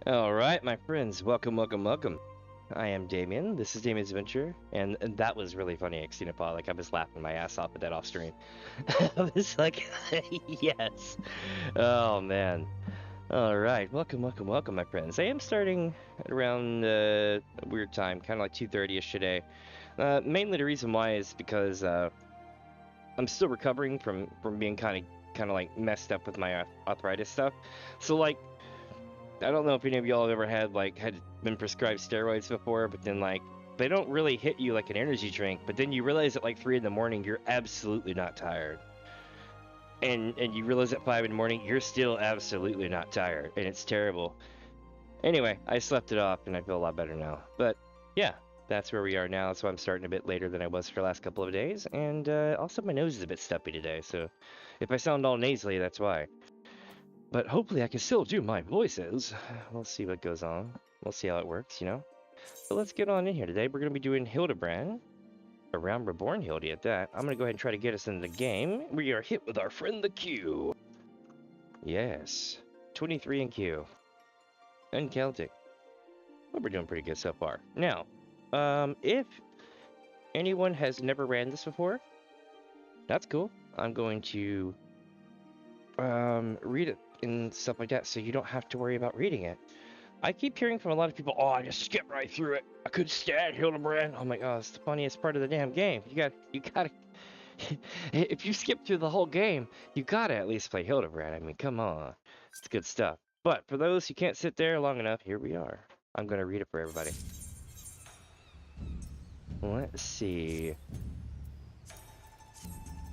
All right, my friends, welcome, welcome, welcome. I am Damien. This is DamiensAdventure, and that was really funny, Xenopod. Like I was laughing my ass off at that off stream. I was like, yes. Oh man. All right, welcome, welcome, welcome, my friends. I am starting at around a weird time, kind of like 2:30ish today. Mainly the reason why is because I'm still recovering from being kind of like messed up with my arthritis stuff. So like I don't know if any of y'all have ever had been prescribed steroids before, but then like they don't really hit you like an energy drink, but then you realize at like 3 in the morning you're absolutely not tired. And you realize at 5 in the morning you're still absolutely not tired, and it's terrible. Anyway, I slept it off and I feel a lot better now. But yeah, that's where we are now. That's why I'm starting a bit later than I was for the last couple of days, and also my nose is a bit stuffy today, so if I sound all nasally, that's why. But hopefully I can still do my voices. We'll see what goes on. We'll see how it works, you know? So let's get on in here. Today we're going to be doing Hildibrand. A Realm Reborn Hildy at that. I'm going to go ahead and try to get us into the game. We are hit with our friend the Q. Yes. 23 in Q. And Celtic. Well, we're doing pretty good so far. Now, if anyone has never ran this before, that's cool. I'm going to read it and stuff like that so you don't have to worry about reading it. I keep hearing from a lot of people, oh, I just skipped right through it. I couldn't stand Hildibrand. I'm like, oh, it's the funniest part of the damn game. You gotta, if you skip through the whole game, you gotta at least play Hildibrand. I mean, come on. It's good stuff. But for those who can't sit there long enough, here we are. I'm gonna read it for everybody. Let's see.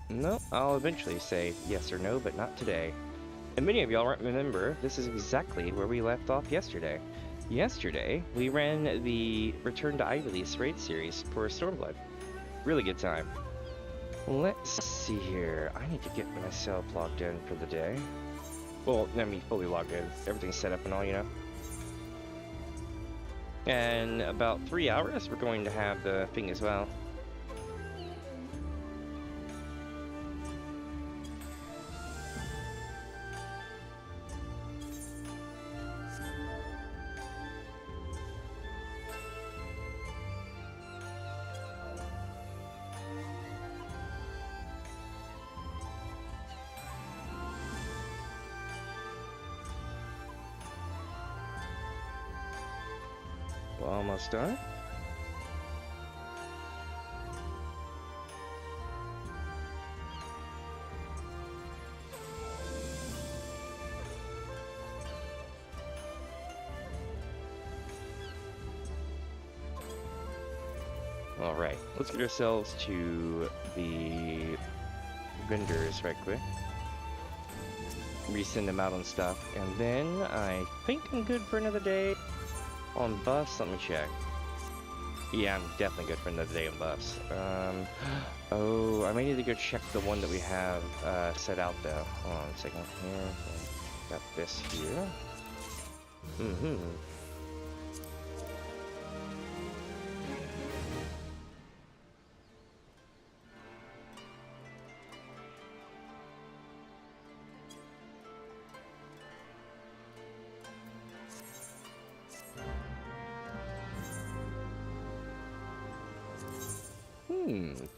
No, I'll eventually say yes or no, but not today. And many of y'all remember, this is exactly where we left off yesterday. Yesterday, we ran the Return to Ivy raid series for Stormblood. Really good time. Let's see here. I need to get myself logged in for the day. Well, I mean, fully logged in. Everything's set up and all, you know. And about 3 hours, we're going to have the thing as well. We're almost done. Alright, let's get ourselves to the vendors right quick. Resend them out on stuff, and then I think I'm good for another day on buffs. Let me check. Yeah, I'm definitely good for another day on buffs. Oh, I may need to go check the one that we have set out though. Hold on a second here. Got this here.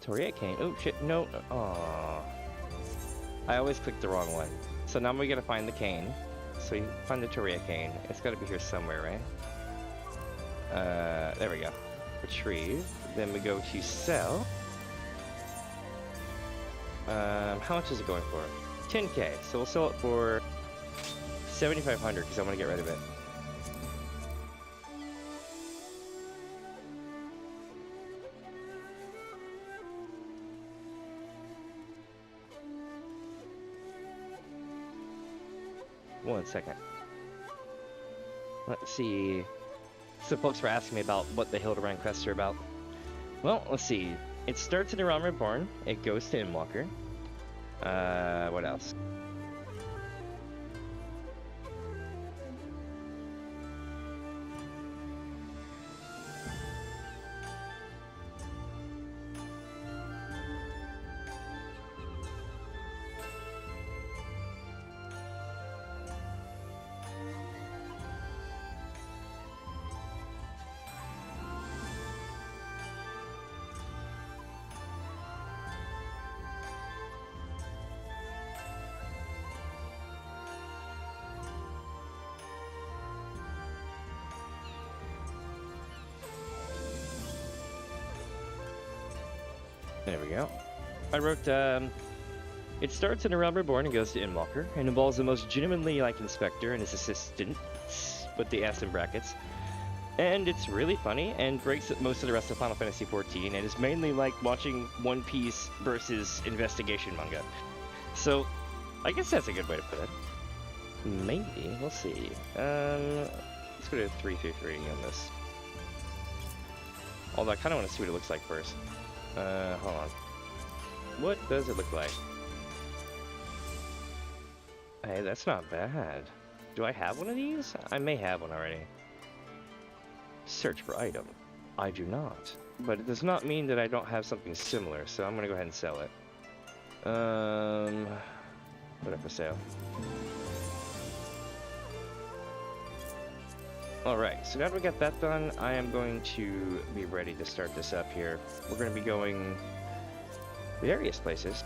Toria cane. Oh shit, no. Aww. I always click the wrong one. So now we gotta find the cane. So you find the Toria cane. It's gotta be here somewhere, right? There we go. Retrieve. Then we go to sell. How much is it going for? 10k. So we'll sell it for 7,500 because I want to get rid of it. One second. Let's see. So folks were asking me about what the Hildibrand quests are about. Well, let's see. It starts in A Realm Reborn. It goes to Endwalker. What else? There we go. I wrote, it starts in A Realm Reborn and goes to Endwalker, and involves the most gentlemanly inspector and his assistant, with the S in brackets. And it's really funny and breaks most of the rest of Final Fantasy XIV, and is mainly like watching One Piece versus investigation manga. So, I guess that's a good way to put it. Maybe, we'll see. Let's go to 333 on this. Although I kind of want to see what it looks like first. Hold on. What does it look like? Hey, that's not bad. Do I have one of these? I may have one already. Search for item. I do not. But it does not mean that I don't have something similar, so I'm going to go ahead and sell it. Put up for sale. Alright, so now that we got that done, I am going to be ready to start this up here. We're going to be going various places.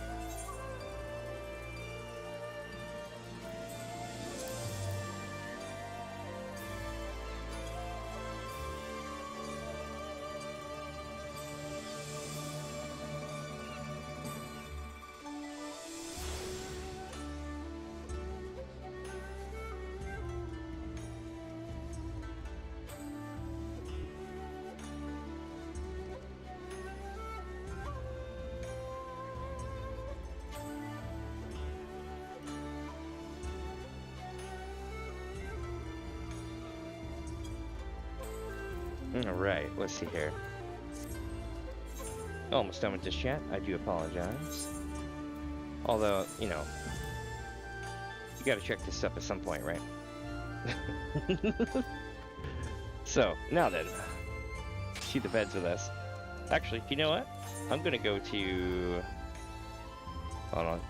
Alright, let's see here. Almost done with this chat. I do apologize. Although, you know, you gotta check this stuff at some point, right? So, now then. See the beds with us. Actually, you know what? I'm gonna go to... Hold on.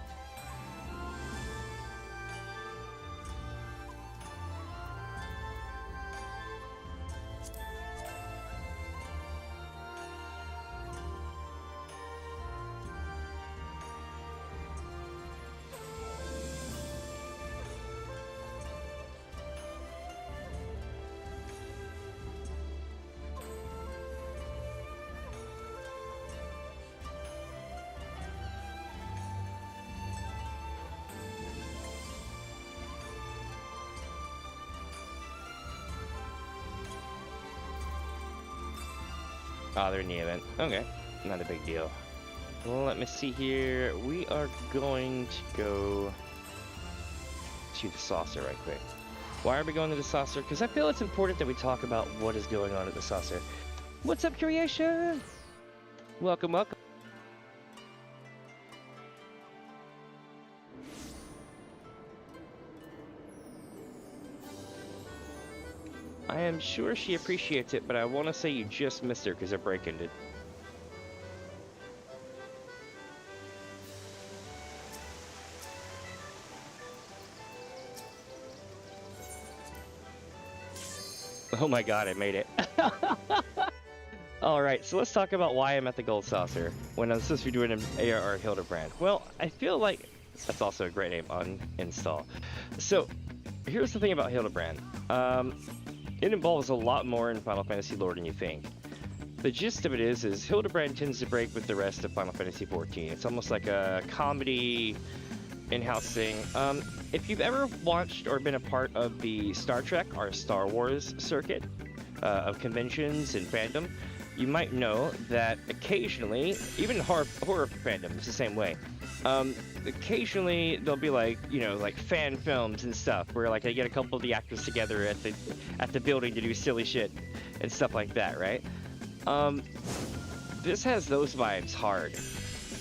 Oh, they're in the event. Okay, not a big deal. Well, let me see here. We are going to go to the saucer right quick. Why are we going to the saucer? Because I feel it's important that we talk about what is going on at the saucer. What's up, Creation? Welcome, welcome. I am sure she appreciates it, but I want to say you just missed her because her break ended. Oh my god, I made it. Alright, so let's talk about why I'm at the Gold Saucer when I'm supposed to be doing an ARR Hildibrand. Well, I feel like that's also a great name on install. So, here's the thing about Hildibrand. It involves a lot more in Final Fantasy lore than you think. The gist of it is Hildibrand tends to break with the rest of Final Fantasy XIV. It's almost like a comedy in-house thing. If you've ever watched or been a part of the Star Trek or Star Wars circuit of conventions and fandom, you might know that occasionally, even horror fandom is the same way. Occasionally there'll be like, you know, like fan films and stuff where like they get a couple of the actors together at the building to do silly shit and stuff like that, right? This has those vibes hard,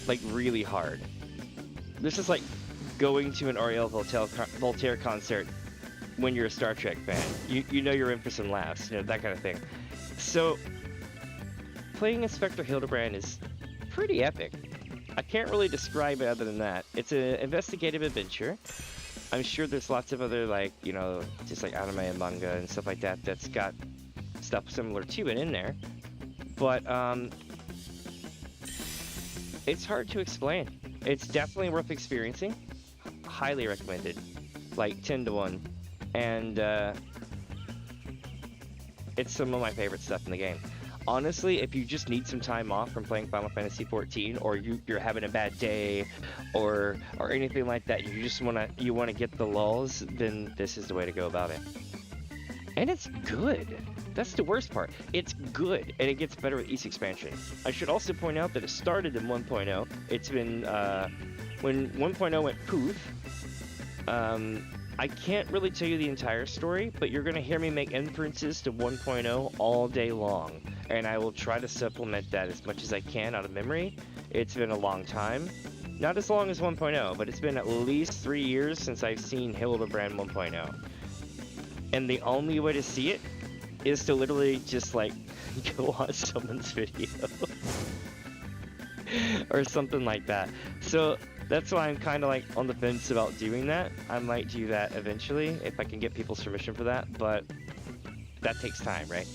like really hard. This is like going to an Ariel Voltaire concert when you're a Star Trek fan. You know you're in for some laughs, you know, that kind of thing. So playing Inspector Hildibrand is pretty epic. I can't really describe it other than that. It's an investigative adventure. I'm sure there's lots of other, like, you know, just like anime and manga and stuff like that that's got stuff similar to it in there. But it's hard to explain. It's definitely worth experiencing. Highly recommended. Like 10 to 1. And it's some of my favorite stuff in the game. honestly, if you just need some time off from playing Final Fantasy XIV, or you're having a bad day, or anything like that, you wanna get the lulls, then this is the way to go about it. And it's good. That's the worst part. It's good, and it gets better with each expansion. I should also point out that it started in 1.0. It's been when 1.0 went poof. I can't really tell you the entire story, but you're going to hear me make inferences to 1.0 all day long, and I will try to supplement that as much as I can out of memory. It's been a long time. Not as long as 1.0, but it's been at least 3 years since I've seen Hildibrand 1.0. And the only way to see it is to literally just, like, go watch someone's video. Or something like that. So that's why I'm kind of like on the fence about doing that. I might do that eventually if I can get people's permission for that, but that takes time, right?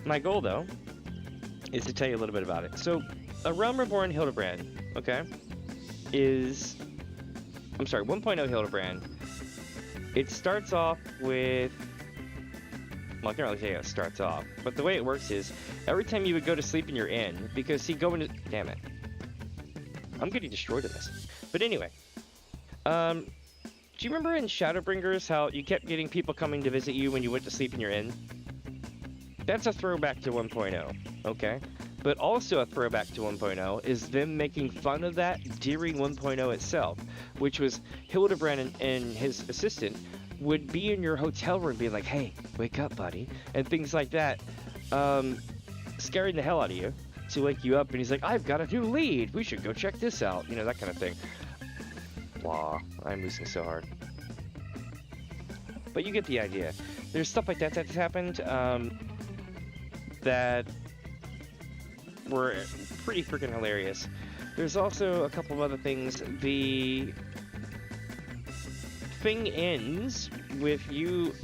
My goal, though, is to tell you a little bit about it. So, A Realm Reborn Hildibrand, okay, is... I'm sorry, 1.0 Hildibrand. It starts off with... Well, I can't really say how it starts off, but the way it works is, every time you would go to sleep in your inn, because see, go into... Damn it. I'm getting destroyed in this. But anyway, do you remember in Shadowbringers how you kept getting people coming to visit you when you went to sleep in your inn? That's a throwback to 1.0, okay? But also a throwback to 1.0 is them making fun of that during 1.0 itself, which was Hildibrand and his assistant would be in your hotel room being like, hey, wake up, buddy, and things like that, scaring the hell out of you to wake you up, and he's like, I've got a new lead, we should go check this out, you know, that kind of thing. Blah, I'm losing so hard. But you get the idea. There's stuff like that that's happened that were pretty freaking hilarious. There's also a couple of other things. The thing ends with you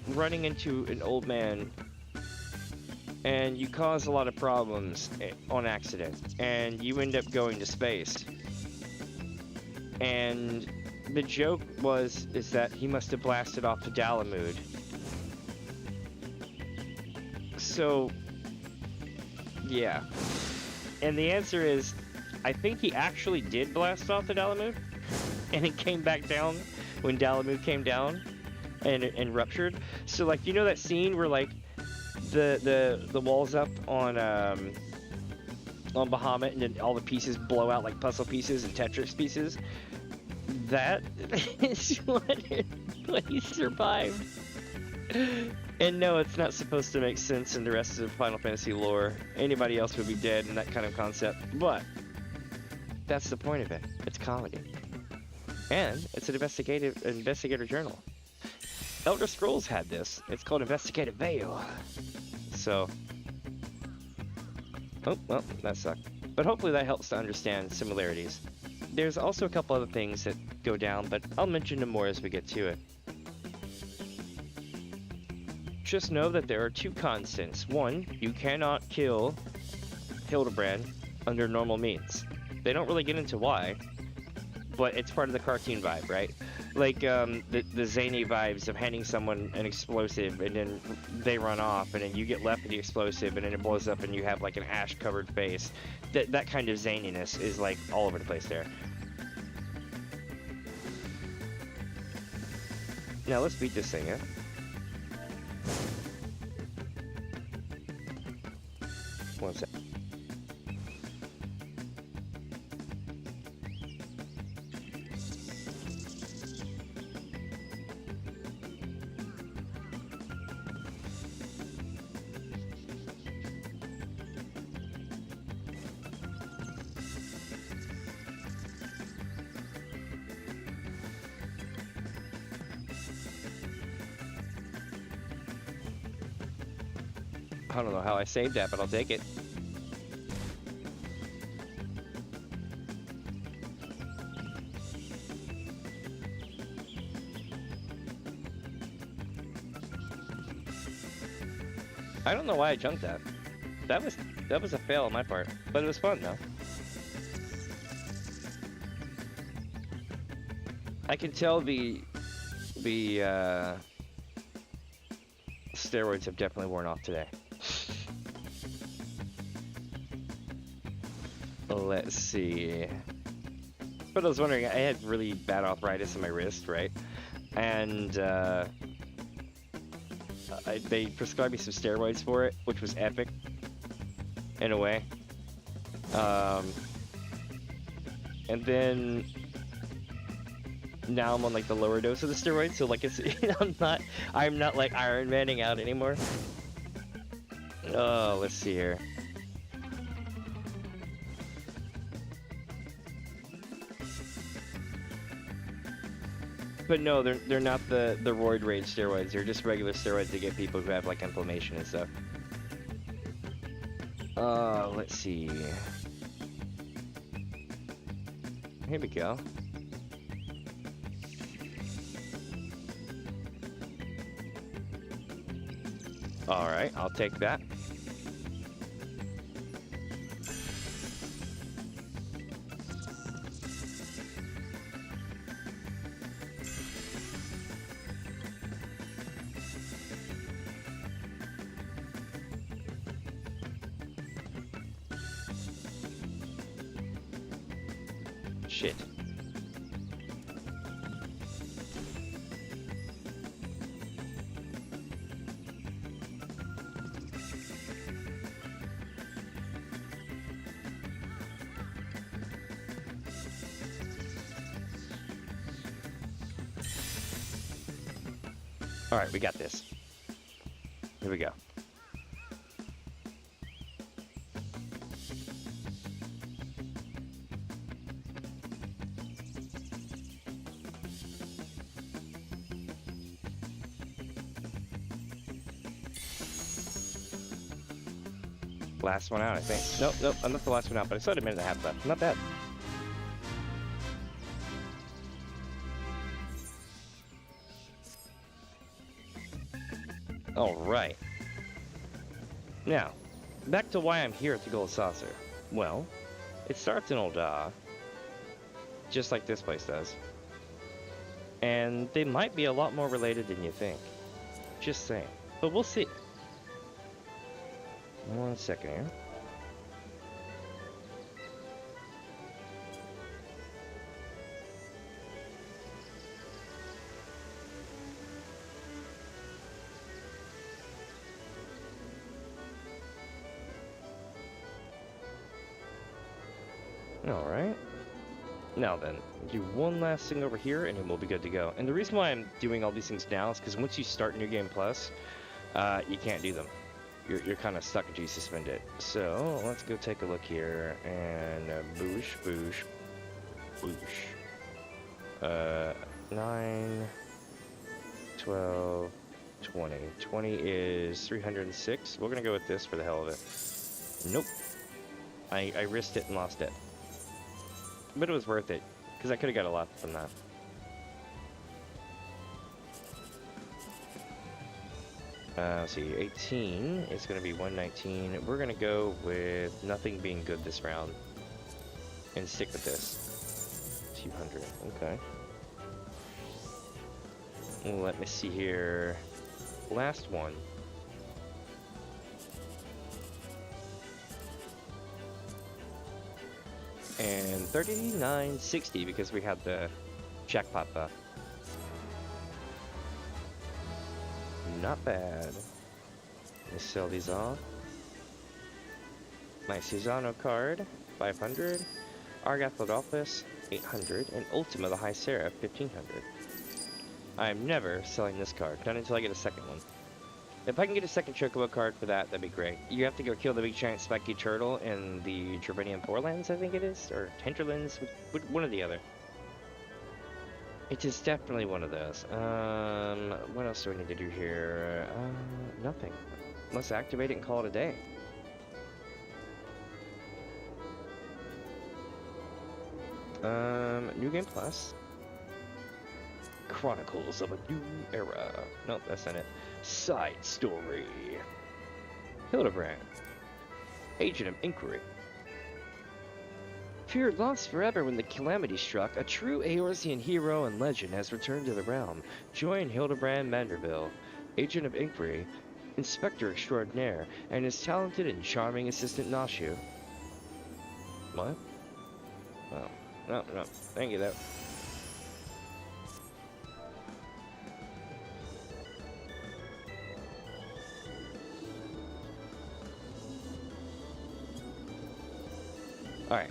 running into an old man and you cause a lot of problems on accident, and you end up going to space. And the joke is that he must have blasted off to Dalamud. So, yeah. And the answer is, I think he actually did blast off to Dalamud, and it came back down when Dalamud came down and ruptured. So, like, you know that scene where, like, the walls up on Bahamut, and then all the pieces blow out like puzzle pieces and Tetris pieces? That is what he survived. And no, it's not supposed to make sense in the rest of Final Fantasy lore. Anybody else would be dead in that kind of concept. But that's the point of it. It's comedy. And it's an investigator journal. Elder Scrolls had this. It's called Investigative Veil. So... Oh, well, that sucked. But hopefully that helps to understand similarities. There's also a couple other things that go down, but I'll mention them more as we get to it. Just know that there are two constants. One, you cannot kill Hildibrand under normal means. They don't really get into why, but it's part of the cartoon vibe, right? Like the zany vibes of handing someone an explosive and then they run off and then you get left with the explosive and then it blows up and you have like an ash-covered face. That kind of zaniness is like all over the place there. Now let's beat this thing, yeah? One sec. I don't know how I saved that, but I'll take it. I don't know why I jumped that. That was a fail on my part, but it was fun though. I can tell the steroids have definitely worn off today. Let's see. But I was wondering, I had really bad arthritis in my wrist, right? And they prescribed me some steroids for it, which was epic in a way. And then now I'm on like the lower dose of the steroids, so like it's I'm not like Iron Manning out anymore. Oh, let's see here. But no, they're not the roid rage steroids. They're just regular steroids to get people who have like inflammation and stuff. Let's see. Here we go. All right, I'll take that. Shit. All right, we got this. Here we go. Last one out, I think. Nope, nope, I'm not the last one out, but I still had a minute and a half left. Not bad. Alright. Now, back to why I'm here at the Gold Saucer. Well, it starts in Eorzea, just like this place does. And they might be a lot more related than you think. Just saying. But we'll see. 1 second here. Alright. Now then, do one last thing over here and then we'll be good to go. And the reason why I'm doing all these things now is because once you start New Game Plus, you can't do them. You're kind of stuck until you suspend it. So, let's go take a look here. And boosh, boosh, boosh. 9, 12, 20. 20 is 306. We're going to go with this for the hell of it. Nope. I risked it and lost it. But it was worth it, because I could have got a lot from that. Let's see, 18 is going to be 119. We're going to go with nothing being good this round. And stick with this. 200, okay. Let me see here. Last one. And 39.60 because we had the jackpot buff. Not bad. Let me sell these off. My Susano card, 500. Argath Lodolphus, 800. And Ultima the High Seraph, 1500. I'm never selling this card, not until I get a second one. If I can get a second Chocobo card for that, that'd be great. You have to go kill the big giant spiky turtle in the Dravinian Forelands, I think it is? Or Hinterlands? One or the other. It is definitely one of those. What else do I need to do here? Nothing. Let's activate it and call it a day. New Game Plus. Chronicles of a New Era. Nope, that's not it. Side Story. Hildibrand. Agent of Inquiry. Feared lost forever when the calamity struck, a true Eorzean hero and legend has returned to the realm. Join Hildibrand Manderville, Agent of Inquiry, Inspector Extraordinaire, and his talented and charming assistant Nashu. What? Oh, no, no. Thank you, though. Alright.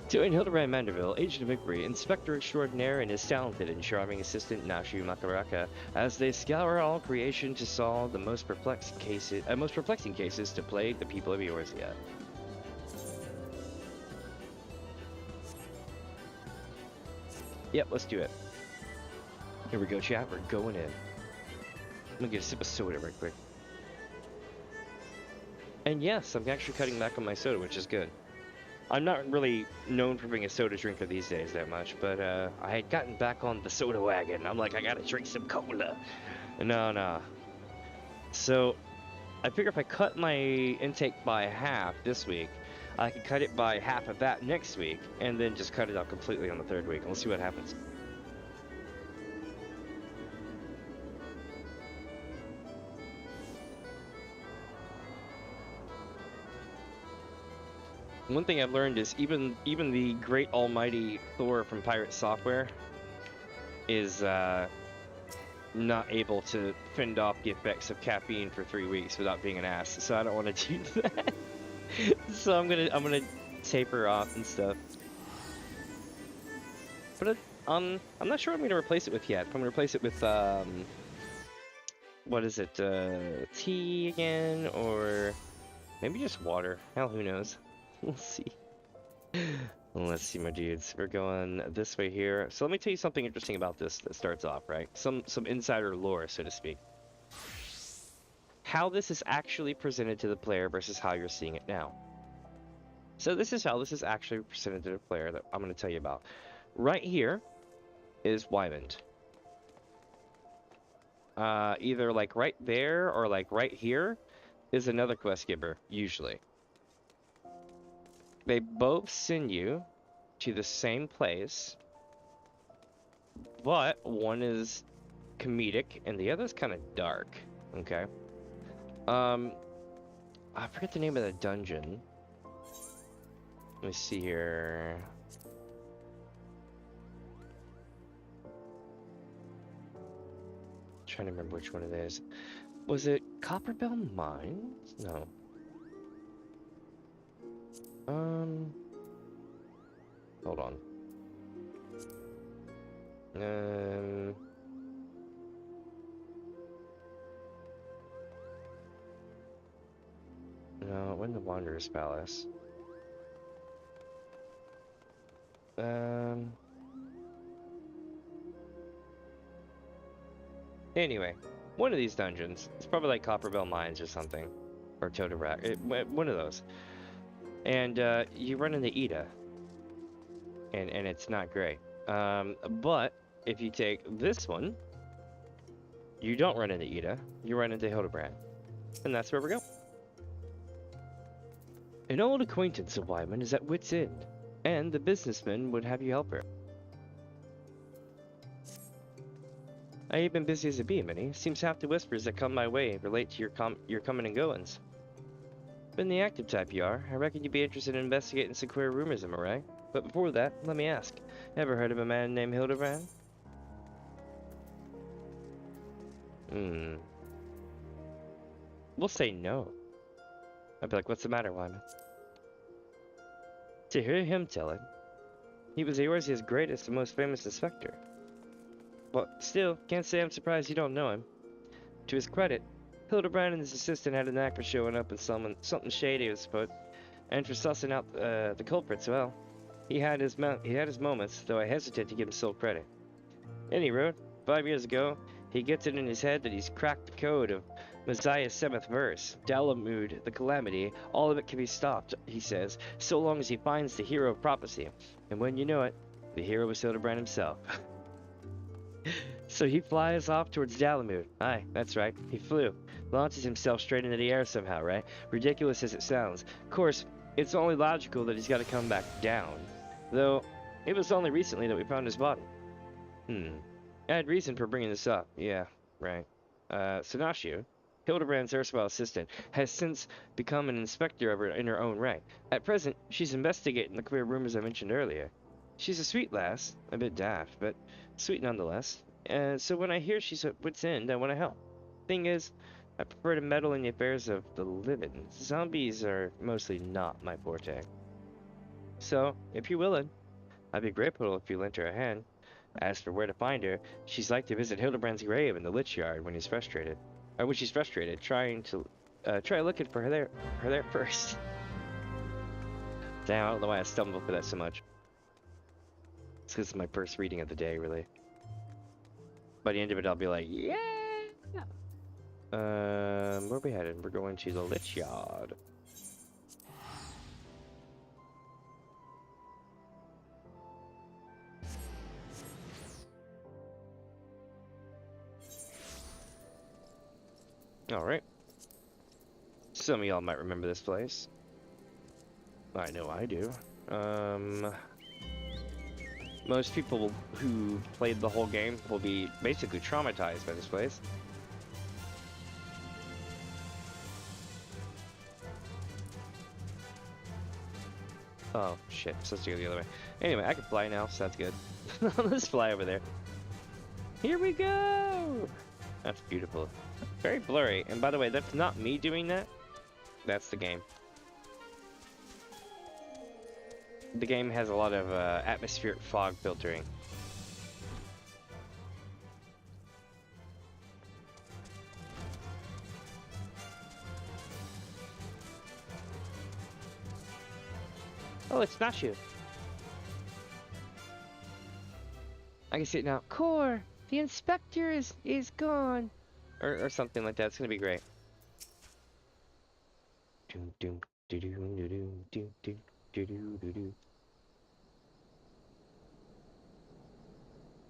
To Hildibrand Manderville, Agent of Inquiry, Inspector Extraordinaire, and his talented and charming assistant Nashu Makaraka, as they scour all creation to solve the most perplexing cases to plague the people of Eorzea. Yep, let's do it. Here we go, chat. We're going in. I'm gonna get a sip of soda real quick. And yes, I'm actually cutting back on my soda, which is good. I'm not really known for being a soda drinker these days that much, but I had gotten back on the soda wagon. I'm like, I gotta drink some cola. No. So, I figure if I cut my intake by half this week, I can cut it by half of that next week, and then just cut it out completely on the third week. And we'll see what happens. One thing I've learned is even the great almighty Thor from Pirate Software is not able to fend off the effects of caffeine for 3 weeks without being an ass. So I don't want to do that. So I'm gonna taper off and stuff. But I'm not sure what I'm gonna replace it with yet. If I'm gonna replace it with what is it? Tea again, or maybe just water. Hell, who knows? We'll see. Let's see, my dudes. We're going this way here. So let me tell you something interesting about this that starts off, right? Some insider lore, so to speak. How this is actually presented to the player versus how you're seeing it now. So this is how this is actually presented to the player that I'm going to tell you about. Right here is Wymond. Either like right there or like right here is another quest giver, usually. They both send you to the same place, but one is comedic and the other is kind of dark. Okay. I forget the name of the dungeon. Let me see here. I'm trying to remember which one it is. Was it Copperbell Mines? No. Hold on. No, it wasn't the Wanderer's Palace. Anyway, one of these dungeons. It's probably like Copperbell Mines or something. Or Toterak. One of those. And you run into Ida, and it's not great. But if you take this one, you don't run into Ida, you run into Hildibrand, and that's where we go. An old acquaintance of Wyman is at wit's end, and the businessman would have you help her. I ain't been busy as a bee, Minnie. Seems half the whispers that come my way relate to your coming and goings. Been the active type you are. I reckon you'd be interested in investigating some queer rumors, am I right? But before that, let me ask. Ever heard of a man named Hildibrand? We'll say no. I'd be like, what's the matter, Wyman? To hear him tell it, he was Eorzea's greatest and most famous inspector. But still, can't say I'm surprised you don't know him. To his credit, Hildibrand and his assistant had a knack for showing up when something shady was put, and for sussing out the culprits. Well, he had his moments, though I hesitate to give him sole credit. Any road, 5 years ago, he gets it in his head that he's cracked the code of Messiah's 7th verse, Dalamud, the calamity. All of it can be stopped, he says, so long as he finds the hero of prophecy. And when you know it, the hero was Hildibrand himself. So he flies off towards Dalamud. Aye, that's right, he flew. Launches himself straight into the air somehow, right? Ridiculous as it sounds. Of course, it's only logical that he's got to come back down. Though, it was only recently that we found his body. I had reason for bringing this up. Yeah, right. Sinashu, Hildibrand's erstwhile assistant, has since become an inspector of her in her own right. At present, she's investigating the queer rumors I mentioned earlier. She's a sweet lass, a bit daft, but sweet nonetheless. So when I hear she's at wit's end, I want to help. Thing is, I prefer to meddle in the affairs of the living. Zombies are mostly not my forte. So, if you're willing, I'd be grateful if you lent her a hand. As for where to find her, she's like to visit Hildibrand's grave in the Lich Yard when he's frustrated. Or when she's frustrated, try looking for her there first. Damn, I don't know why I stumbled for that so much. It's because it's my first reading of the day, really. By the end of it, I'll be like, yeah! Where are we headed? We're going to the Lich Yard. Alright. Some of y'all might remember this place. I know I do. Most people who played the whole game will be basically traumatized by this place. Oh, shit. I'm supposed to go the other way. Anyway, I can fly now, so that's good. Let's fly over there. Here we go! That's beautiful. Very blurry. And by the way, that's not me doing that. That's the game. The game has a lot of atmospheric fog filtering. Oh, it's not you. I can see it now. Core, the inspector is gone. Or something like that. It's gonna be great. Doom doom doo doo doo doo doo doo doo doo doo doo.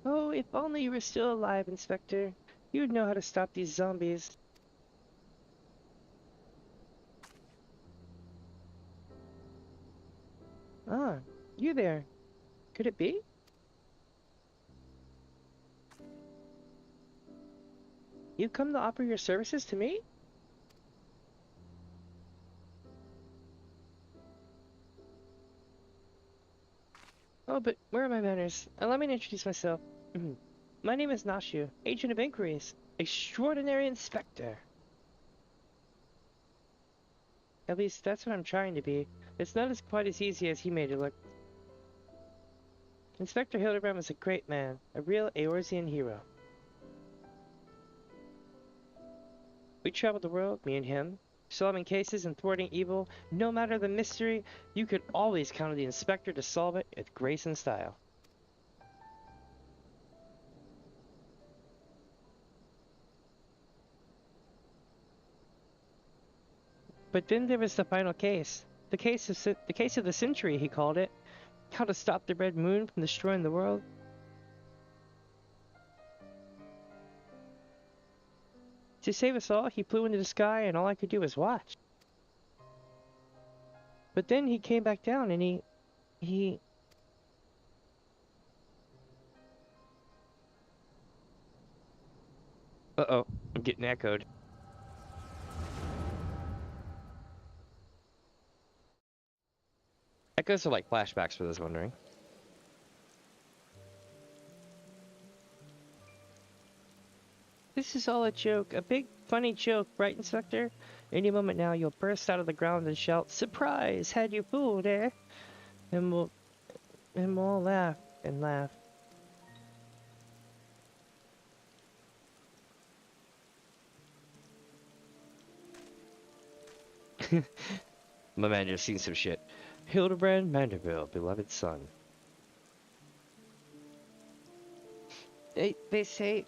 Oh, if only you were still alive, Inspector. You'd know how to stop these zombies. Ah, you there. Could it be? You come to offer your services to me? Oh, but where are my manners? Allow me to introduce myself. My name is Nashu, Agent of Inquiries, Extraordinary Inspector. At least that's what I'm trying to be. It's not as quite as easy as he made it look. Inspector Hildibrand was a great man, a real Eorzean hero. We traveled the world, me and him, solving cases and thwarting evil. No matter the mystery, you could always count on the inspector to solve it with grace and style. But then there was the final case. The case of the century, he called it. How to stop the Red Moon from destroying the world. To save us all, he flew into the sky and all I could do was watch. But then he came back down and he... Uh-oh, I'm getting echoed. Echoes are like flashbacks for those wondering. This is all a joke, a big funny joke, right, Inspector? Any moment now you'll burst out of the ground and shout, "Surprise! Had you fooled, eh?" And we'll all laugh and laugh. My man just seen some shit. Hildibrand Manderville, beloved son. They say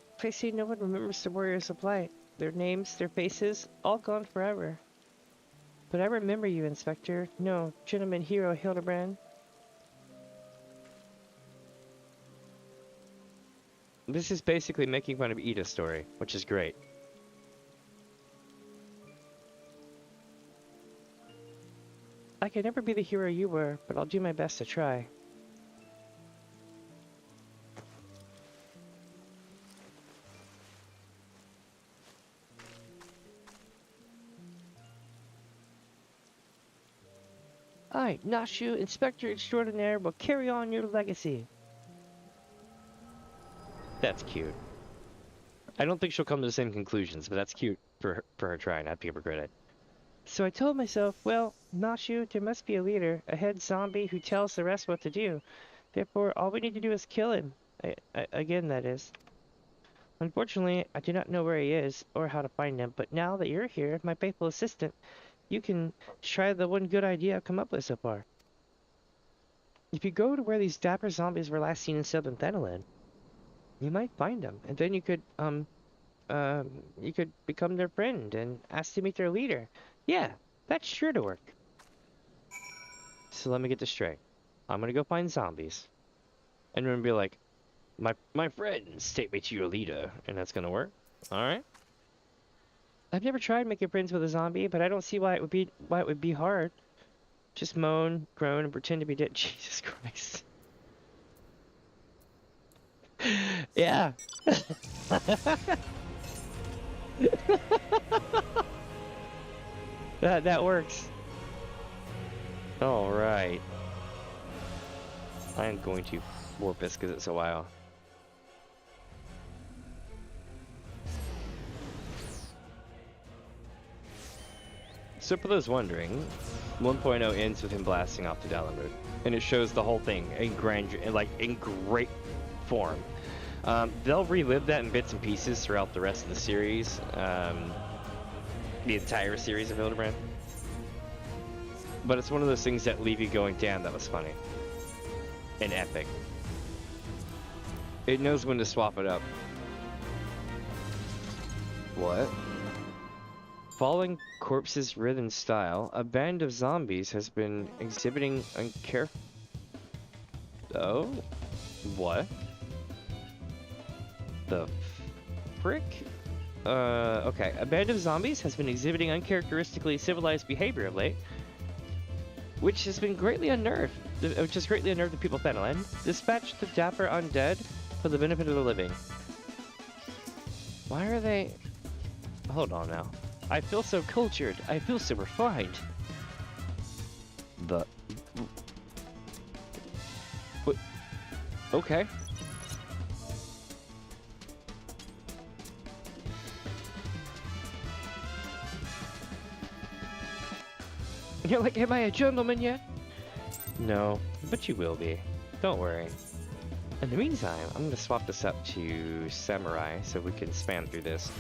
no one remembers the warriors of light. Their names, their faces, all gone forever. But I remember you, Inspector. No, gentleman hero Hildibrand. This is basically making fun of Ida's story, which is great. I could never be the hero you were, but I'll do my best to try. I, Nashu, Inspector Extraordinaire, will carry on your legacy. That's cute. I don't think she'll come to the same conclusions, but that's cute for her trying, not be hypocrite. So I told myself, well, Nashu, there must be a leader, a head zombie who tells the rest what to do. Therefore, all we need to do is kill him. Again, that is. Unfortunately, I do not know where he is, or how to find him, but now that you're here, my faithful assistant, you can try the one good idea I've come up with so far. If you go to where these dapper zombies were last seen in Southern Thanalan, you might find them, and then you could become their friend and ask to meet their leader. Yeah, that's sure to work. So let me get this straight. I'm gonna go find zombies, and then be like, my friends, take me to your leader, and that's gonna work. All right. I've never tried making friends with a zombie, but I don't see why it would be hard. Just moan, groan, and pretend to be dead. Jesus Christ. Yeah. That works. All right. I'm going to warp this because it's a while. So for those wondering, 1.0 ends with him blasting off to Dalamud, and it shows the whole thing in in great form. They'll relive that in bits and pieces throughout the rest of the series, the entire series of Hildibrand. But it's one of those things that leave you going, damn, that was funny. And epic. It knows when to swap it up. What? Following corpses' rhythm style, a band of zombies has been exhibiting Oh? What? The frick? Okay. A band of zombies has been exhibiting uncharacteristically civilized behavior of late, which has greatly unnerved the people of Thanalan. Dispatch the dapper undead for the benefit of the living. Why are they... Hold on now. I feel so cultured. I feel so refined. What? Okay. You're like, am I a gentleman yet? No, but you will be. Don't worry. In the meantime, I'm going to swap this up to Samurai so we can span through this.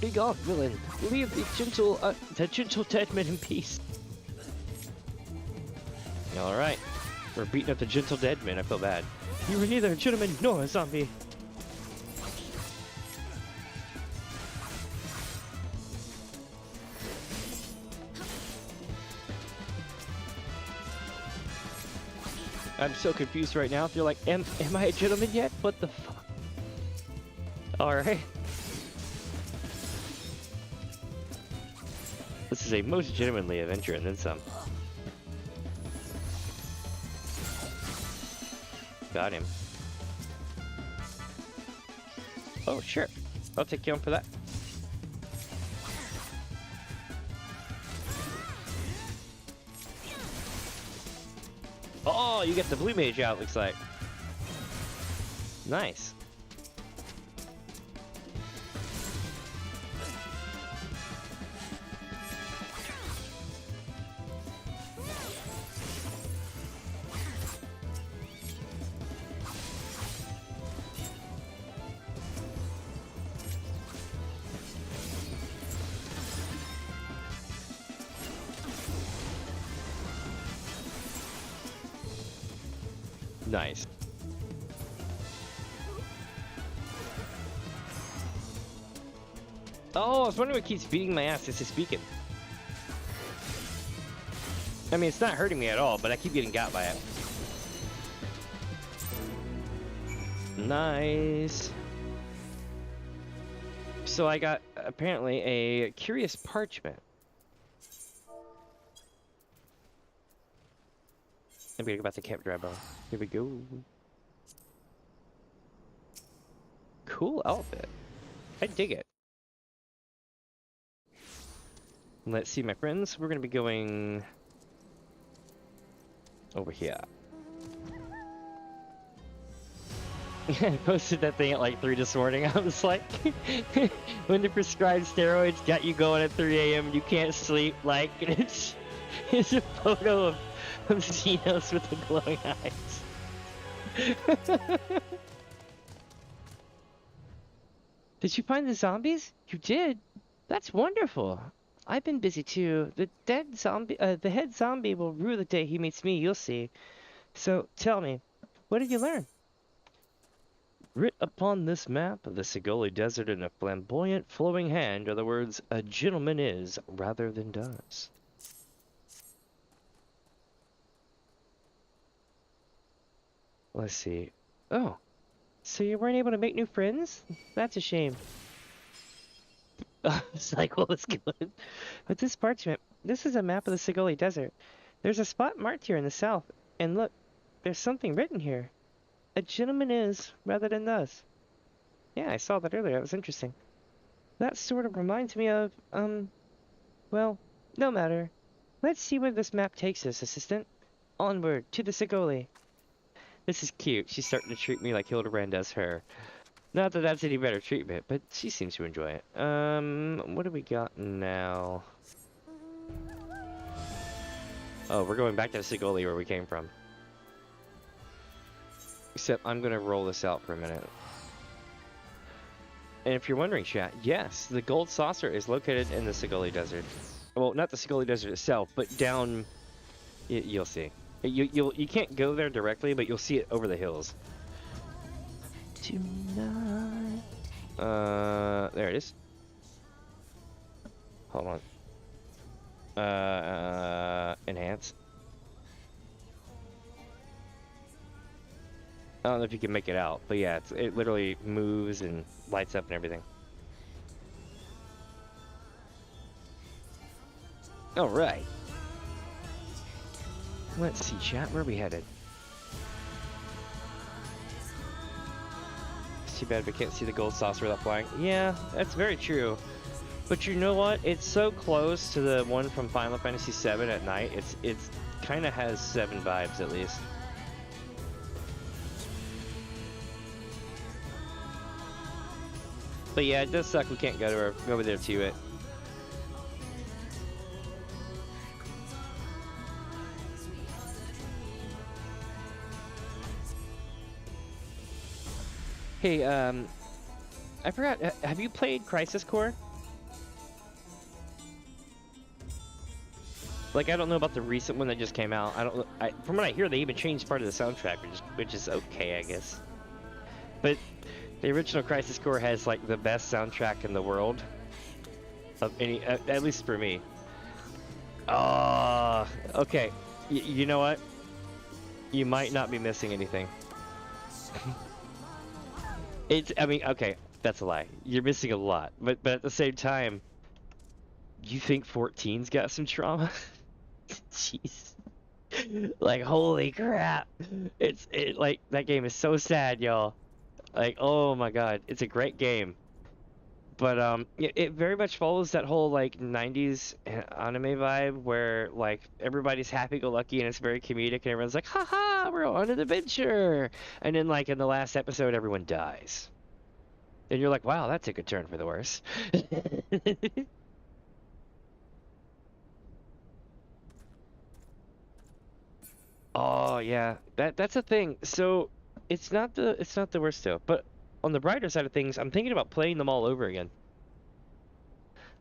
Big off, villain! Leave the gentle dead men in peace. All right, we're beating up the gentle dead men. I feel bad. You were neither a gentleman nor a zombie. I'm so confused right now. If you're like, am I a gentleman yet? What the fuck? All right. This is a most gentlemanly adventure and then some. Got him. Oh, sure. I'll take you on for that. Oh, you get the blue mage out, looks like. Nice. Nice. Oh, I was wondering what keeps beating my ass. This is speaking. I mean, it's not hurting me at all, but I keep getting got by it. Nice. So I got, apparently, a curious parchment. I'm gonna go back to Camp Drabo. Here we go. Cool outfit. I dig it. Let's see, my friends. We're gonna be going over here. I posted that thing at like 3 this morning. I was like, when the prescribed steroids got you going at 3 a.m. and you can't sleep, like, it's a photo of Xenos with the glowing eyes. Did you find the zombies? You did? That's wonderful. I've been busy too. The head zombie will rue the day he meets me, you'll see. So, tell me, what did you learn? Writ upon this map of the Sigoli Desert in a flamboyant, flowing hand are the words, "A gentleman is, rather than does." Let's see. Oh, so you weren't able to make new friends? That's a shame. It's like, what was going? But this parchment, this is a map of the Sigoli Desert. There's a spot marked here in the south, and look, there's something written here. A gentleman is, rather than does. Yeah, I saw that earlier. That was interesting. That sort of reminds me of, well, no matter. Let's see where this map takes us, assistant. Onward, to the Sigoli. This is cute. She's starting to treat me like Hildibrand does her. Not that that's any better treatment, but she seems to enjoy it. What do we got now? Oh, we're going back to the Sigoli where we came from. Except I'm gonna roll this out for a minute. And if you're wondering, chat, yes, the gold saucer is located in the Sigoli Desert. Well, not the Sigoli Desert itself, but down. You'll see. You can't go there directly, but you'll see it over the hills. Tonight. There it is. Hold on. Enhance. I don't know if you can make it out, but yeah, it literally moves and lights up and everything. All right. Let's see, chat. Where are we headed? It's too bad we can't see the gold saucer without flying. Yeah, that's very true. But you know what? It's so close to the one from Final Fantasy VII at night. It's kind of has 7 vibes at least. But yeah, it does suck we can't go over there to it. Hey, I forgot, have you played Crisis Core? Like, I don't know about the recent one that just came out. From what I hear, they even changed part of the soundtrack, which is okay, I guess. But the original Crisis Core has like the best soundtrack in the world of any, at least for me. Okay. You know what? You might not be missing anything. I mean, okay, that's a lie. You're missing a lot, but at the same time, you think 14's got some trauma? Jeez. Like, holy crap. Like, that game is so sad, y'all. Like, oh my god, it's a great game. But, it very much follows that whole, like, 90s anime vibe where, like, everybody's happy-go-lucky and it's very comedic and everyone's like, haha, we're on an adventure! And then, like, in the last episode, everyone dies. And you're like, wow, that took a turn for the worse. Oh, yeah, that's a thing. So, it's not the worst, though. But on the brighter side of things, I'm thinking about playing them all over again.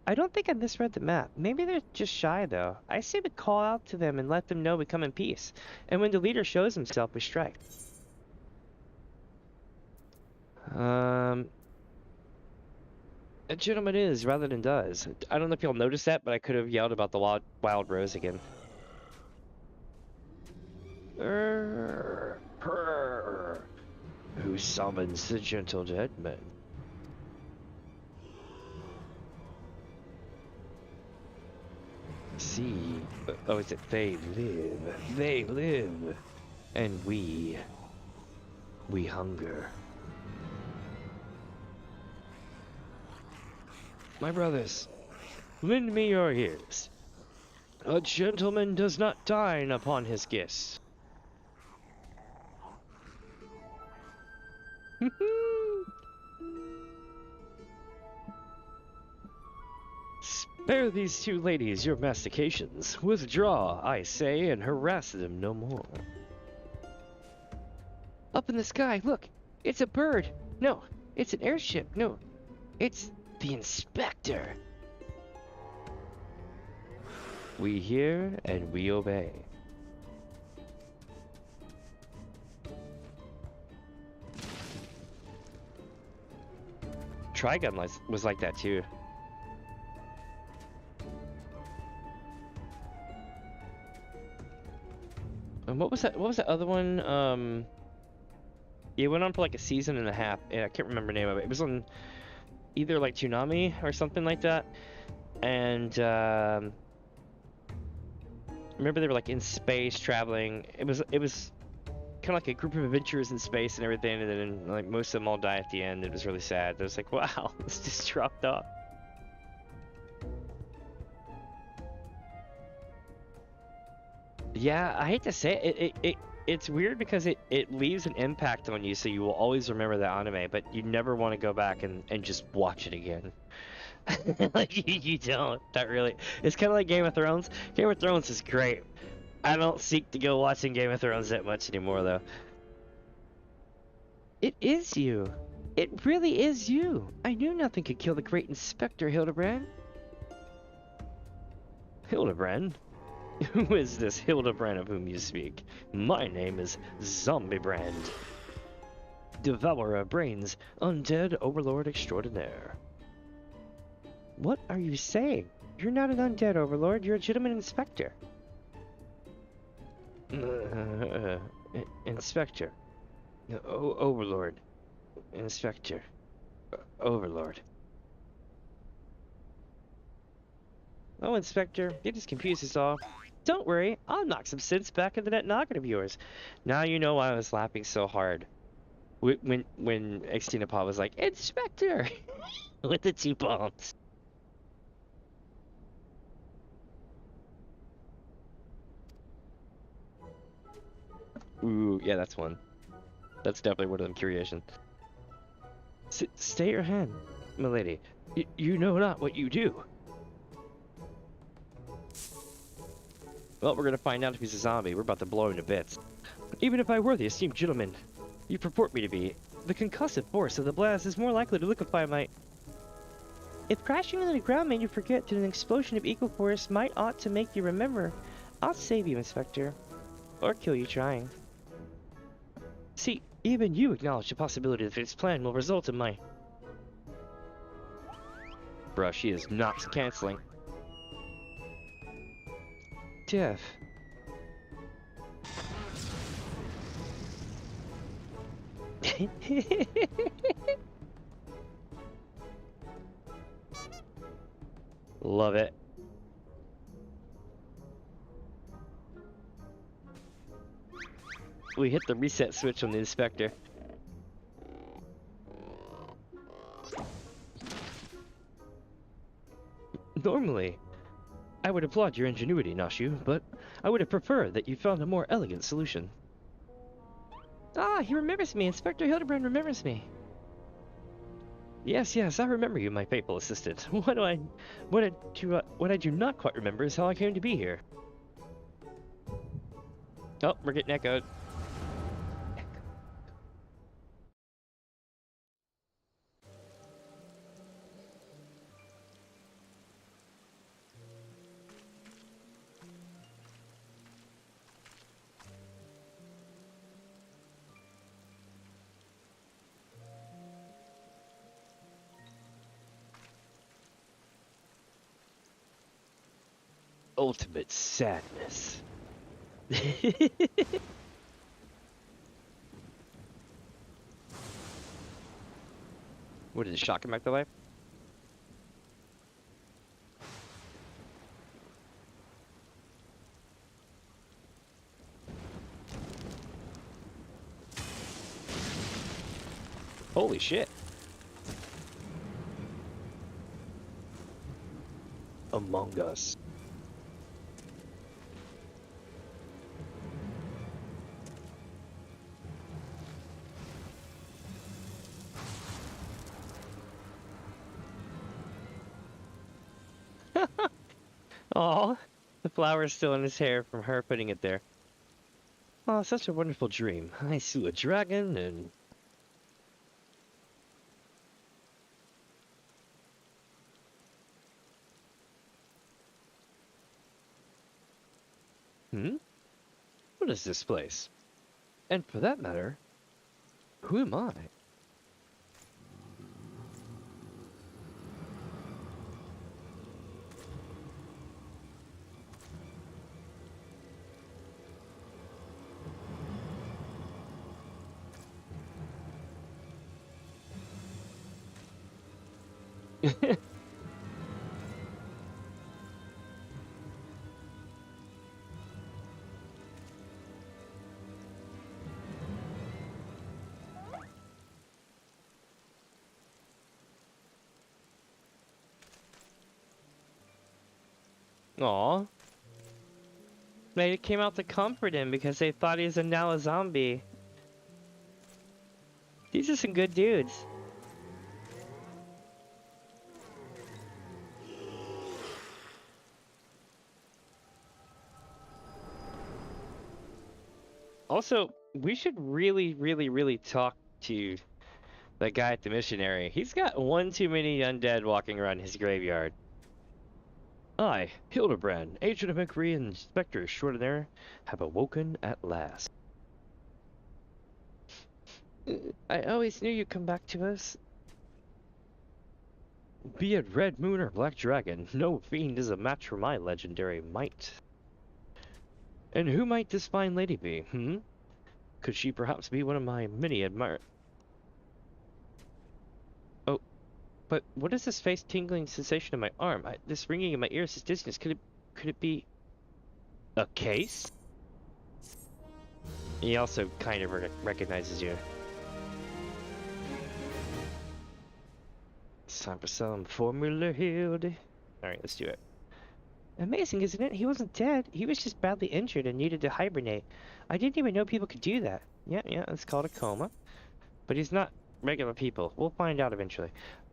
I don't think I misread the map. Maybe they're just shy, though. I say we call out to them and let them know we come in peace. And when the leader shows himself, we strike. A gentleman is, rather than does. I don't know if you'll notice that, but I could have yelled about the wild rose again. Who summons the gentle dead man? See, oh, is it they live, and we hunger. My brothers, Lend me your ears. A gentleman does not dine upon his guests. Spare these two ladies your mastications. Withdraw, I say, and harass them no more. Up in the sky, look! It's a bird! No, it's an airship! No, it's the inspector! We hear and we obey. Trigun was like that too. And what was that? What was that other one? It went on for like a season and a half. I can't remember the name of it. It was on either like Toonami or something like that. And remember they were like in space traveling. It was kind of like a group of adventurers in space and everything. And then like most of them all die at the end. It was really sad. It was like, wow, this just dropped off. Yeah, I hate to say it. It's weird because it leaves an impact on you, so you will always remember the anime, but you never want to go back and just watch it again. Like, you don't. That really... It's kind of like Game of Thrones. Game of Thrones is great. I don't seek to go watching Game of Thrones that much anymore, though. It is you. It really is you. I knew nothing could kill the great Inspector Hildibrand. Hildibrand? Who is this Hildibrand of whom you speak? My name is Zombiebrand. Devourer of brains, undead overlord extraordinaire. What are you saying? You're not an undead overlord, you're a legitimate inspector. Inspector. Overlord. Inspector. Overlord. Oh, Inspector, you just confused us all. Don't worry, I'll knock some sense back into that noggin of yours. Now you know why I was laughing so hard. When Extinapod was like, Inspector! With the two bombs. Ooh, yeah, that's one. That's definitely one of them creations. Stay your hand, milady. You know not what you do. Well, we're gonna find out if he's a zombie. We're about to blow him to bits. Even if I were the esteemed gentleman you purport me to be, the concussive force of the blast is more likely to liquefy my... If crashing into the ground made you forget that an explosion of equal force might ought to make you remember, I'll save you, Inspector. Or kill you trying. See, even you acknowledge the possibility that this plan will result in my... Bruh, she is not canceling. Death. Love it. We hit the reset switch on the inspector. Normally, I would applaud your ingenuity, Nashu, but I would have preferred that you found a more elegant solution. Ah, he remembers me. Inspector Hildibrand remembers me. Yes, I remember you, my faithful assistant. What I do not quite remember is how I came to be here. Oh, we're getting echoed. Ultimate sadness. What did it shock him back to life? Holy shit. among us. Aw, the flower's still in his hair from her putting it there. Oh, such a wonderful dream. I slew a dragon and... What is this place? And for that matter, who am I? Aw. They came out to comfort him because they thought he was now a zombie. These are some good dudes. Also, we should really talk to the guy at the missionary. He's got one too many undead walking around his graveyard. I, Hildibrand, agent of inquiry and inspector extraordinaire, have awoken at last. I always knew you'd come back to us. Be it Red Moon or Black Dragon, no fiend is a match for my legendary might. And who might this fine lady be, Could she perhaps be one of my many Oh, but what is this face tingling sensation in my arm? This ringing in my ears, this dizziness, could it be a case? He also kind of recognizes you. It's time for some Formula Hildy. Alright, let's do it. Amazing, isn't it? He wasn't dead. He was just badly injured and needed to hibernate. I didn't even know people could do that. Yeah, it's called a coma. But he's not regular people. We'll find out eventually.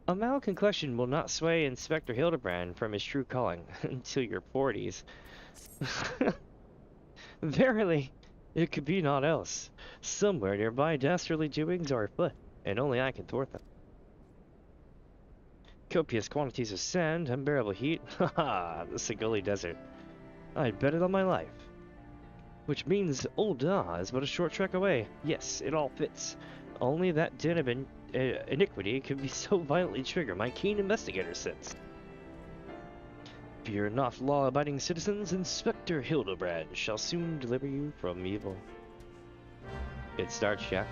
A mild concussion will not sway Inspector Hildibrand from his true calling until your 40s. Verily, it could be naught else. Somewhere nearby, dastardly doings are afoot, and only I can thwart them. Copious quantities of sand, unbearable heat. Haha, the Siguli Desert. I'd bet it on my life. Which means Old Da is but a short trek away. Yes, it all fits. Only that den of iniquity could be so violently trigger my keen investigator sense. Fear not, law-abiding citizens. Inspector Hildibrand shall soon deliver you from evil. It starts, yeah.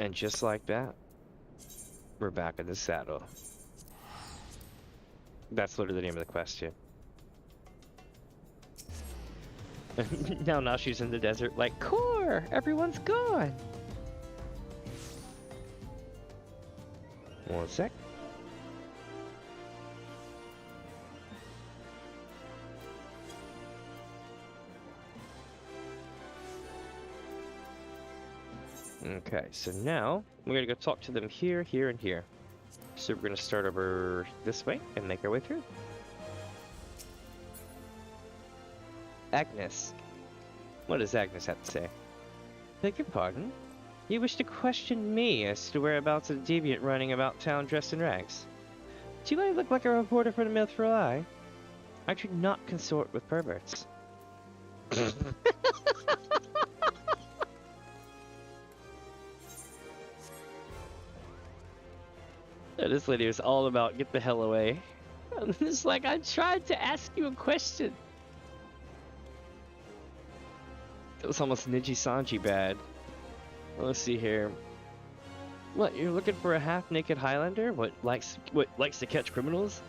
And just like that, we're back in the saddle. That's literally the name of the quest, yeah. now she's in the desert like, Core! Everyone's gone! One sec. Okay, so now we're gonna go talk to them here, here, and here. So we're gonna start over this way and make our way through. Agnes. What does Agnes have to say? Beg your pardon? You wish to question me as to whereabouts of the deviant running about town dressed in rags? Do I look like a reporter for the Mithril Eye? I do not consort with perverts. This lady was all about get the hell away. It's like, I tried to ask you a question. It was almost Niji-sanji bad. Let's see here. What, you're looking for a half-naked Highlander? What likes to catch criminals?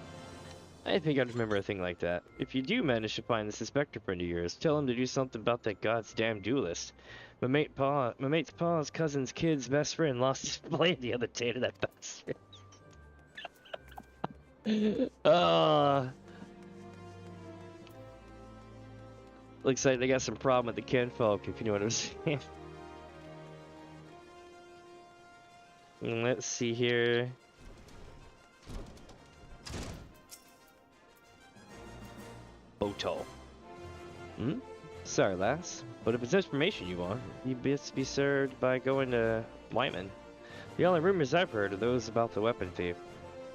I think I'd remember a thing like that. If you do manage to find this inspector friend of yours, tell him to do something about that god's damn duelist. My mate's pa's cousin's kid's best friend lost his blade the other day to that bastard. Oh, looks like they got some problem with the kinfolk, if you know what I'm saying. Let's see here. Boto. Hmm? Sorry, lass, but if it's information you want, you best be served by going to Wyman. The only rumors I've heard are those about the weapon thief.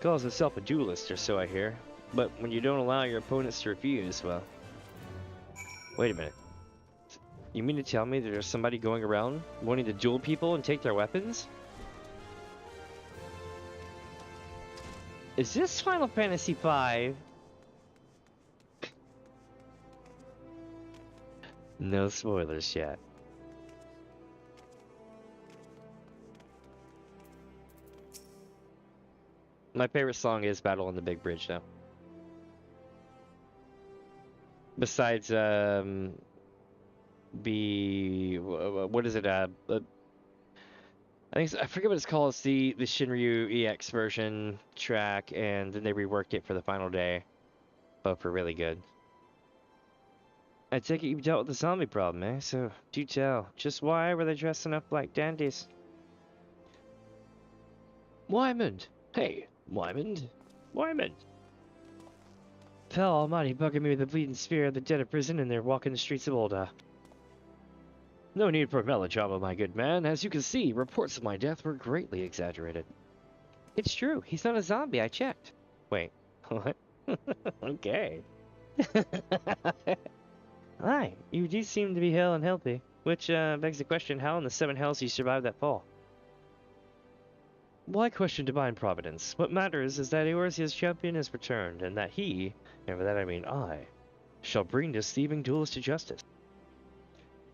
Calls himself a duelist, or so I hear. But when you don't allow your opponents to refuse, well... Wait a minute. You mean to tell me that there's somebody going around wanting to duel people and take their weapons? Is this Final Fantasy XIV? No spoilers yet. My favorite song is Battle on the Big Bridge now. Besides, what is it? I think I forget what it's called. It's the Shinryu EX version track, and then they reworked it for the final day. Both were really good. I take it you've dealt with the zombie problem, eh? So, do tell. Just why were they dressing up like dandies? Wymond! Hey, Wymond! Wymond! Fell almighty bugging me with the bleeding spear of the dead of prison, and they're walking the streets of Olda. No need for melodrama, my good man. As you can see, reports of my death were greatly exaggerated. It's true. He's not a zombie. I checked. Wait. What? Okay. Hi. You do seem to be hale and healthy. Which begs the question, how in the seven hells you survived that fall? Why question divine providence? What matters is that Eorzea's champion has returned, and that he, and by that I mean I, shall bring this thieving duelist to justice.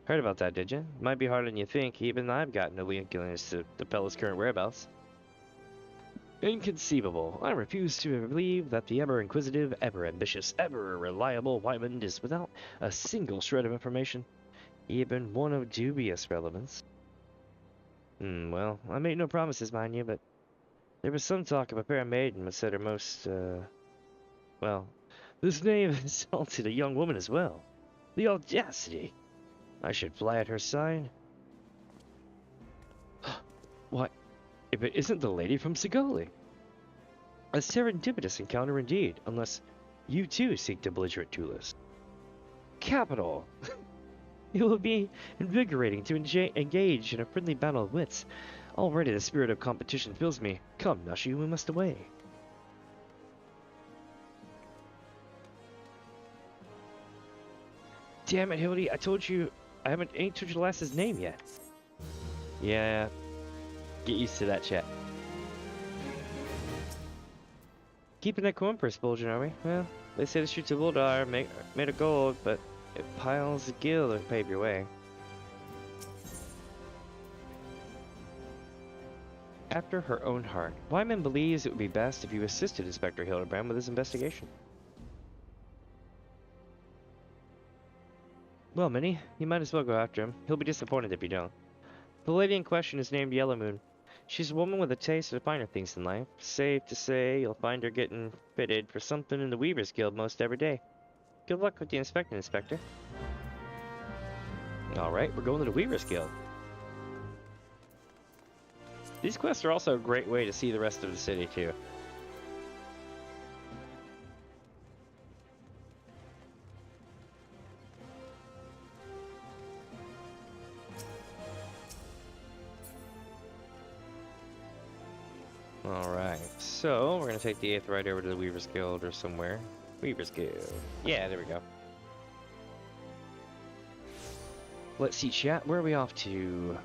Heard about that, did you? Might be harder than you think. Even I've got no inklings to the fellow's current whereabouts. Inconceivable. I refuse to believe that the ever-inquisitive, ever-ambitious, ever-reliable Wymond is without a single shred of information, even one of dubious relevance. Well, I made no promises, mind you, but there was some talk of a fair maiden was said her most, well, this name insulted a young woman as well. The audacity! I should fly at her side. What? If it isn't the lady from Sigoli? A serendipitous encounter indeed, unless you too seek the belligerent duelist. Capital! It will be invigorating to engage in a friendly battle of wits. Already the spirit of competition fills me. Come, Nashi, we must away. Damn it, Hildy, I told you, I ain't told you the last's name yet. Yeah, get used to that chat. Keeping that coin purse bulging, are we? Well, they say the streets of Ulda are made of gold, but it piles of gil to pave your way. After her own heart, Wyman believes it would be best if you assisted Inspector Hildibrand with his investigation. Well, Minnie, you might as well go after him. He'll be disappointed if you don't. The lady in question is named Yellow Moon. She's a woman with a taste for the finer things in life. Safe to say, you'll find her getting fitted for something in the Weavers Guild most every day. Good luck with the inspection, Inspector. Alright, we're going to the Weavers Guild. These quests are also a great way to see the rest of the city, too. Alright, so we're going to take the 8th right over to the Weavers Guild or somewhere. Weavers Guild. Yeah, there we go. Let's see, chat. Where are we off to?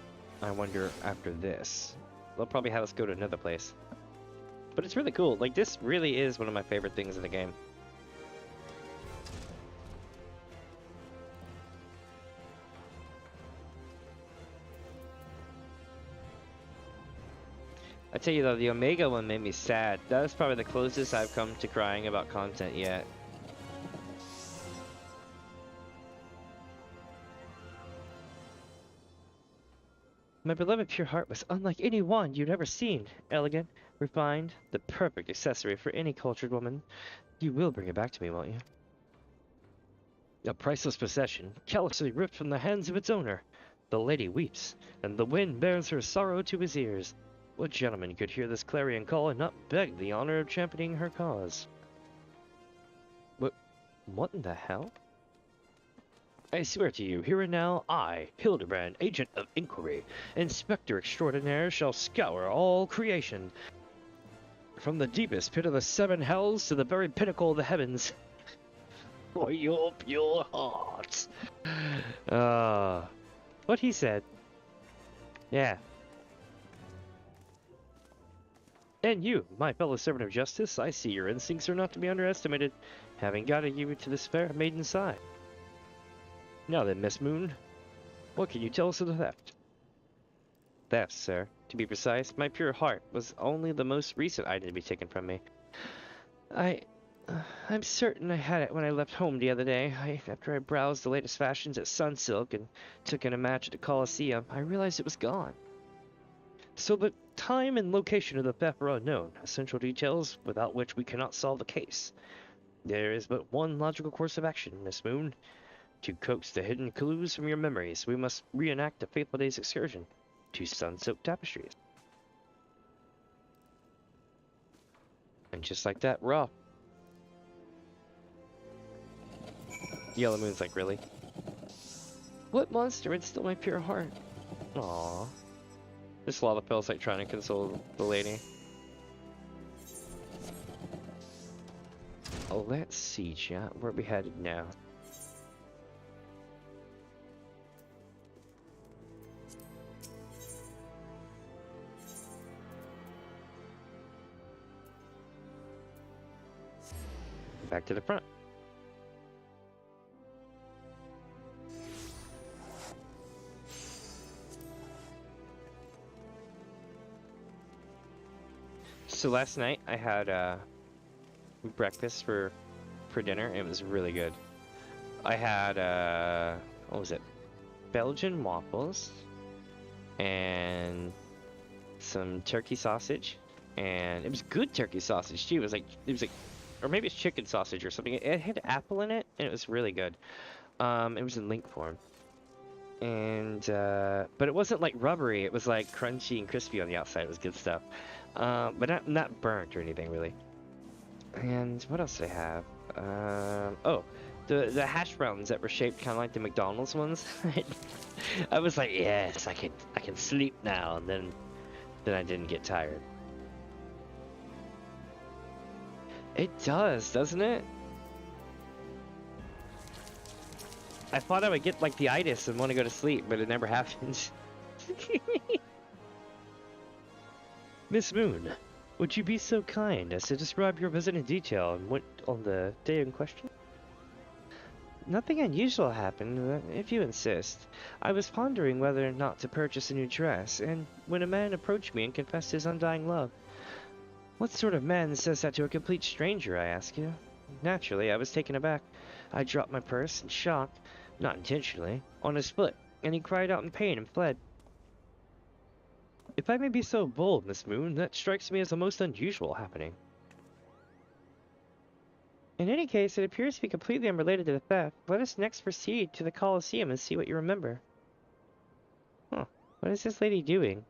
I wonder after this. They'll probably have us go to another place. But it's really cool. Like, this really is one of my favorite things in the game. I tell you though, the Omega one made me sad. That was probably the closest I've come to crying about content yet. My beloved pure heart was unlike any wand you'd ever seen. Elegant, refined, the perfect accessory for any cultured woman. You will bring it back to me, won't you? A priceless possession, callously ripped from the hands of its owner. The lady weeps, and the wind bears her sorrow to his ears. What gentleman could hear this clarion call and not beg the honor of championing her cause? What in the hell? I swear to you, here and now, I, Hildibrand, agent of inquiry, inspector extraordinaire, shall scour all creation, from the deepest pit of the seven hells to the very pinnacle of the heavens, for your pure hearts. What he said. Yeah. And you, my fellow servant of justice, I see your instincts are not to be underestimated, having guided you to this fair maiden's side. Now then, Miss Moon, what can you tell us of the theft? Theft, sir. To be precise, my pure heart was only the most recent item to be taken from me. I'm certain I had it when I left home the other day. After I browsed the latest fashions at Sunsilk and took in a match at the Coliseum, I realized it was gone. So the time and location of the theft are unknown, essential details without which we cannot solve the case. There is but one logical course of action, Miss Moon. To coax the hidden clues from your memories, we must reenact a fateful day's excursion to Sunsilk Tapestries. And just like that, we're off. Yellow Moon's like, really? What monster would steal my pure heart? Aww. This lava feels like trying to console the lady. Oh, let's see, chat. Where are we headed now? Back to the front. So last night I had breakfast for dinner. It was really good. I had what was it? Belgian waffles and some turkey sausage, and it was good turkey sausage too. It was like or maybe it's chicken sausage or something. It had apple in it, and it was really good. It was in link form, and but it wasn't like rubbery. It was like crunchy and crispy on the outside. It was good stuff, but not burnt or anything really. And what else did I have? Oh, the hash browns that were shaped kind of like the McDonald's ones. I was like, yes, I can sleep now, and then I didn't get tired. It does, doesn't it? I thought I would get like the itis and want to go to sleep, but it never happens. Miss Moon, would you be so kind as to describe your visit in detail and what on the day in question? Nothing unusual happened, if you insist. I was pondering whether or not to purchase a new dress, and when a man approached me and confessed his undying love. What sort of man says that to a complete stranger, I ask you? Naturally, I was taken aback. I dropped my purse in shock, not intentionally, on his foot, and he cried out in pain and fled. If I may be so bold, Miss Moon, that strikes me as a most unusual happening. In any case, it appears to be completely unrelated to the theft. Let us next proceed to the Coliseum and see what you remember. Huh. What is this lady doing?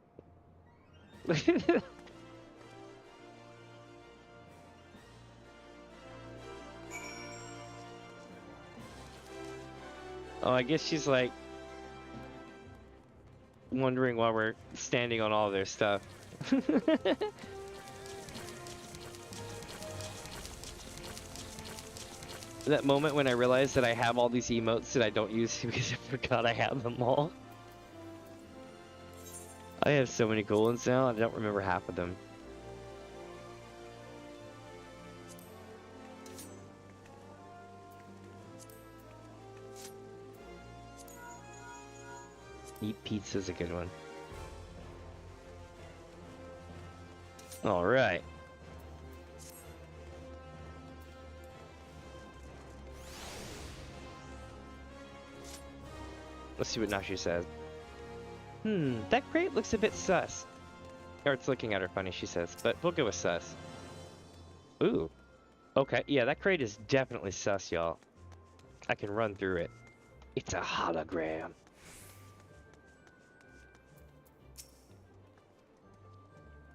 Oh, I guess she's like wondering why we're standing on all their stuff. That moment when I realized that I have all these emotes that I don't use because I forgot I have them all. I have so many cool ones now, I don't remember half of them. Eat pizza's a good one. Alright. Let's see what Nashi says. That crate looks a bit sus. Or it's looking at her funny, she says, but we'll go with sus. Ooh. Okay, yeah, that crate is definitely sus, y'all. I can run through it. It's a hologram.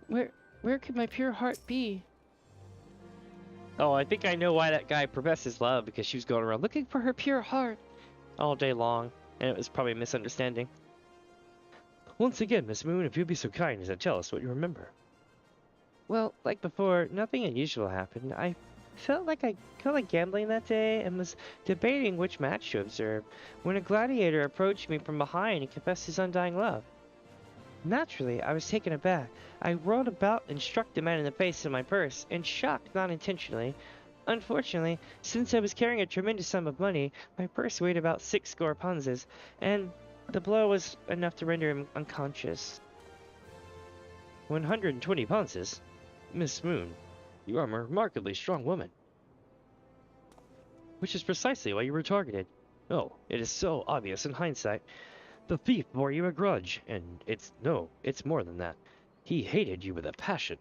Where could my pure heart be? Oh, I think I know why that guy professes love, because she was going around looking for her pure heart all day long, and it was probably a misunderstanding. Once again, Miss Moon, if you'd be so kind as to tell us what you remember. Well, like before, nothing unusual happened. I felt like gambling that day and was debating which match to observe when a gladiator approached me from behind and confessed his undying love. Naturally, I was taken aback. I whirled about and struck the man in the face with my purse, and shocked not intentionally. Unfortunately, since I was carrying a tremendous sum of money, my purse weighed about 60 punzes, and the blow was enough to render him unconscious. 120 punzes? Miss Moon, you are a remarkably strong woman. Which is precisely why you were targeted. Oh, it is so obvious in hindsight. The thief bore you a grudge, and it's more than that. He hated you with a passion.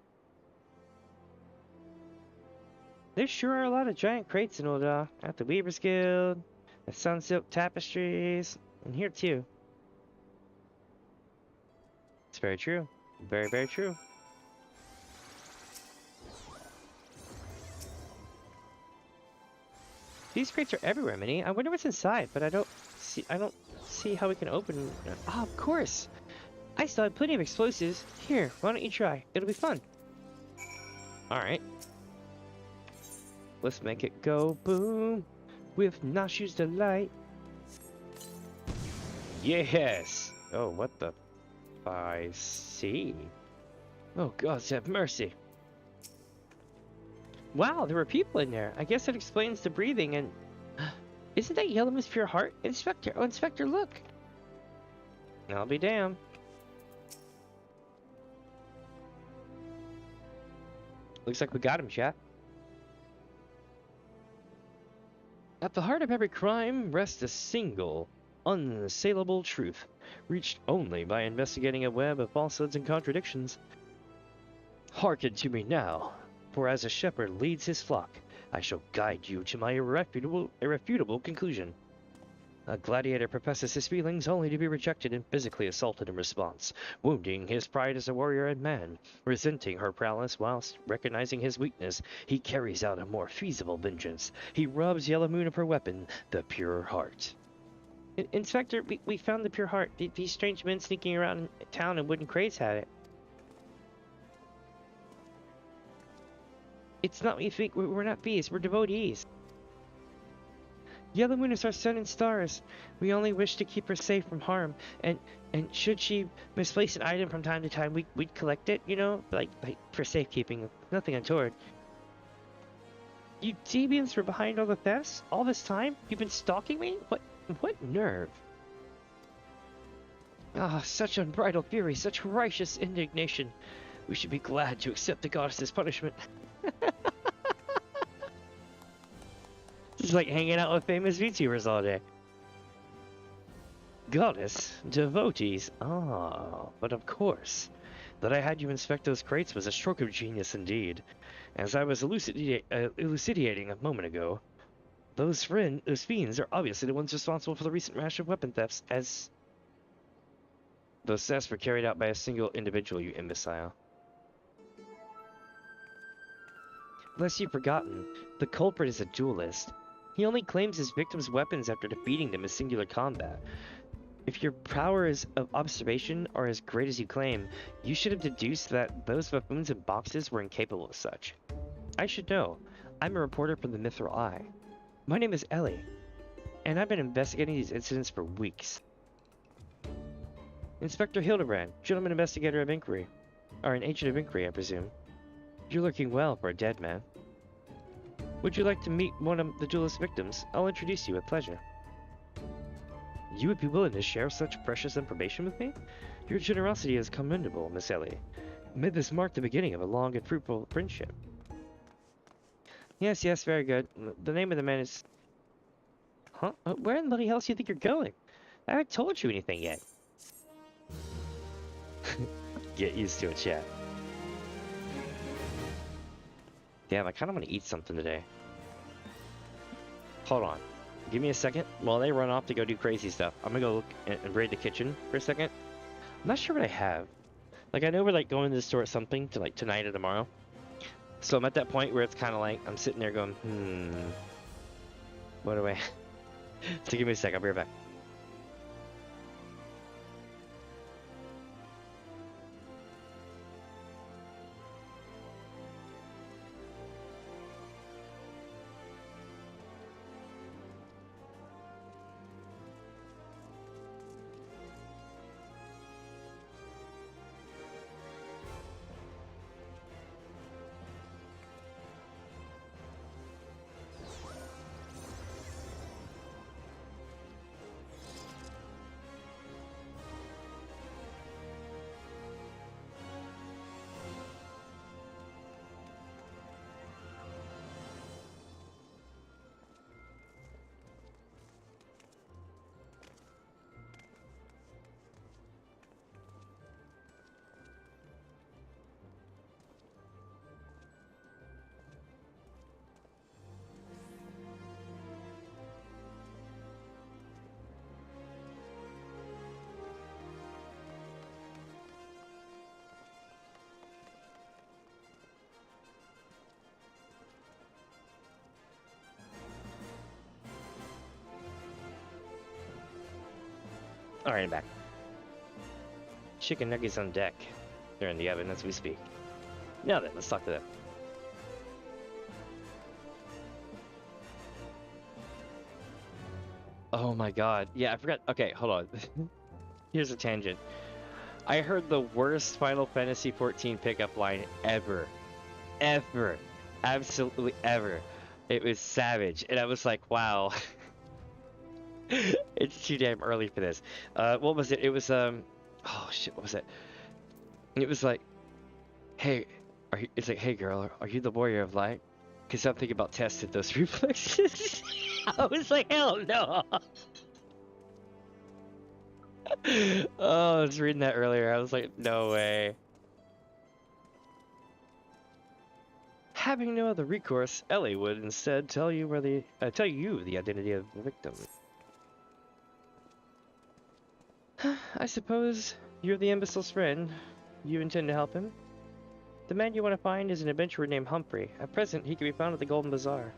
There sure are a lot of giant crates in Ul'dah, at the Weaver's Guild, the Sunsilk Tapestries, and here too. It's very true. Very, very true. These crates are everywhere, Minnie. I wonder what's inside, but I don't see how we can open. Ah, of course. I still have plenty of explosives. Here, why don't you try? It'll be fun. Alright. Let's make it go boom with Nashu's delight. Yes! Oh, what the? I see. Oh, God, have mercy. Wow, there were people in there. I guess that explains the breathing and... Isn't that Yellowman's pure heart? Inspector! Oh, Inspector, look! I'll be damned. Looks like we got him, chat. At the heart of every crime rests a single, unassailable truth, reached only by investigating a web of falsehoods and contradictions. Hearken to me now, for as a shepherd leads his flock, I shall guide you to my irrefutable conclusion. A gladiator professes his feelings only to be rejected and physically assaulted in response, wounding his pride as a warrior and man. Resenting her prowess whilst recognizing his weakness, he carries out a more feasible vengeance. He robs Yellow Moon of her weapon, the pure heart. Inspector, we found the pure heart. These strange men sneaking around town in wooden crates had it. It's not what you think. We're not thieves. We're devotees. Yellow Moon is our sun and stars. We only wish to keep her safe from harm. And should she misplace an item from time to time, we'd collect it, you know? Like for safekeeping. Nothing untoward. You Damiens were behind all the thefts? All this time? You've been stalking me? What nerve? Ah, such unbridled fury, such righteous indignation. We should be glad to accept the goddess's punishment. It's like hanging out with famous VTubers all day. Goddess, devotees, but of course. That I had you inspect those crates was a stroke of genius indeed. As I was elucidating a moment ago, those fiends are obviously the ones responsible for the recent rash of weapon thefts, as those thefts were carried out by a single individual, you imbecile. Lest you've forgotten, the culprit is a duelist. He only claims his victims' weapons after defeating them in singular combat. If your powers of observation are as great as you claim, you should have deduced that those buffoons in boxes were incapable of such. I should know. I'm a reporter from the Mithril Eye. My name is Ellie, and I've been investigating these incidents for weeks. Inspector Hildibrand, gentleman investigator of inquiry. Or an agent of inquiry, I presume. You're looking well for a dead man. Would you like to meet one of the duelist victims? I'll introduce you with pleasure. You would be willing to share such precious information with me? Your generosity is commendable, Miss Ellie. May this mark the beginning of a long and fruitful friendship. Yes, very good. The name of the man is... Huh? Where in the bloody hell do you think you're going? I haven't told you anything yet. Get used to it, chat. Damn, I kind of want to eat something today. Hold on. Give me a second while they run off to go do crazy stuff. I'm gonna go look and raid the kitchen for a second. I'm not sure what I have. Like, I know we're like going to the store at something to like tonight or tomorrow. So I'm at that point where it's kind of like I'm sitting there going, what do I? So give me a sec. I'll be right back. Alright, I'm back. Chicken nuggets on deck. They're in the oven as we speak. Now then, let's talk to them. Oh my god. Yeah, I forgot. Okay, hold on. Here's a tangent. I heard the worst Final Fantasy XIV pickup line ever. Ever. Absolutely ever. It was savage. And I was like, wow. It's too damn early for this. What was it? It was, oh shit, what was it? It was like, hey, it's like, hey girl, are you the warrior of light? Because I'm thinking about testing those reflexes. I was like, hell no. Oh, I was reading that earlier. I was like, no way. Having no other recourse, Ellie would instead tell you the identity of the victim. I suppose you're the imbecile's friend. You intend to help him? The man you want to find is an adventurer named Humphrey. At present, he can be found at the Golden Bazaar.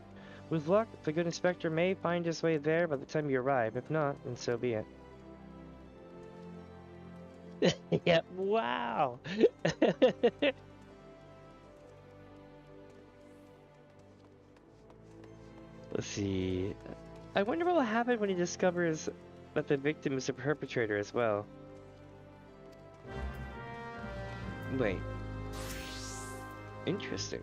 With luck, the good inspector may find his way there by the time you arrive. If not, then so be it. Yeah, wow! Let's see. I wonder what will happen when he discovers that the victim is a perpetrator as well. Wait. Interesting.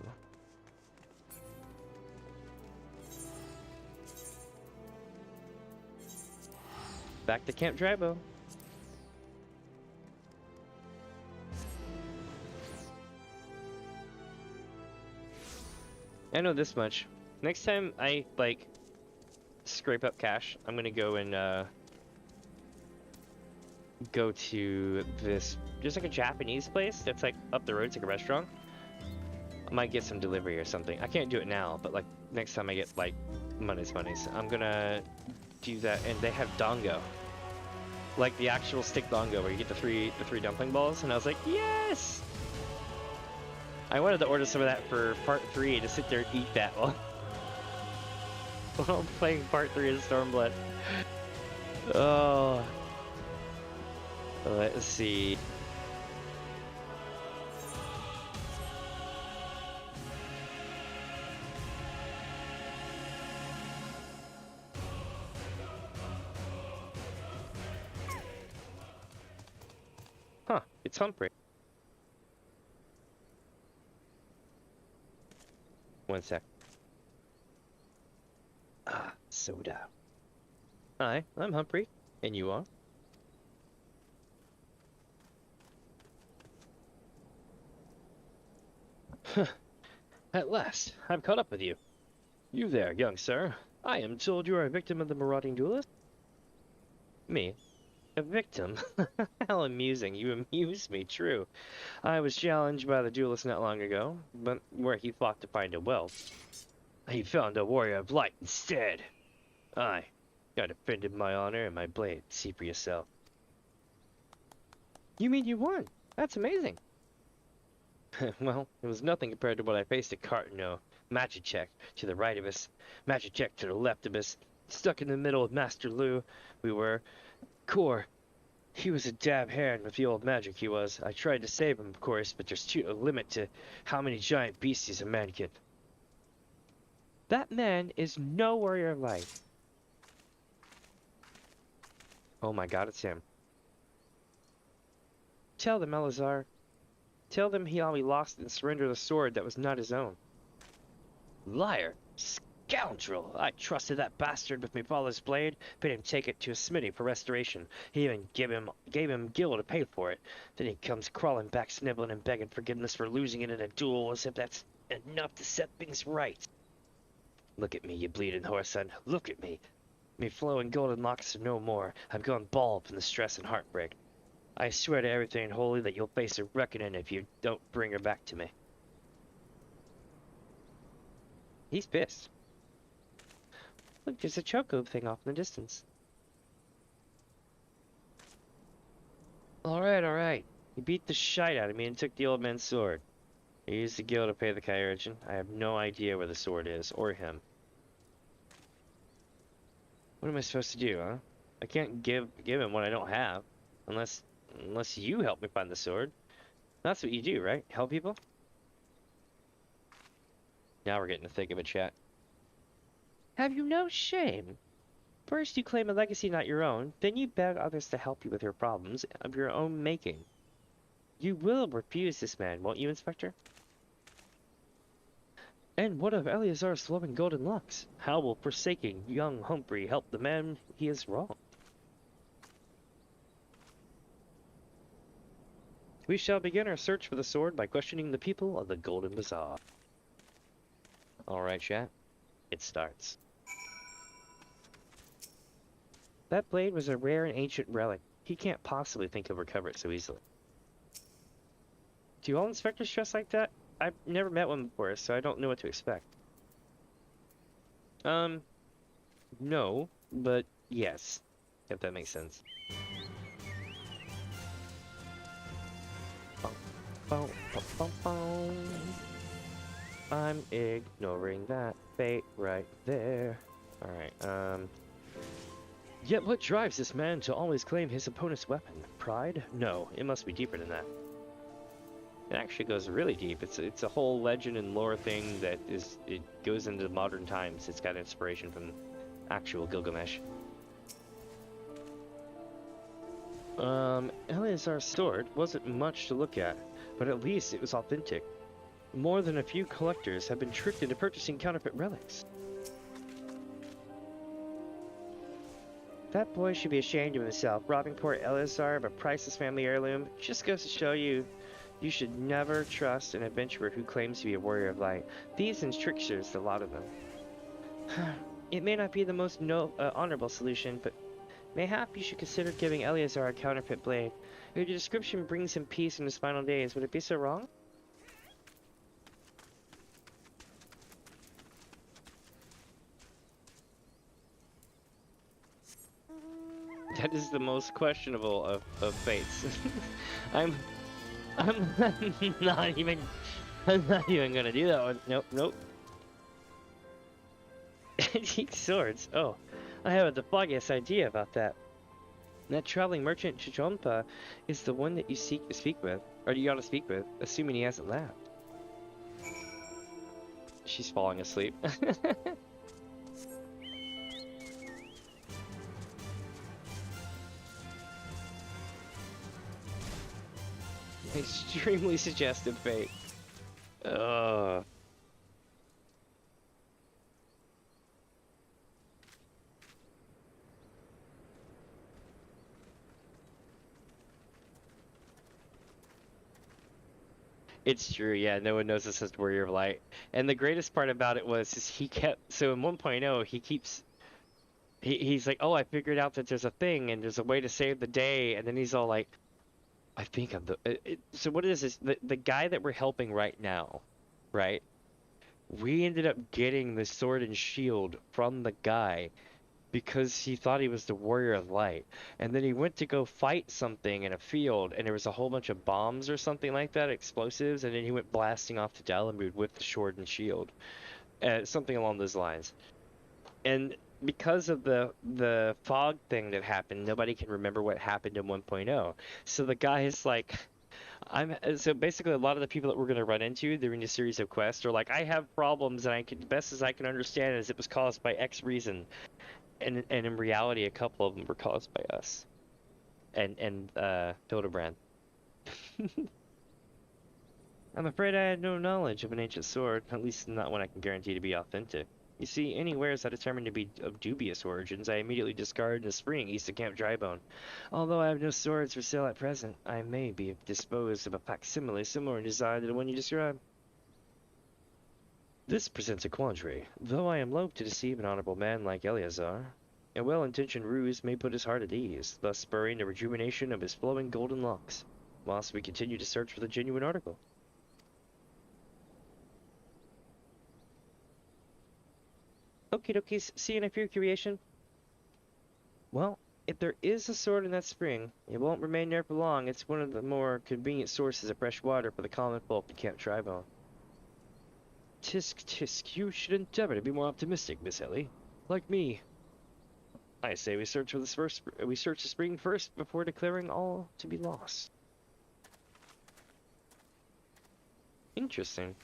Back to Camp Drabo. I know this much. Next time I, like, scrape up cash, I'm gonna go and, go to this, just like a Japanese place that's, like, up the road. It's like a restaurant. I might get some delivery or something. I can't do it now, but, like, next time I get, like, monies, I'm gonna do that. And they have dongo. Like, the actual stick dongo where you get the three dumpling balls. And I was like, yes! I wanted to order some of that for part 3 to sit there and eat that while I'm playing part 3 of Stormblood. Oh. Let's see. Huh, it's Humphrey. One sec. Ah, soda. Hi, I'm Humphrey. And you are? At last, I've caught up with you. You there, young sir. I am told you are a victim of the marauding duelist. Me. A victim? How amusing. You amuse me, true. I was challenged by the duelist not long ago, but where he fought to find a wealth. He found a warrior of light instead. I defended my honor and my blade. See for yourself. You mean you won? That's amazing. Well, it was nothing compared to what I faced at Cartano. Magic to the right of us, Magic to the left of us. Stuck in the middle of Master Lu, we were. Core. He was a dab hand with the old magic, he was. I tried to save him, of course, but there's a limit to how many giant beasties a man can. That man is no warrior of light. Oh my god, it's him. Tell them, Elazar. Tell them how he lost and surrendered the sword that was not his own. Liar! Scoundrel! I trusted that bastard with my father's blade, bid him take it to a smithy for restoration. He even gave him gil to pay for it. Then he comes crawling back, sniveling and begging forgiveness for losing it in a duel, as if that's enough to set things right. Look at me, you bleeding horse son. Look at me. Me flowing golden locks are no more. I've gone bald from the stress and heartbreak. I swear to everything holy that you'll face a reckoning if you don't bring her back to me. He's pissed. Look, there's a choco thing off in the distance. Alright. He beat the shite out of me and took the old man's sword. I used the gil to pay the Kyurchin. I have no idea where the sword is, or him. What am I supposed to do, huh? I can't give him what I don't have. Unless you help me find the sword. That's what you do, right? Help people? Now we're getting the thick of it, chat. Have you no shame? First you claim a legacy not your own, then you beg others to help you with your problems of your own making. You will refuse this man, won't you, Inspector? And what of Eleazar's flowing golden locks? How will forsaking young Humphrey help the man he has wronged? We shall begin our search for the sword by questioning the people of the Golden Bazaar. Alright, chat. It starts. That blade was a rare and ancient relic. He can't possibly think he'll recover it so easily. Do all inspectors dress like that? I've never met one before, so I don't know what to expect. No, but yes, if that makes sense. I'm ignoring that fate right there. Alright, Yet what drives this man to always claim his opponent's weapon? Pride? No, it must be deeper than that. It actually goes really deep. It's a whole legend and lore thing that it goes into modern times. It's got inspiration from actual Gilgamesh. Eleazar's sword wasn't much to look at, but at least it was authentic. More than a few collectors have been tricked into purchasing counterfeit relics. That boy should be ashamed of himself, robbing poor Eleazar of a priceless family heirloom. Just goes to show you, you should never trust an adventurer who claims to be a warrior of light. Thieves and tricksters, a lot of them. It may not be the most honorable solution, but mayhap you should consider giving Eleazar a counterfeit blade. If your description brings him peace in his final days, would it be so wrong? That is the most questionable of fates. I'm not even gonna do that one. Nope. Antique swords. Oh, I have the foggiest idea about that. That traveling merchant Chichompa is the one that you seek to speak with, or you gotta speak with, assuming he hasn't left. She's falling asleep. Extremely suggestive fate. It's true, yeah, no one knows this is Warrior of Light. And the greatest part about it was he kept, so in 1.0, he keeps he's like, oh, I figured out that there's a thing and there's a way to save the day, and then he's all like, I think I'm the. So what it is the guy that we're helping right now, right? We ended up getting the sword and shield from the guy because he thought he was the warrior of light, and then he went to go fight something in a field, and there was a whole bunch of bombs or something like that, explosives, and then he went blasting off to Dalamud with the sword and shield, something along those lines. And because of the fog thing that happened, nobody can remember what happened in 1.0. So the guy is like, so basically a lot of the people that we're going to run into during this series of quests are like, I have problems, and I can, best as I can understand is it was caused by X reason, and in reality a couple of them were caused by us and Hildibrand. I'm afraid I had no knowledge of an ancient sword, at least not one I can guarantee to be authentic. You see, any wares I determined to be of dubious origins, I immediately discard in the spring east of Camp Drybone. Although I have no swords for sale at present, I may be disposed of a facsimile similar in design to the one you describe. This presents a quandary. Though I am loath to deceive an honorable man like Eorzea, a well-intentioned ruse may put his heart at ease, thus spurring the rejuvenation of his flowing golden locks, whilst we continue to search for the genuine article. Okie dokie, see you in a few creation. Well, if there is a sword in that spring, it won't remain there for long. It's one of the more convenient sources of fresh water for the common folk to Camp Tribone. Tisk, tisk, you should endeavor to be more optimistic, Miss Ellie. Like me. I say we search the spring first before declaring all to be lost. Interesting.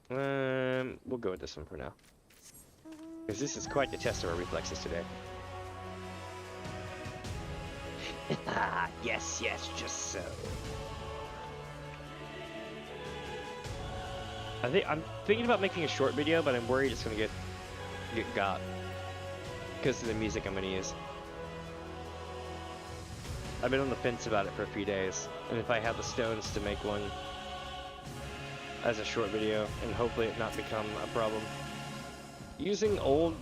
We'll go with this one for now. Because this is quite the test of our reflexes today. Yes, yes, just so. I'm thinking about making a short video, but I'm worried it's gonna get got because of the music I'm gonna use. I've been on the fence about it for a few days, and if I have the stones to make one as a short video, and hopefully it not become a problem. Using old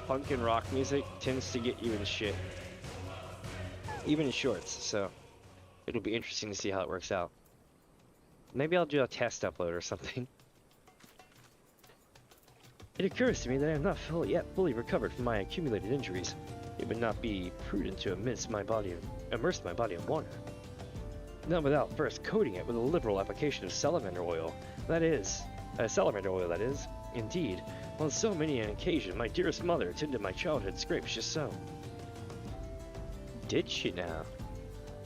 punk and rock music tends to get you in shit, even in shorts, so it'll be interesting to see how it works out. Maybe I'll do a test upload or something. It occurs to me that I have not yet fully recovered from my accumulated injuries. It would not be prudent to immerse my body in water. Not without first coating it with a liberal application of salamander oil. Salamander oil, that is. Indeed, on so many an occasion, my dearest mother attended my childhood scrapes just so. Did she now?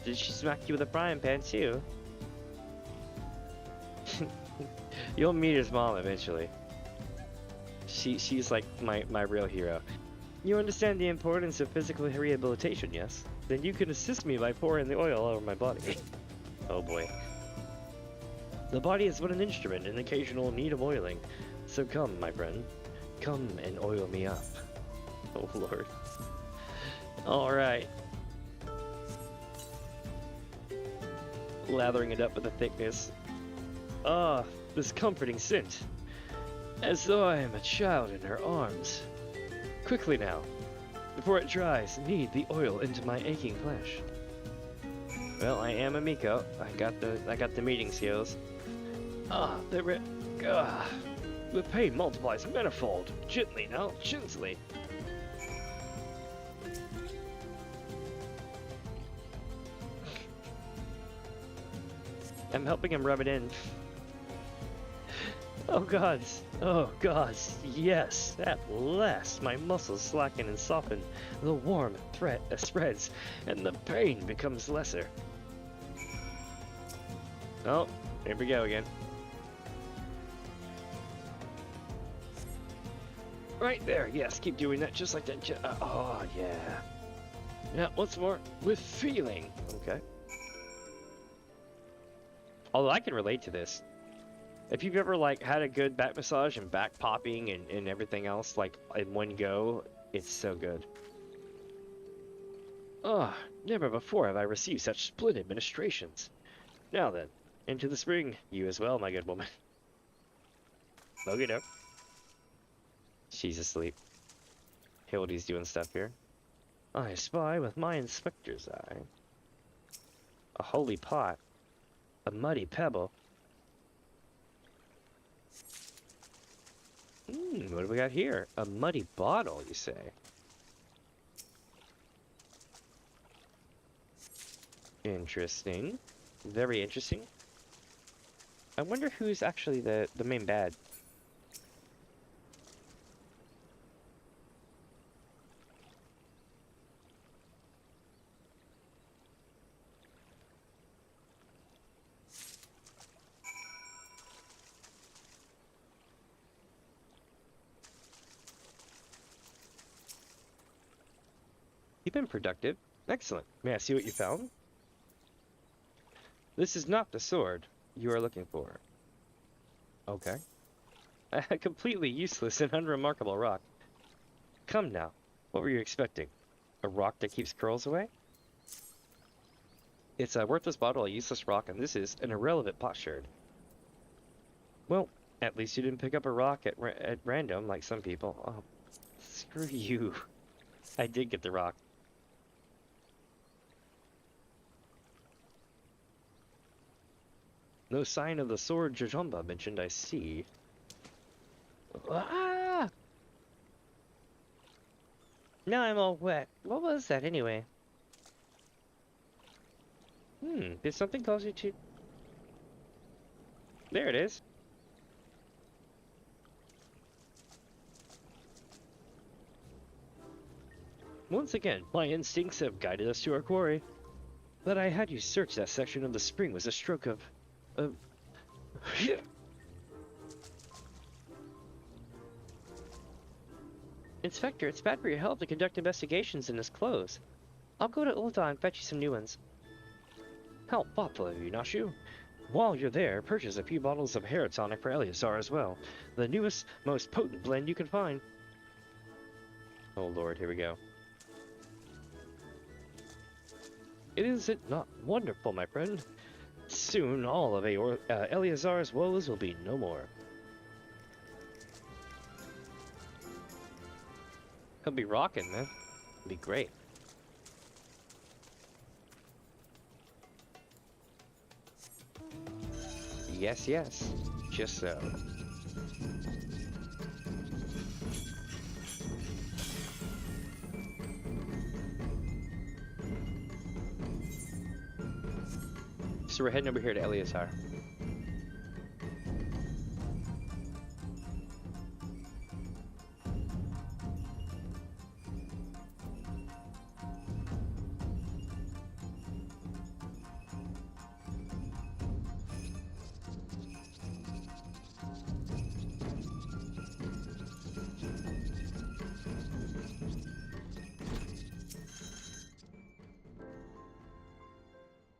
Did she smack you with a frying pan too? You'll meet his mom eventually. She's like my real hero. You understand the importance of physical rehabilitation, yes? Then you can assist me by pouring the oil over my body. Oh boy. The body is but an instrument in occasional need of oiling. So come, my friend. Come and oil me up. Oh lord. Alright. Lathering it up with a thickness. Ah, this comforting scent. As though I am a child in her arms. Quickly now, before it dries, knead the oil into my aching flesh. Well, I am a Miko. I got the meeting skills. The pain multiplies manifold. Gently now, gently. I'm helping him rub it in. Oh gods, yes, at last my muscles slacken and soften, the warmth spreads, and the pain becomes lesser. Oh, here we go again. Right there, yes, keep doing that, just like that. Oh, yeah. Yeah, once more, with feeling. Okay. Although I can relate to this. If you've ever like had a good back massage and back popping and everything else like in one go, it's so good. Ah, never before have I received such splendid ministrations. Now then, into the spring, you as well, my good woman. Okay, no. She's asleep. Hildy's doing stuff here. I spy with my inspector's eye. A holy pot. A muddy pebble. What do we got here? A muddy bottle, you say? Interesting. Very interesting. I wonder who's actually the main bad. You've been productive. Excellent. May I see what you found? This is not the sword you are looking for. Okay. A completely useless and unremarkable rock. Come now. What were you expecting? A rock that keeps curls away? It's a worthless bottle, a useless rock, and this is an irrelevant potsherd. Well, at least you didn't pick up a rock at random like some people. Oh, screw you. I did get the rock. No sign of the sword Jajamba mentioned, I see. Ah! Now I'm all wet. What was that anyway? Did something cause you to... There it is. Once again, my instincts have guided us to our quarry. That I had you search that section of the spring was a stroke of... Inspector, it's bad for your health to conduct investigations in this clothes. I'll go to Ulta and fetch you some new ones. How thoughtful of you, Nashu. While you're there, purchase a few bottles of hair tonic for Eorzea as well. The newest, most potent blend you can find. Oh lord, here we go. Is it not wonderful, my friend? Soon all of Eorzea's woes will be no more. He'll be rocking, man. It'll be great. Yes, yes. Just so. So we're heading over here to Eorzea.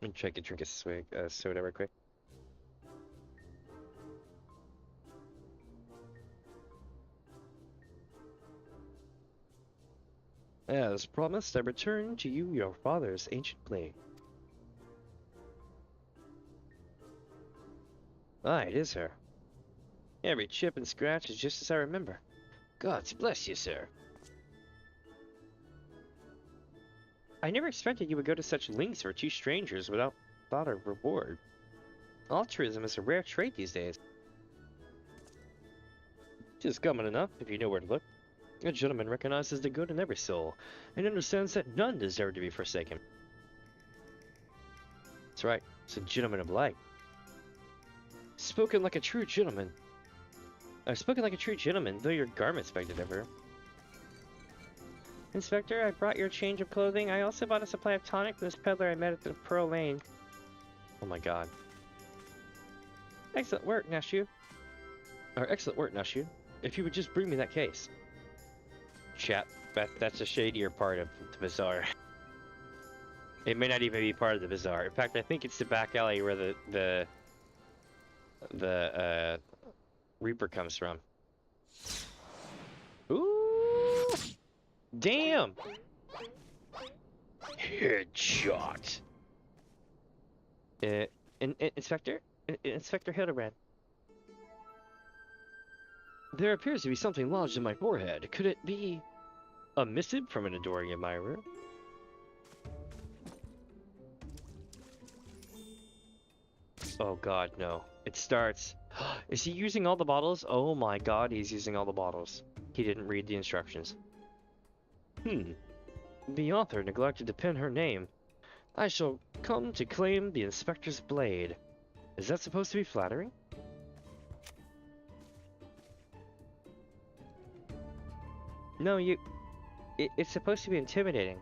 Let me try to drink a swig soda real quick. As promised, I return to you your father's ancient blade. Ah, it is her. Every chip and scratch is just as I remember. Gods bless you, sir. I never expected you would go to such lengths for two strangers without thought of reward. Altruism is a rare trait these days. Just common enough if you know where to look. A gentleman recognizes the good in every soul, and understands that none deserve to be forsaken. That's right, it's a gentleman of light. Spoken like a true gentleman. I've spoken like a true gentleman, though your garments beg to differ. Inspector, I brought your change of clothing. I also bought a supply of tonic from this peddler I met at the Pearl Lane. Oh my god. Excellent work, Nashu. Excellent work, Nashu. If you would just bring me that case. Chap, that's a shadier part of the bazaar. It may not even be part of the bazaar. In fact, I think it's the back alley where the Reaper comes from. Ooh! Damn! Headshot! Inspector? Inspector Hildibrand. There appears to be something lodged in my forehead. Could it be a missive from an adoring admirer? Oh god, no. It starts. Is he using all the bottles? Oh my god, he's using all the bottles. He didn't read the instructions. The author neglected to pen her name. I shall come to claim the inspector's blade. Is that supposed to be flattering? No, it's supposed to be intimidating.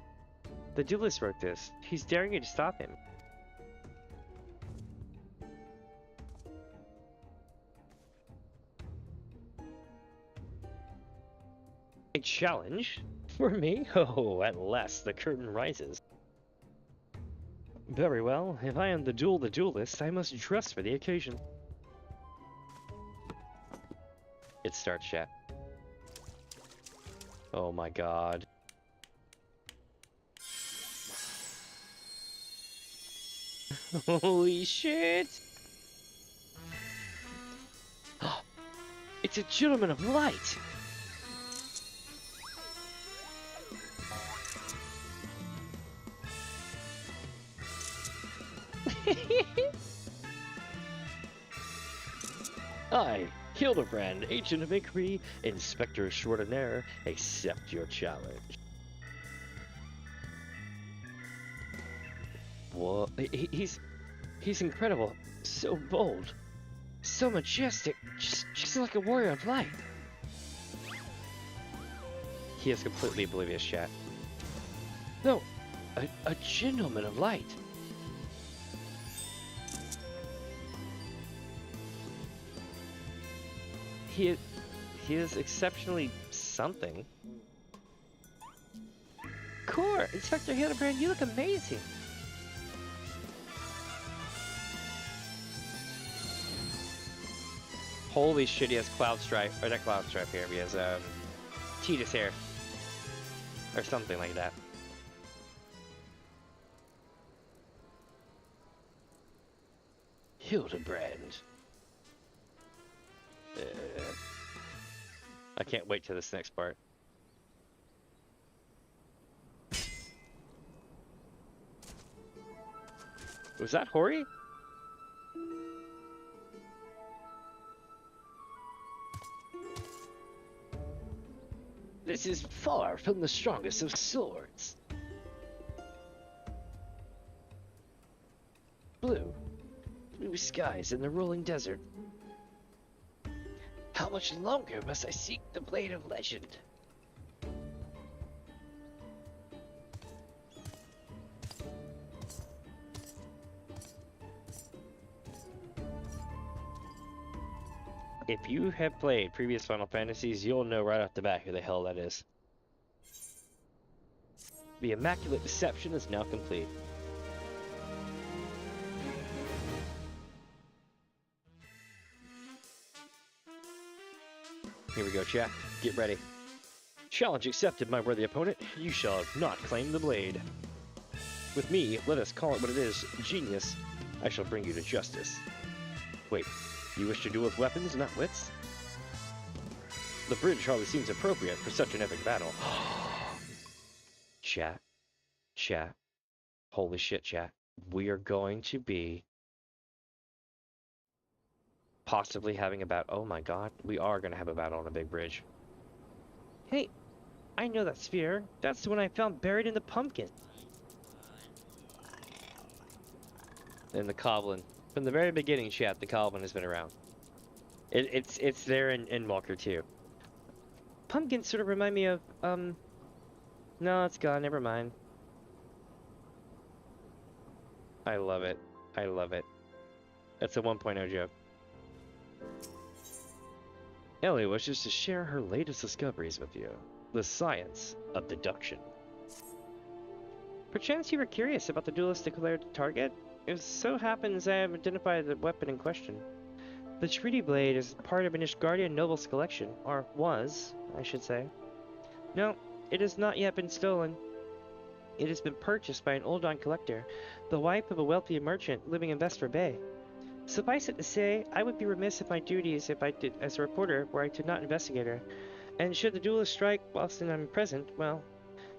The duelist wrote this. He's daring you to stop him. A challenge? For me? Oh, at last the curtain rises. Very well. If I am the duelist, I must dress for the occasion. It starts, chat. Oh my god. Holy shit! It's a gentleman of light! I, Hildibrand, agent of inquiry, inspector extraordinaire, accept your challenge. Whoa, he's incredible, so bold, so majestic, just like a warrior of light. He is completely oblivious, chat. No, a gentleman of light. He is exceptionally something. Core, Inspector Hildibrand, you look amazing. Holy shit, he has Cloud Stripe, or not Cloud Stripe here, he has Tidus hair. Or something like that. Hildibrand. I can't wait till this next part. Was that Hori? This is far from the strongest of swords. Blue skies in the rolling desert. How much longer must I seek the blade of legend? If you have played previous Final Fantasies, you'll know right off the bat who the hell that is. The Immaculate Deception is now complete. Here we go, chat. Get ready. Challenge accepted, my worthy opponent. You shall not claim the blade. With me, let us call it what it is, genius. I shall bring you to justice. Wait, you wish to duel with weapons, not wits? The bridge hardly seems appropriate for such an epic battle. Chat. Holy shit, chat. We are going to be possibly having a battle. Oh my god, we are going to have a battle on a big bridge. Hey, I know that sphere. That's the one I found buried in the pumpkin. And the Coblin. From the very beginning, chat, the Coblin has been around. It's there in Walker too. Pumpkins sort of remind me of, no, it's gone, never mind. I love it. I love it. That's a 1.0 joke. Ellie wishes to share her latest discoveries with you. The science of deduction. Perchance you were curious about the duelist declared target? It so happens I have identified the weapon in question. The treaty blade is part of an Ishgardian noble's collection, or was, I should say. No, it has not yet been stolen. It has been purchased by an Uldon collector, the wife of a wealthy merchant living in Vesper Bay. Suffice it to say, I would be remiss if my duties if I did as a reporter were I to not investigate her. And should the duelist strike whilst I'm present, well,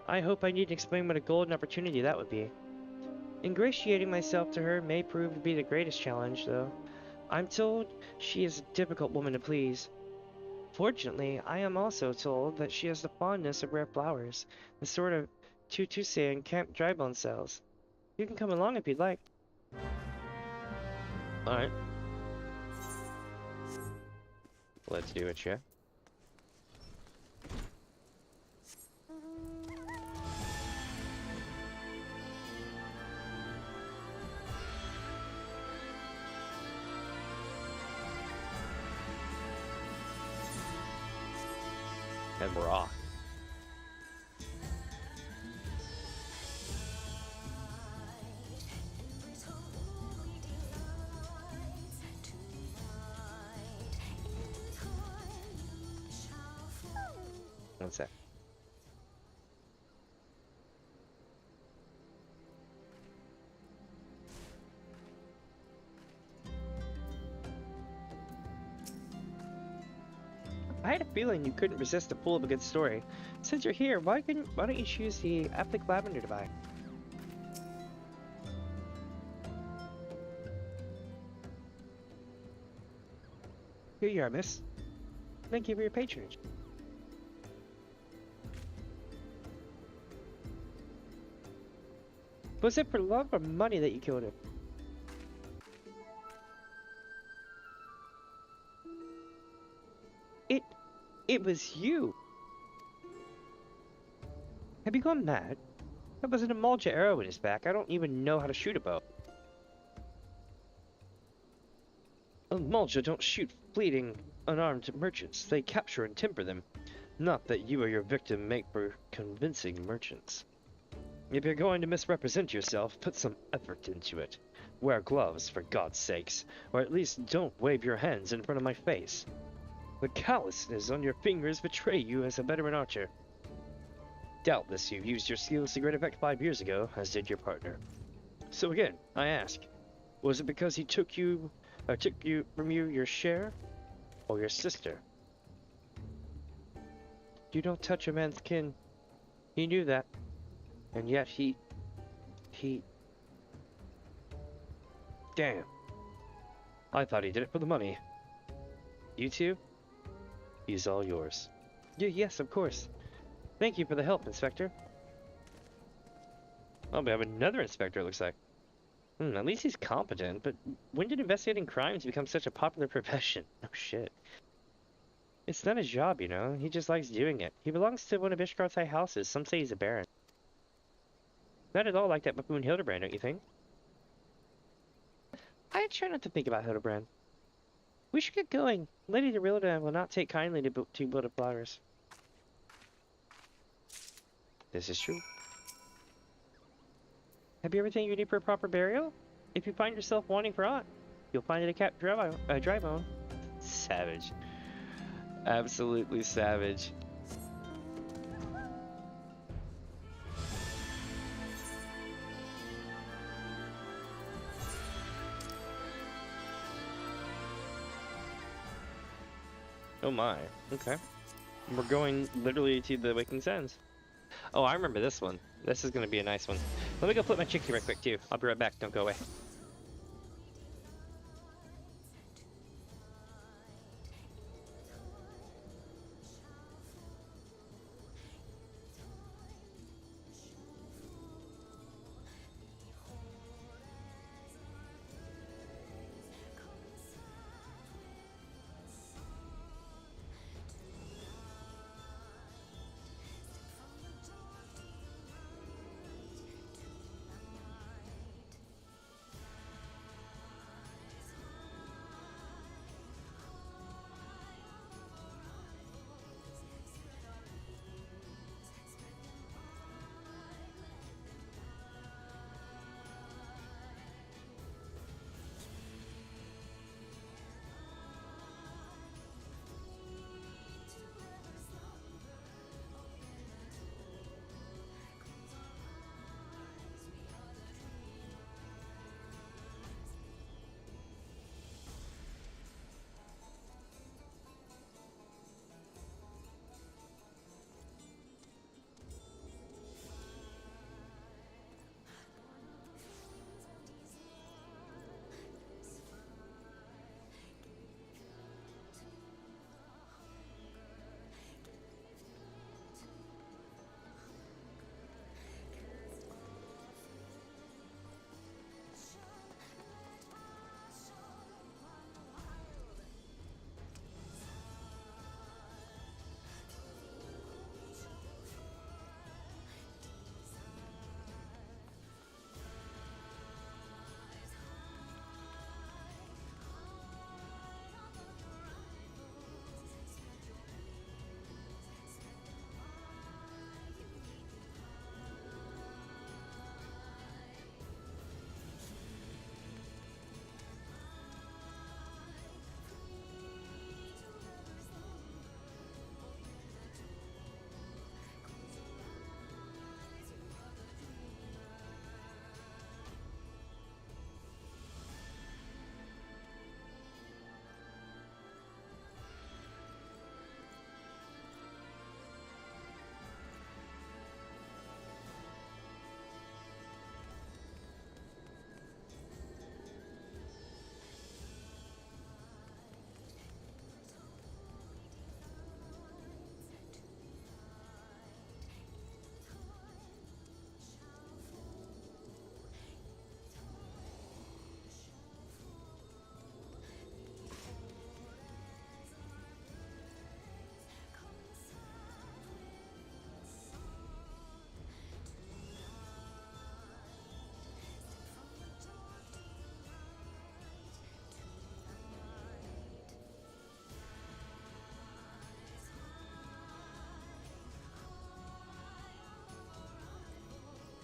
I hope I needn't explain what a golden opportunity that would be. Ingratiating myself to her may prove to be the greatest challenge, though. I'm told she is a difficult woman to please. Fortunately, I am also told that she has the fondness of rare flowers, the sort of tutuse and camp dry bone cells. You can come along if you'd like. Alright. Let's do it, yeah. And we're off. One sec. I had a feeling you couldn't resist the pull of a good story. Since you're here, why don't you choose the Epic Lavender to buy? Here you are, miss. Thank you for your patronage. Was it for love or money that you killed him? It was you! Have you gone mad? That was an Eorzea arrow in his back. I don't even know how to shoot a bow. Eorzea don't shoot fleeting, unarmed merchants. They capture and temper them. Not that you or your victim make for convincing merchants. If you're going to misrepresent yourself, put some effort into it. Wear gloves, for God's sakes, or at least don't wave your hands in front of my face. The callousness on your fingers betray you as a veteran archer. Doubtless you used your skills to great effect 5 years ago, as did your partner. So again, I ask, was it because he took from you your share, or your sister? You don't touch a man's kin. He knew that, and yet he... Damn. I thought he did it for the money. You two? He's all yours. Yes, of course. Thank you for the help, Inspector. Oh, we have another Inspector, it looks like. At least he's competent, but when did investigating crimes become such a popular profession? No shit. It's not his job, you know. He just likes doing it. He belongs to one of Ishgard's high houses. Some say he's a baron. Not at all like that buffoon Hildibrand, don't you think? I try not to think about Hildibrand. We should get going. Lady Dorilda will not take kindly to two blooded flowers. This is true. Have you everything you need for a proper burial? If you find yourself wanting for aught, you'll find it a cat dry bone. Savage. Absolutely savage. Oh my, okay. We're going literally to the Waking Sands. Oh, I remember this one. This is going to be a nice one. Let me go flip my chick here right quick too. I'll be right back, don't go away.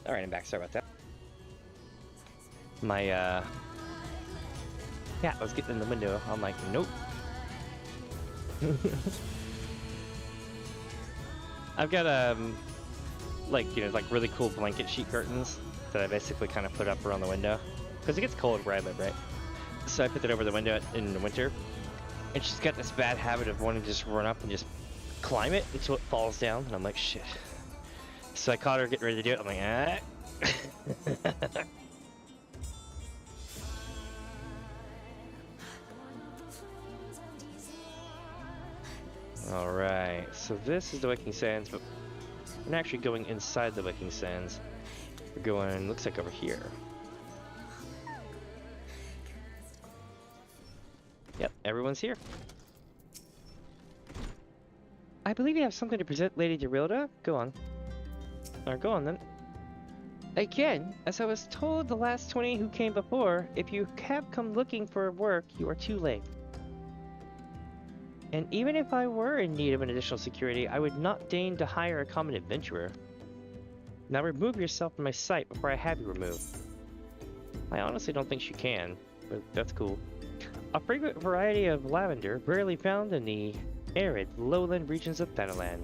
Alright, I'm back. Sorry about that. My, yeah, I was getting in the window. I'm like, nope. I've got, like, you know, like really cool blanket sheet curtains that I basically kind of put up around the window. Because it gets cold where I live, right? So I put that over the window in the winter. And she's got this bad habit of wanting to just run up and just climb it until it falls down. And I'm like, shit. So I caught her getting ready to do it. I'm like, ah. Alright, so this is the Waking Sands, but we're not actually going inside the Waking Sands. We're going, looks like over here. Yep, everyone's here. I believe you have something to present, Lady Derilda. Go on. Or go on then. Again, as I was told the last 20 who came before, if you have come looking for work, you are too late. And even if I were in need of an additional security, I would not deign to hire a common adventurer. Now remove yourself from my sight before I have you removed. I honestly don't think she can, but that's cool. A fragrant variety of lavender, rarely found in the arid lowland regions of Thanalan.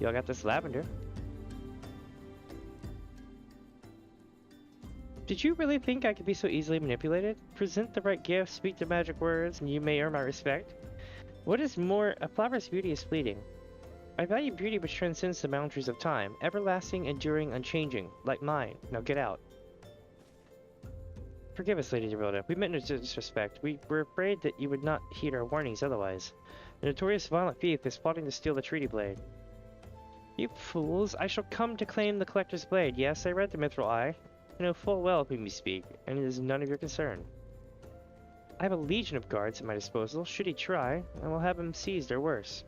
Y'all got this lavender. Did you really think I could be so easily manipulated? Present the right gift, speak the magic words, and you may earn my respect. What is more, a flower's beauty is fleeting. I value beauty which transcends the boundaries of time, everlasting, enduring, unchanging, like mine. Now get out. Forgive us, Lady Derilda. We meant no disrespect. We were afraid that you would not heed our warnings otherwise. The notorious violent thief is plotting to steal the treaty blade. You fools, I shall come to claim the collector's blade. Yes, I read the Mithril Eye. I know full well of whom you speak, and it is none of your concern. I have a legion of guards at my disposal. Should he try, I will have him seized or worse.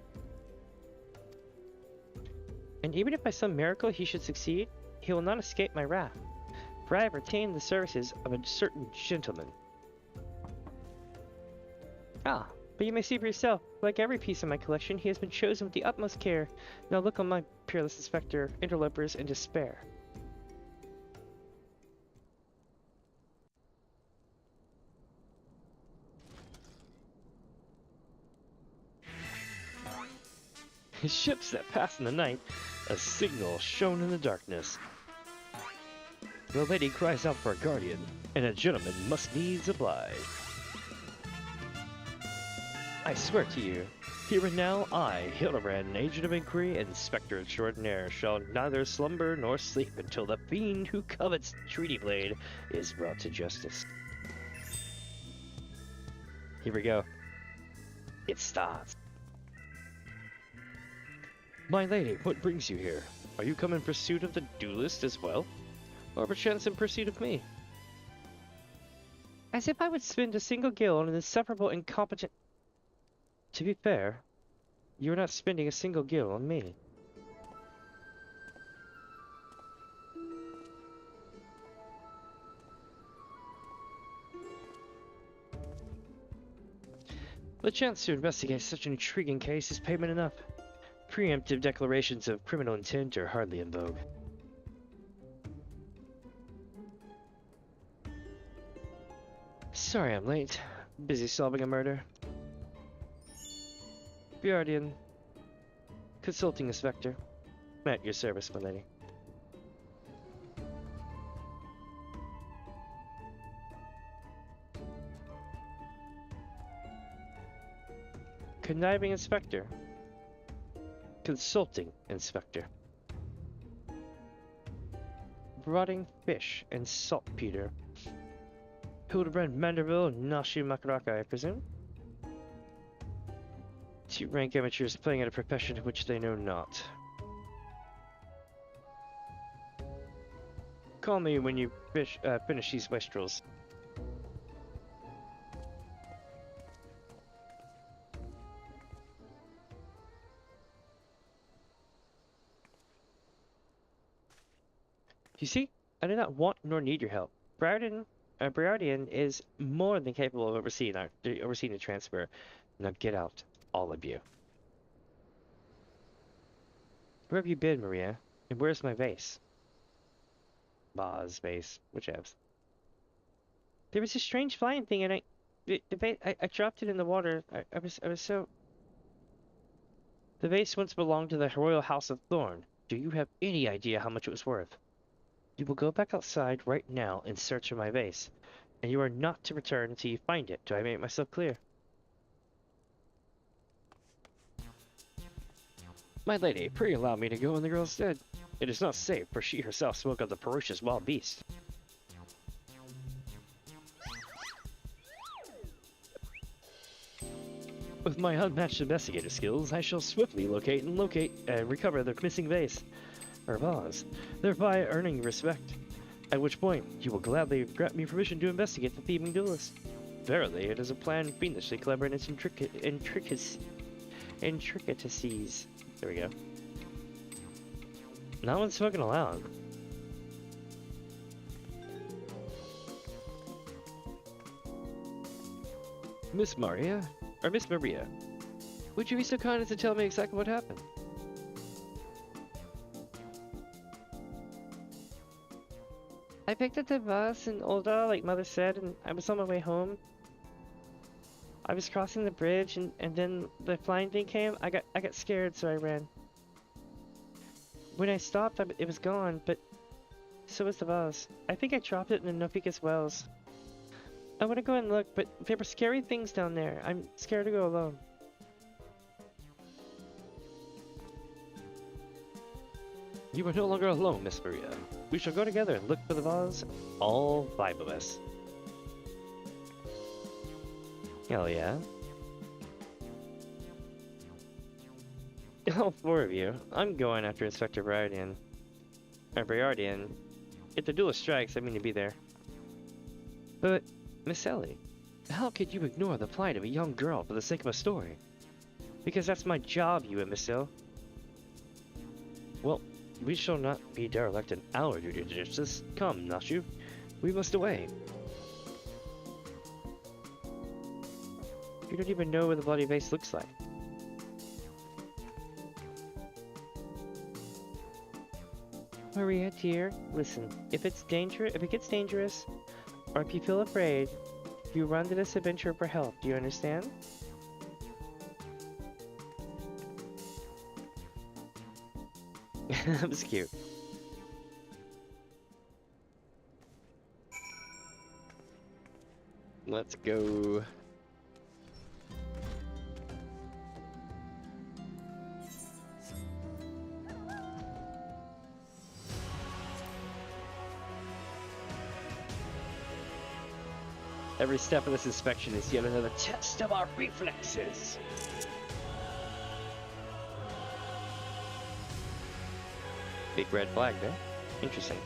And even if by some miracle he should succeed, he will not escape my wrath, for I have retained the services of a certain gentleman. Ah, but you may see for yourself. Like every piece of my collection, he has been chosen with the utmost care. Now look on my peerless inspector, interlopers, and despair. Ships that pass in the night, a signal shown in the darkness. The lady cries out for a guardian, and a gentleman must needs oblige. I swear to you, here and now, I, Hildibrand, agent of inquiry and inspector extraordinaire, shall neither slumber nor sleep until the fiend who covets the treaty blade is brought to justice. Here we go. It starts. My lady, what brings you here? Are you come in pursuit of the duelist as well? Or perchance in pursuit of me? As if I would spend a single gil on an insufferable incompetent... To be fair, you are not spending a single gil on me. The chance to investigate such an intriguing case is payment enough. Preemptive declarations of criminal intent are hardly in vogue. Sorry I'm late. Busy solving a murder. Guardian. Consulting Inspector. At your service, my lady. Conniving Inspector. Consulting Inspector. Rotting fish and saltpeter. Hildibrand Manderville and Nashi Makaraka, I presume? Two rank amateurs playing at a profession in which they know not. Call me when you finish these wastrels. You see, I do not want nor need your help. Briardian is more than capable of overseeing the transfer. Now get out, all of you. Where have you been, Maria? And where's my vase? Boz base, whichever. There was a strange flying thing, and I dropped it in the water. I was so. The vase once belonged to the royal house of Thorn. Do you have any idea how much it was worth? You will go back outside right now and search for my vase, and you are not to return until you find it. Do I make myself clear? My lady, pray allow me to go in the girl's stead. It is not safe, for she herself spoke of the ferocious wild beast. With my unmatched investigator skills, I shall swiftly locate and recover the missing vase, or vase, thereby earning respect. At which point, you will gladly grant me permission to investigate the thieving duelist. Verily, it is a plan fiendishly clever in its intricacies. There we go. No one's spoken aloud. Miss Maria, would you be so kind as to tell me exactly what happened? I picked up the bus in Olda, like Mother said, and I was on my way home. I was crossing the bridge, and then the flying thing came. I got scared, so I ran. When I stopped, it was gone, but so was the bus. I think I dropped it in the Nofika's wells. I want to go and look, but there were scary things down there. I'm scared to go alone. You are no longer alone, Miss Maria. We shall go together and look for the vase, all 5 of us. Hell yeah. All 4 of you. I'm going after Inspector Briardian. If the duelist strikes, I mean to be there. But, Miss Ellie, how could you ignore the plight of a young girl for the sake of a story? Because that's my job, you imbecile. Well, we shall not be derelict in our duty to justice. Come, Nashu. We must away. You don't even know what the bloody vase looks like. Maria, dear, listen. If it gets dangerous, or if you feel afraid, you run to this adventure for help. Do you understand? That was cute. Let's go. Every step of this inspection is yet another test of our reflexes. Big red flag there. Interesting.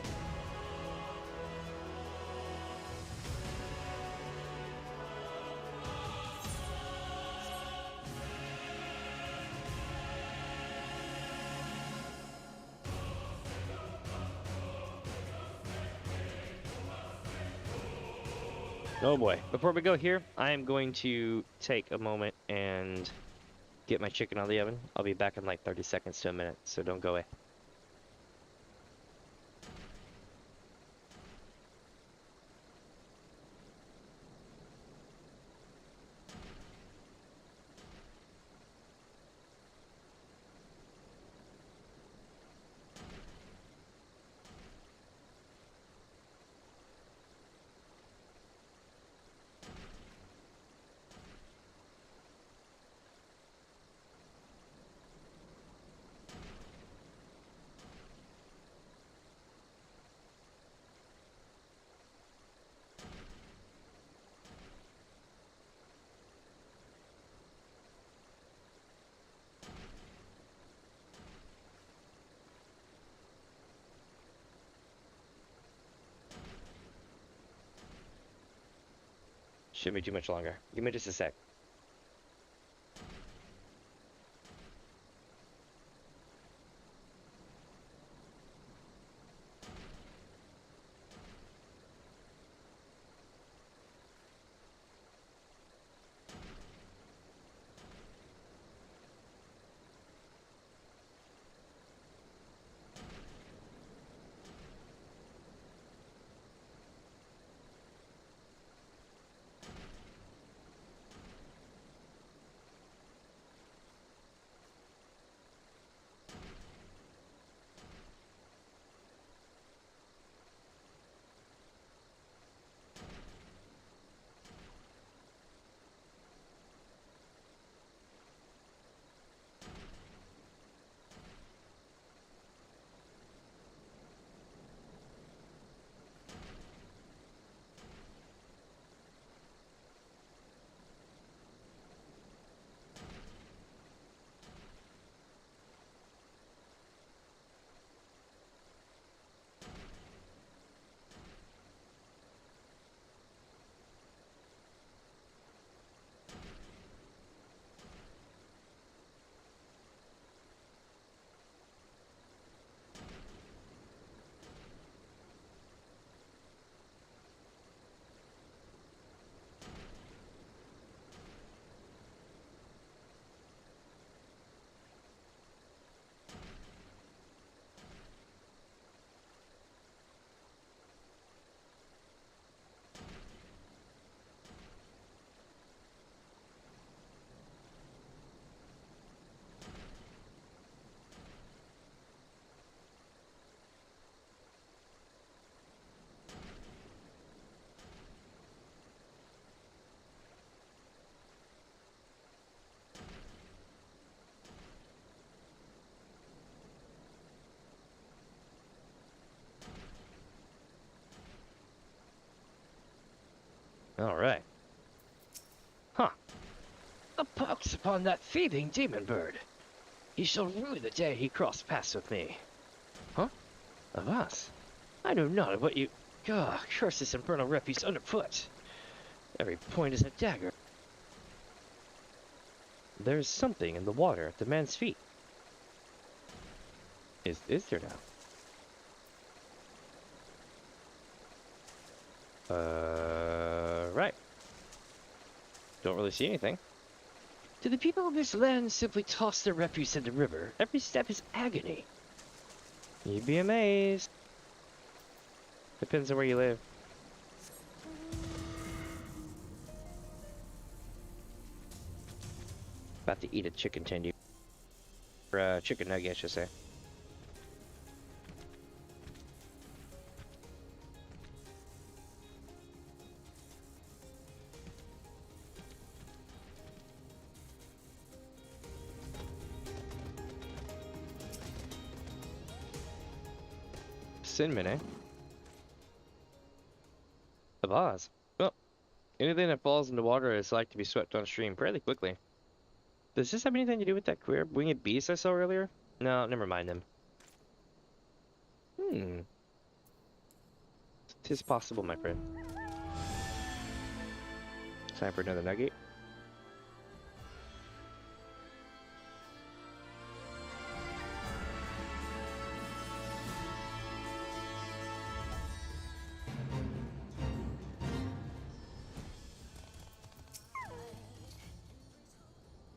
Oh boy. Before we go here, I am going to take a moment and get my chicken out of the oven. I'll be back in like 30 seconds to a minute, so don't go away. Shouldn't be too much longer. Give me just a sec. Alright. Huh. A pox upon that thieving demon bird. He shall rue the day he crossed paths with me. Huh? Of us? I know not of what you... Ah, curse this infernal refuse underfoot. Every point is a dagger. There's something in the water at the man's feet. Is there now? Right. Don't really see anything. Do the people of this land simply toss their refuse in the river? Every step is agony. You'd be amazed. Depends on where you live. About to eat a chicken tendy. Or chicken nugget, I should say. Cinnamon, eh? The vase. Well, anything that falls into water is like to be swept downstream fairly quickly. Does this have anything to do with that queer winged beast I saw earlier? No, never mind them. Tis possible, my friend. Time for another nugget.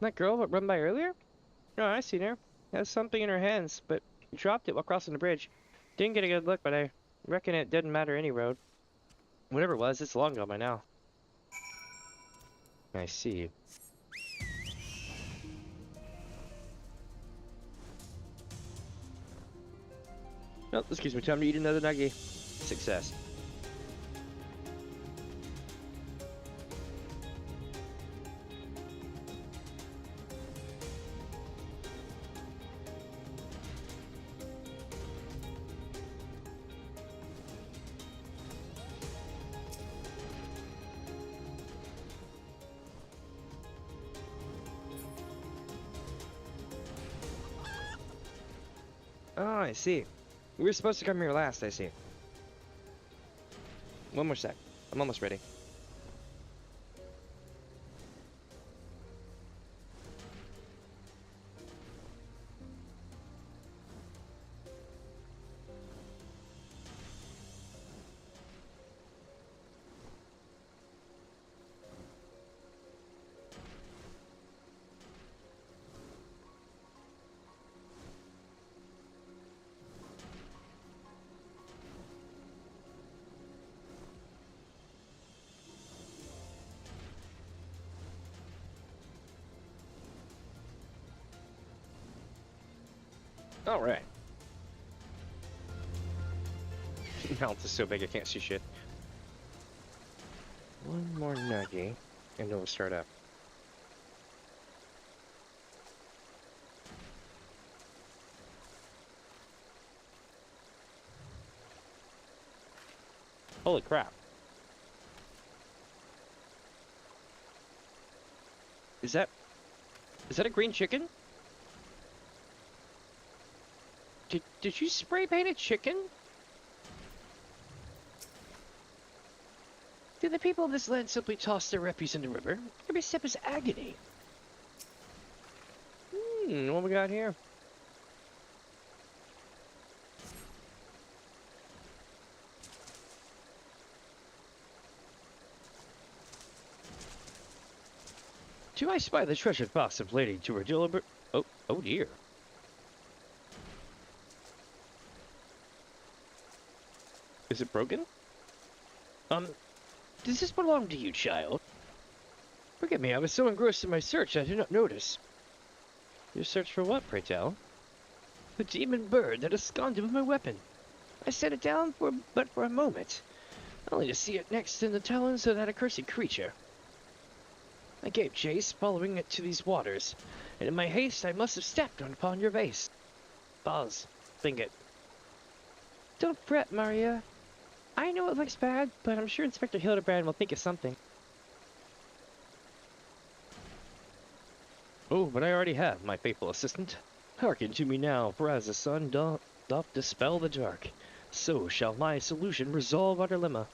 That girl that run by earlier? No, I seen her. Has something in her hands, but dropped it while crossing the bridge. Didn't get a good look, but I reckon it didn't matter any road. Whatever it was, it's long gone by now. I see. Well, this gives me time to eat another nugget. Success. Oh, I see. We were supposed to come here last, I see. One more sec. I'm almost ready. Alright. Mount is so big I can't see shit. One more nugget, and then we'll start up. Holy crap. Is that a green chicken? Did you spray paint a chicken? Do the people of this land simply toss their refuse in the river? Every step is agony. What we got here? Do I spy the treasured box of Lady Hildibrand? Oh dear. Is it broken? Does this belong to you, child? Forgive me, I was so engrossed in my search I did not notice. Your search for what, pray tell? The demon bird that absconded with my weapon. I set it down but for a moment, only to see it next in the talons of that accursed creature. I gave chase, following it to these waters, and in my haste I must have stepped upon your vase. Buzz, think it. Don't fret, Maria. I know it looks bad, but I'm sure Inspector Hildibrand will think of something. Oh, but I already have, my faithful assistant. Hearken to me now, for as the sun doth dispel the dark, so shall my solution resolve our dilemma.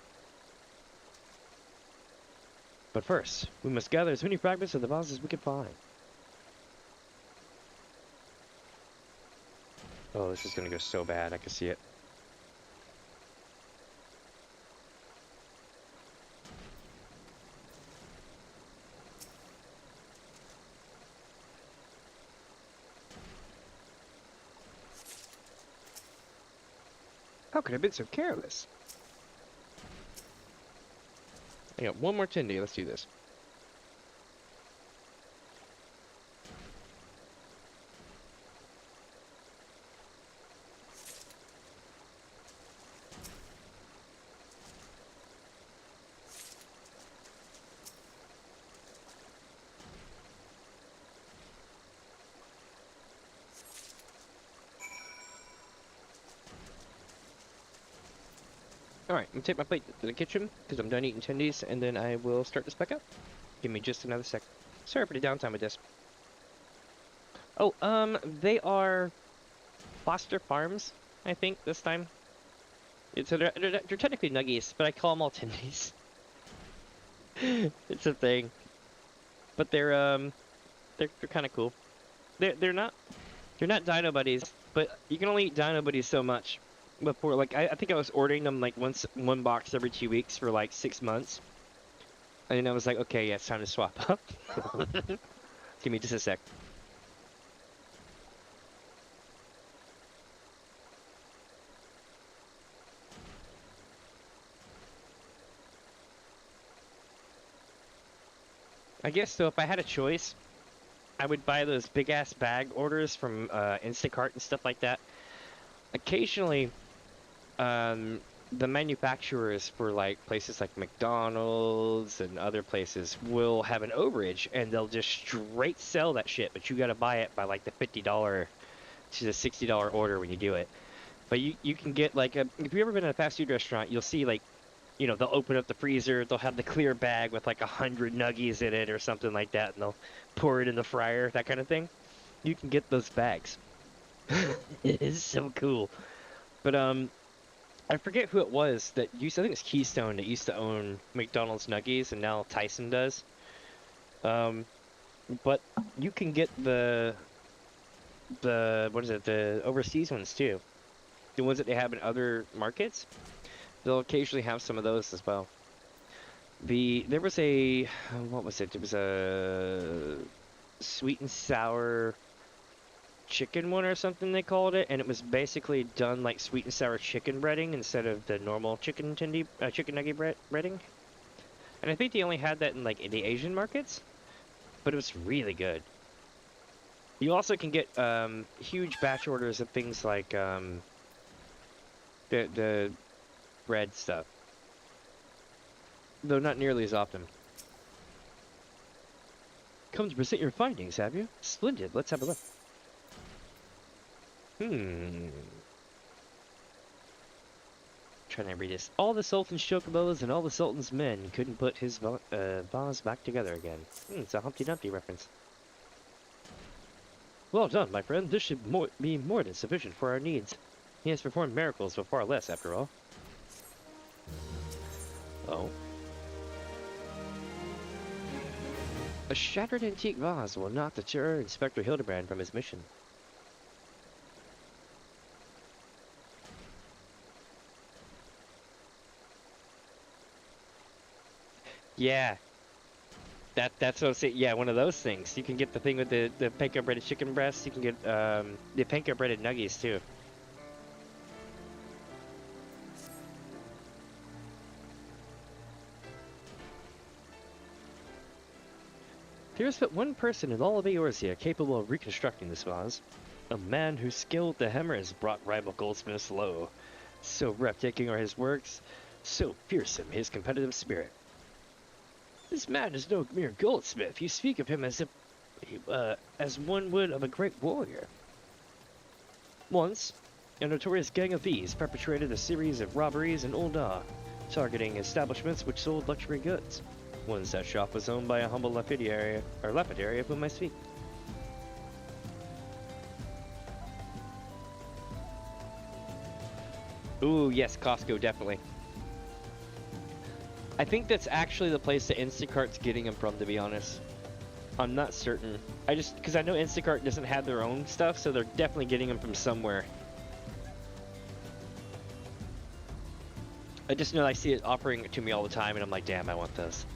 But first, we must gather as many fragments of the vase as we can find. Oh, this is gonna go so bad, I can see it. How could I have been so careless? I got one more 10-day, let's do this. Alright, I'm gonna take my plate to the kitchen, because I'm done eating tendies, and then I will start this back up. Give me just another sec. Sorry for the downtime with this. Oh, they are Foster Farms, I think, this time. So they're technically nuggies, but I call them all tendies. It's a thing. But they're kind of cool. They're not Dino Buddies, but you can only eat Dino Buddies so much. Before, like, I think I was ordering them like one box every 2 weeks for like 6 months, and then I was like, okay, yeah, it's time to swap up. Give me just a sec. I guess so. If I had a choice, I would buy those big ass bag orders from Instacart and stuff like that. Occasionally, the manufacturers for like places like McDonald's and other places will have an overage, and they'll just straight sell that shit, but you gotta buy it by like the $50 to the $60 order when you do it. But you can get like if you've ever been in a fast food restaurant, you'll see like, you know, they'll open up the freezer, they'll have the clear bag with like 100 nuggies in it or something like that, and they'll pour it in the fryer, that kind of thing. You can get those bags. It is so cool. But I forget who it was that used, I think it's Keystone, that used to own McDonald's Nuggies, and now Tyson does. But you can get the what is it, the overseas ones too. The ones that they have in other markets. They'll occasionally have some of those as well. There was a, what was it? It was a sweet and sour chicken one or something they called it, and it was basically done like sweet and sour chicken breading instead of the normal chicken nugget breading. And I think they only had that in like in the Asian markets, but it was really good. You also can get huge batch orders of things like the bread stuff, though not nearly as often. Come to present your findings, have you? Splendid. Let's have a look. Trying to read this. All the Sultan's chocobos and all the Sultan's men couldn't put his vase back together again. It's a Humpty Dumpty reference. Well done, my friend. This should be more than sufficient for our needs. He has performed miracles with far less, after all. Oh. A shattered antique vase will not deter Inspector Hildibrand from his mission. Yeah. That's what I'm saying. Yeah, one of those things. You can get the thing with the panko breaded chicken breasts. You can get the panko breaded nuggies too. There is but one person in all of Eorzea capable of reconstructing this vase. A man whose skill with the hammer has brought rival goldsmiths low. So breathtaking are his works, so fearsome his competitive spirit. This man is no mere goldsmith. You speak of him as if, as one would of a great warrior. Once, a notorious gang of thieves perpetrated a series of robberies in Ul'dah, targeting establishments which sold luxury goods. One such shop was owned by a humble lapidary of whom I speak. Ooh, yes, Costco, definitely. I think that's actually the place that Instacart's getting them from, to be honest. I'm not certain. Because I know Instacart doesn't have their own stuff, so they're definitely getting them from somewhere. I just know I see it offering it to me all the time, and I'm like, damn, I want this.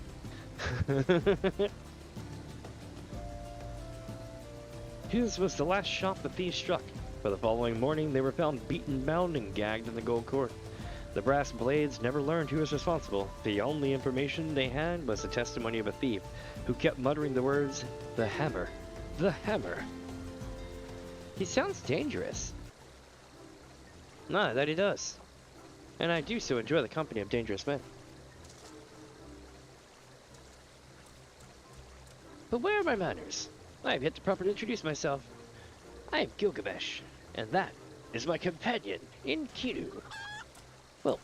His was the last shop the thieves struck. For the following morning, they were found beaten, bound, and gagged in the gold court. The brass blades never learned who was responsible. The only information they had was the testimony of a thief, who kept muttering the words, "The hammer, the hammer." He sounds dangerous. Nah, that he does. And I do so enjoy the company of dangerous men. But where are my manners? I have yet to properly introduce myself. I am Gilgamesh, and that is my companion, Enkidu. Well,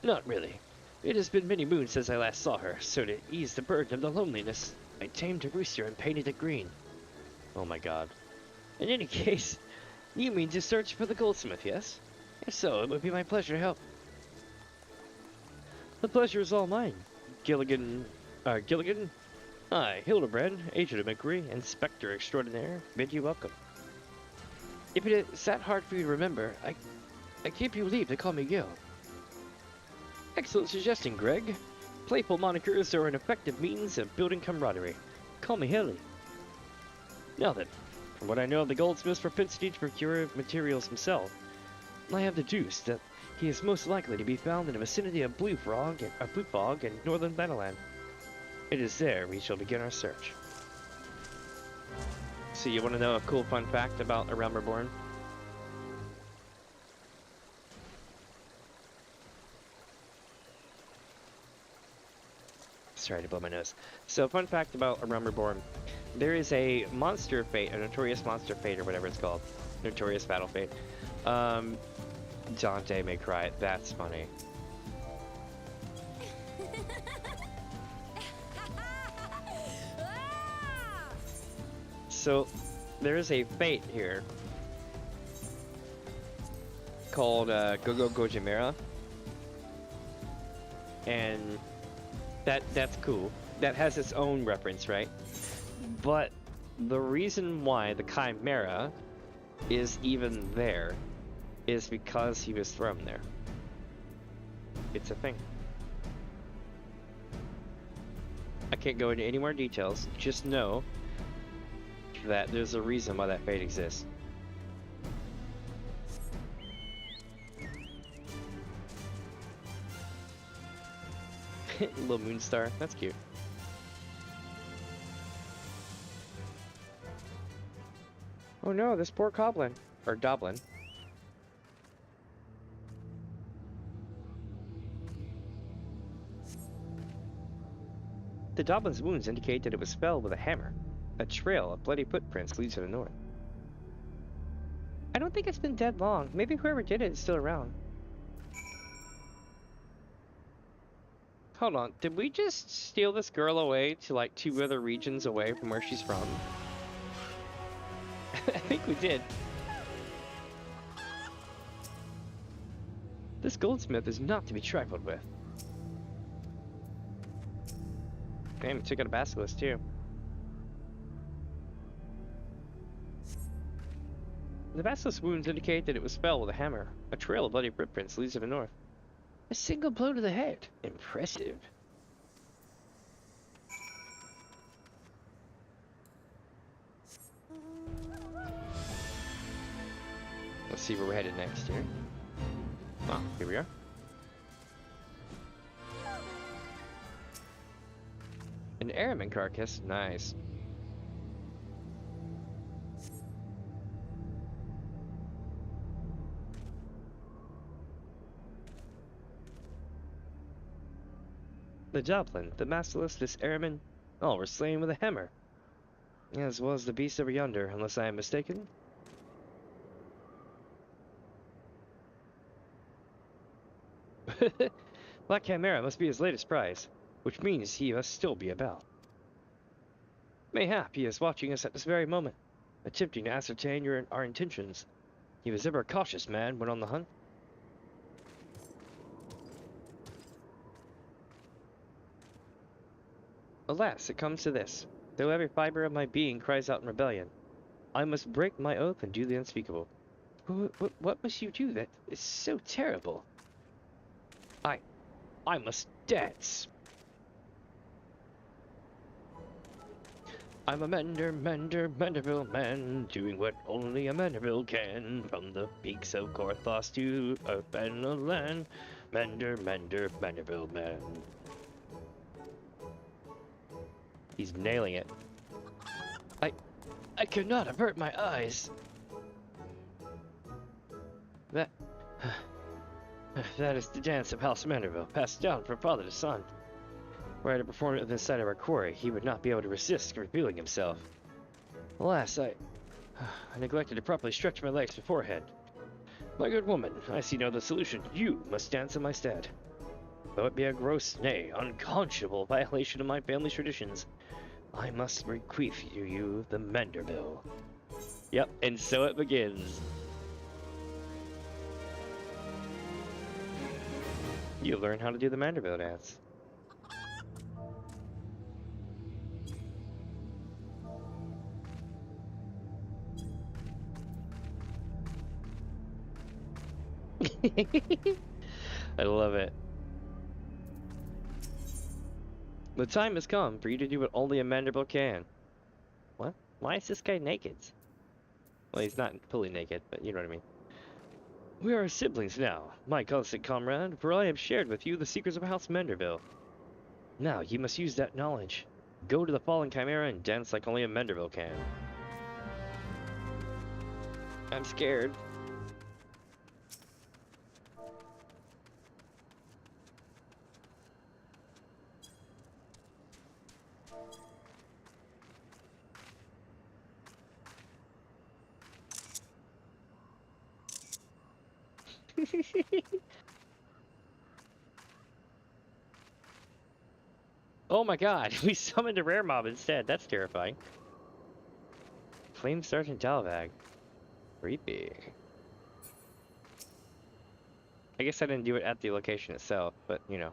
not really. It has been many moons since I last saw her, so to ease the burden of the loneliness, I tamed a rooster and painted it green. Oh my god. In any case, you mean to search for the goldsmith, yes? If so, it would be my pleasure to help. The pleasure is all mine. Gilligan? I, Hildibrand, agent of inquiry, inspector extraordinaire, bid you welcome. If it is that hard for you to remember, I give you leave to call me Gil. Excellent suggestion, Greg. Playful monikers are an effective means of building camaraderie. Call me Hilly. Now then, from what I know of the goldsmith's propensity to procure materials himself, I have deduced that he is most likely to be found in the vicinity of Blue Fog and northern Battleland. It is there we shall begin our search. So you want to know a cool fun fact about A Realm Reborn? Sorry to blow my nose. So fun fact about A Realm Reborn. There is a monster fate, a notorious monster fate or whatever it's called. Notorious battle fate. Dante may cry. That's funny. So, there is a fate here called Gogo Gojimera, and that's cool. That has its own reference, right? But the reason why the Chimera is even there is because he was thrown there. It's a thing. I can't go into any more details. Just know that there's a reason why that fate exists. Little moon star. That's cute. Oh no, this poor goblin. Or Doblin. The Doblin's wounds indicate that it was felled with a hammer. A trail of bloody footprints leads to the north. I don't think it's been dead long. Maybe whoever did it is still around. Hold on, did we just steal this girl away to like 2 other regions away from where she's from? I think we did. This goldsmith is not to be trifled with. Damn, he took out a basilisk too. The basilisk's wounds indicate that it was felled with a hammer. A trail of bloody footprints leads to the north. A single blow to the head. Impressive. Let's see where we're headed next here. Ah, here we are. An airman carcass. Nice. The Joplin, the basilisk, this airman, all were slain with a hammer. As well as the beast over yonder, unless I am mistaken. Black Chimera must be his latest prize, which means he must still be about. Mayhap he is watching us at this very moment, attempting to ascertain our intentions. He was ever a cautious man when on the hunt. Alas, it comes to this. Though every fiber of my being cries out in rebellion, I must break my oath and do the unspeakable. What must you do that is so terrible? I must dance. I'm a Menderville man, doing what only a Menderville can. From the peaks of Korthos to Fenland, Menderville man. He's nailing it. I could not avert my eyes. That is the dance of House Menderville, passed down from father to son. Were I to perform it within sight of our quarry, he would not be able to resist revealing himself. Alas, I neglected to properly stretch my legs beforehand. My good woman, I see no other solution. You must dance in my stead. Though it be a gross, nay, unconscionable violation of my family's traditions, I must bequeath you the Menderville. Yep, and so it begins. You learn how to do the Menderville dance. I love it. The time has come for you to do what only a Menderville can. What? Why is this guy naked? Well, he's not fully naked, but you know what I mean. We are siblings now, my constant comrade, for I have shared with you the secrets of House Menderville. Now, you must use that knowledge. Go to the fallen chimera and dance like only a Menderville can. I'm scared. Oh my god, we summoned a rare mob instead. That's terrifying. Flame Sergeant Dalvag. Creepy. I guess I didn't do it at the location itself, but you know.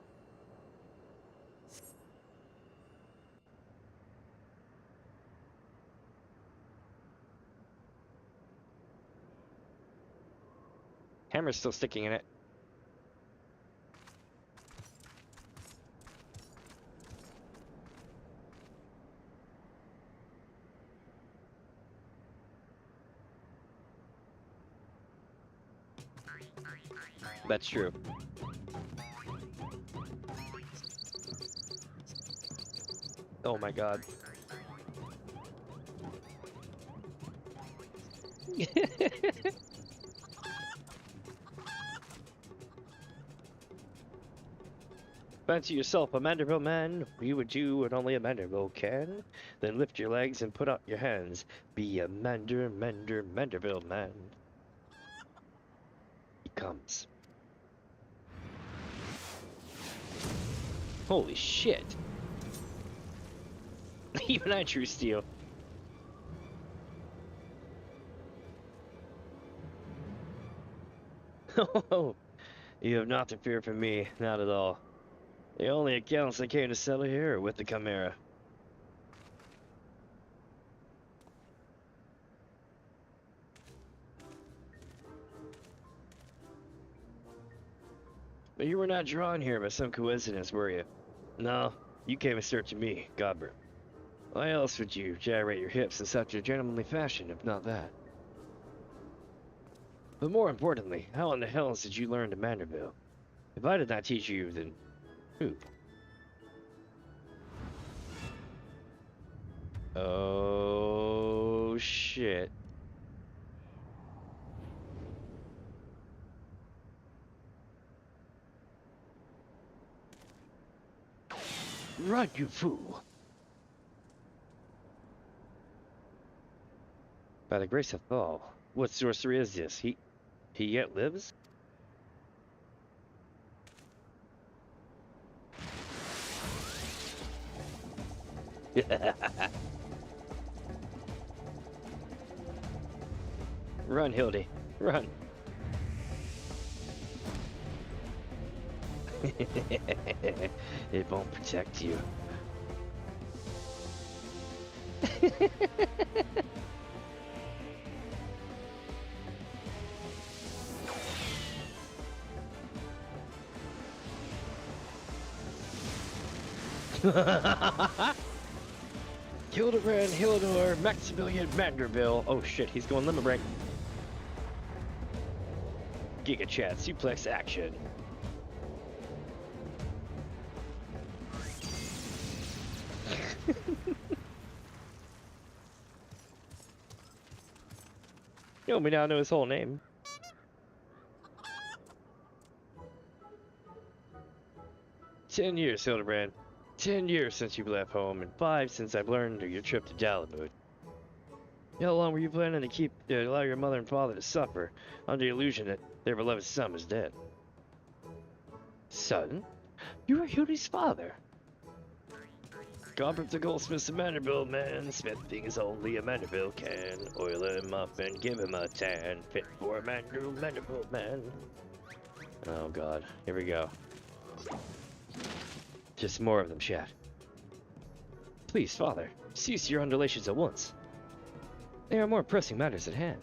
Hammer's still sticking in it. That's true. Oh my god. Fancy yourself a Menderville man, you would do what only a Menderville can. Then lift your legs and put out your hands. Be a Menderville man. He comes. Holy shit. Even I drew steel. Oh, you have not to fear from me, not at all. The only accounts I came to settle here are with the Chimera. But you were not drawn here by some coincidence, were you? No, you came in search of me, Godbert. Why else would you gyrate your hips in such a gentlemanly fashion, if not that? But more importantly, how in the hells did you learn to Manderville? If I did not teach you, then who? Oh, shit. Run, you fool! By the grace of Thal, what sorcery is this? He yet lives? Run, Hildy, run. It won't protect you. Hildibrand, Hilidor, Maximilian Vanderbilt. Oh shit, he's going limit break. Giga Chat, suplex action. You may now know his whole name. "10 years, Hildibrand. 10 years since you left home, and 5 since I've learned of your trip to Dalamud. How long were you planning to allow your mother and father to suffer under the illusion that their beloved son was dead?" "Son? You were Hildy's father." "Gone to Goldsmith's a Vanderbilt man, smithing is only a Vanderbilt can. Oil him up and give him a tan, fit for a Vanderbilt man." Oh god, here we go. Just more of them, chat. "Please, father, cease your undulations at once. There are more pressing matters at hand."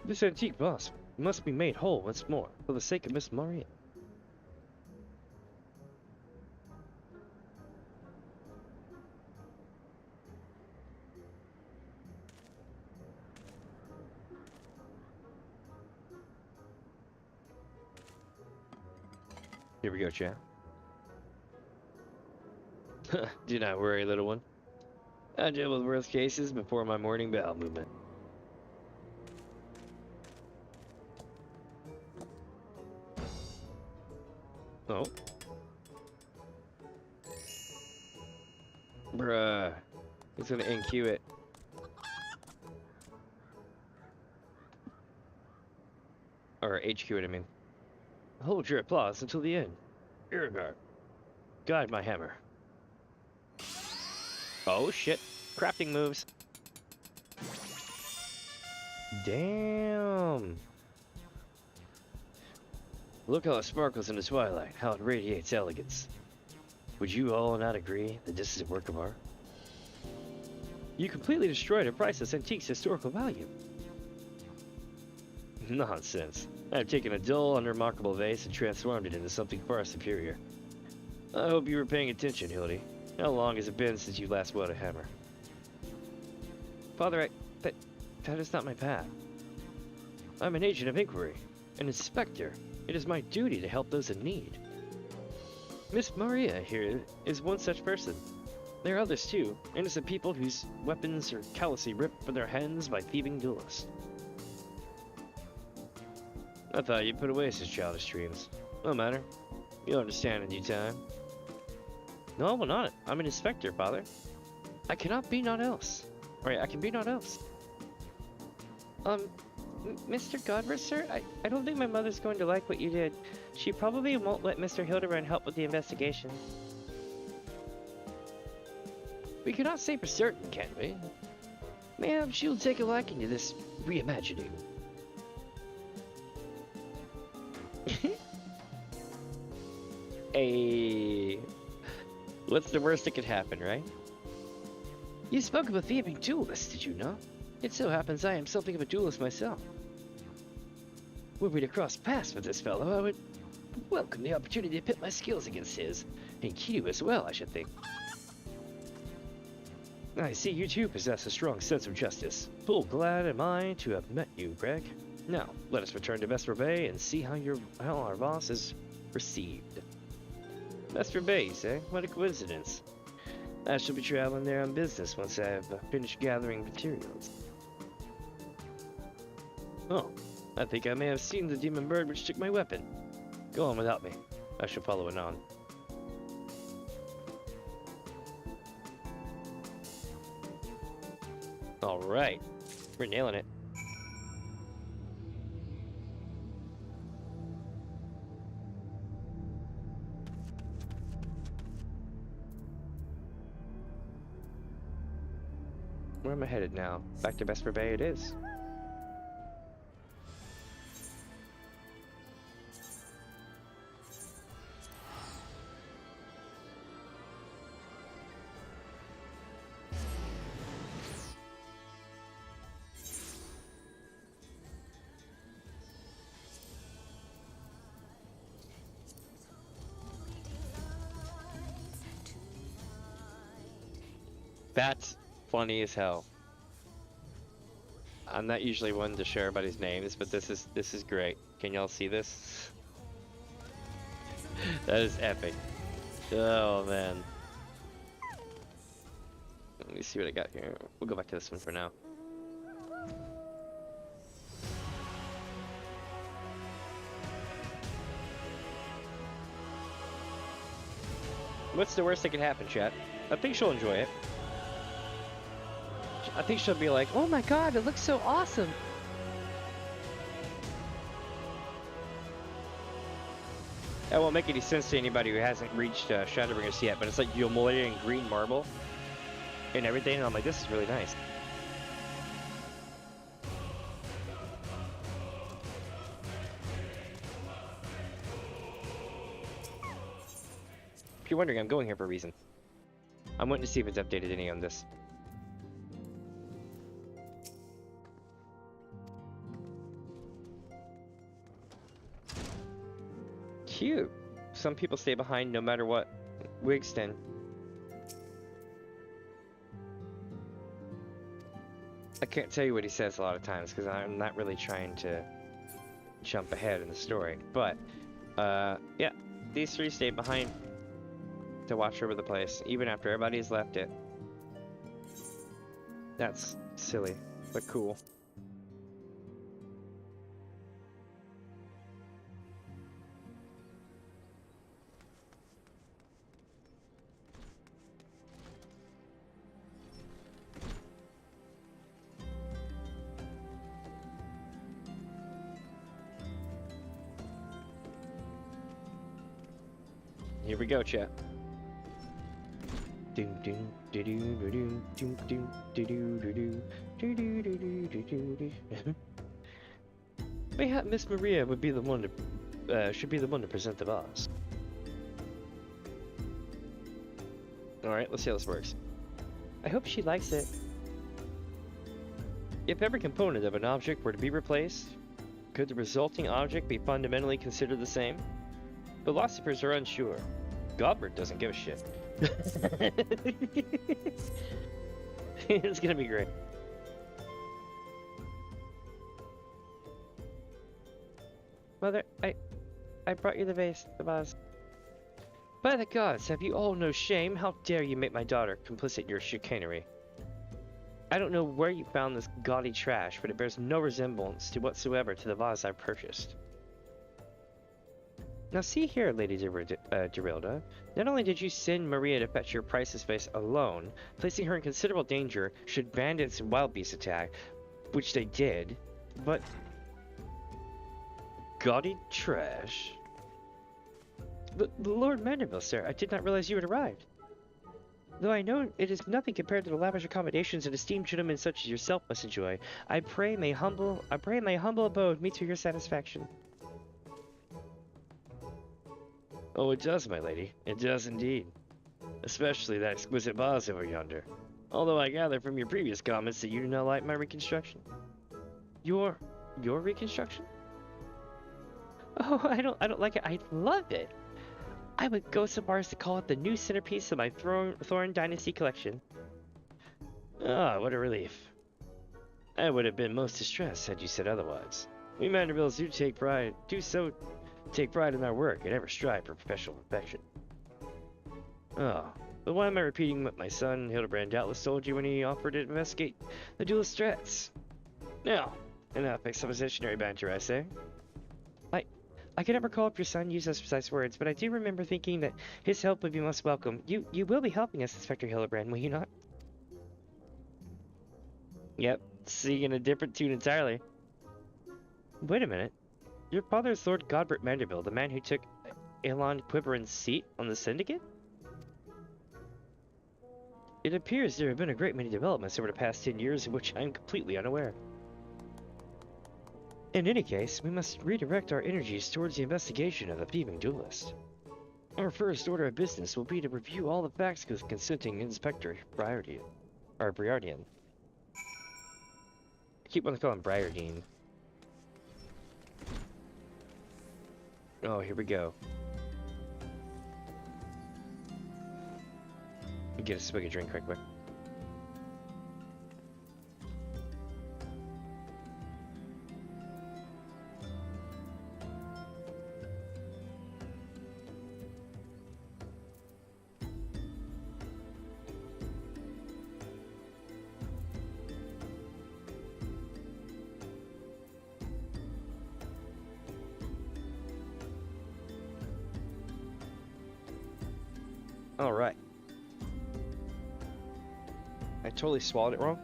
"This antique vase must be made whole once more, for the sake of Miss Maria." Here we go, chat. "Do not worry, little one. I deal with worst cases before my morning bowel movement." Oh. Bruh. He's gonna NQ it. Or HQ it, I mean. "Hold your applause until the end. Irregard. Guide my hammer." Oh shit. Crafting moves. Damn. "Look how it sparkles in the twilight, how it radiates elegance. Would you all not agree that this is a work of art? You completely destroyed a priceless antique's historical value." Nonsense. I've taken a dull, unremarkable vase and transformed it into something far superior. I hope you were paying attention, Hildy. How long has it been since you last wielded a hammer?" "Father, that is not my path. I'm an agent of inquiry, an inspector. It is my duty to help those in need. Miss Maria here is one such person. There are others too, innocent people whose weapons are callously ripped from their hands by thieving duelists." "I thought you put away such childish dreams. No matter. You'll understand in due time." "No, I will not. I'm an inspector, father. I cannot be naught else. I can be naught else." Mr. Godber, sir, I don't think my mother's going to like what you did. She probably won't let Mr. Hildibrand help with the investigation." "We cannot say for certain, can we? Ma'am, she'll take a liking to this reimagining." Hey, what's the worst that could happen, right? "You spoke of a thieving duelist, did you not? It so happens I am something of a duelist myself. Were we to cross paths with this fellow, I would welcome the opportunity to pit my skills against his, and Kidu as well, I should think." "I see you too possess a strong sense of justice. Full glad am I to have met you, Greg. Now, let us return to Vesper Bay and see how our boss is received." "Vesper Bay, you say? What a coincidence. I shall be traveling there on business once I have finished gathering materials." "Oh, I think I may have seen the demon bird which took my weapon. Go on without me. I shall follow it on." Alright. We're nailing it. Where am I headed now? Back to Vesper Bay it is. That's funny as hell. I'm not usually one to share everybody's names, but this is great. Can y'all see this? That is epic. Oh man. Let me see what I got here. We'll go back to this one for now. What's the worst that can happen, chat? I think she'll enjoy it. I think she'll be like, oh my god, it looks so awesome. That won't make any sense to anybody who hasn't reached Shadowbringers yet, but it's like Yomoya and green marble and everything, and I'm like, this is really nice. If you're wondering, I'm going here for a reason. I'm waiting to see if it's updated any on this. Cute. Some people stay behind no matter what. Wigston. I can't tell you what he says a lot of times because I'm not really trying to jump ahead in the story. But, yeah, these three stay behind to watch over the place, even after everybody's left it. That's silly, but cool. Here we go, chat. Mayhap Miss Maria would be the one to, should be the one to present the boss. Alright, let's see how this works. I hope she likes it. If every component of an object were to be replaced, could the resulting object be fundamentally considered the same? Philosophers are unsure. Godbert doesn't give a shit. It's gonna be great. Mother, I brought you the vase, the vase. By the gods, have you all no shame? How dare you make my daughter complicit in your chicanery? I don't know where you found this gaudy trash, but it bears no resemblance to whatsoever to the vase I purchased. Now see here, Lady Derilda, not only did you send Maria to fetch your priceless vase alone, placing her in considerable danger should bandits and wild beasts attack, which they did, but... Gaudy trash? But, Lord Mandeville, sir, I did not realize you had arrived. Though I know it is nothing compared to the lavish accommodations an esteemed gentleman such as yourself must enjoy, I pray my humble abode meet to your satisfaction. Oh, it does, my lady. It does indeed. Especially that exquisite vase over yonder. Although I gather from your previous comments that you do not like my reconstruction. Your reconstruction? Oh, I don't like it. I love it. I would go so far as to call it the new centerpiece of my Thorn Dynasty collection. Ah, what a relief. I would have been most distressed had you said otherwise. We Mandervilles do take pride in our work and never strive for professional perfection. Oh, but why am I repeating what my son Hildibrand doubtless told you when he offered to investigate the duelist threats? Now, enough expositionary banter, I say. I can never call up your son use those precise words, but I do remember thinking that his help would be most welcome. You will be helping us, Inspector Hildibrand, will you not? Yep, singing a different tune entirely. Wait a minute. Your father is Lord Godbert Mandeville, the man who took Elon Quiberon's seat on the Syndicate? It appears there have been a great many developments over the past 10 years in which I am completely unaware. In any case, we must redirect our energies towards the investigation of the thieving duelist. Our first order of business will be to review all the facts with consenting Inspector Briardian. I keep wanting to call him Briardine. Oh, here we go. Get a swig of drink right quick. Alright. I totally swallowed it wrong.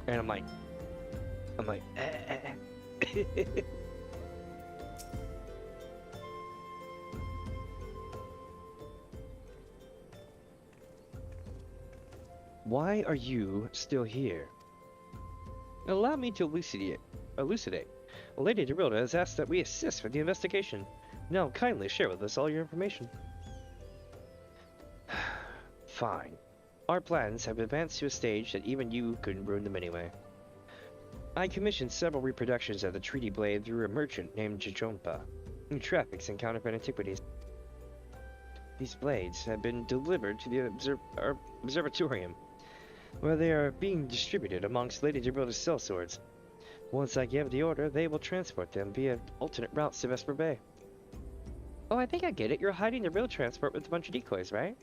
And I'm like, Why are you still here? Allow me to elucidate. Lady Derilda has asked that we assist with the investigation. Now kindly share with us all your information. Fine. Our plans have advanced to a stage that even you couldn't ruin them anyway. I commissioned several reproductions of the Treaty Blade through a merchant named Jajompa, who traffics in counterfeit antiquities. These blades have been delivered to the observatorium, where they are being distributed amongst Lady Derilda's sellswords. Once I give the order, they will transport them via alternate routes to Vesper Bay. Oh, I think I get it. You're hiding the real transport with a bunch of decoys, right?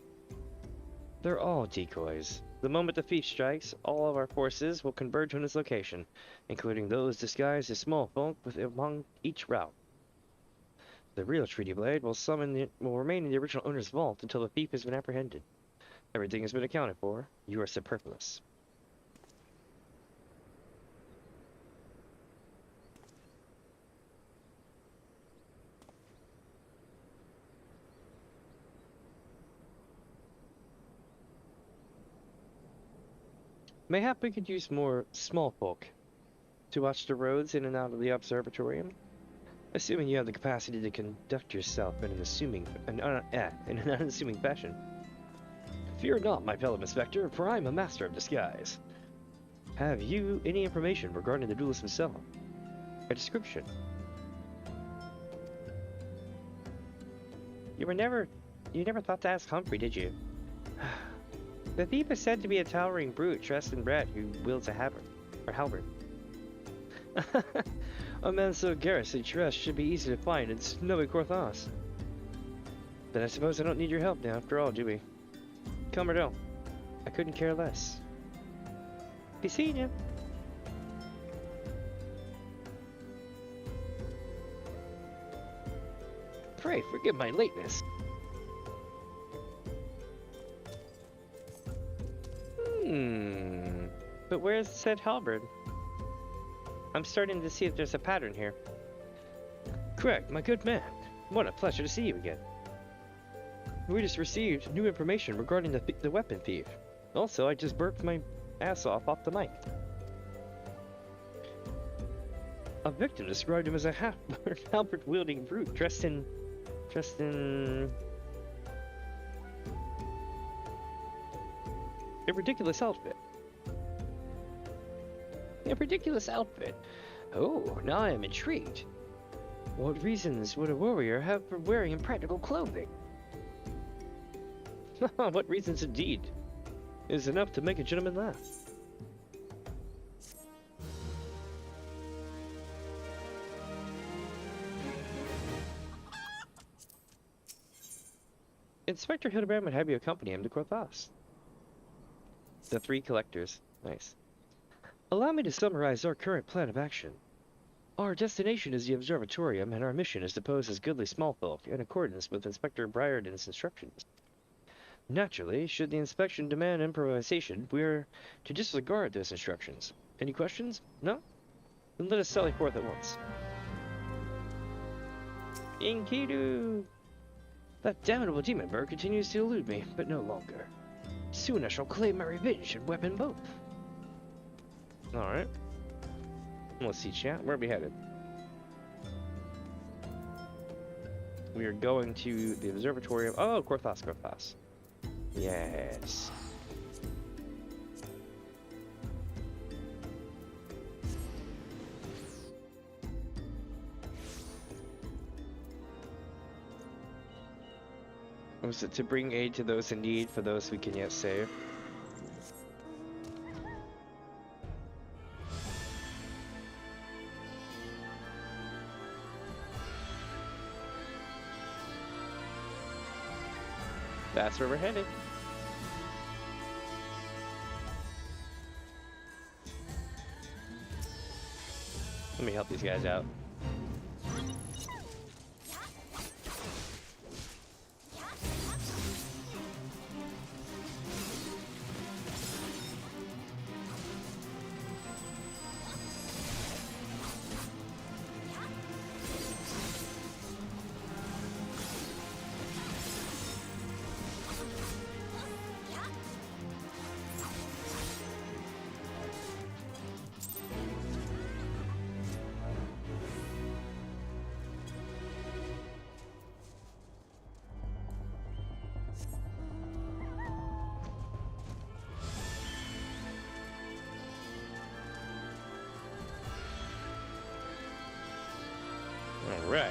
They're all decoys. The moment the thief strikes, all of our forces will converge on his location, including those disguised as small folk among each route. The real Treaty Blade will remain in the original owner's vault until the thief has been apprehended. Everything has been accounted for. You are superfluous. Mayhap we could use more small folk to watch the roads in and out of the observatorium, assuming you have the capacity to conduct yourself in an unassuming fashion. Fear not, my fellow inspector, for I am a master of disguise. Have you any information regarding the duelist himself? A description? You never thought to ask Humphrey, did you? The thief is said to be a towering brute dressed in red who wields a halberd. A man so garrulously dressed should be easy to find in snowy Corthos. Then I suppose I don't need your help now, after all, do we? Come or don't, I couldn't care less. Be seeing you. Pray forgive my lateness. But where's said halberd? I'm starting to see if there's a pattern here. Correct, my good man. What a pleasure to see you again. We just received new information regarding the weapon thief. Also, I just burped my ass off the mic. A victim described him as a halberd-wielding brute dressed in a ridiculous outfit. A ridiculous outfit? Oh, now I am intrigued. What reasons would a warrior have for wearing impractical clothing? What reasons indeed? It is enough to make a gentleman laugh. Inspector Hildibrand would have you accompany him to Corthos. The three collectors. Nice. Allow me to summarize our current plan of action. Our destination is the observatorium, and our mission is to pose as goodly small folk in accordance with Inspector Briarden's instructions. Naturally, should the inspection demand improvisation, we are to disregard those instructions. Any questions? No? Then let us sally forth at once. Enkidu! That damnable demon bird continues to elude me, but no longer. Soon I shall claim my revenge and weapon both. Alright. Let's see, chat. Where are we headed? We are going to the observatorium. Oh, Corthos. Yes. Was it to bring aid to those in need, for those we can yet save? That's where we're headed. Let me help these guys out. All right.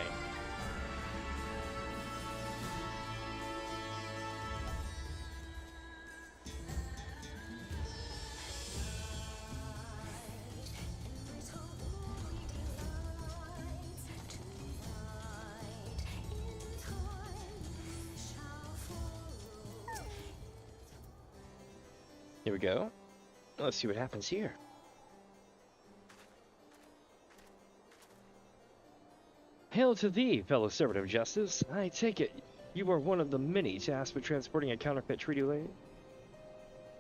Here we go. Let's see what happens here. Hail to thee, fellow servant of justice. I take it you are one of the many tasked with transporting a counterfeit treaty lady.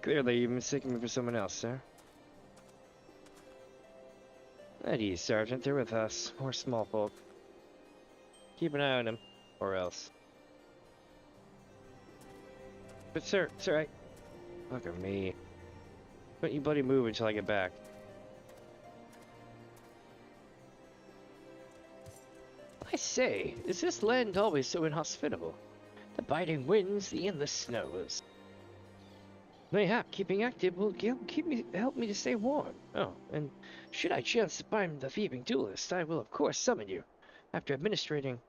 Clearly, you've mistaken me for someone else, sir. At ease, Sergeant. They're with us. We're small folk. Keep an eye on him, or else. But sir, look at me. Don't you bloody move until I get back. I say, is this land always so inhospitable? The biting winds, the endless snows. Mayhap keeping active will help me to stay warm. Oh, and should I chance to find the thieving duelist, I will of course summon you, after administering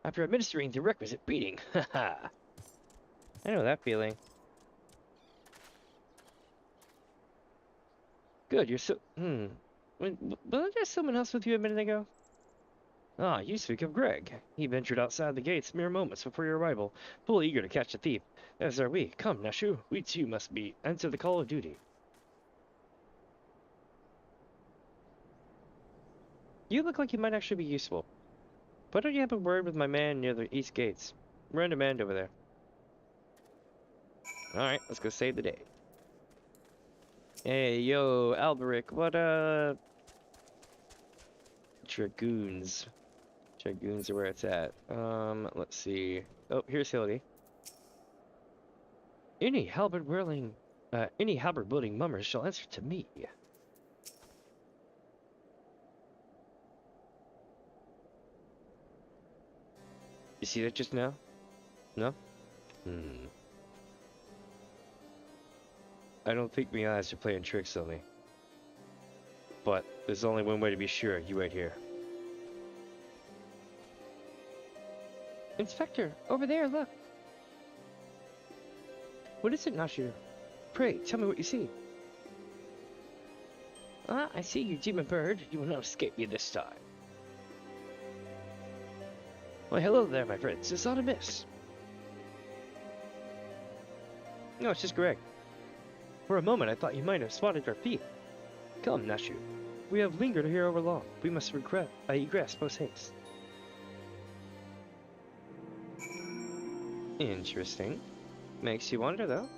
the requisite beating. Haha. I know that feeling. Good, you're so... Wasn't there someone else with you a minute ago? Ah, you speak of Greg. He ventured outside the gates mere moments before your arrival, fully eager to catch the thief. As are we. Come, Nashu, we too must answer the call of duty. You look like you might actually be useful. Why don't you have a word with my man near the east gates? We're in demand over there. Alright, let's go save the day. Hey, yo, Alberic, what, Dragoons. Dragoons are where it's at. Let's see. Oh, here's Hildy. Any halberd wielding mummers shall answer to me. You see that just now? No? I don't think my eyes are playing tricks on me. But there's only one way to be sure. You wait here. Inspector, over there, look. What is it, Nashu? Pray, tell me what you see. Ah, I see you, demon bird. You will not escape me this time. Why, hello there, my friends. It's not amiss. No, it's just Greg. For a moment, I thought you might have spotted our thief. Come, Nashu. We have lingered here over long. We must egress post haste. Interesting. Makes you wonder, though.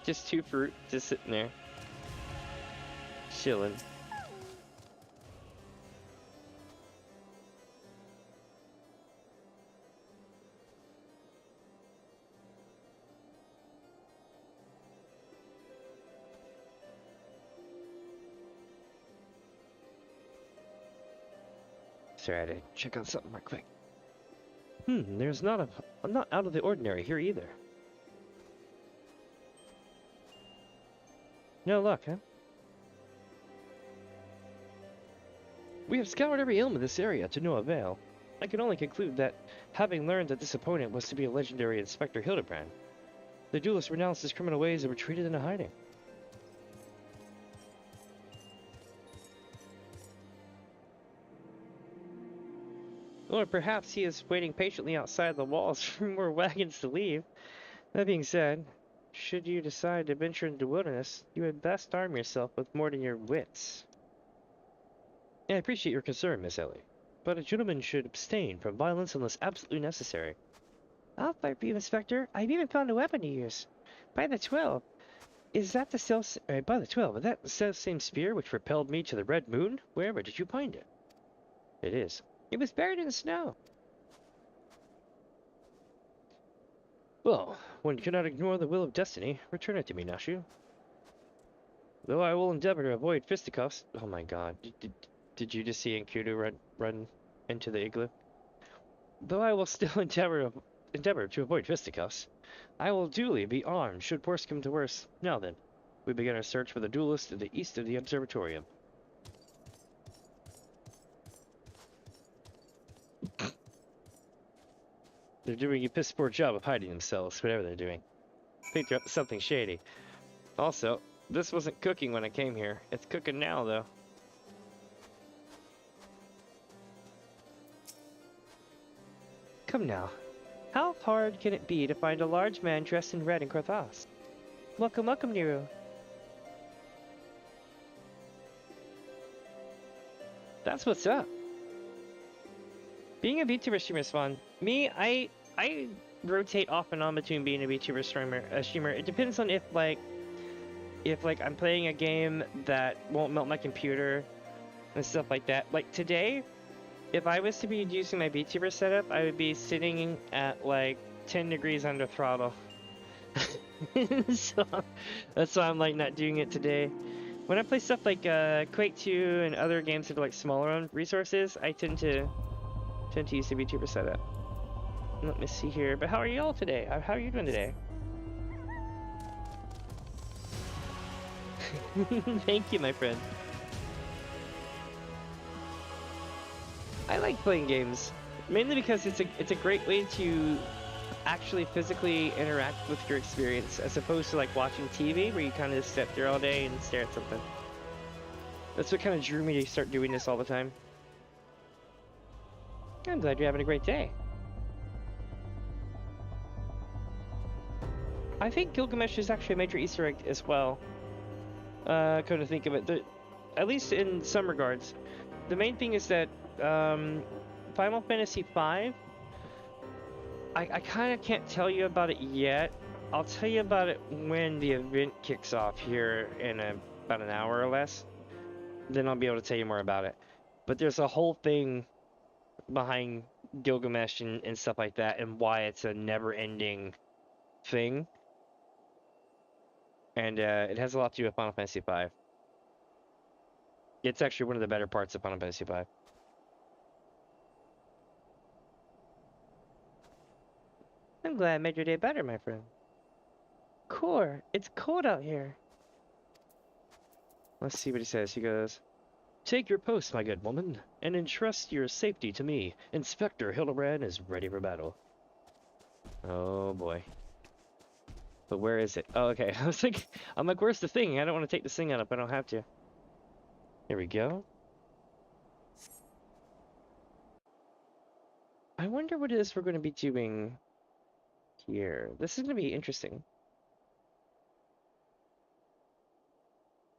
Just two fruit, just sitting there, chilling. Sorry, I had to check out something right quick. There's not out of the ordinary here either. No luck, huh? We have scoured every elm in this area to no avail. I can only conclude that, having learned that this opponent was to be a legendary Inspector Hildibrand, the duelist renounced his criminal ways and retreated into hiding. Or perhaps he is waiting patiently outside the walls for more wagons to leave. That being said, should you decide to venture into the wilderness, you had best arm yourself with more than your wits. I appreciate your concern, Miss Ellie, but a gentleman should abstain from violence unless absolutely necessary. I'll fight for you, Inspector. I've even found a weapon to use. By the 12. Is that the self... by the 12, is that the self-same spear which propelled me to the Red Moon? Wherever did you find it? It is. It was buried in the snow. Well, one cannot ignore the will of destiny. Return it to me, Nashu. Though I will endeavor to avoid fisticuffs... Oh my god. Did you just see Enkudu run into the igloo? Though I will still endeavor to avoid fisticuffs, I will duly be armed should worse come to worse. Now then, we begin our search for the duelist to the east of the observatorium. They're doing a piss poor job of hiding themselves, whatever they're doing. I think they're up to something shady. Also, this wasn't cooking when I came here. It's cooking now, though. Come now. How hard can it be to find a large man dressed in red in Krothos? Welcome, welcome, Nero. That's what's up. Being a VTuber streamer is fun. Me, I rotate off and on between being a VTuber streamer. It depends on if I'm playing a game that won't melt my computer and stuff like that. Like today, if I was to be using my VTuber setup, I would be sitting at like 10 degrees under throttle. So that's why I'm like not doing it today. When I play stuff like Quake 2 and other games that are like smaller on resources, I tend to use the VTuber setup. Let me see here. But how are you all today? How are you doing today? Thank you, my friend. I like playing games, mainly because it's a great way to actually physically interact with your experience, as opposed to like watching TV, where you kind of just sit there all day and stare at something. That's what kind of drew me to start doing this all the time. I'm glad you're having a great day. I think Gilgamesh is actually a major Easter egg as well. Come to think of it, at least in some regards. The main thing is that Final Fantasy V, I kind of can't tell you about it yet. I'll tell you about it when the event kicks off here in about an hour or less. Then I'll be able to tell you more about it. But there's a whole thing behind Gilgamesh and stuff like that, and why it's a never-ending thing. And it has a lot to do with Final Fantasy V. It's actually one of the better parts of Final Fantasy V. I'm glad I made your day better, my friend. Core, it's cold out here. Let's see what he says. He goes, "Take your post, my good woman, and entrust your safety to me. Inspector Hildibrand is ready for battle." Oh boy. But where is it? Oh, okay. I'm like, where's the thing? I don't want to take this thing out if I don't have to. Here we go. I wonder what it is we're going to be doing here. This is going to be interesting.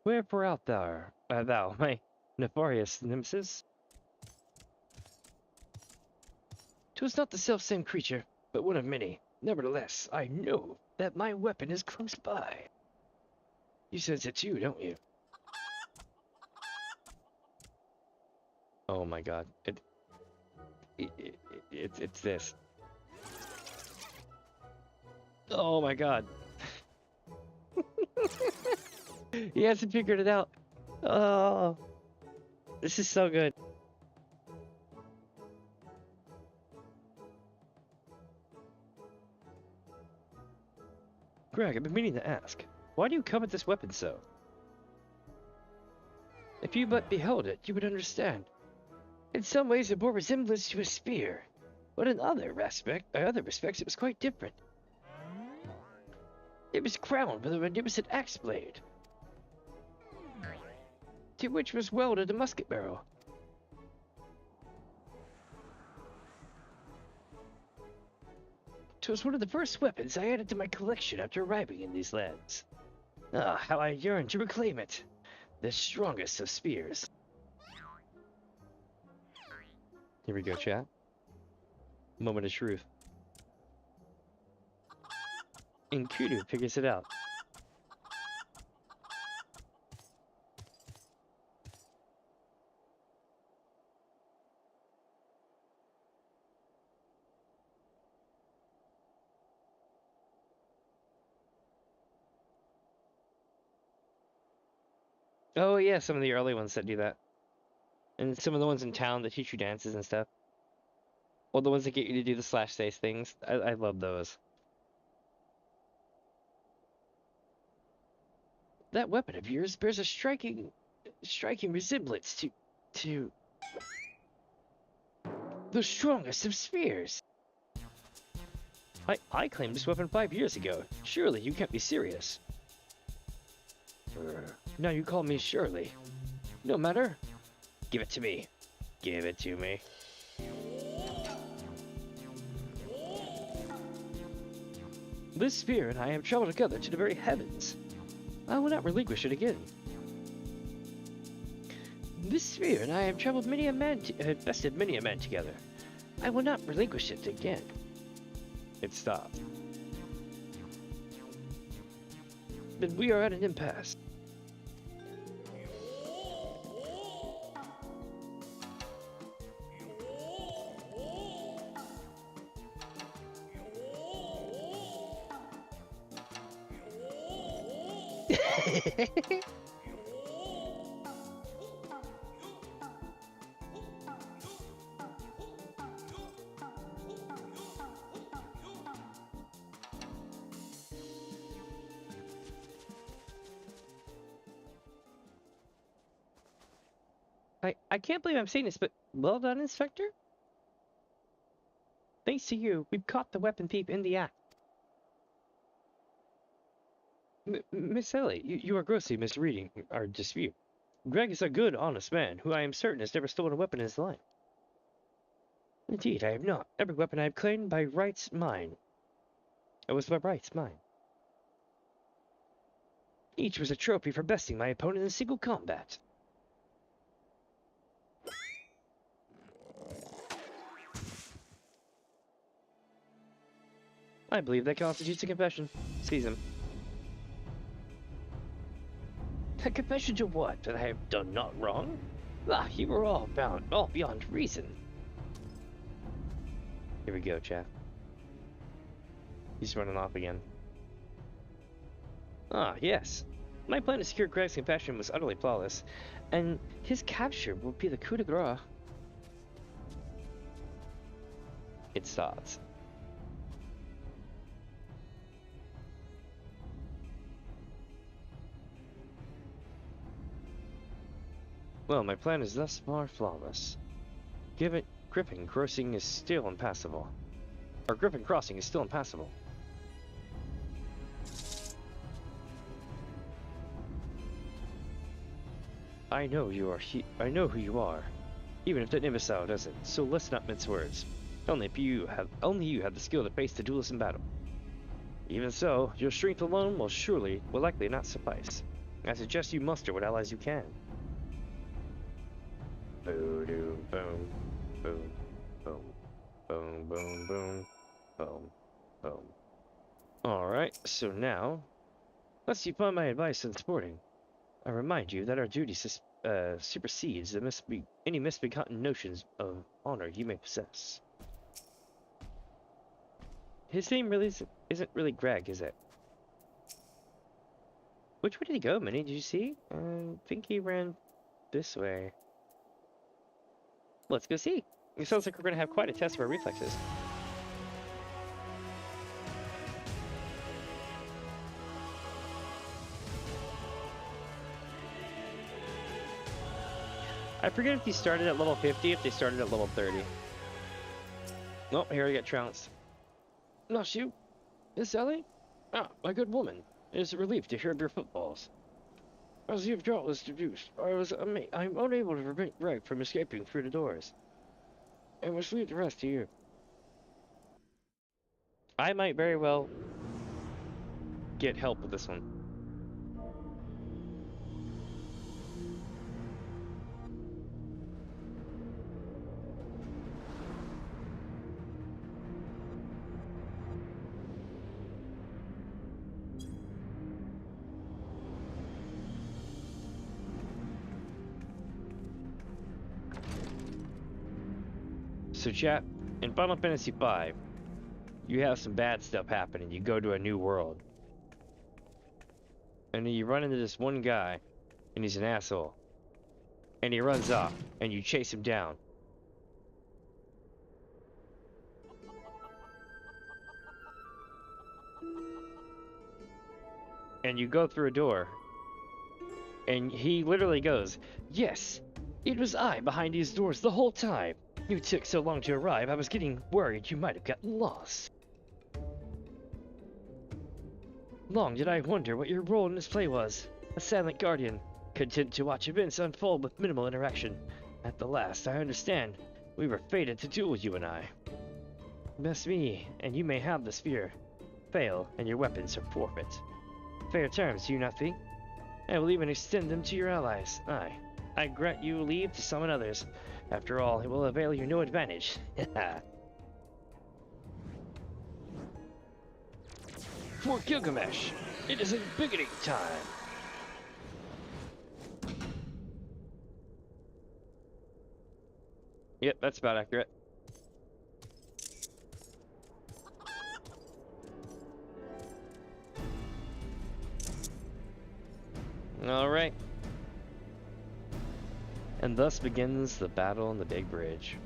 Wherefore art thou, my nefarious nemesis? 'Twas not the self-same creature, but one of many. Nevertheless, I know that my weapon is close by. You sense it too, don't you? Oh my god. It's this. Oh my god. He hasn't figured it out. Oh. This is so good. Greg, I've been meaning to ask. Why do you covet this weapon so? If you but beheld it, you would understand. In some ways it bore resemblance to a spear, but in other respects it was quite different. It was crowned with a magnificent axe blade, to which was welded a musket barrel. It was one of the first weapons I added to my collection after arriving in these lands. Ah, how I yearn to reclaim it! The strongest of spears. Here we go, chat. Moment of truth. Enkudu figures it out. Oh yeah, some of the early ones that do that. And some of the ones in town that teach you dances and stuff. Or the ones that get you to do the slash face things. I love those. That weapon of yours bears a striking resemblance to the strongest of spears. I claimed this weapon 5 years ago. Surely you can't be serious. Now you call me Shirley. No matter. Give it to me. Give it to me. This spear and I have traveled together to the very heavens. I will not relinquish it again. This spear and I have traveled bested many a man together. I will not relinquish it again. It stopped. But we are at an impasse. I can't believe I'm saying this, but well done, Inspector. Thanks to you, we've caught the weapon thief in the act. Miss Ellie, you are grossly misreading our dispute. Greg is a good, honest man, who I am certain has never stolen a weapon in his life. Indeed, I have not. Every weapon I have claimed by rights mine. It was by rights mine. Each was a trophy for besting my opponent in single combat. I believe that constitutes a confession. Seize him. A confession to what? That I have done not wrong? Ah, you were all beyond reason. Here we go, chat. He's running off again. Ah, yes. My plan to secure Greg's confession was utterly flawless, and his capture will be the coup de grace. It stops. Well, my plan is thus far flawless. Griffin Crossing is still impassable. Griffin Crossing is still impassable. I know who you are, even if that imbecile doesn't. So let's not mince words. Only you have the skill to face the duelist in battle. Even so, your strength alone will likely not suffice. I suggest you muster what allies you can. Boom, boom, boom, boom, boom, boom, boom, boom, boom. Alright, so now, lest you find my advice on sporting, I remind you that our duty supersedes any misbegotten notions of honor you may possess. His name really isn't really Greg, is it? Which way did he go, Minnie? Did you see? I think he ran this way. Let's go see. It sounds like we're going to have quite a test of our reflexes. I forget if he started at level 50, if they started at level 30. Nope, here I get trounced. Not you, Miss Ellie? Ah, my good woman. It is a relief to hear of your footfalls. As you have doubtless deduced, I'm unable to prevent Greg from escaping through the doors. I must leave the rest to you. I might very well get help with this one. So chat, in Final Fantasy XIV, you have some bad stuff happening. You go to a new world. And then you run into this one guy. and he's an asshole. And he runs off, and you chase him down. And you go through a door. And he literally goes, "Yes, it was I behind these doors the whole time. You took so long to arrive, I was getting worried you might have gotten lost. Long did I wonder what your role in this play was. A silent guardian, content to watch events unfold with minimal interaction. At the last, I understand. We were fated to duel, you and I. Best me, and you may have the sphere. Fail, and your weapons are forfeit. Fair terms, do you not think? I will even extend them to your allies. I grant you leave to summon others. After all, it will avail you no advantage." For Gilgamesh, it is embiggening time. Yep, that's about accurate. Alright. And thus begins the battle on the big bridge.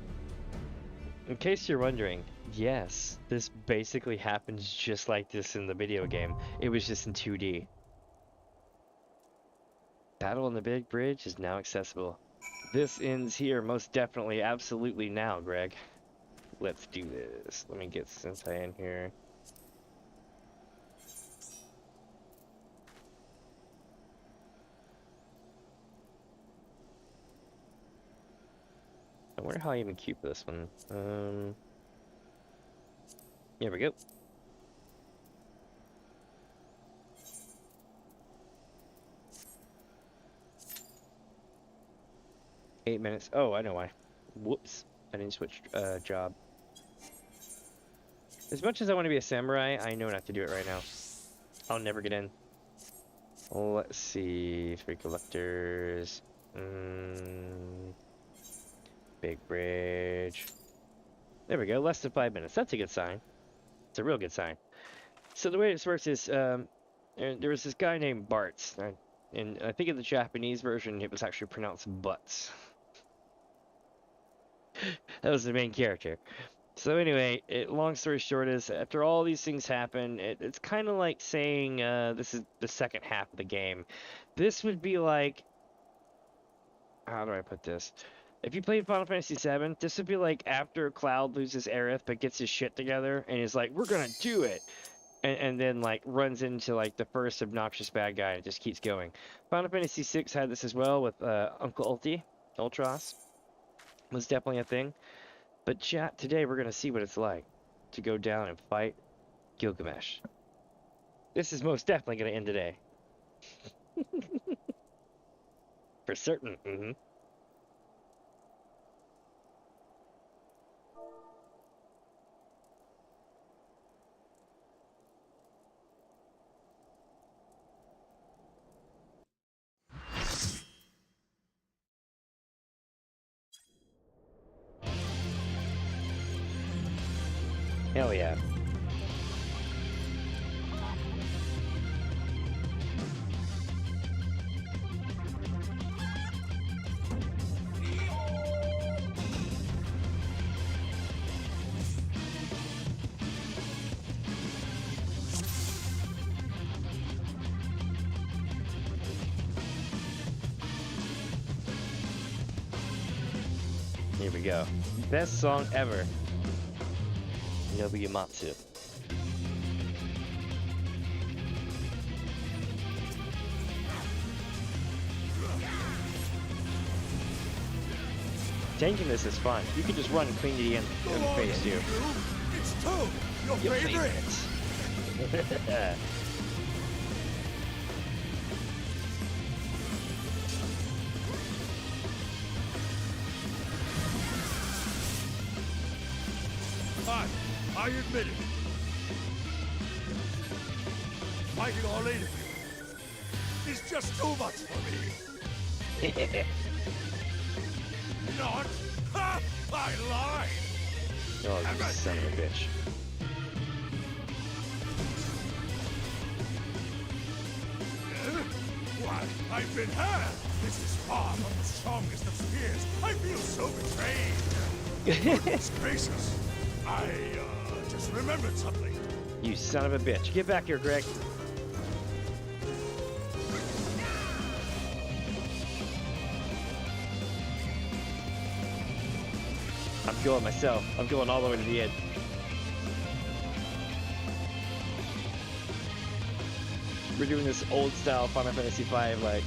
In case you're wondering, yes, this basically happens just like this in the video game. It was just in 2D. Battle on the big bridge is now accessible. This ends here, most definitely, absolutely now, Greg. Let's do this. Let me get Sensei in here. I wonder how I even keep this one. Here we go. Eight minutes. Oh, I know why. Whoops. I didn't switch job. As much as I want to be a samurai, I know not to do it right now. I'll never get in. Let's see. 3 collectors. Big bridge. There we go. Less than 5 minutes. That's a good sign. It's a real good sign. So the way this works is, there was this guy named Bart, and I think in the Japanese version it was actually pronounced Butts. That was the main character. So anyway, long story short is, after all these things happen, it's kind of like saying, this is the second half of the game. This would be like, how do I put this? If you played Final Fantasy VII, this would be like after Cloud loses Aerith but gets his shit together and is like, "We're gonna do it," and then like runs into like the first obnoxious bad guy and it just keeps going. Final Fantasy VI had this as well with Uncle Ultros. Was definitely a thing. But chat, today we're gonna see what it's like to go down and fight Gilgamesh. This is most definitely gonna end today. For certain. Hell yeah. Here we go. Best song ever. Nobuyamatsu. Changing this is fun. You can just run and clean the end of the face too. It's two. Your favorites. I admit it. Fighting all 8 of you is just too much for me. Not? Ha! I lied! Oh, you son of a bitch. Why, I've been hurt! This is far from the strongest of spears. I feel so betrayed. Goodness gracious. I, just remembered something. You son of a bitch. Get back here, Greg. I'm going myself. I'm going all the way to the end. We're doing this old style Final Fantasy V, like,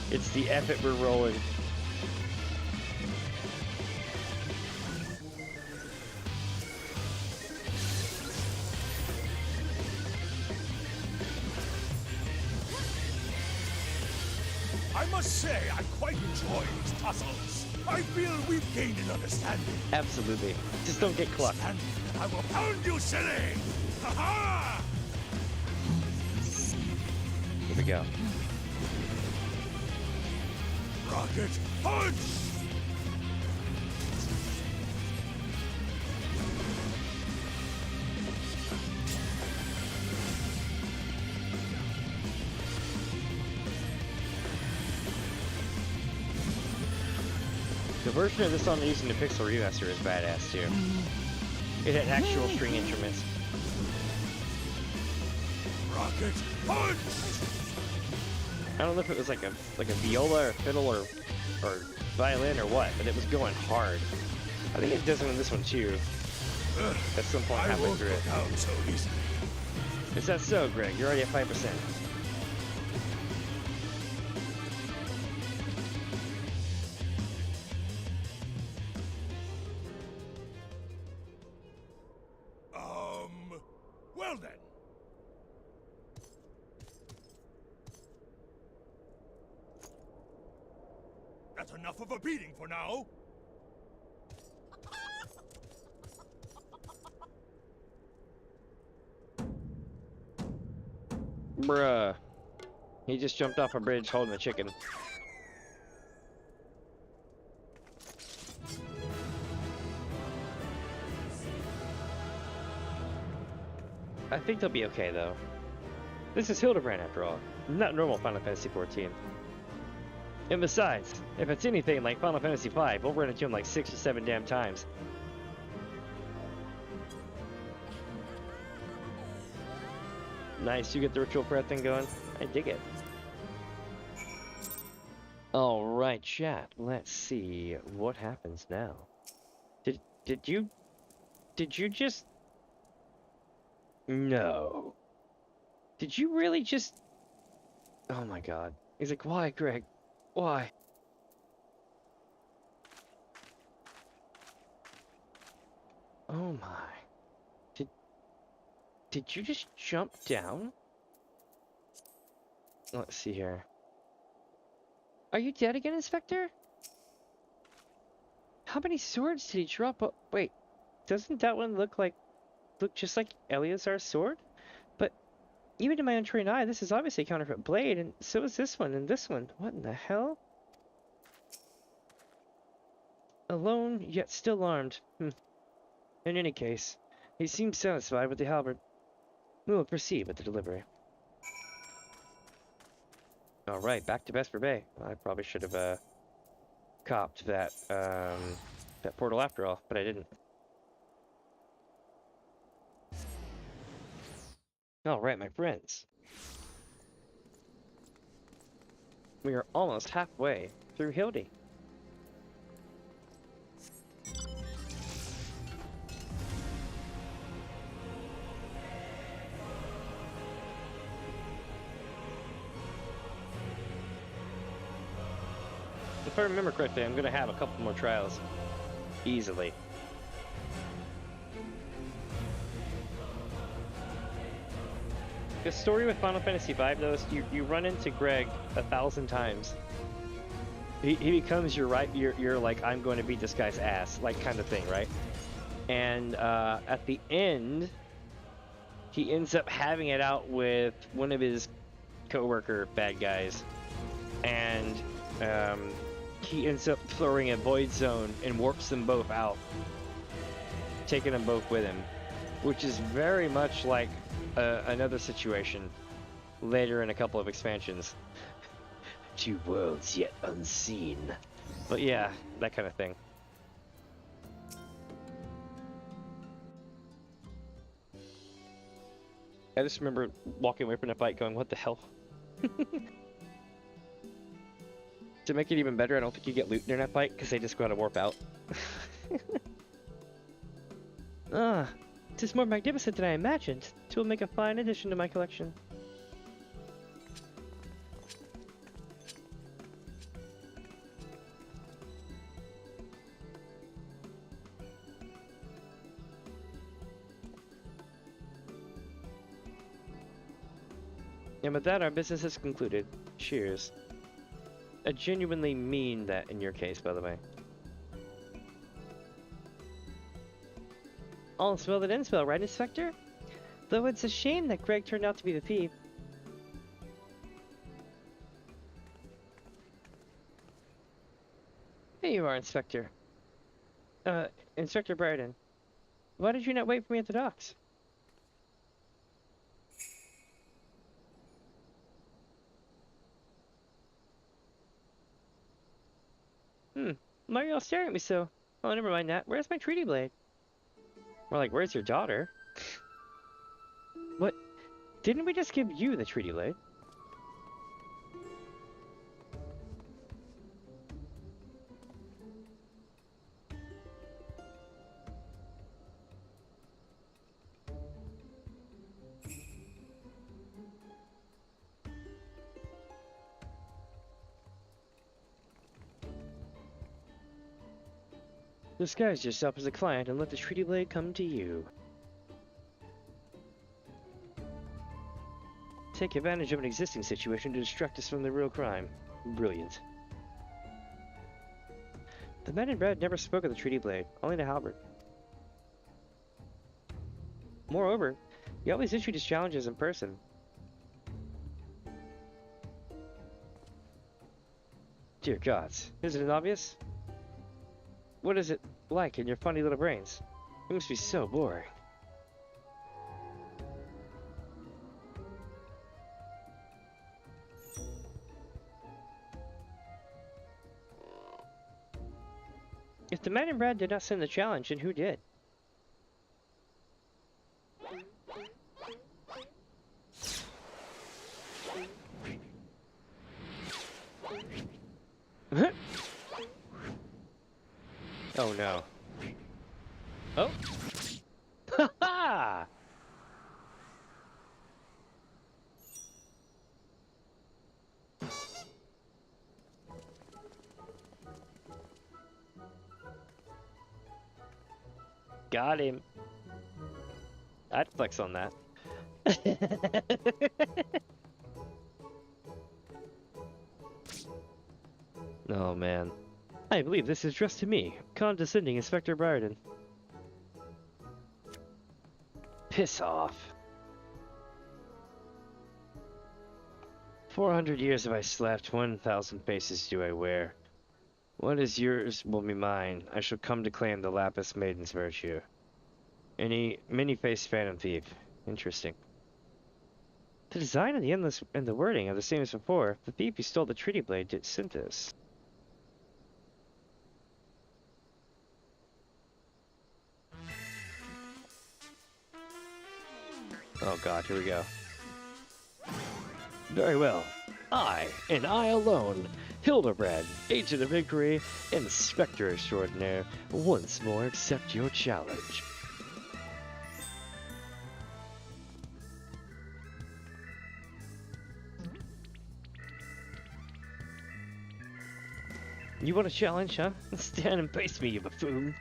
it's the F it we're rolling. I must say, I quite enjoy these tussles. I feel we've gained an understanding. Absolutely. Just don't get clucked. And I will pound you silly! Ha-ha! Here we go. Rocket punch! The version of this song using the Pixel Remaster is badass too. It had actual string instruments. Rocket punch! I don't know if it was like a viola or fiddle or violin or what, but it was going hard. I think it does it in this one too. At some point halfway through it. Out so easily. Is that so, Greg? You're already at 5%. Well then. That's enough of a beating for now. Bruh. He just jumped off a bridge holding a chicken. I think they'll be okay though. This is Hildibrand after all, not normal Final Fantasy XIV. And besides, if it's anything like Final Fantasy V, we'll run into him like 6 or 7 damn times. Nice, you get the ritual prayer thing going. I dig it. Alright, chat, let's see what happens now. Did you just... No. Did you really just... Oh my god. He's like, why, Greg? Why? Oh my. Did you just jump down? Let's see here. Are you dead again, Inspector? How many swords did he drop? Oh, wait, doesn't that one look just like Eleazar's sword? But even to my untrained eye, this is obviously a counterfeit blade, and so is this one and this one. What in the hell? Alone, yet still armed. In any case, he seems satisfied with the halberd. We will proceed with the delivery. Alright, back to Vesper Bay. I probably should have copped that portal after all, but I didn't. Alright, my friends. We are almost halfway through Hildy. If I remember correctly, I'm going to have a couple more trials. Easily. The story with Final Fantasy V, though, is you run into Greg 1,000 times. He becomes your like, I'm going to beat this guy's ass, like, kind of thing, right? And at the end, he ends up having it out with one of his co-worker bad guys. And he ends up throwing a void zone and warps them both out, taking them both with him, which is very much like another situation later in a couple of expansions. To worlds yet unseen. But yeah, that kind of thing. I just remember walking away from that fight going, what the hell? To make it even better, I don't think you get loot in that fight because they just go out and warp out. Ah, it is more magnificent than I imagined. It will make a fine addition to my collection. And with that, our business is concluded. Cheers. I genuinely mean that in your case, by the way. All's well that ends well, right, Inspector? Though it's a shame that Greg turned out to be the thief. Here you are, Inspector. Inspector Briarden. Why did you not wait for me at the docks? Why are you all staring at me so? Oh, never mind that. Where's my treaty blade? More like, where's your daughter? What? Didn't we just give you the treaty blade? Disguise yourself as a client and let the treaty blade come to you. Take advantage of an existing situation to distract us from the real crime. Brilliant. The men in red never spoke of the treaty blade, only to Halbert. Moreover, he always issued his challenges in person. Dear gods, isn't it obvious? What is it like in your funny little brains? It must be so boring. If the man in red did not send the challenge, then who did? Oh no. Oh! Ha ha! Got him. I'd flex on that. Oh man. I believe this is addressed to me, condescending Inspector Briarden. Piss off. 400 years have I slept, 1,000 faces do I wear. What is yours will be mine. I shall come to claim the Lapis Maiden's virtue. Many-faced phantom thief. Interesting. The design and the wording are the same as before. The thief who stole the treaty blade did sent this. Oh god, here we go. Very well. I, and I alone, Hildibrand, Agent of Inquiry, Inspector Extraordinaire, once more accept your challenge. You want a challenge, huh? Stand and face me, you buffoon.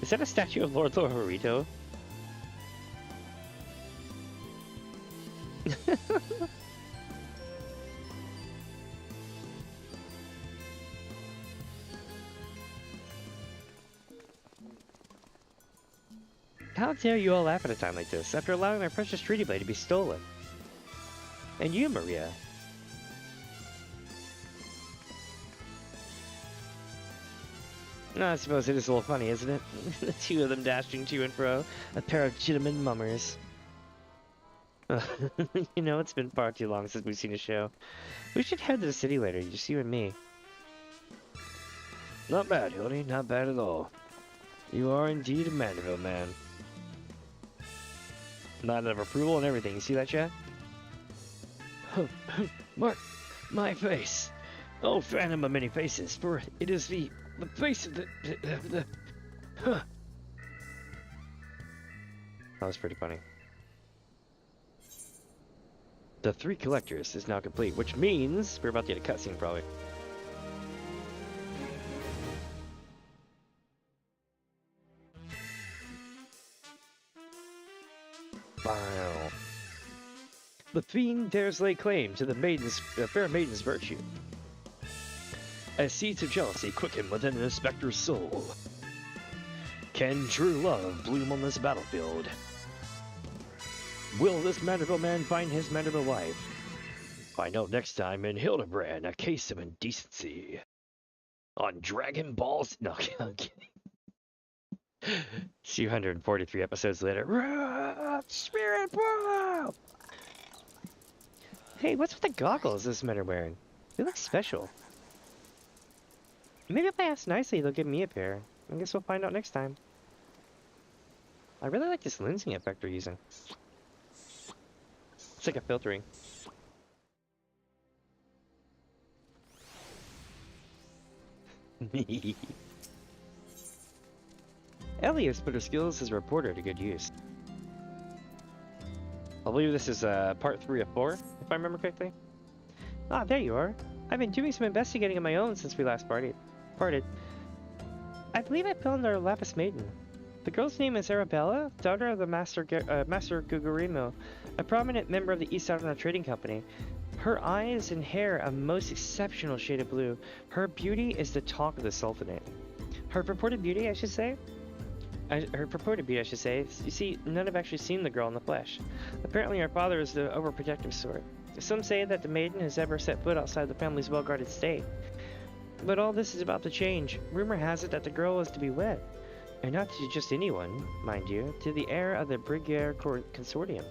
Is that a statue of Lord Lorito? How dare you all laugh at a time like this, after allowing my precious treaty blade to be stolen? And you, Maria. No, I suppose it is a little funny, isn't it? The two of them dashing to and fro, a pair of gentlemen mummers. You know, it's been far too long since we've seen a show. We should head to the city later, just you and me. Not bad, Hildy, not bad at all. You are indeed a Mandeville man. Nod of approval and everything, you see that, chat? Mark my face. Oh, phantom of many faces, for it is the face of the huh. That was pretty funny. The three collectors is now complete, which means we're about to get a cutscene, probably. Wow. The fiend dares lay claim to the fair maiden's virtue. As seeds of jealousy quicken within an inspector's soul. Can true love bloom on this battlefield? Will this Mandeville man find his Mandeville wife? Find out next time in Hildibrand, A Case of Indecency. On Dragon Balls. No, I'm kidding. 243 episodes later. Spirit Ball! Hey, what's with the goggles this men are wearing? They look special. Maybe if I ask nicely, they'll give me a pair. I guess we'll find out next time. I really like this lensing effect they're using. It's like a filtering. Ellie has put her skills as a reporter to good use. I believe this is part 3 of 4, if I remember correctly. Ah, there you are. I've been doing some investigating on my own since we last parted. I believe I found our Lapis Maiden. The girl's name is Arabella, daughter of the Master Gugurimo, a prominent member of the East Island Trading Company. Her eyes and hair a most exceptional shade of blue. Her beauty is the talk of the Sultanate. Her purported beauty, I should say. You see, none have actually seen the girl in the flesh. Apparently her father is the overprotective sort. Some say that the maiden has ever set foot outside the family's well-guarded estate. But all this is about to change. Rumor has it that the girl is to be wed. And not to just anyone, mind you, to the heir of the Brigadier Consortium.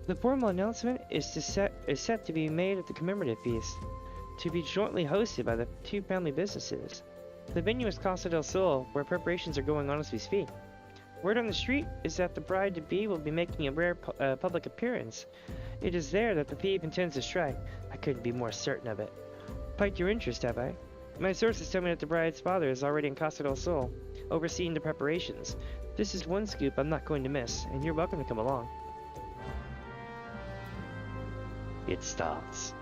The formal announcement is set to be made at the commemorative feast, to be jointly hosted by the two family businesses. The venue is Casa del Sol, where preparations are going on as we speak. Word on the street is that the bride-to-be will be making a rare public appearance. It is there that the thief intends to strike. I couldn't be more certain of it. Piqued your interest, have I? My sources tell me that the bride's father is already in Casa del Sol, overseeing the preparations. This is one scoop I'm not going to miss, and you're welcome to come along. It starts.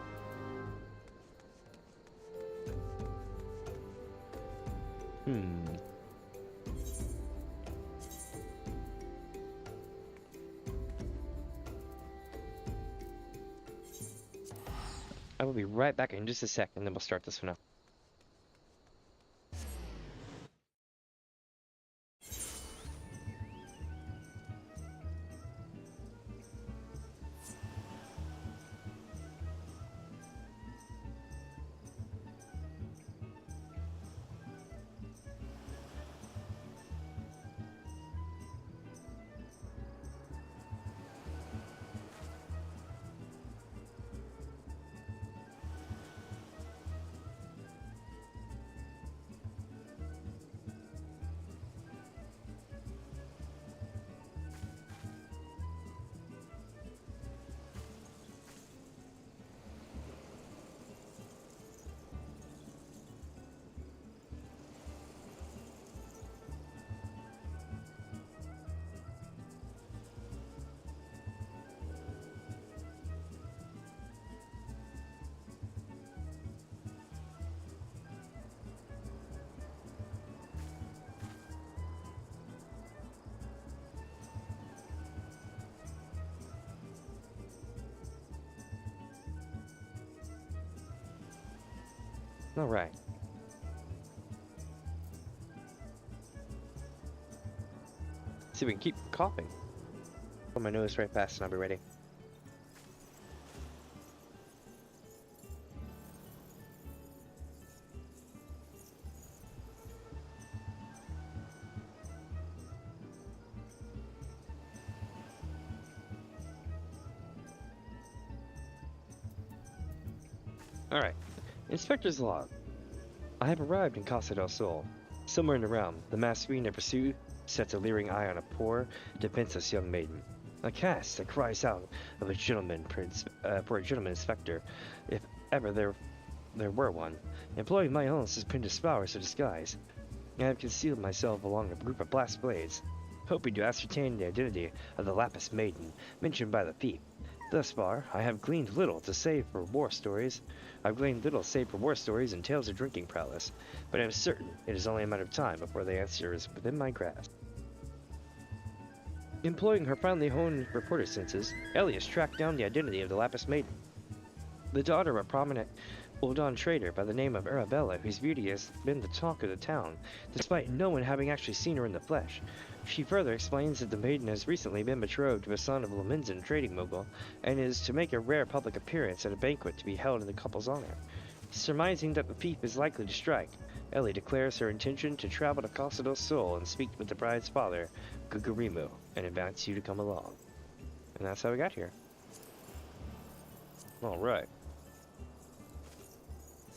I will be right back in just a sec, and then we'll start this one up. All right. See if we can keep coughing. Put my nose right past and I'll be ready. Alright. Inspector's log. I have arrived in Casa del Sol. Somewhere in the realm, the masked fiend in pursuit sets a leering eye on a poor, defenseless young maiden. A cast that cries out of a gentleman for a gentleman inspector, if ever there were one, employing my own suspended powers of disguise. I have concealed myself along a group of blast blades, hoping to ascertain the identity of the Lapis Maiden mentioned by the thief. Thus far, I have gleaned little save for war stories and tales of drinking prowess, but I am certain it is only a matter of time before the answer is within my grasp. Employing her finely honed reporter senses, Elias tracked down the identity of the Lapis Maiden, the daughter of a prominent Uldan trader by the name of Arabella, whose beauty has been the talk of the town, despite no one having actually seen her in the flesh. She further explains that the maiden has recently been betrothed to a son of a Lemenzin trading mogul, and is to make a rare public appearance at a banquet to be held in the couple's honor. Surmising that the thief is likely to strike, Ellie declares her intention to travel to Casa del Sol and speak with the bride's father, Gugurimu, and invites you to come along. And that's how we got here. Alright.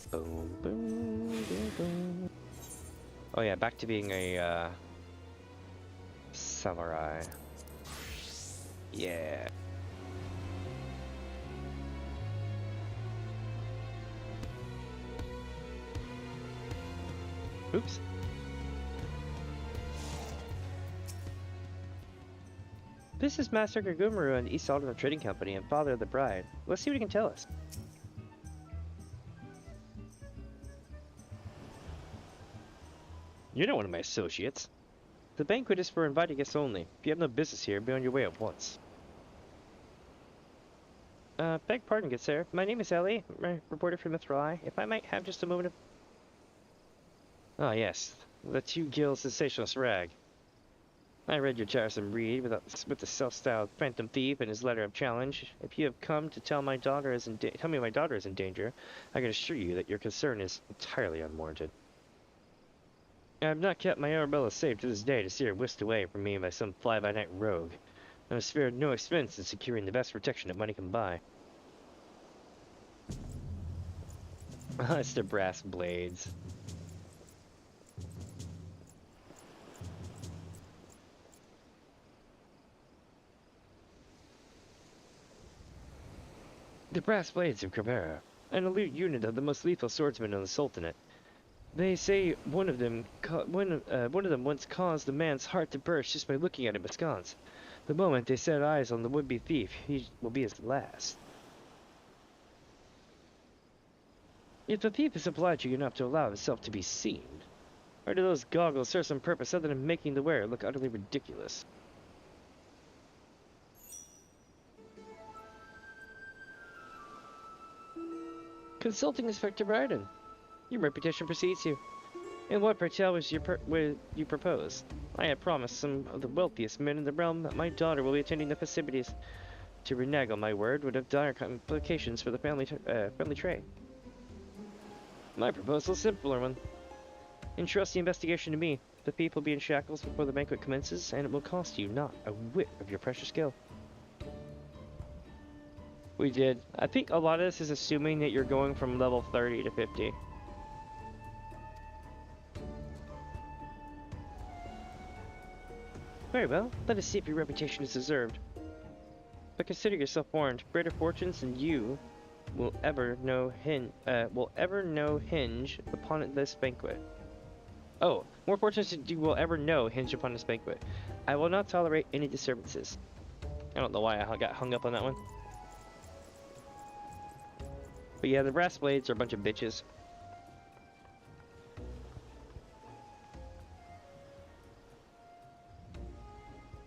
Boom, boom, boom, boom. Oh yeah, back to being a samurai. Yeah. Oops. This is Master Gugurimu and East Alderman Trading Company and father of the bride. Let's see what he can tell us. You're not one of my associates. The banquet is for invited guests only. If you have no business here, be on your way at once. Beg pardon, good sir. My name is Ellie, reporter from Mithril. If I might have just a moment of... Ah, yes. The two guild sensationalist rag. I read your tiresome read with the self-styled phantom thief and his letter of challenge. If you have come to tell my daughter is tell me my daughter is in danger, I can assure you that your concern is entirely unwarranted. I have not kept my Arabella safe to this day to see her whisked away from me by some fly-by-night rogue. I have spared no expense in securing the best protection that money can buy. It's the brass blades. The brass blades of Cabrera, an elite unit of the most lethal swordsmen in the Sultanate. They say one of them once caused a man's heart to burst just by looking at him askance. The moment they set eyes on the would-be thief, he will be his last. If the thief is obliging enough to allow himself to be seen, or do those goggles serve some purpose other than making the wearer look utterly ridiculous? Consulting Inspector Bryden. Your reputation precedes you. And what pertell was you propose? I had promised some of the wealthiest men in the realm that my daughter will be attending the festivities. To renege on my word would have dire implications for the family trade. My proposal is a simpler one. Entrust the investigation to me. The thief will be in shackles before the banquet commences, and it will cost you not a whit of your precious skill. We did. I think a lot of this is assuming that you're going from level 30 to 50. Very well. Let us see if your reputation is deserved. But consider yourself warned. Greater fortunes than you will ever know hinge upon this banquet. Oh, more fortunes than you will ever know hinge upon this banquet. I will not tolerate any disturbances. I don't know why I got hung up on that one. But yeah, the brass blades are a bunch of bitches.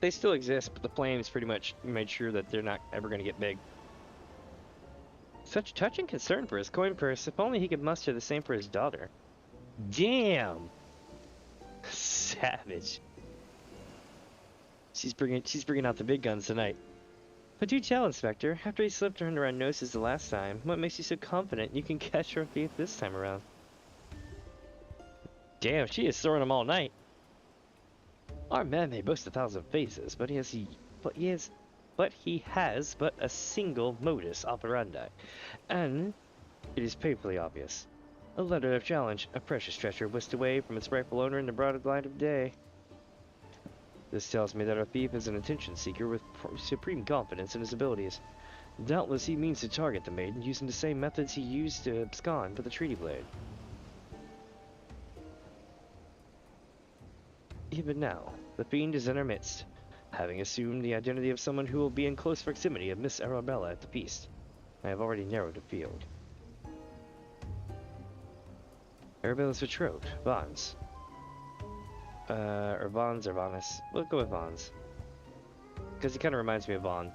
They still exist, but the flames pretty much made sure that they're not ever going to get big. Such touching concern for his coin purse. If only he could muster the same for his daughter. Damn! Savage. She's bringing out the big guns tonight. But do tell, Inspector, after he slipped her under our noses the last time, what makes you so confident you can catch her thief this time around? Damn, she is throwing them all night. Our man may boast 1,000 faces, but he has but a single modus operandi, and It is painfully obvious. A letter of challenge, a precious treasure whisked away from its rightful owner in the broad light of day. This tells me that our thief is an attention seeker with supreme confidence in his abilities. Doubtless he means to target the maiden using the same methods he used to abscond with the treaty blade. Even now, the fiend is in our midst, having assumed the identity of someone who will be in close proximity of Miss Arabella at the feast. I have already narrowed the field. Arabella's betrothed, Vons. Or Vons or Vanis. We'll go with Vons. Because he kind of reminds me of Vaughn.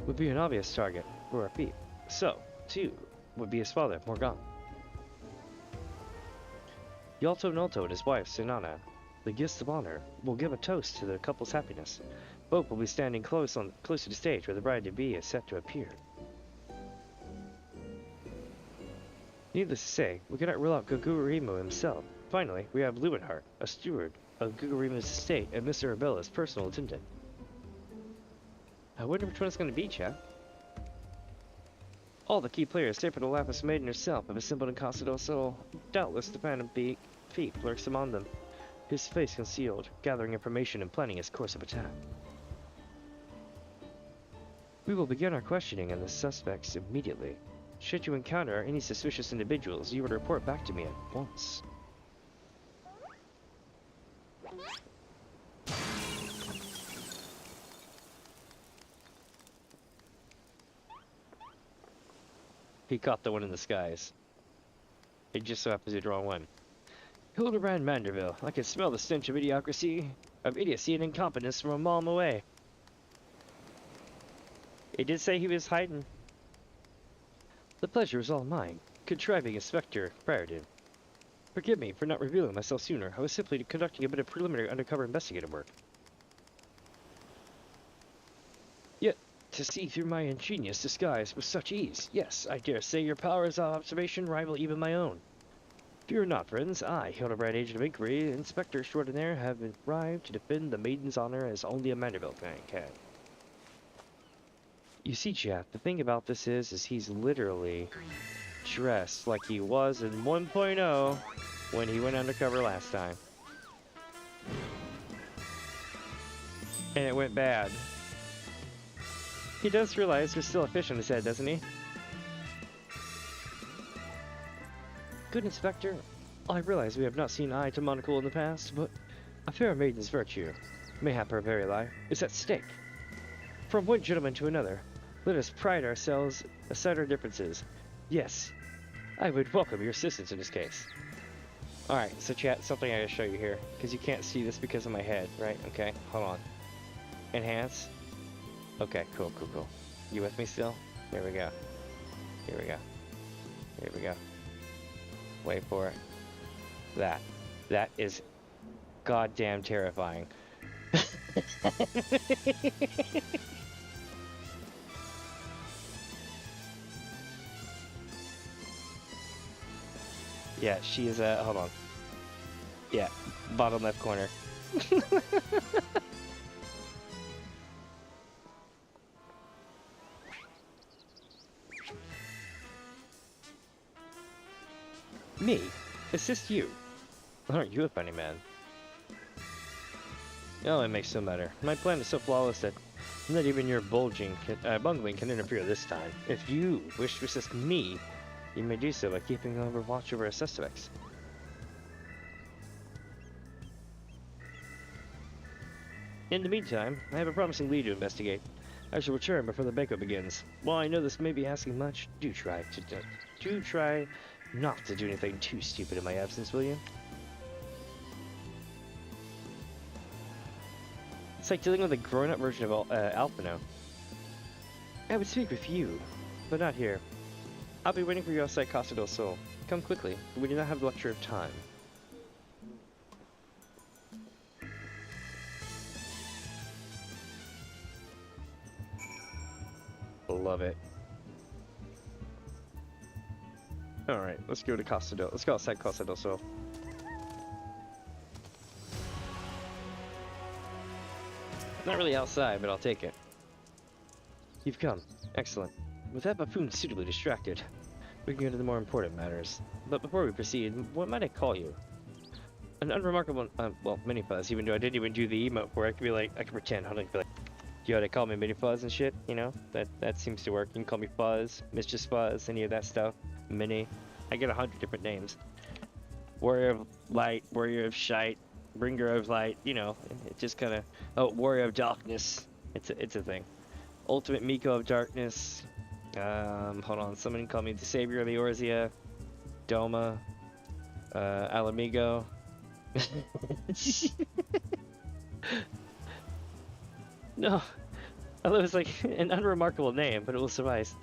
Would be an obvious target for our thief. So, too, would be his father, Morgan. Yalto Nolto and his wife, Sunana, the guests of honor, will give a toast to the couple's happiness. Both will be standing close to the stage where the bride-to-be is set to appear. Needless to say, we cannot rule out Gugurimo himself. Finally, we have Lewinhart, a steward of Gugurimo's estate and Miss Arabella's personal attendant. I wonder which one it's going to be, chat. All the key players, save for the Lapis Maiden herself, have assembled in Casa del Sol. Doubtless the Phantom Thief lurks among them, his face concealed, gathering information and planning his course of attack. We will begin our questioning on the suspects immediately. Should you encounter any suspicious individuals, you would report back to me at once. He caught the one in the skies. It just so happens to be the wrong one. Hildibrand Manderville. I can smell the stench of idiocy and incompetence from a mile away. It did say he was hiding. The pleasure is all mine. Contriving Inspector Priorton. Forgive me for not revealing myself sooner. I was simply conducting a bit of preliminary undercover investigative work. Yet, to see through my ingenious disguise with such ease, yes, I dare say your powers of observation rival even my own. Fear not, friends. I, Hildibrand, Agent of Inquiry, Inspector Extraordinaire, have arrived to defend the maiden's honor as only a Manderville can. You see, chat, the thing about this is he's literally dressed like he was in 1.0 when he went undercover last time. And it went bad. He does realize there's still a fish on his head, doesn't he? Good Inspector, I realize we have not seen eye to monocle in the past, but a fair maiden's virtue, mayhap her very life, is at stake. From one gentleman to another, let us pride ourselves aside our differences. Yes, I would welcome your assistance in this case. Alright, so chat, something I gotta show you here, because you can't see this because of my head, right? Okay, hold on. Enhance. Okay, cool. You with me still? Here we go. Wait for it. That is goddamn terrifying. Yeah, she is hold on. Yeah, bottom left corner. Me? Assist you? Aren't you a funny man? Oh, it makes no matter. My plan is so flawless that not even your bungling can interfere this time. If you wish to assist me, you may do so by keeping watch over our suspects. In the meantime, I have a promising lead to investigate. I shall return before the banquet begins. While I know this may be asking much, do try not to do anything too stupid in my absence, will you? It's like dealing with a grown-up version of Alphino. I would speak with you, but not here. I'll be waiting for you outside Casa del Sol. Come quickly, we do not have the luxury of time. Love it. Alright, let's go outside Casa del Sol. Not really outside, but I'll take it. You've come. Excellent. With that buffoon suitably distracted, We can go to the more important matters. But before we proceed, what might I call you? An unremarkable, well, Mini Fuzz, even though I didn't even do the emote for it, I could be like, I could pretend, hold on, be like, you know, they call me Mini Fuzz and shit, you know? That seems to work. You can call me Fuzz, Mistress Fuzz, any of that stuff. Mini. I get 100 different names. Warrior of Light, Warrior of Shite, Bringer of Light, you know, it just kind of, oh, Warrior of Darkness. It's a thing. Ultimate Miko of Darkness. Hold on, somebody call me the Savior of Eorzea. Doma. Alamigo. No, although it's like an unremarkable name, but it will suffice.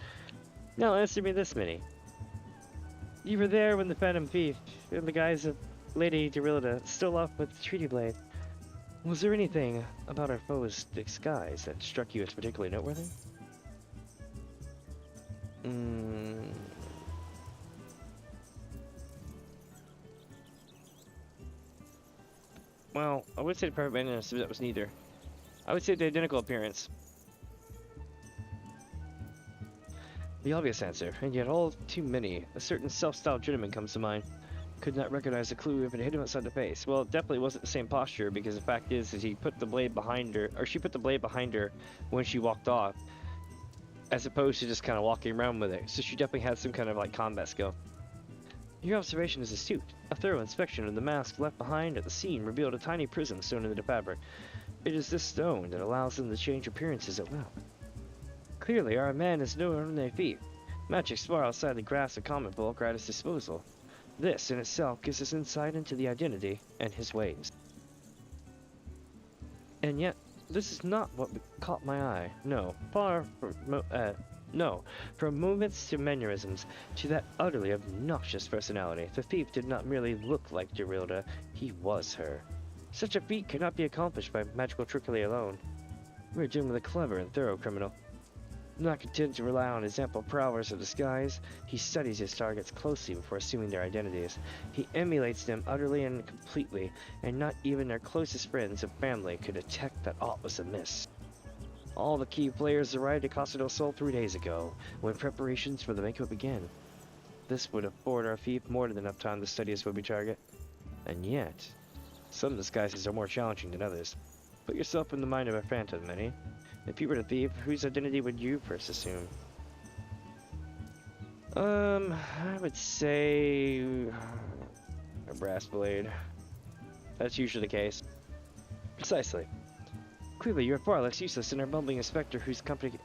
Now answer me this, Minnie. You were there when the Phantom Thief, in the guise of Lady Dorilda, stole off with the Treaty Blade. Was there anything about our foe's disguise that struck you as particularly noteworthy? Well, I would say the perfect balance, that was neither. I would say the identical appearance. The obvious answer, and yet all too many. A certain self-styled gentleman comes to mind. Could not recognize the clue if it hit him outside the face. Well, it definitely wasn't the same posture, because the fact is he put the blade behind her, or she put the blade behind her when she walked off, as opposed to just kind of walking around with it. So she definitely had some kind of like combat skill. Your observation is astute. A thorough inspection of the mask left behind at the scene revealed a tiny prism sewn into the fabric. It is this stone that allows them to change appearances at will. Clearly, our man is no ordinary thief. Magic's far outside the grasp of common folk at his disposal. This, in itself, gives us insight into the identity and his ways. And yet, this is not what caught my eye. No, from movements to mannerisms to that utterly obnoxious personality, the thief did not merely look like Dorilda, he was her. Such a feat cannot be accomplished by magical trickery alone. We are dealing with a clever and thorough criminal. Not content to rely on his ample prowess of disguise, he studies his targets closely before assuming their identities. He emulates them utterly and completely, and not even their closest friends and family could detect that aught was amiss. All the key players arrived at Casa del Sol 3 days ago, when preparations for the makeout began. This would afford our thief more than enough time to study his would-be target. And yet, some disguises are more challenging than others. Put yourself in the mind of a phantom, Minnie. If you were the thief, whose identity would you first assume? I would say a brass blade. That's usually the case. Precisely. Clearly, you're far less useless than our bumbling inspector whose company...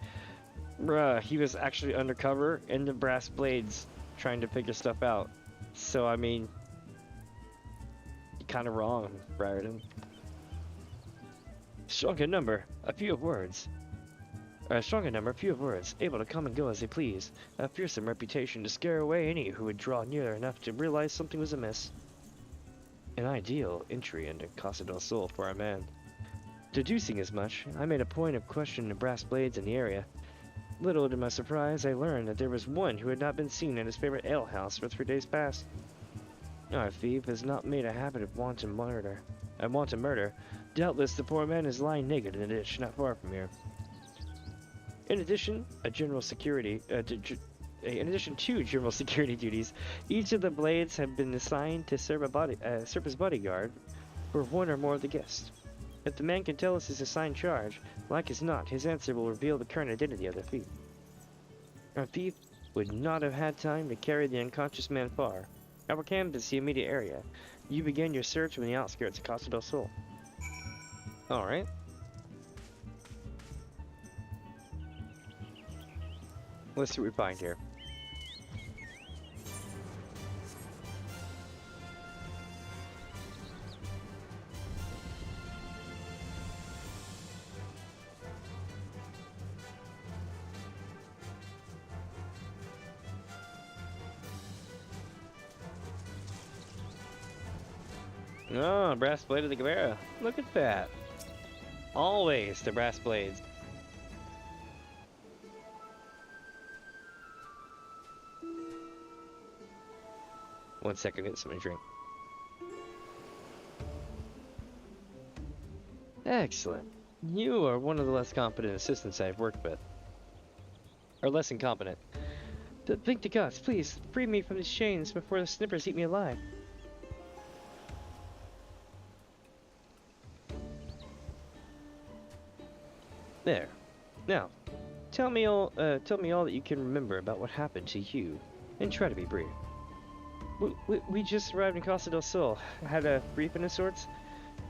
Bruh, he was actually undercover in the brass blades trying to figure stuff out. So, I mean... You're kind of wrong, Briarden. Strong in number, a few of words. Able to come and go as they please. A fearsome reputation to scare away any who would draw near enough to realize something was amiss. An ideal entry into Casa del Sol for our man. Deducing as much, I made a point of questioning the brass blades in the area. Little to my surprise, I learned that there was one who had not been seen at his favorite alehouse for 3 days past. Our thief has not made a habit of wanton murder. Doubtless the poor man is lying naked in a ditch not far from here. In addition to general security duties, each of the blades have been assigned to serve as bodyguard for one or more of the guests. If the man can tell us his assigned charge, like as not, his answer will reveal the current identity of the thief. Our thief would not have had time to carry the unconscious man far. I will canvass the immediate area. You begin your search on the outskirts of Casa del Sol. Alright. Let's see what we find here. Oh, brass blade of the Guevara. Look at that. Always the brass blades. One second, get something to drink. Excellent. You are one of the less competent assistants I've worked with. Or less incompetent. Think to gods, please, free me from these chains before the snippers eat me alive. There. Now, tell me all that you can remember about what happened to you, and try to be brief. We just arrived in Costa del Sol, had a briefing of sorts.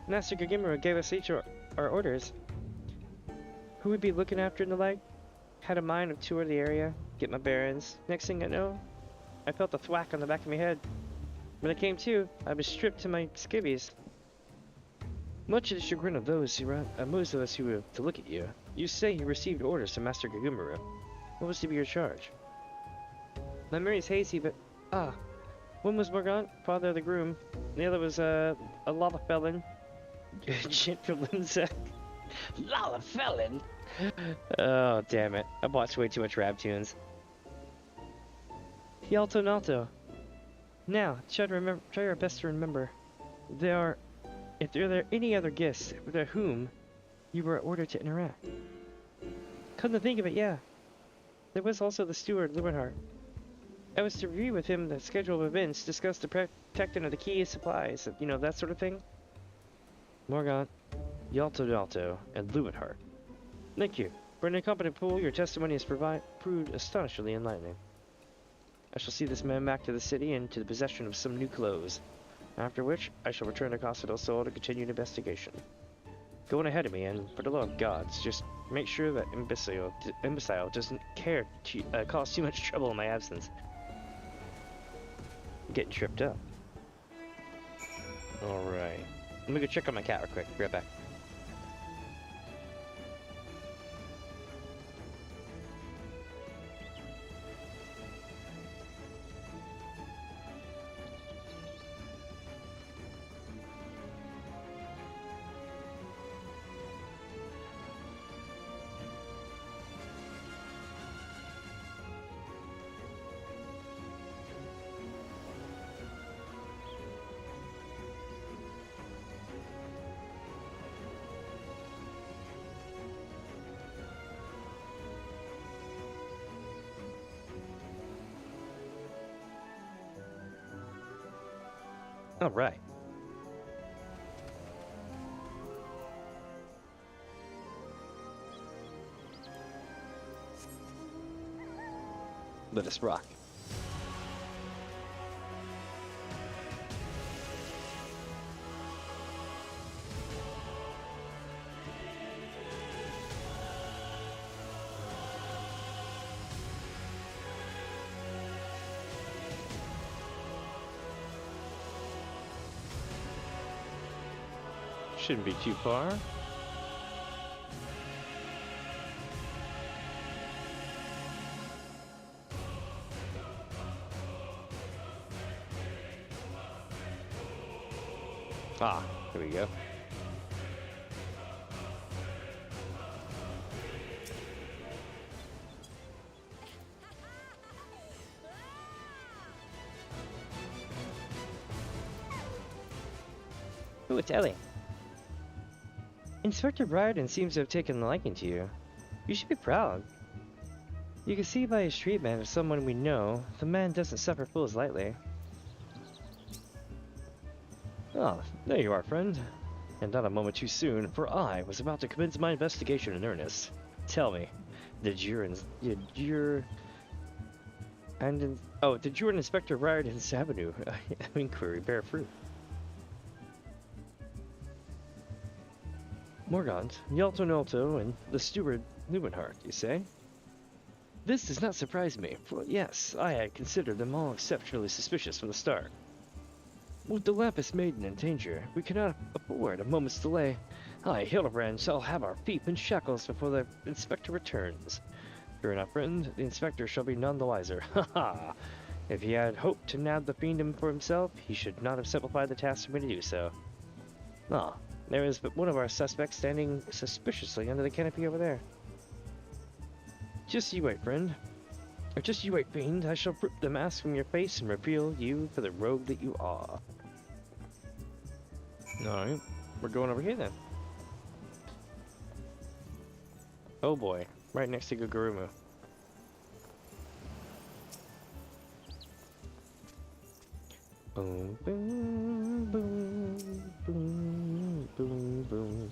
Master Gagimura gave us each our orders. Who we'd be looking after and the like. Had a mind to tour the area, get my bearings. Next thing I know, I felt a thwack on the back of my head. When I came to, I was stripped to my skivvies. Much to the chagrin of most of us who were to look at you, you say you received orders from Master Gagimura. What was to be your charge? My memory's hazy, but one was Morgant, father of the groom. The other was a lava felon, gentle insect. Lala felon? Oh, damn it. I've watched way too much rap tunes. Yalto Nalto. Now, try your best to remember. If there are any other guests with whom you were ordered to interact. Come to think of it, yeah. There was also the steward, Lewinhart. I was to review with him the schedule of events, discuss the protecting of the key supplies, you know, that sort of thing. Morgant, Yalto, and Lewinhart. Thank you. For an incompetent fool, your testimony has proved astonishingly enlightening. I shall see this man back to the city and to the possession of some new clothes. After which, I shall return to Costa del Sol to continue the investigation. Go on ahead of me, and for the love of gods, just make sure that imbecile doesn't care to cause too much trouble in my absence. I'm getting tripped up. Alright. Let me go check on my cat real quick. Be right back. All right. Let us rock. Shouldn't be too far. Ah, here we go. Ooh, it's Ellie. Inspector Briarden seems to have taken a liking to you. You should be proud. You can see by his treatment of someone we know, the man doesn't suffer fools lightly. Ah, there you are, friend. And not a moment too soon, for I was about to commence my investigation in earnest. Tell me, did you and Inspector Briarden's avenue inquiry bear fruit? Morgant, Yalto, and the steward Lewinhart, you say? This does not surprise me, for yes, I had considered them all exceptionally suspicious from the start. With the Lapis Maiden in danger, we cannot afford a moment's delay. I, Hildibrand, shall have our feet in shackles before the inspector returns. Fear not, friend, the inspector shall be none the wiser. Ha ha! If he had hoped to nab the fiendom for himself, he should not have simplified the task for me to do so. Ah, there is but one of our suspects standing suspiciously under the canopy over there. Just you wait, friend. Or just you wait, fiend. I shall rip the mask from your face and reveal you for the rogue that you are. Alright, we're going over here then. Oh boy, right next to Gugurumu. Boom, boom, boom, boom, boom, boom.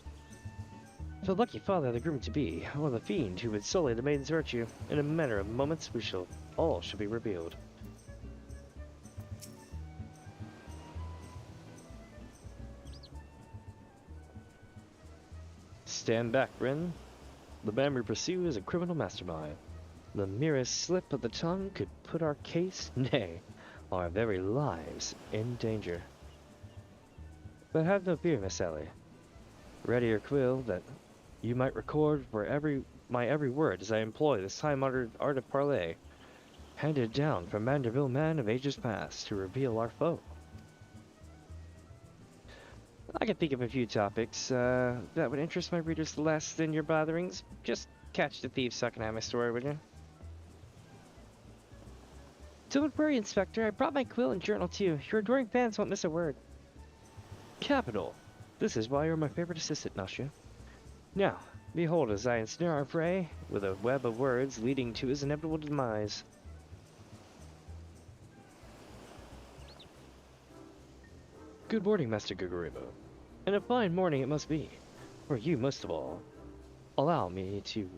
The lucky father of the groom-to-be, or the fiend who would sully the maiden's virtue, in a matter of moments all shall be revealed. Stand back, Bryn. The man we pursue is a criminal mastermind. The merest slip of the tongue could put our case, nay, our very lives, in danger. But have no fear, Miss Sally. Ready your quill that you might record for my every word as I employ this time-honored art of parley, handed down from Manderville man of ages past to reveal our foe. I can think of a few topics that would interest my readers less than your botherings. Just catch the thief sucking at my story, would you? Don't worry, Inspector. I brought my quill and journal too. Your adoring fans won't miss a word. Capital. This is why you're my favorite assistant, Nasha. Now, behold as I ensnare our prey with a web of words leading to his inevitable demise. Good morning, Master Gugurimo. And a fine morning it must be. For you most of all. Allow me to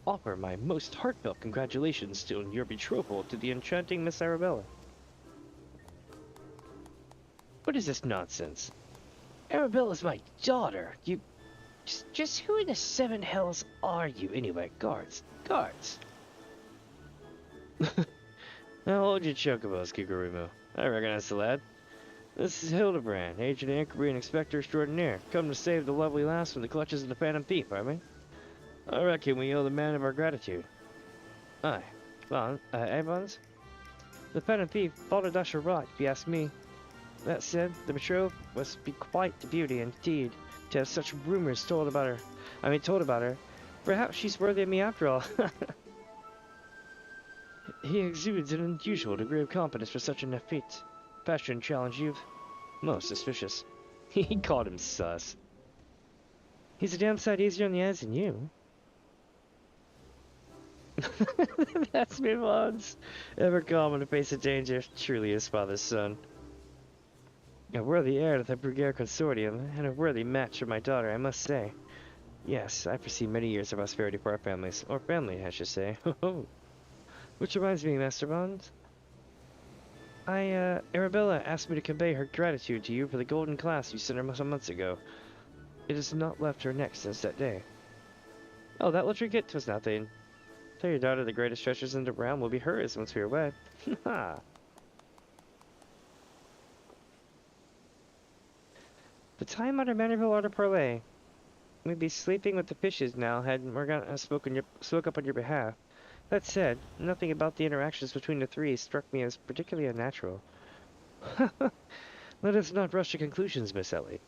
offer my most heartfelt congratulations on your betrothal to the enchanting Miss Arabella. What is this nonsense? Arabella's my daughter. You... Just who in the seven hells are you anyway? Guards. Guards. Now hold your chocobos, Gugurimo. I recognize the lad. This is Hildibrand, agent of inquiry and inspector extraordinaire, come to save the lovely lass from the clutches of the phantom thief, aren't we? I reckon we owe the man of our gratitude. Aye. Evans? The phantom thief followed us a rot, if you ask me. That said, the betrothed must be quite the beauty indeed, to have such rumors told about her. Perhaps she's worthy of me after all. He exudes an unusual degree of confidence for such an effete. Passion challenge you've most suspicious. He called him sus. He's a damn sight easier on the eyes than you. That's me, Mons. Ever calm in the face of danger, truly his father's son. A worthy heir to the Brugere Consortium, and a worthy match for my daughter, I must say. Yes, I foresee many years of prosperity for our families, or family, I should say. Which reminds me, Master Bond. Arabella asked me to convey her gratitude to you for the golden clasp you sent her some months ago. It has not left her neck since that day. Oh, that little trinket? 'Twas nothing. Tell your daughter the greatest treasures in the realm will be hers once we are wed. Ha! The time under Manderville Art of Parley. We'd be sleeping with the fishes now hadn't Morgana spoke up on your behalf. That said, nothing about the interactions between the three struck me as particularly unnatural. Let us not rush to conclusions, Miss Ellie.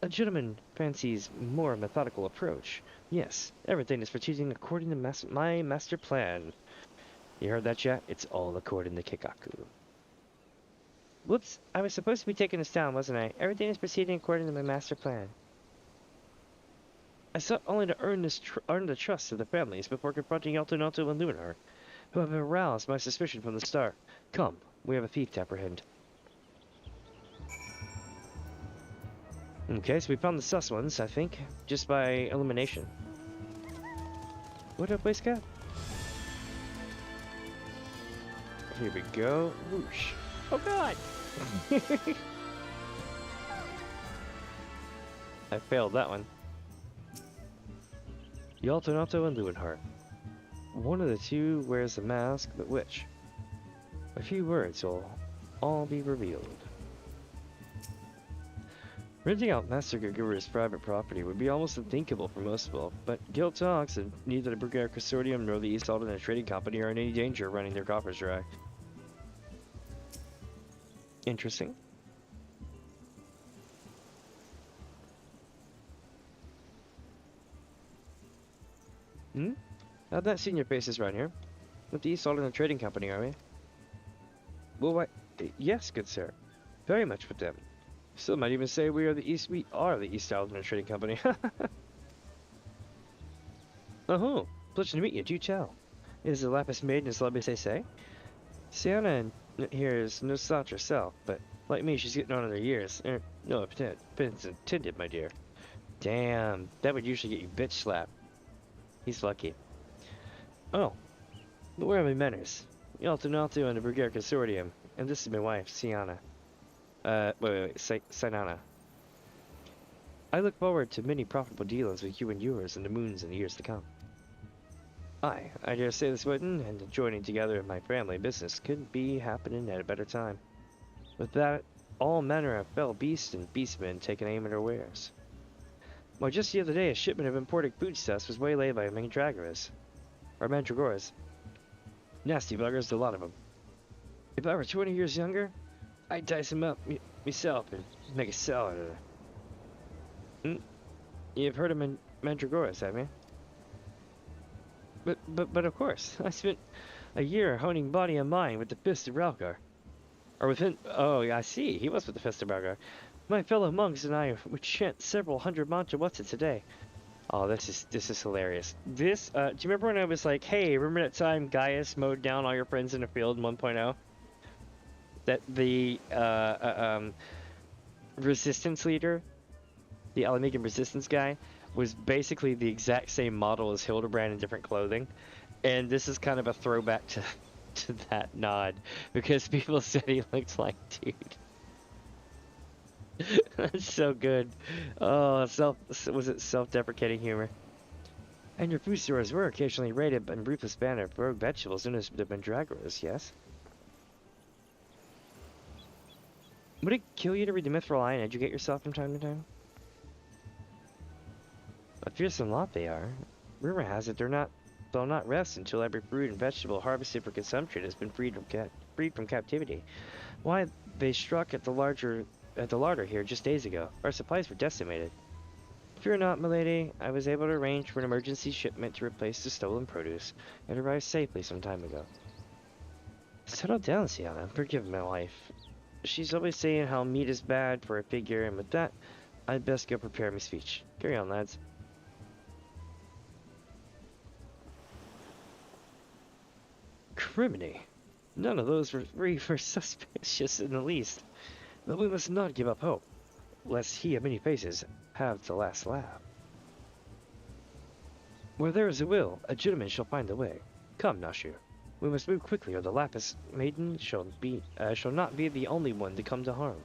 A gentleman fancies more methodical approach. Yes, everything is proceeding according to my master plan. You heard that, chat? It's all according to Kikaku. Whoops, I was supposed to be taking this down, wasn't I? Everything is proceeding according to my master plan. I sought only to earn the trust of the families before confronting Yaltonato and Luminar, who have aroused my suspicion from the start. Come, we have a thief to apprehend. Okay, so we found the sus ones, I think, just by elimination. What up, Boy Scout? Here we go. Whoosh. Oh god! I failed that one. Yaltonato and Leeuwenhart. One of the two wears the mask, but which? A few words will all be revealed. Renting out Master Gaguru's private property would be almost unthinkable for most people, but Guild talks and neither the Brugere Consortium nor the East Alden Trading Company are in any danger of running their coffers dry. Interesting. I've not seen your faces around here. With the East Alden Trading Company, are we? Well, why? Yes, good sir. Very much with them. Some might even say we are the East Alden Trading Company. Oh, pleasure to meet you. Do tell. Is the Lapis Maiden as lovely as they say? Sienna and Here's no slouch herself, but like me, she's getting on in her years. No offense intended, my dear. Damn, that would usually get you bitch slapped. He's lucky. Oh, but where are my manners? Alto and the Brigade Consortium, and this is my wife, Sienna. Sinana. I look forward to many profitable dealings with you and yours in the moons in the years to come. I dare say this wedding and the joining together of my family business couldn't be happening at a better time. With that, all manner of fell beasts and beastmen taking aim at our wares. Why, just the other day, a shipment of imported foodstuffs was waylaid by mandragoras. Nasty buggers, a lot of them. If I were 20 years younger, I'd dice them up myself and make a salad of them. You've heard of mandragoras, have you? But of course, I spent a year honing body and mind with the Fist of Ralgar. Or within, oh, I see, he was with the Fist of Ralgar. My fellow monks and I would chant several hundred mantra what's a day. Oh, this is hilarious. This, do you remember when I was like, hey, remember that time Gaius mowed down all your friends in the field in 1.0? That the, resistance leader, the Alamegan resistance guy, was basically the exact same model as Hildibrand in different clothing. And this is kind of a throwback to that nod, because people said he looked like dude. That's so good. Oh, was it self-deprecating humor? And your food stores were occasionally raided by a ruthless band of rogue vegetables known as the Mandragoras, yes? Would it kill you to read the Mithril Eye and educate yourself from time to time? A fearsome lot they are. Rumor has it they'll not rest until every fruit and vegetable harvested for consumption has been freed from captivity. Why, they struck at the larder here just days ago. Our supplies were decimated. Fear not, milady. I was able to arrange for an emergency shipment to replace the stolen produce. It arrived safely some time ago. Settle down, Sienna. Forgive my wife. She's always saying how meat is bad for a figure, and with that, I'd best go prepare my speech. Carry on, lads. Criminy. None of those were suspicious in the least. But we must not give up hope, lest he of many faces have the last laugh. Where there is a will, a gentleman shall find the way. Come, Nashu. We must move quickly, or the Lapis maiden shall not be the only one to come to harm.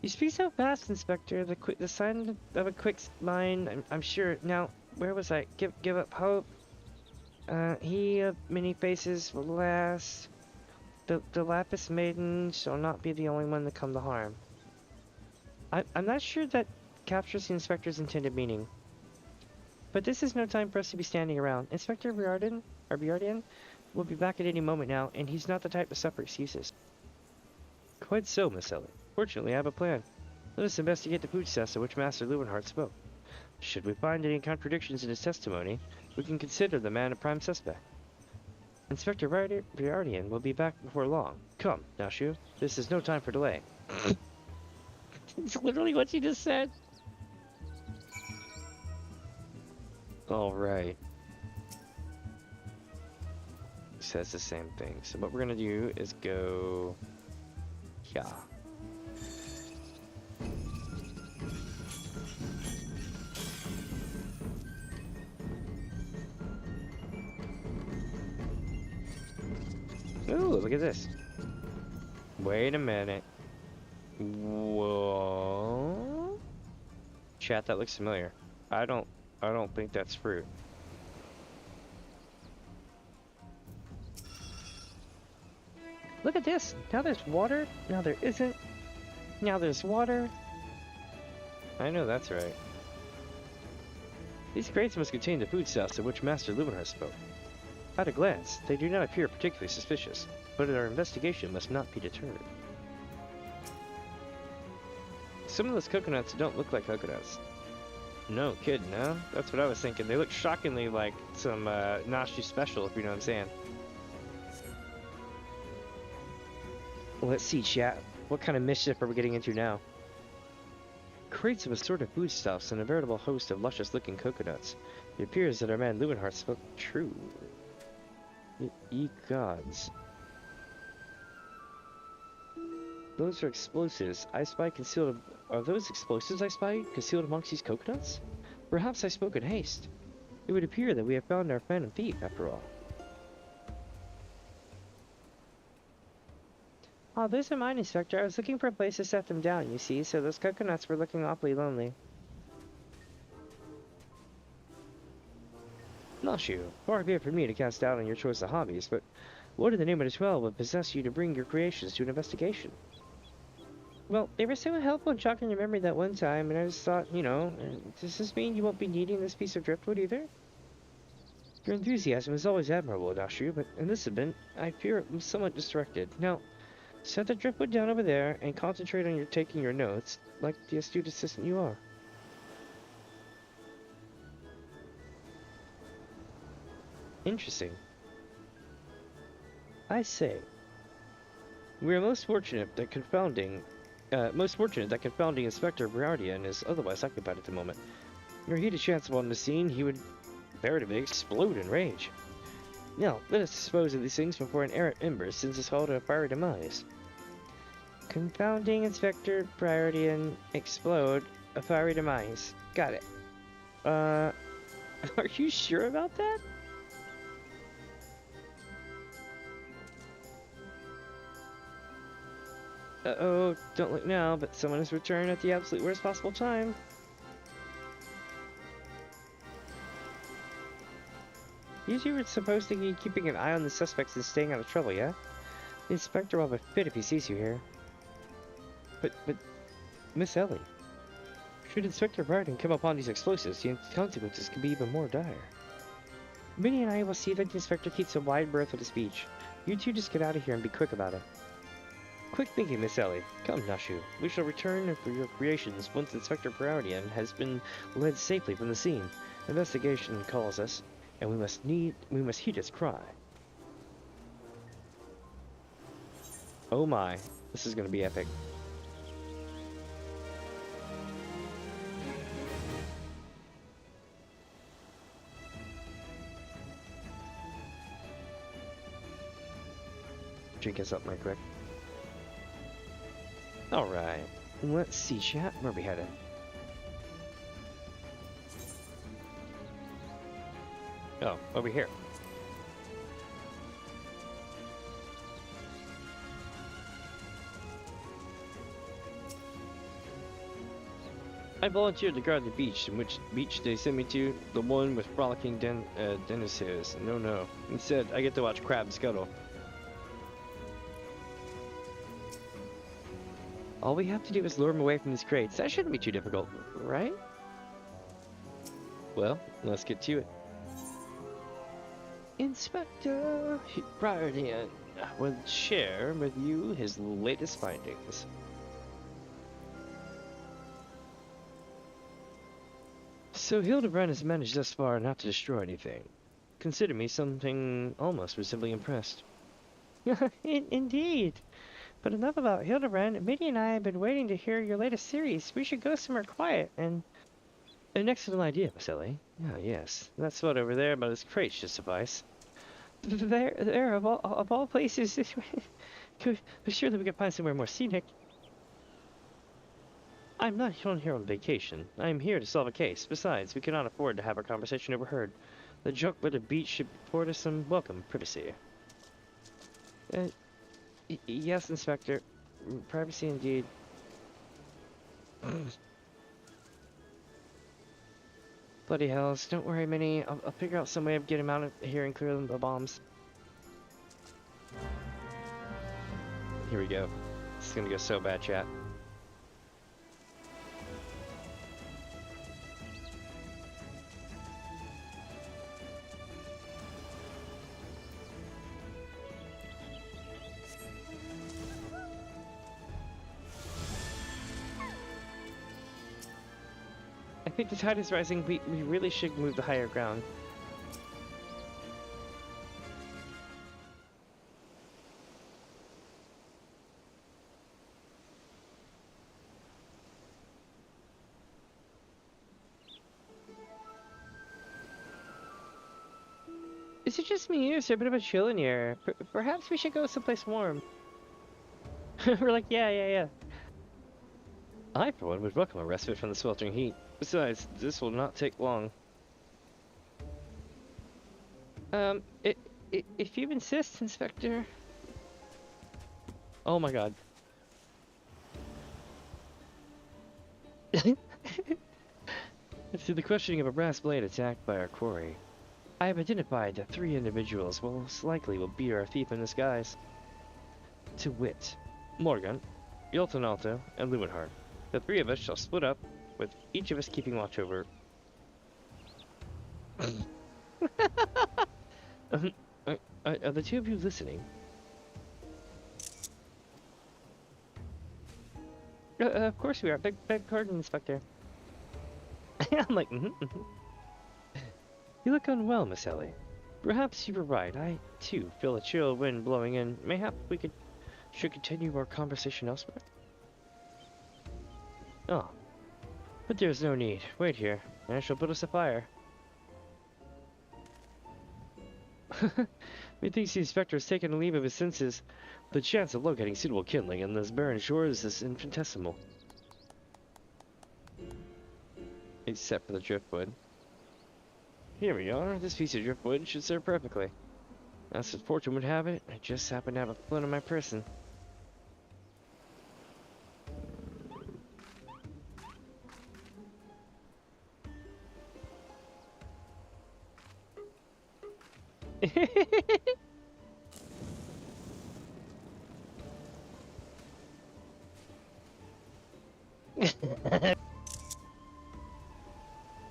You speak so fast, Inspector. The sign of a quick mind. I'm sure. Now, where was I? Give up hope. He of many faces will last. The Lapis maiden shall not be the only one to come to harm. I'm not sure that captures the Inspector's intended meaning. But this is no time for us to be standing around. Inspector Bjardian will be back at any moment now, and he's not the type to suffer excuses. Quite so, Miss Ellie. Fortunately, I have a plan. Let us investigate the foodstuffs of which Master Leeuwenhart spoke. Should we find any contradictions in his testimony, we can consider the man a prime suspect. Inspector Bjardian will be back before long. Come, Nashu. This is no time for delay. It's literally what you just said. Alright. Says the same thing. So what we're gonna do is go... Yeah. Ooh, look at this. Wait a minute. Whoa. Chat, that looks familiar. I don't think that's fruit. Look at this. Now there's water. Now there isn't. Now there's water. I know that's right. These crates must contain the foodstuffs of which Master Leeuwenhart spoke. At a glance, they do not appear particularly suspicious, but our investigation must not be deterred. Some of those coconuts don't look like coconuts. No kidding, huh? That's what I was thinking. They look shockingly like some Nashi special, if you know what I'm saying. Let's see, chat. What kind of mischief are we getting into now? Crates of assorted foodstuffs and a veritable host of luscious-looking coconuts. It appears that our man Leeuwenhart spoke true. Ye gods. Those are explosives. I spy concealed. Are those explosives I spy concealed amongst these coconuts? Perhaps I spoke in haste. It would appear that we have found our phantom thief, after all. Oh, those are mine, Inspector. I was looking for a place to set them down, you see, so those coconuts were looking awfully lonely. Not you. Far be it from me to cast doubt on your choice of hobbies, but what in the name of the 12 would possess you to bring your creations to an investigation? Well, they were so helpful in jogging your memory that one time, and I just thought, you know, does this mean you won't be needing this piece of driftwood either? Your enthusiasm is always admirable, Dashu, but in this event, I fear it was somewhat distracted. Now, set the driftwood down over there and concentrate on taking your notes, like the astute assistant you are. Interesting. I say, we are most fortunate that confounding Inspector Briardian is otherwise occupied at the moment. Were he to chance upon the scene, he would veritably explode in rage. Now, let us dispose of these things before an errant ember sends us all to a fiery demise. Confounding Inspector Briardian explode a fiery demise. Got it. Are you sure about that? Uh-oh, don't look now, but someone has returned at the absolute worst possible time. You were supposed to be keeping an eye on the suspects and staying out of trouble, yeah? The inspector will have a fit if he sees you here. But, Miss Ellie, should Inspector Barton come upon these explosives, the consequences could be even more dire. Minnie and I will see that the inspector keeps a wide berth of his speech. You two just get out of here and be quick about it. Quick thinking, Miss Ellie. Come, Nashu. We shall return for your creations once Inspector Briardian has been led safely from the scene. Investigation calls us, and we must heed its cry. Oh my, this is gonna be epic. Drink us up right quick. Alright, let's see, chat. Where are we headed? Oh, over here. I volunteered to guard the beach, in which beach they sent me to, the one with frolicking denizens. No. Instead, I get to watch crabs scuttle. All we have to do is lure him away from these crates. That shouldn't be too difficult, right? Well, let's get to it. Inspector Briardian will share with you his latest findings. So Hildibrand has managed thus far not to destroy anything. Consider me something almost resembling impressed. Indeed. But enough about Hildibrand. Minnie and I have been waiting to hear your latest series. We should go somewhere quiet and... An excellent idea, Miss Ellie. Ah, yes. That spot over there by this crate should suffice. There, of all places, surely we could find somewhere more scenic. I'm not here on vacation. I'm here to solve a case. Besides, we cannot afford to have our conversation overheard. The joke by the beach should afford us some welcome privacy. Yes, Inspector. Privacy indeed. Bloody hells. Don't worry, Minnie. I'll figure out some way of getting him out of here and clear the bombs. Here we go. This is gonna go so bad, chat. I think the tide is rising. We really should move to higher ground. Is it just me, or is there a bit of a chill in here? Perhaps we should go someplace warm. We're like, yeah, yeah, yeah. I, for one, would welcome a respite from the sweltering heat. Besides, this will not take long. If you insist, Inspector. Oh my god. Through the questioning of a brass blade attacked by our quarry, I have identified that 3 individuals most likely will be our thief in disguise. To wit, Morgan, Yoltanalto, and Lumenhard. The 3 of us shall split up, with each of us keeping watch over. Are the 2 of you listening? Of course we are. Beg pardon, Inspector. I'm like, You look unwell, Miss Ellie. Perhaps you were right. I, too, feel a chill wind blowing in. Mayhap we should continue our conversation elsewhere? Oh. But there's no need. Wait here, and I shall build us a fire. Methinks the Inspector has taken a leave of his senses. The chance of locating suitable kindling in this barren shores is infinitesimal. Except for the driftwood. Here we are. This piece of driftwood should serve perfectly. As fortune would have it, I just happen to have a flint in my person.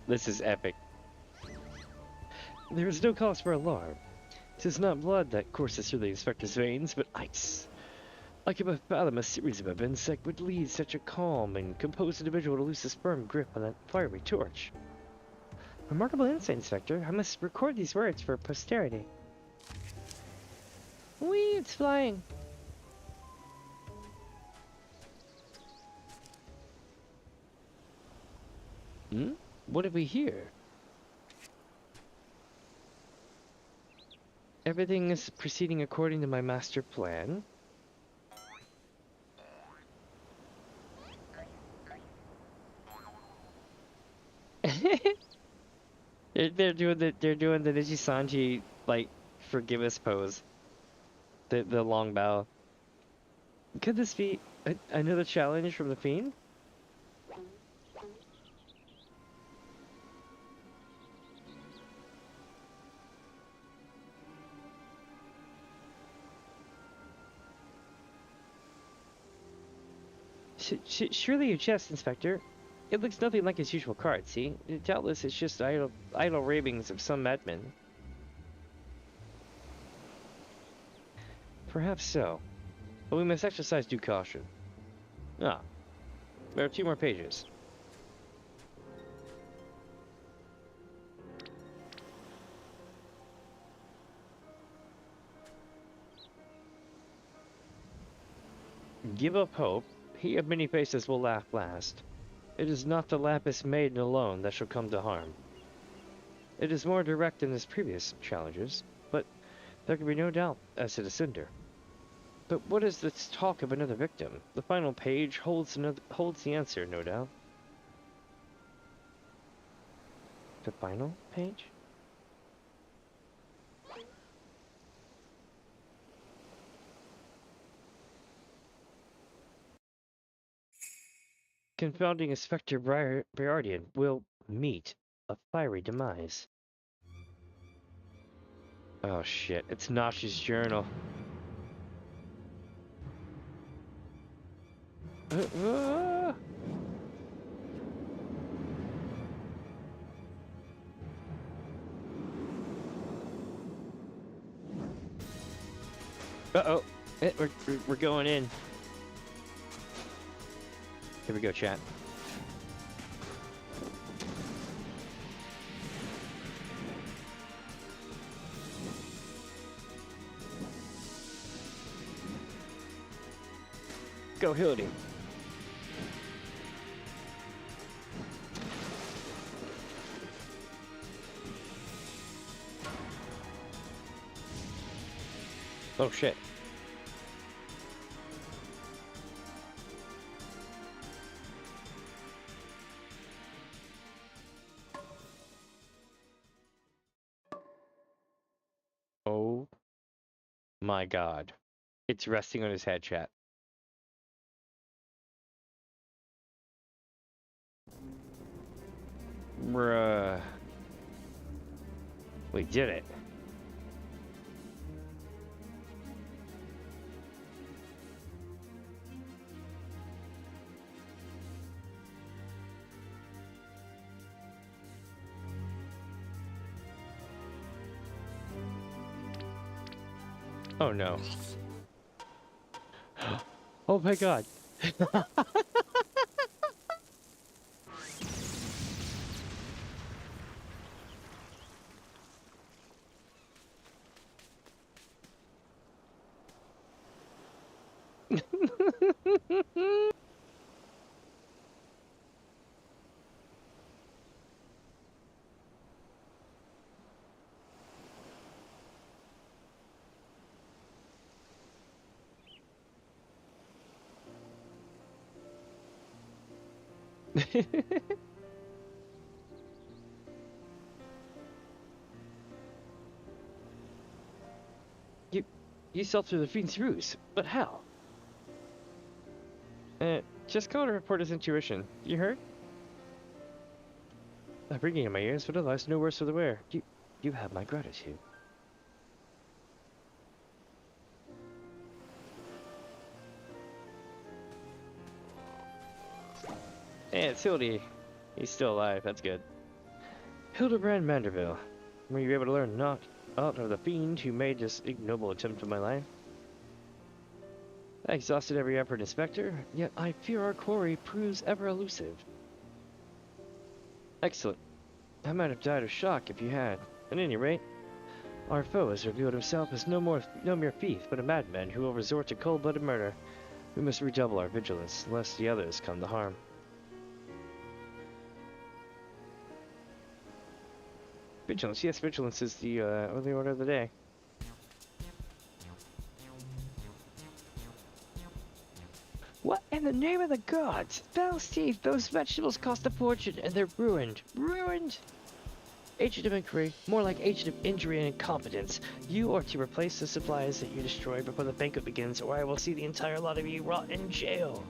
This is epic. There is no cause for alarm. 'Tis not blood that courses through the Inspector's veins, but ice. I cannot fathom a series of events that would lead such a calm and composed individual to lose his firm grip on that fiery torch. Remarkable insight, Inspector. I must record these words for posterity. Whee, it's flying. Hmm? What have we here? Everything is proceeding according to my master plan. they're doing the Nijisanji like forgive us pose. The long bow. Could this be another challenge from the Fiend? Surely you jest, Inspector. It looks nothing like his usual card, see? Doubtless it's just idle ravings of some madman. Perhaps so. But we must exercise due caution. Ah. There are 2 more pages. Give up hope. He of many faces will laugh last. It is not the lapis maiden alone that shall come to harm. It is more direct than his previous challenges, but there can be no doubt as to the cinder. But what is this talk of another victim? The final page holds the answer, no doubt. The final page? Confounding Inspector Briardian will meet a fiery demise. Oh shit, it's Nashi's journal. Uh-oh, we're going in. Here we go, chat. Go, Hildy. Oh shit. My God. It's resting on his head, chat. Bruh. We did it. Oh no. Oh my God. You you saw through the fiend's ruse, but how? Just call to report his intuition. You heard? I'm ringing in my ears, but otherwise no worse for the wear. You have my gratitude. Hey, it's Hildy. He's still alive, that's good. Hildibrand Manderville. Were you able to learn naught out of the fiend who made this ignoble attempt on my life? I exhausted every effort, Inspector, yet I fear our quarry proves ever elusive. Excellent. I might have died of shock if you had. At any rate, our foe has revealed himself as no mere thief, but a madman who will resort to cold-blooded murder. We must redouble our vigilance, lest the others come to harm. Vigilance, yes, vigilance is the only order of the day. What in the name of the gods? Foul Steve, those vegetables cost a fortune and they're ruined. Ruined! Agent of inquiry, more like agent of injury and incompetence. You are to replace the supplies that you destroyed before the banquet begins, or I will see the entire lot of you rot in jail.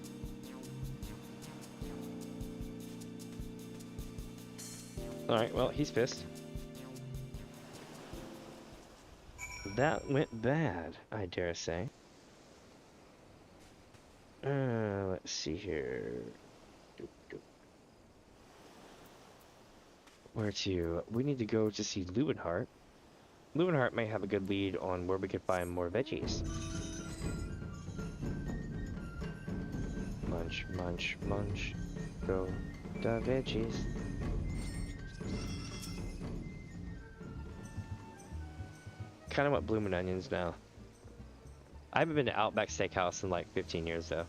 Alright, well, he's pissed. That went bad, I dare say. Let's see here. Where to? We need to go to see Leuwenhart. Leuwenhart may have a good lead on where we can find more veggies. Munch, munch, munch. Go the veggies. Kind of want bloomin' onions now. I haven't been to Outback Steakhouse in like 15 years though.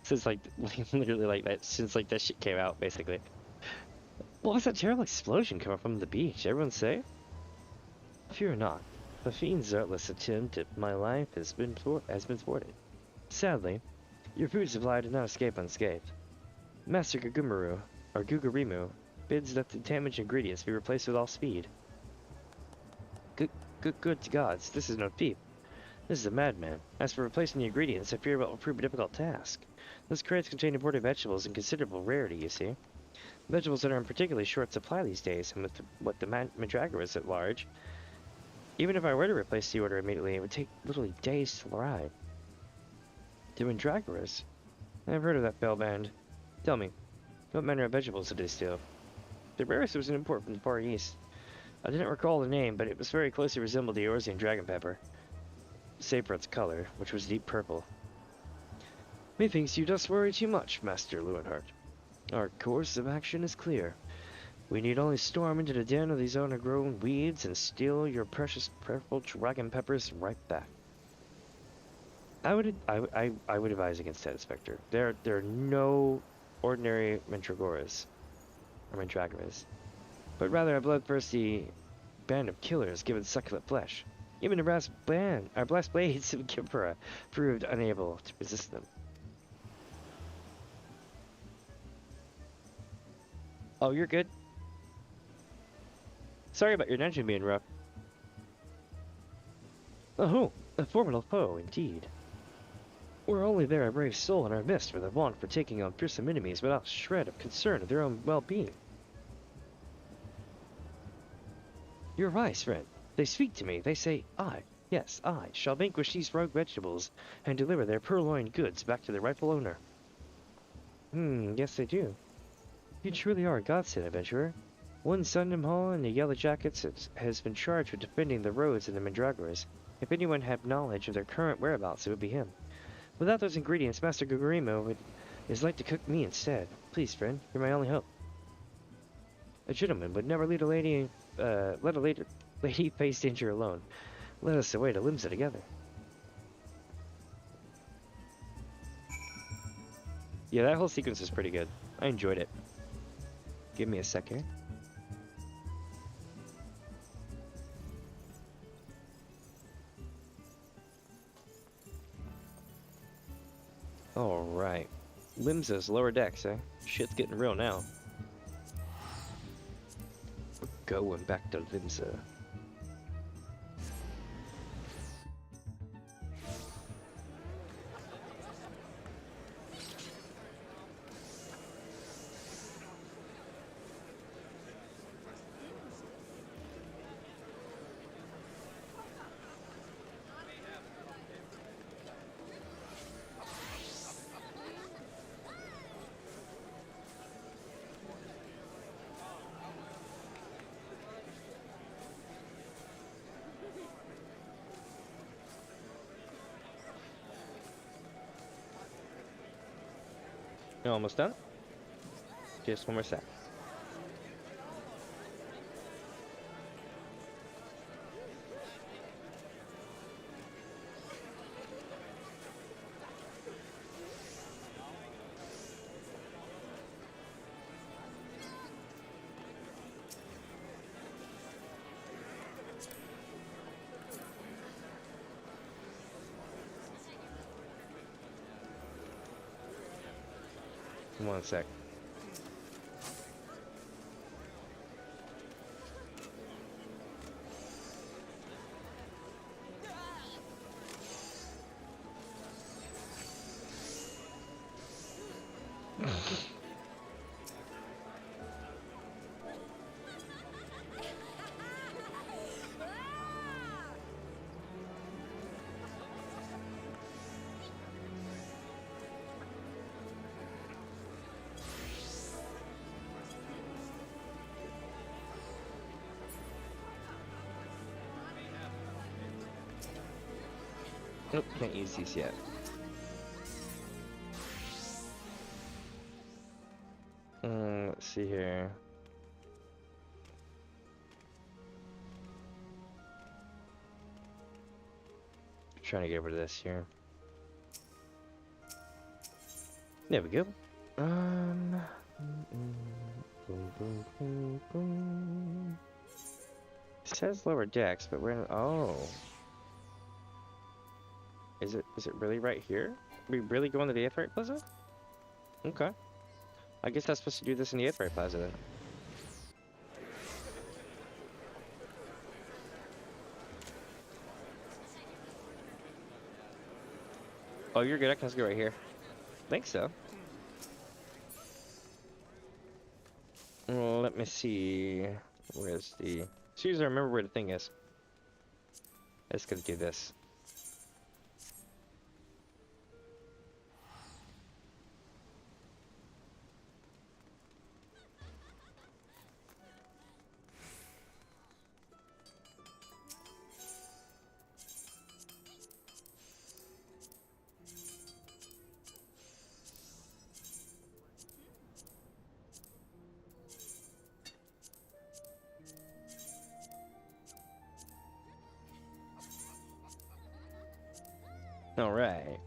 Since like literally like that, since like that shit came out basically. What was that terrible explosion coming from the beach? Everyone say? Fear not. The fiend's artless attempt at my life has been thwarted. Sadly, your food supply did not escape unscathed. Master Gugumaru, or Gugurimu, bids that the damaged ingredients be replaced with all speed. Good to gods, this is no thief. This is a madman. As for replacing the ingredients, I fear it will prove a difficult task. Those crates contain imported vegetables in considerable rarity, you see. Vegetables that are in particularly short supply these days, and with what the Mandragora is at large. Even if I were to replace the order immediately, it would take literally days to arrive. The Mandragoras? I've heard of that bell band. Tell me, what manner of vegetables did they steal? The rarest was an import from the Far East. I didn't recall the name, but it was very closely resembled the Eorzean dragon pepper. Save for its color, which was deep purple. Methinks you dost worry too much, Master Leuwenhart. Our course of action is clear. We need only storm into the den of these undergrown weeds and steal your precious purple dragon peppers right back. I would advise against that, Inspector. There are no ordinary Mandragoras, or Mandragoras, but rather a bloodthirsty band of killers given succulent flesh. Even the blast blades of Kimpera proved unable to resist them. Oh, you're good. Sorry about your dungeon being rough. Oh, who? A formidable foe, indeed. Were only there a brave soul in our midst with a vaunt for taking on fearsome enemies without a shred of concern of their own well-being. You're right, friend. They speak to me. They say, yes, I, shall vanquish these rogue vegetables and deliver their purloined goods back to their rightful owner. Yes they do. You truly are a godsend, adventurer. One Sundom Hall in the Yellow Jackets has been charged with defending the roads and the Mandragoras. If anyone had knowledge of their current whereabouts, it would be him. Without those ingredients, Master Gugurimo is like to cook me instead. Please, friend, you're my only hope. A gentleman would never lead a lady, let a lady face danger alone. Let us away to Limsa together. Yeah, that whole sequence is pretty good. I enjoyed it. Give me a second. Alright. Limsa's lower decks, eh? Shit's getting real now. We're going back to Limsa. Almost done. Just one more sec. One sec. Nope, can't use these yet. Let's see here. Trying to get rid of this here. There we go. Boom, boom, boom, boom. It says lower decks, but we're in. Oh. Is it really right here? Are we really going to the Aetheryte Plaza? Okay. I guess I'm supposed to do this in the Aetheryte Plaza then. Oh, you're good. I can just go right here. I think so. Well, let me see. Where's the... As soon as I remember where the thing is. I'm just gonna do this. All right.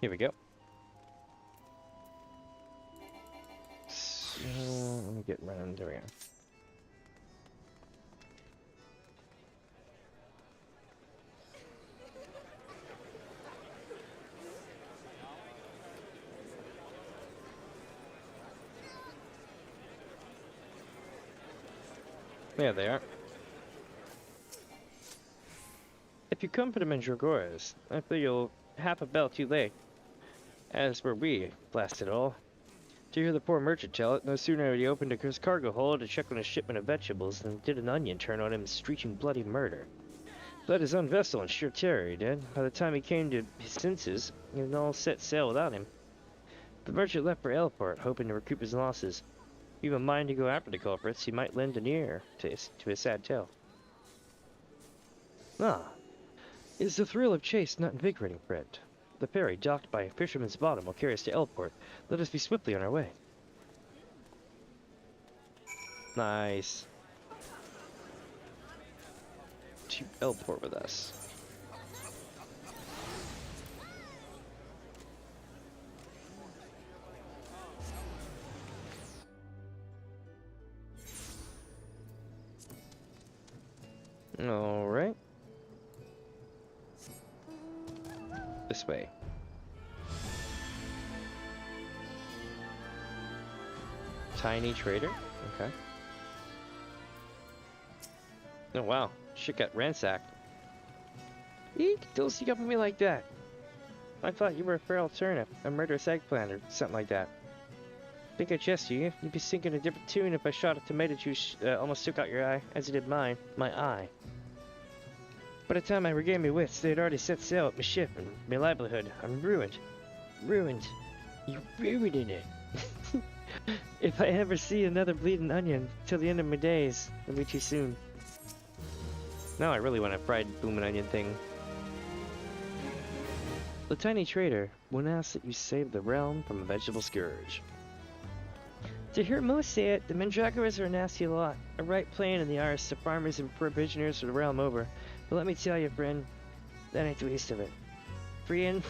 Here we go. So, let me get around. There we go. There they are. If you come for the Mandragoras, I feel you'll half a bell too late. As were we, blast it all. To hear the poor merchant tell it, no sooner had he opened his cargo hold to check on a shipment of vegetables than did an onion turn on him screeching bloody murder. Fled his own vessel in sheer terror, he did. By the time he came to his senses, he had all set sail without him. The merchant left for Airport, hoping to recoup his losses. You have a mind to go after the culprits, he might lend an ear to his sad tale. Ah, is the thrill of chase not invigorating, friend? The ferry, docked by a fisherman's bottom, will carry us to Elport. Let us be swiftly on our way. Nice. To Elport with us. Alright. This way. Tiny trader? Okay. Oh wow, shit got ransacked. Eek, don't sneak up on me like that. I thought you were a feral turnip, a murderous eggplant, or something like that. Think I jest you. You'd be singing a different tune if I shot a tomato juice almost took out your eye, as it did mine. My eye. By the time I regained my wits, they had already set sail with my ship and my livelihood. I'm ruined. Ruined. You ruined it. If I ever see another bleeding onion till the end of my days, it'll be too soon. Now I really want a fried bloomin' onion thing. The tiny trader won't ask that you save the realm from a vegetable scourge. To hear most say it, the Mandragoras are a nasty lot, a right plain in the arse to farmers and provisioners for the realm over. But let me tell you, friend, that ain't the least of it. Freeing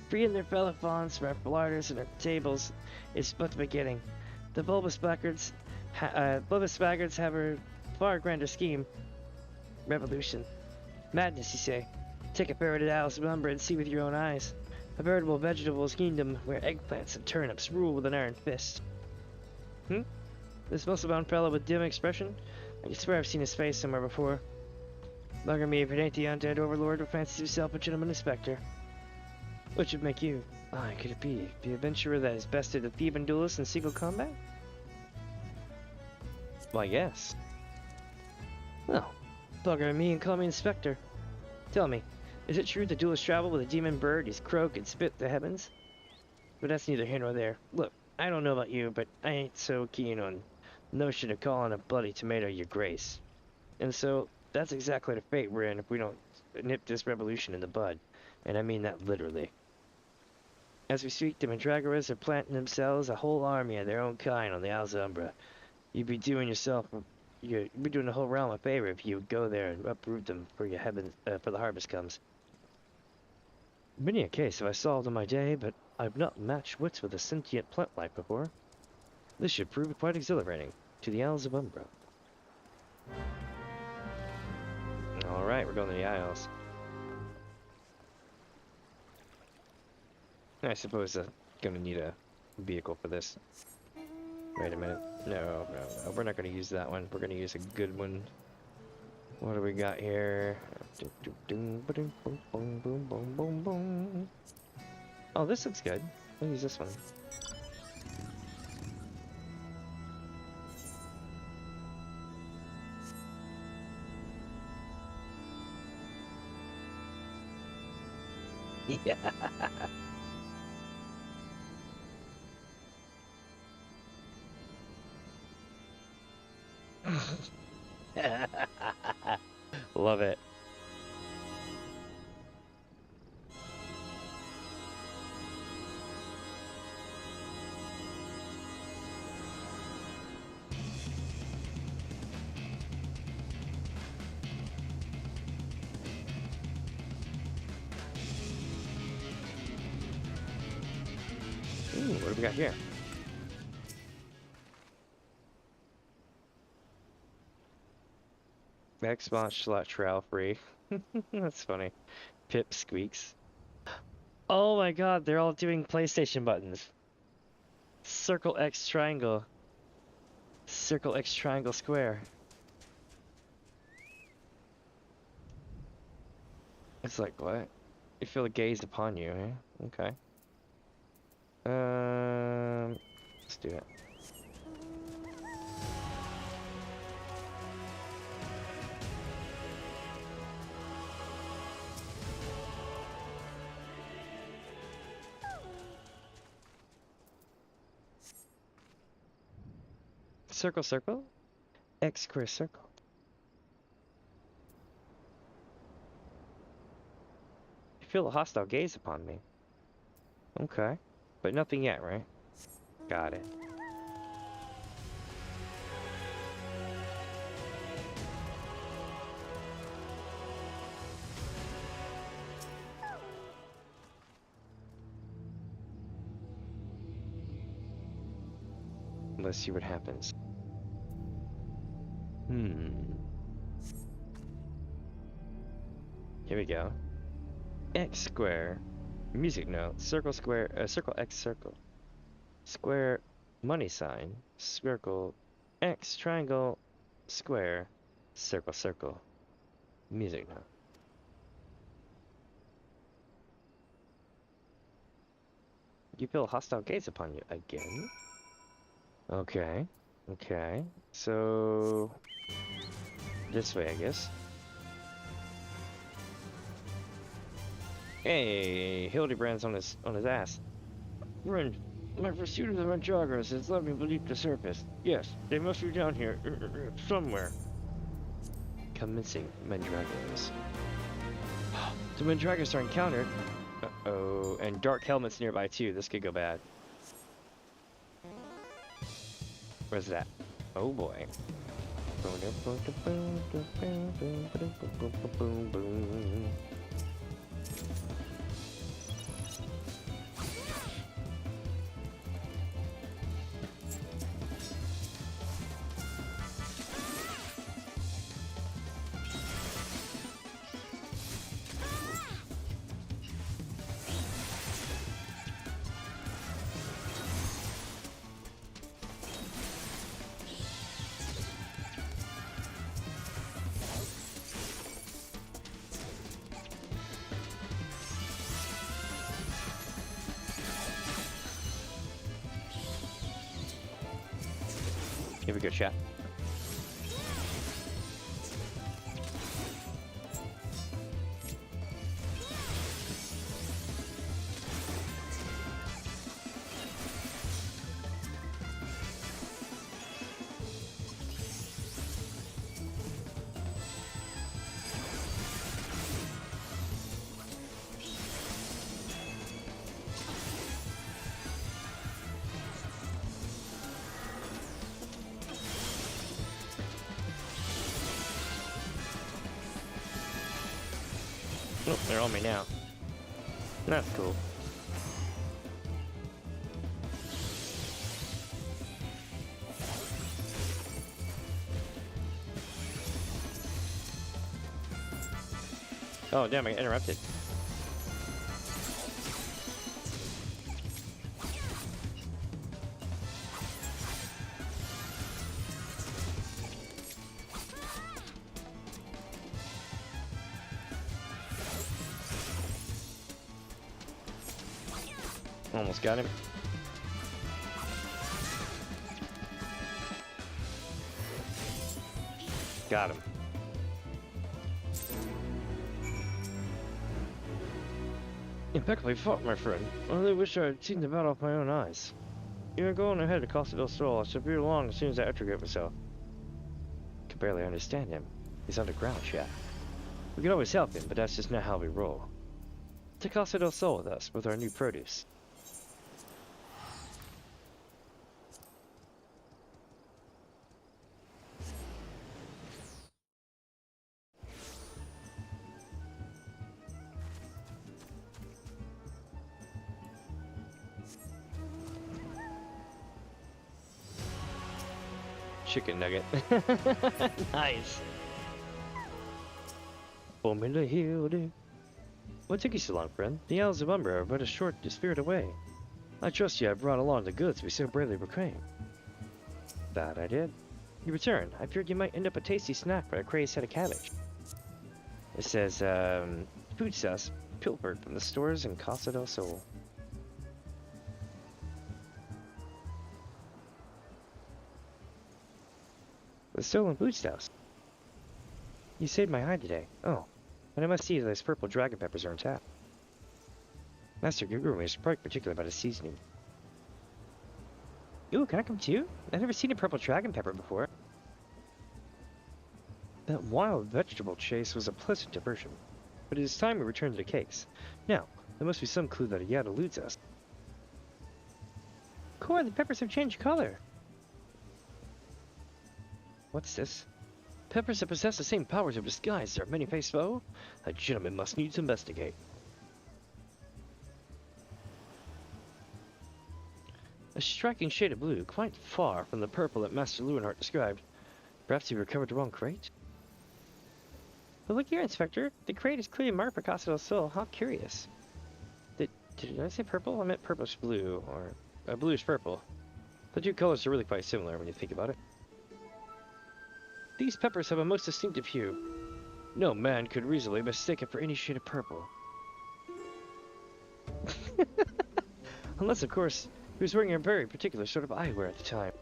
their fellow fawns from our larders and our tables is but the beginning. The bulbous blackguards have a far grander scheme. Revolution. Madness, you say? Take a pair of the Isles of Umbra and see with your own eyes. A veritable vegetable kingdom where eggplants and turnips rule with an iron fist. This muscle-bound fellow with dim expression? I can swear I've seen his face somewhere before. Bugger me if it ain't the undead overlord who fancies himself a gentleman inspector. What should make you? Ah, could it be? The adventurer that has bested the Theban duelist in single combat? Why, yes. Well, bugger me and call me inspector. Tell me, is it true the duelist travel with a demon bird, his croak and spit the heavens? But that's neither here nor there. Look, I don't know about you, but I ain't so keen on the notion of calling a bloody tomato your grace. And so, that's exactly the fate we're in if we don't nip this revolution in the bud. And I mean that literally. As we speak, the Mandragoras are planting themselves a whole army of their own kind on the Isles of Umbra. You'd be doing the whole realm a favor if you would go there and uproot them for the harvest comes. Many a case have I solved in my day, but I've not matched wits with a sentient plant life before. This should prove quite exhilarating. To the Isles of Umbra. Alright, we're going to the Isles. I suppose I'm gonna need a vehicle for this. Wait a minute. No, we're not gonna use that one. We're gonna use a good one. What do we got here? Oh, this looks good. I'll use this one. Yeah. Love it. Ooh, what do we got here? Xbox slot trial free. That's funny. Pip squeaks. Oh my god, they're all doing PlayStation buttons. Circle X triangle. Circle X triangle square. It's like, what? You feel a gaze upon you, eh? Okay. Let's do it. Circle, circle. X square circle. You feel a hostile gaze upon me. Okay. But nothing yet, right? Got it. Let's see what happens. Here we go. X square. Music note. Circle square. Circle X circle. Square money sign. Circle X triangle. Square. Circle circle. Music note. You feel a hostile gaze upon you again? Okay. Okay. So this way, I guess. Hey, Hildibrand's on his ass. Run! My pursuit of the Mandragoras has led me beneath the surface. Yes, they must be down here, somewhere. Commencing Mandragoras. The Mandragoras are encountered. Uh-oh, and dark helmets nearby too. This could go bad. Where's that? Oh boy. Here we go, chat. Oh, they're on me now. That's cool. Oh, damn, I got interrupted. Almost got him. Got him. Impeccably fought, my friend. I only wish I had seen the battle with my own eyes. You're going ahead to Costa del Sol. I shall be along as soon as I extricate myself. Can barely understand him. He's underground, chat. We could always help him, but that's just not how we roll. To Costa del Sol with us, with our new produce. Chicken nugget. Nice. Formula Hildy. What took you so long, friend? The Isles of Umbra are but a short spirit away. I trust you have brought along the goods we so bravely proclaim. That I did. You returned. I feared you might end up a tasty snack for a crazed head of cabbage. It says, food stuffs pilfered from the stores in Casa del Sol. The stolen foodstuffs. You saved my hide today. Oh, and I must see if those purple dragon peppers are intact. Master Gugurumi is quite particular about his seasoning. Ooh, can I come too? I've never seen a purple dragon pepper before. That wild vegetable chase was a pleasant diversion, but it is time we return to the case. Now, there must be some clue that Yad eludes us. Core, the peppers have changed color. What's this? Peppers that possess the same powers of disguise as our many-faced foe? A gentleman must need to investigate. A striking shade of blue, quite far from the purple that Master Lewenhart described. Perhaps he recovered the wrong crate? But look here, Inspector. The crate is clearly marked for Casa del Sol. How curious. Did I say purple? I meant purplish blue, or bluish purple. The two colors are really quite similar when you think about it. These peppers have a most distinctive hue. No man could reasonably mistake it for any shade of purple. Unless, of course, he was wearing a very particular sort of eyewear at the time.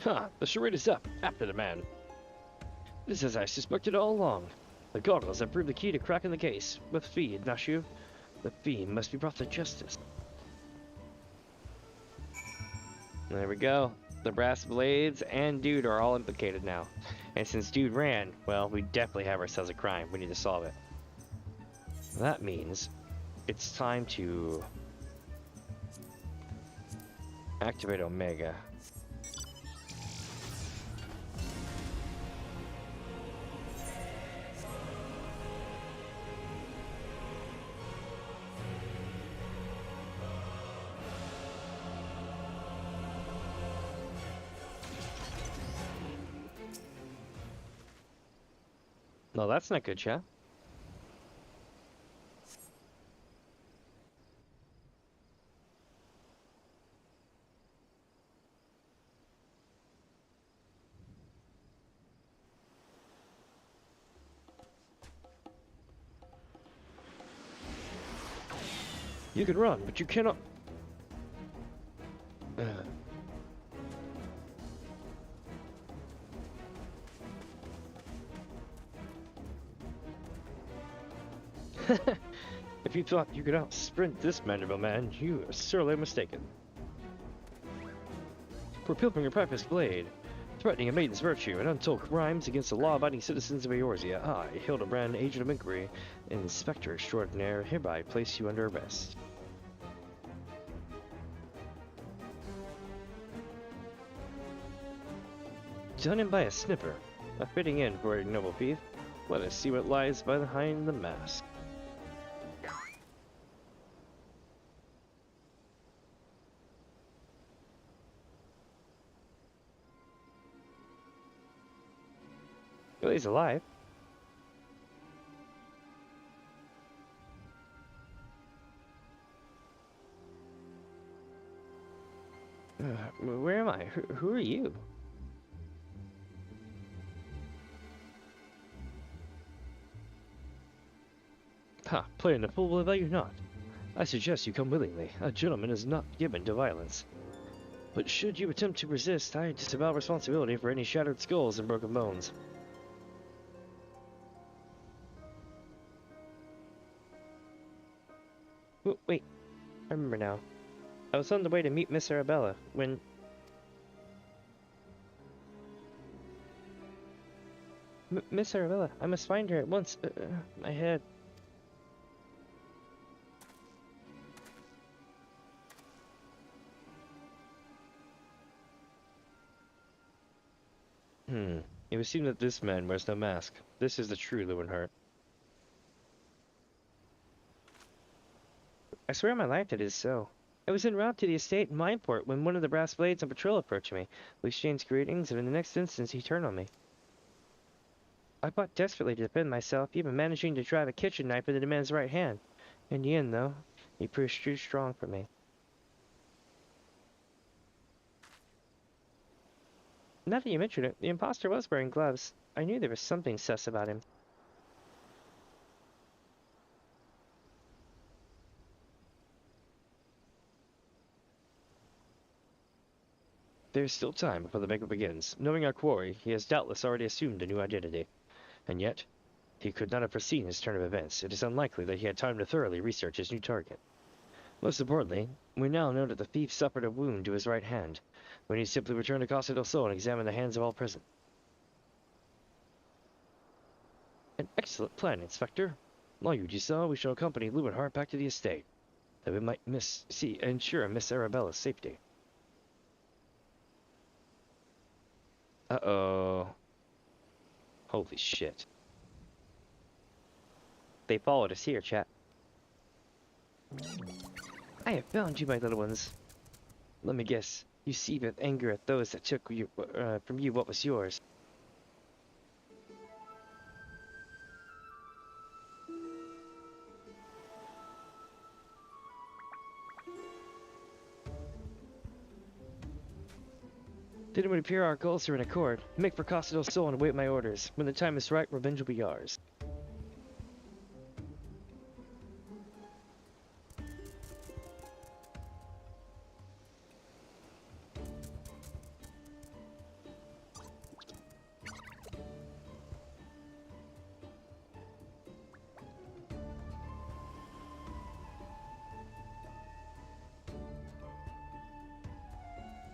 Ha! The charade is up, after the man. It is as I suspected all along. The goggles have proved the key to cracking the case. With feed, Nashu. The fiend must be brought to justice. There we go. The brass blades and Dude are all implicated now. And since Dude ran, well, we definitely have ourselves a crime. We need to solve it. That means it's time to activate Omega. No, that's not good, chat. You can run, but you cannot... If you thought you could out-sprint this mandible man, you are sorely mistaken. For pilfering a precious blade, threatening a maiden's virtue, and untold crimes against the law-abiding citizens of Eorzea, I, Hildibrand, Agent of Inquiry, and Inspector Extraordinaire, hereby place you under arrest. Done in by a snipper, a fitting end for a noble thief. Let us see what lies behind the mask. Well, he's alive. Where am I? Who are you? Ha! Playing the fool will you not. I suggest you come willingly. A gentleman is not given to violence. But should you attempt to resist, I disavow responsibility for any shattered skulls and broken bones. Wait, I remember now. I was on the way to meet Miss Arabella when... Miss Arabella, I must find her at once. My head. It would seem that this man wears no mask. This is the true Lewenhart. I swear on my life that it is so. I was en route to the estate in Mineport when one of the brass blades on patrol approached me. We exchanged greetings, and in the next instance he turned on me. I fought desperately to defend myself, even managing to drive a kitchen knife into the man's right hand. In the end, though, he proved too strong for me. Now that you mention it, the imposter was wearing gloves. I knew there was something sus about him. There is still time before the makeup begins. Knowing our quarry, he has doubtless already assumed a new identity. And yet, he could not have foreseen his turn of events. It is unlikely that he had time to thoroughly research his new target. Most importantly, we now know that the thief suffered a wound to his right hand. We need simply return to Casa del Sol and examine the hands of all present. An excellent plan, Inspector. While you saw, we shall accompany Lewinhart back to the estate, that we might ensure Miss Arabella's safety. Uh-oh. Holy shit. They followed us here, chat. I have found you, my little ones. Let me guess. You seethe with anger at those that took from you what was yours. Then it would appear our goals are in accord. Make for Casa del Sol and await my orders. When the time is right, revenge will be ours.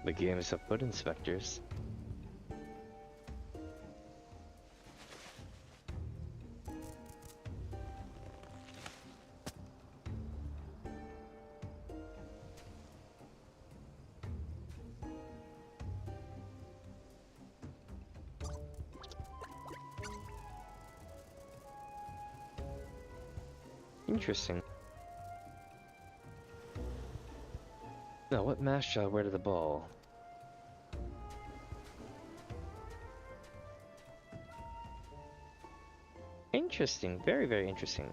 The game is afoot, inspectors. Interesting. Now, what mask shall I wear to the ball? Interesting. Very, very interesting.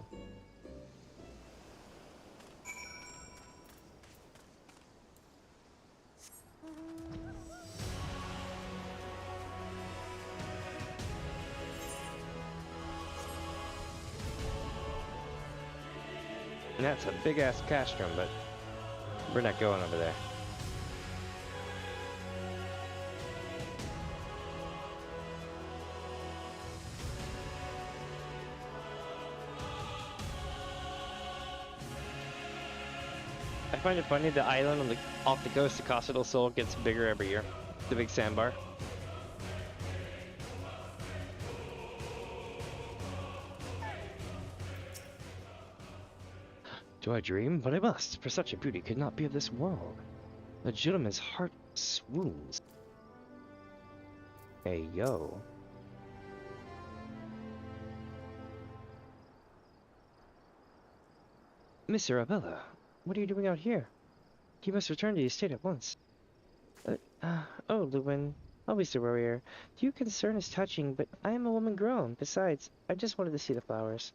And that's a big-ass castrum, but we're not going over there. I find it funny the island on off the coast of Casa del Sol gets bigger every year. The big sandbar. Do I dream? But I must, for such a beauty could not be of this world. The gentleman's heart swoons. Hey, yo. Miss Arabella, what are you doing out here? You must return to the estate at once. Oh, Lewin, always the warrior. Your concern is touching, but I am a woman grown. Besides, I just wanted to see the flowers.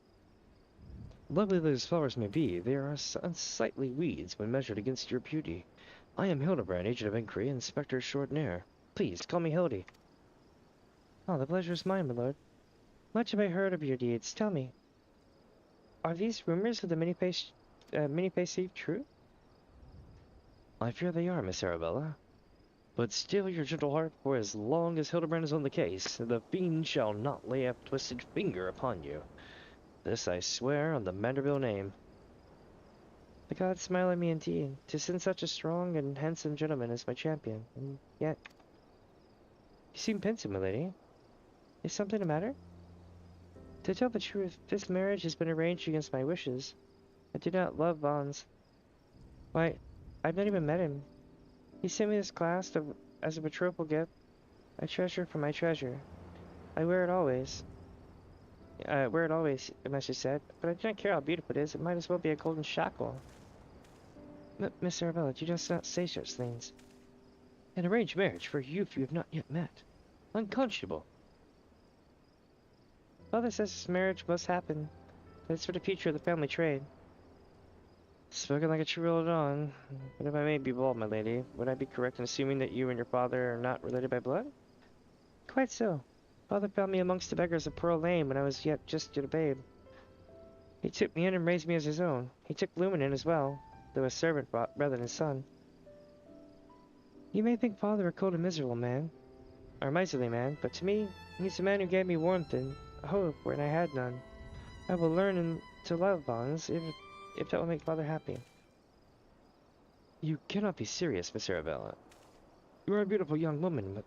Lovely those flowers may be, they are unsightly weeds when measured against your beauty. I am Hildibrand, agent of inquiry, Inspector Extraordinaire. Please, call me Hildy. Oh, the pleasure is mine, my lord. Much have I heard of your deeds. Tell me, are these rumors of the many-faced thief true? I fear they are, Miss Arabella. But still your gentle heart, for as long as Hildibrand is on the case, the fiend shall not lay a twisted finger upon you. This I swear on the Manderville name. The gods smile at me indeed, to send such a strong and handsome gentleman as my champion, and yet... You seem pensive, my lady. Is something the matter? To tell the truth, this marriage has been arranged against my wishes. I do not love Vons. Why, I've not even met him. He sent me this clasp as a betrothal gift. A treasure for my treasure. I wear it always. I must have said, but I do not care how beautiful it is. It might as well be a golden shackle. Miss Arabella, you just not say such things. An arranged marriage for a youth you have not yet met. Unconscionable. Father says this marriage must happen, but it's for the future of the family trade. Spoken like a true old Don, but if I may be bold, my lady, would I be correct in assuming that you and your father are not related by blood? Quite so. Father found me amongst the beggars of Pearl Lane when I was just a babe. He took me in and raised me as his own. He took Lumen in as well, though a servant rather than his son. You may think Father a cold and miserable man, or a miserly man, but to me, he's a man who gave me warmth and hope when I had none. I will learn to love bonds if that will make Father happy. You cannot be serious, Miss Arabella. You are a beautiful young woman, but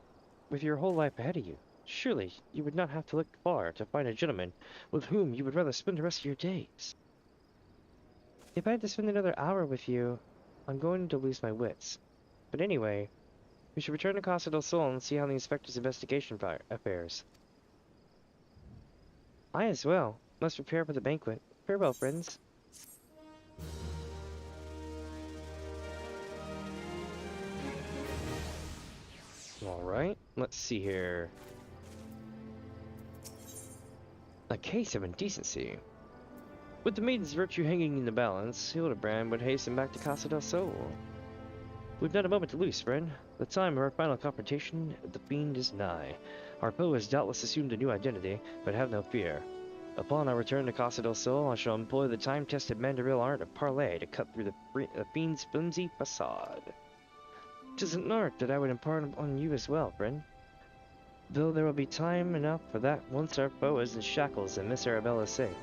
with your whole life ahead of you. Surely you would not have to look far to find a gentleman with whom you would rather spend the rest of your days. If I had to spend another hour with you, I'm going to lose my wits. But anyway, we should return to Casa del Sol and see how the inspector's investigation fares. I as well must prepare for the banquet. Farewell, friends. Alright, let's see here. A case of indecency. With the maiden's virtue hanging in the balance, Hildibrand would hasten back to Casa del Sol. We've not a moment to lose, friend. The time of our final confrontation, the fiend is nigh. Our foe has doubtless assumed a new identity, but have no fear. Upon our return to Casa del Sol, I shall employ the time-tested Mandaril art of parley to cut through the fiend's flimsy facade. 'Tis an art that I would impart on you as well, friend. Though there will be time enough for that once our foe is in shackles and Miss Arabella's safe.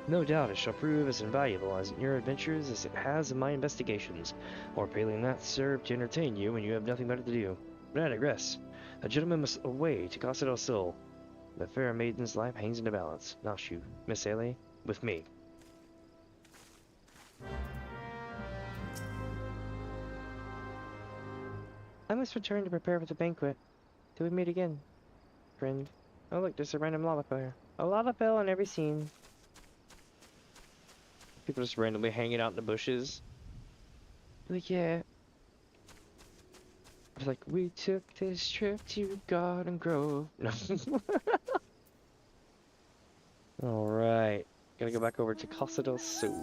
No doubt it shall prove as invaluable in your adventures as it has in my investigations, or failing that, serve to entertain you when you have nothing better to do. But I digress. A gentleman must away to Casa del Sol. The fair maiden's life hangs in the balance. Not you, Miss Ailey, with me. I must return to prepare for the banquet. Till we meet again, friend. Oh look, there's a random lava pill here. A lava pill in every scene. People just randomly hanging out in the bushes. Like, yeah. It's like, we took this trip to Garden Grove. No. Alright. Gotta go back over to Casa del Sol.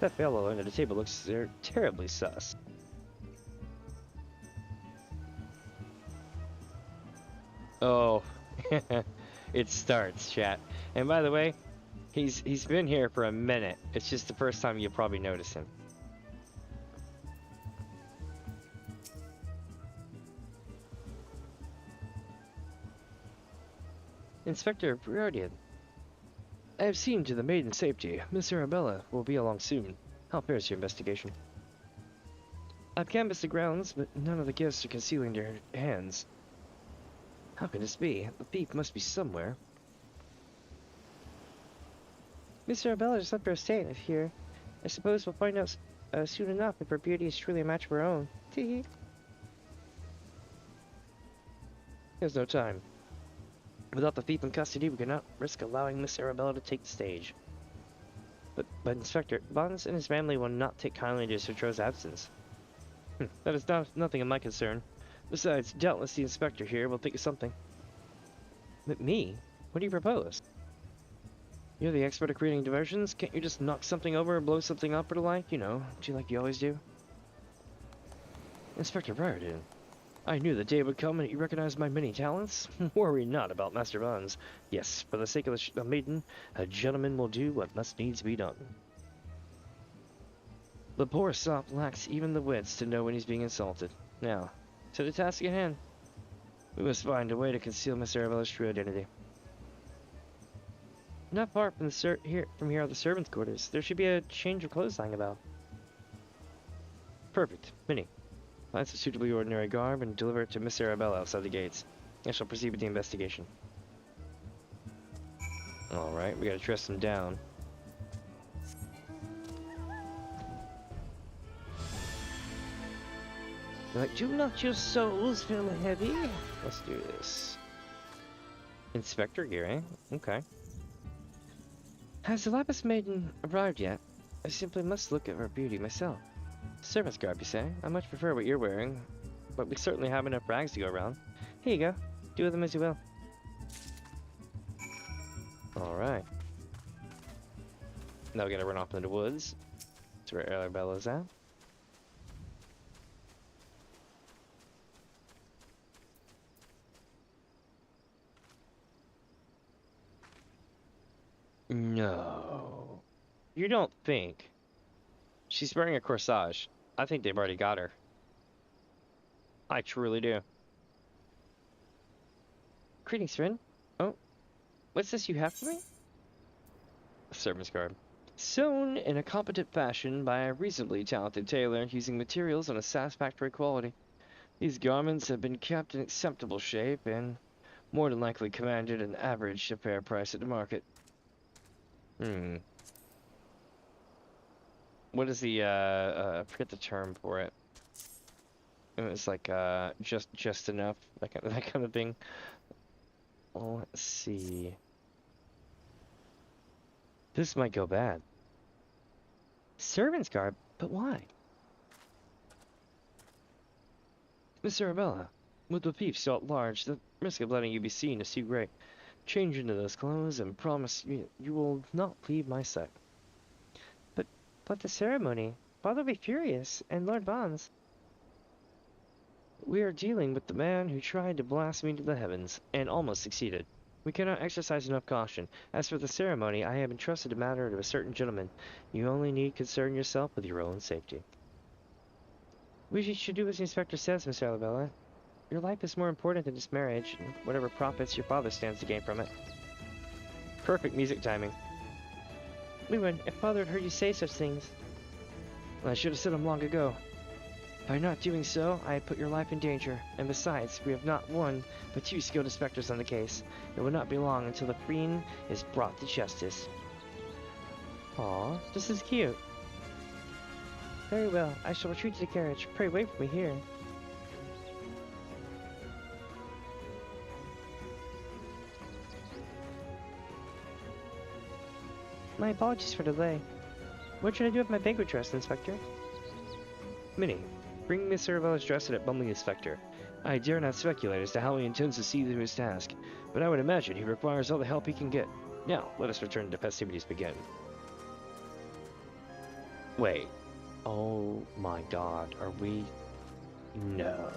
That fellow under the table looks terribly sus. Oh, it starts, chat. And by the way, he's been here for a minute. It's just the first time you'll probably notice him. Inspector Briardian. I have seen to the maiden's safety. Miss Arabella will be along soon. How fares your investigation? I've canvassed the grounds, but none of the guests are concealing their hands. How can this be? The thief must be somewhere. Miss Arabella is up her estate, I hear. I suppose we'll find out soon enough if her beauty is truly a match for her own. Tee. There's no time. Without the thief in custody, we cannot risk allowing Miss Arabella to take the stage. But Inspector, Bonds and his family will not take kindly to Sir Tro's absence. That is nothing of my concern. Besides, doubtless the Inspector here will think of something. But me? What do you propose? You're the expert at creating diversions. Can't you just knock something over or blow something up or the like? You know, do like you always do? Inspector Briardian. I knew the day would come and you recognized my many talents. Worry not about Master Bonds. Yes, for the sake of the maiden, a gentleman will do what must needs be done. The poor sop lacks even the wits to know when he's being insulted. Now, to the task at hand. We must find a way to conceal Miss Arabella's true identity. Not far from here are the servants' quarters. There should be a change of clothes lying about. Perfect. Minnie. Find a suitably ordinary garb and deliver it to Miss Arabella outside the gates. I shall proceed with the investigation. Alright, we gotta dress him down. Like, do not your souls feel heavy? Let's do this. Inspector gear, eh? Okay. Has the Lapis Maiden arrived yet? I simply must look at her beauty myself. Servant's garb, you say? I much prefer what you're wearing. but we certainly have enough rags to go around. Here you go. Do with them as you will. Alright. Now we gotta run off into the woods. That's where Arabella's at. No. You don't think? She's wearing a corsage. I think they've already got her. I truly do. Greetings, friend. Oh, what's this you have for me? A servant's garb. Sewn in a competent fashion by a reasonably talented tailor using materials on a satisfactory quality. These garments have been kept in acceptable shape and more than likely commanded an average to fair price at the market. What is the, I forget the term for it. It was like, just enough, that kind of thing. Oh, let's see. This might go bad. Servant's garb? But why? Miss Arabella, with the thief so at large, the risk of letting you be seen is too great. Change into those clothes and promise you will not leave my sight. But the ceremony? Father will be furious, and Lord Bonds. We are dealing with the man who tried to blaspheme to the heavens, and almost succeeded. We cannot exercise enough caution. As for the ceremony, I have entrusted the matter to a certain gentleman. You only need concern yourself with your own safety. We should do as the inspector says, Miss Arabella. Your life is more important than this marriage, and whatever profits your father stands to gain from it. Perfect music timing. Leewin, if father had heard you say such things, well, I should have said them long ago. By not doing so, I have put your life in danger, and besides, we have not one, but two skilled inspectors on the case. It will not be long until the fiend is brought to justice. Aw, this is cute. Very well, I shall retreat to the carriage. Pray wait for me here. My apologies for delay. What should I do with my banquet dress, Inspector? Minnie, bring Miss Arabella's dress at Bumbling Inspector. I dare not speculate as to how he intends to see through his task, but I would imagine he requires all the help he can get. Now, let us return to the festivities begin. Wait. Oh my god, are we... No.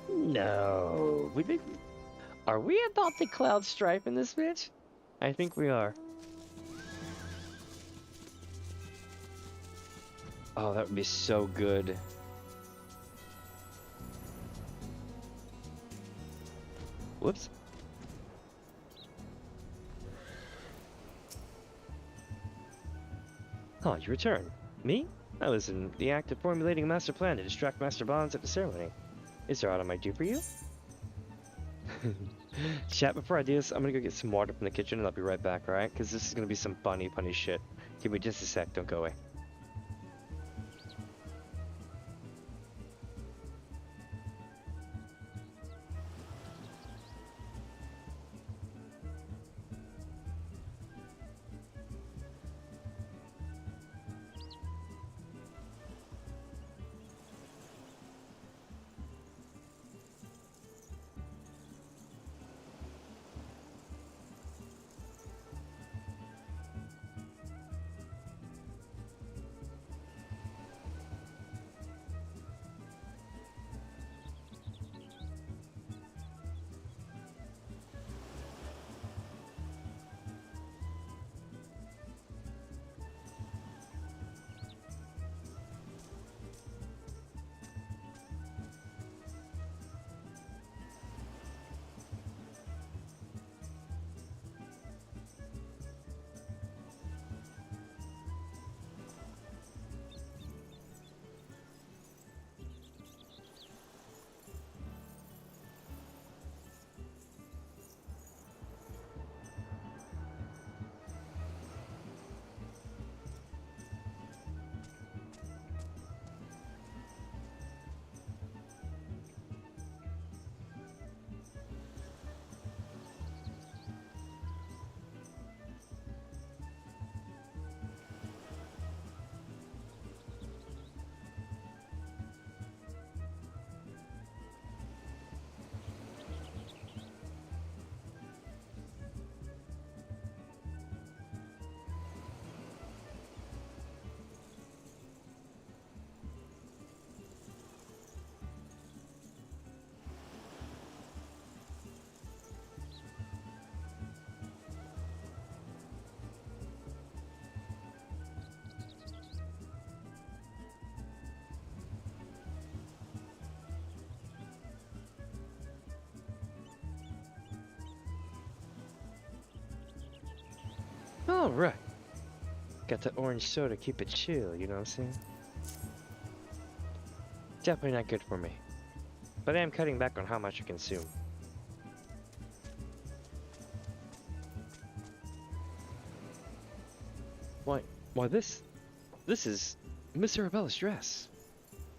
No. Are we adopting Cloud Strife in this bitch? I think we are. Oh, that would be so good. Whoops. Oh, you return. Me? I was in the act of formulating a master plan to distract Master Bonds at the ceremony. Is there aught I might do for you? Chat, before I do this, I'm gonna go get some water from the kitchen and I'll be right back, alright? Because this is gonna be some funny shit. Give me just a sec, don't go away. Alright. Got the orange soda, keep it chill, you know what I'm saying? Definitely not good for me. But I am cutting back on how much I consume. Why this is Miss Arabella's dress.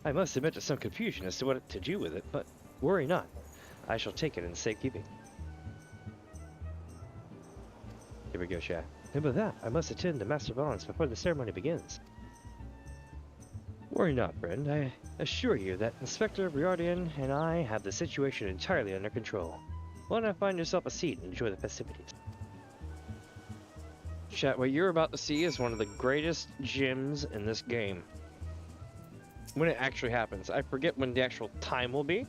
I must admit to some confusion as to what to do with it, but worry not. I shall take it in safekeeping. Here we go, chat. And with that, I must attend to Master Vaughn's before the ceremony begins. Worry not, friend. I assure you that Inspector Riordan and I have the situation entirely under control. Why not find yourself a seat and enjoy the festivities? Chat, what you're about to see is one of the greatest gems in this game. When it actually happens. I forget when the actual time will be,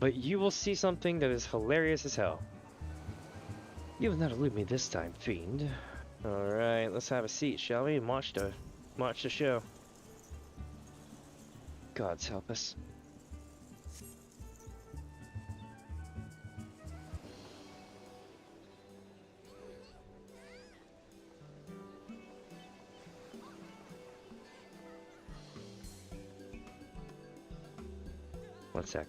but you will see something that is hilarious as hell. You will not elude me this time, fiend. Alright, let's have a seat, shall we? And watch the show. Gods help us. One sec.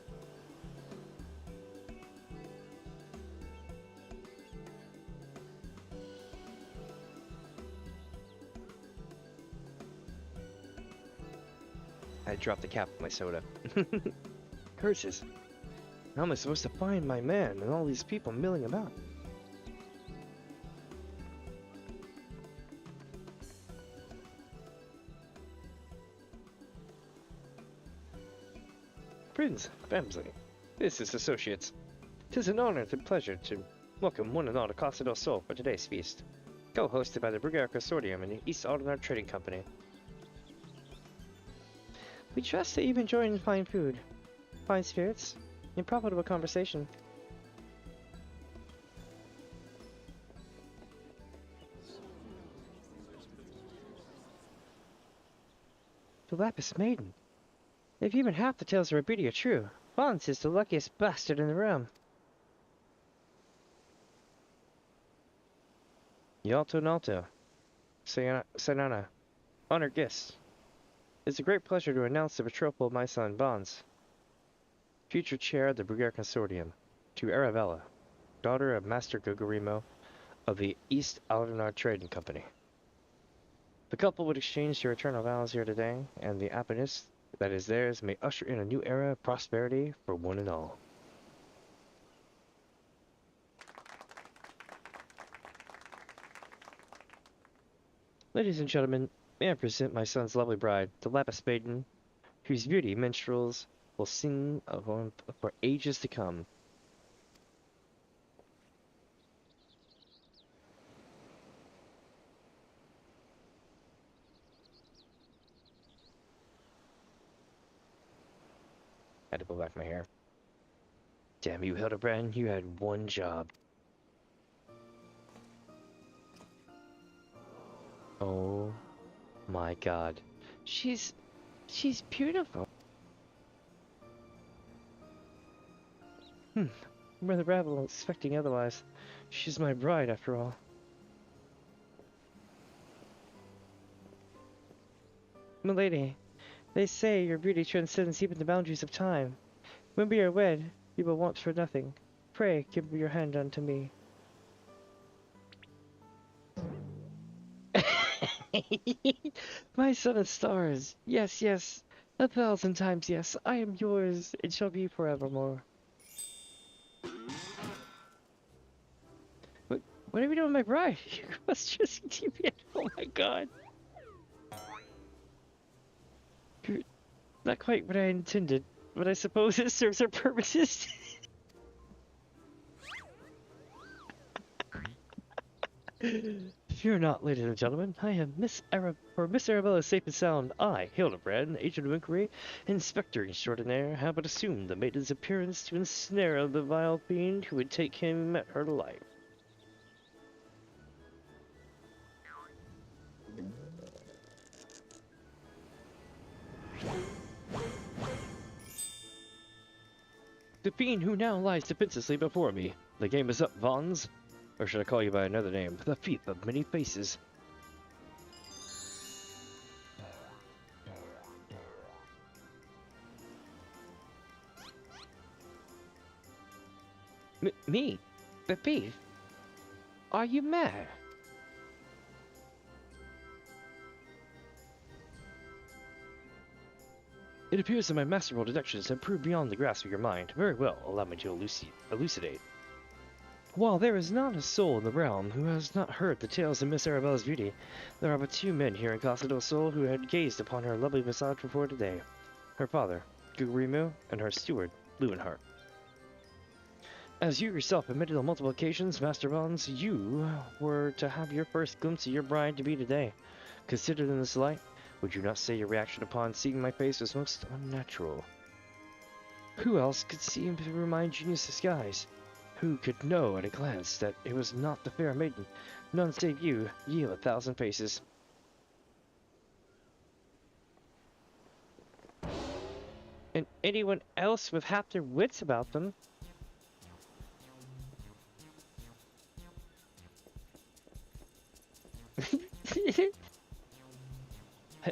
I dropped the cap of my soda. Curses. How am I supposed to find my man and all these people milling about? Prince Bamsley, this is Associates. 'Tis an honor and pleasure to welcome one and all to Casa del Sol for today's feast, co-hosted by the Brigade Consortium and the East Aldenar Trading Company. We trust that you've enjoyed fine food, fine spirits, and profitable conversation. The Lapis Maiden. If even half the tales of her beauty are true, Vance is the luckiest bastard in the realm. Yalto Nalto. Sanana. Honored guests. It's a great pleasure to announce the betrothal of my son, Bonds, future chair of the Brigade Consortium, to Arabella, daughter of Master Gogorimo of the East Aldenar Trading Company. The couple would exchange their eternal vows here today, and the happiness that is theirs may usher in a new era of prosperity for one and all. Ladies and gentlemen, may I present my son's lovely bride, the Lapis Maiden, whose beauty minstrels will sing of for ages to come. Had to pull back my hair. Damn you, Hildibrand, you had one job. Oh my god. She's beautiful. Brother Rabble expecting otherwise. She's my bride after all. Milady, they say your beauty transcends even the boundaries of time. When we are wed, you will want for nothing. Pray, give your hand unto me. My son and stars, yes, yes, 1,000 times yes, I am yours, and shall be forevermore. What are we doing with my bride? You must just keep it. Oh my god. You're not quite what I intended, but I suppose it serves our purposes. Fear not, ladies and gentlemen. I am Miss Arabella safe and sound. I, Hildibrand, agent of inquiry, inspector extraordinaire, have but assumed the maiden's appearance to ensnare the vile fiend who would take him at her life. The fiend who now lies defenselessly before me. The game is up, Vons. Or should I call you by another name? The thief of many faces. Me? The thief? Are you mad? It appears that my masterful deductions have proved beyond the grasp of your mind. Very well, allow me to elucidate. While there is not a soul in the realm who has not heard the tales of Miss Arabella's beauty, there are but two men here in Casa del Sol who had gazed upon her lovely visage before today. Her father, Gugurimu, and her steward, Leuwenhart. As you yourself admitted on multiple occasions, Master Vons, you were to have your first glimpse of your bride-to-be today. Considered in this light, would you not say your reaction upon seeing my face was most unnatural? Who else could seem through my ingenious disguise? Who could know at a glance that it was not the fair maiden? None save you, ye of 1,000 faces. And anyone else with half their wits about them?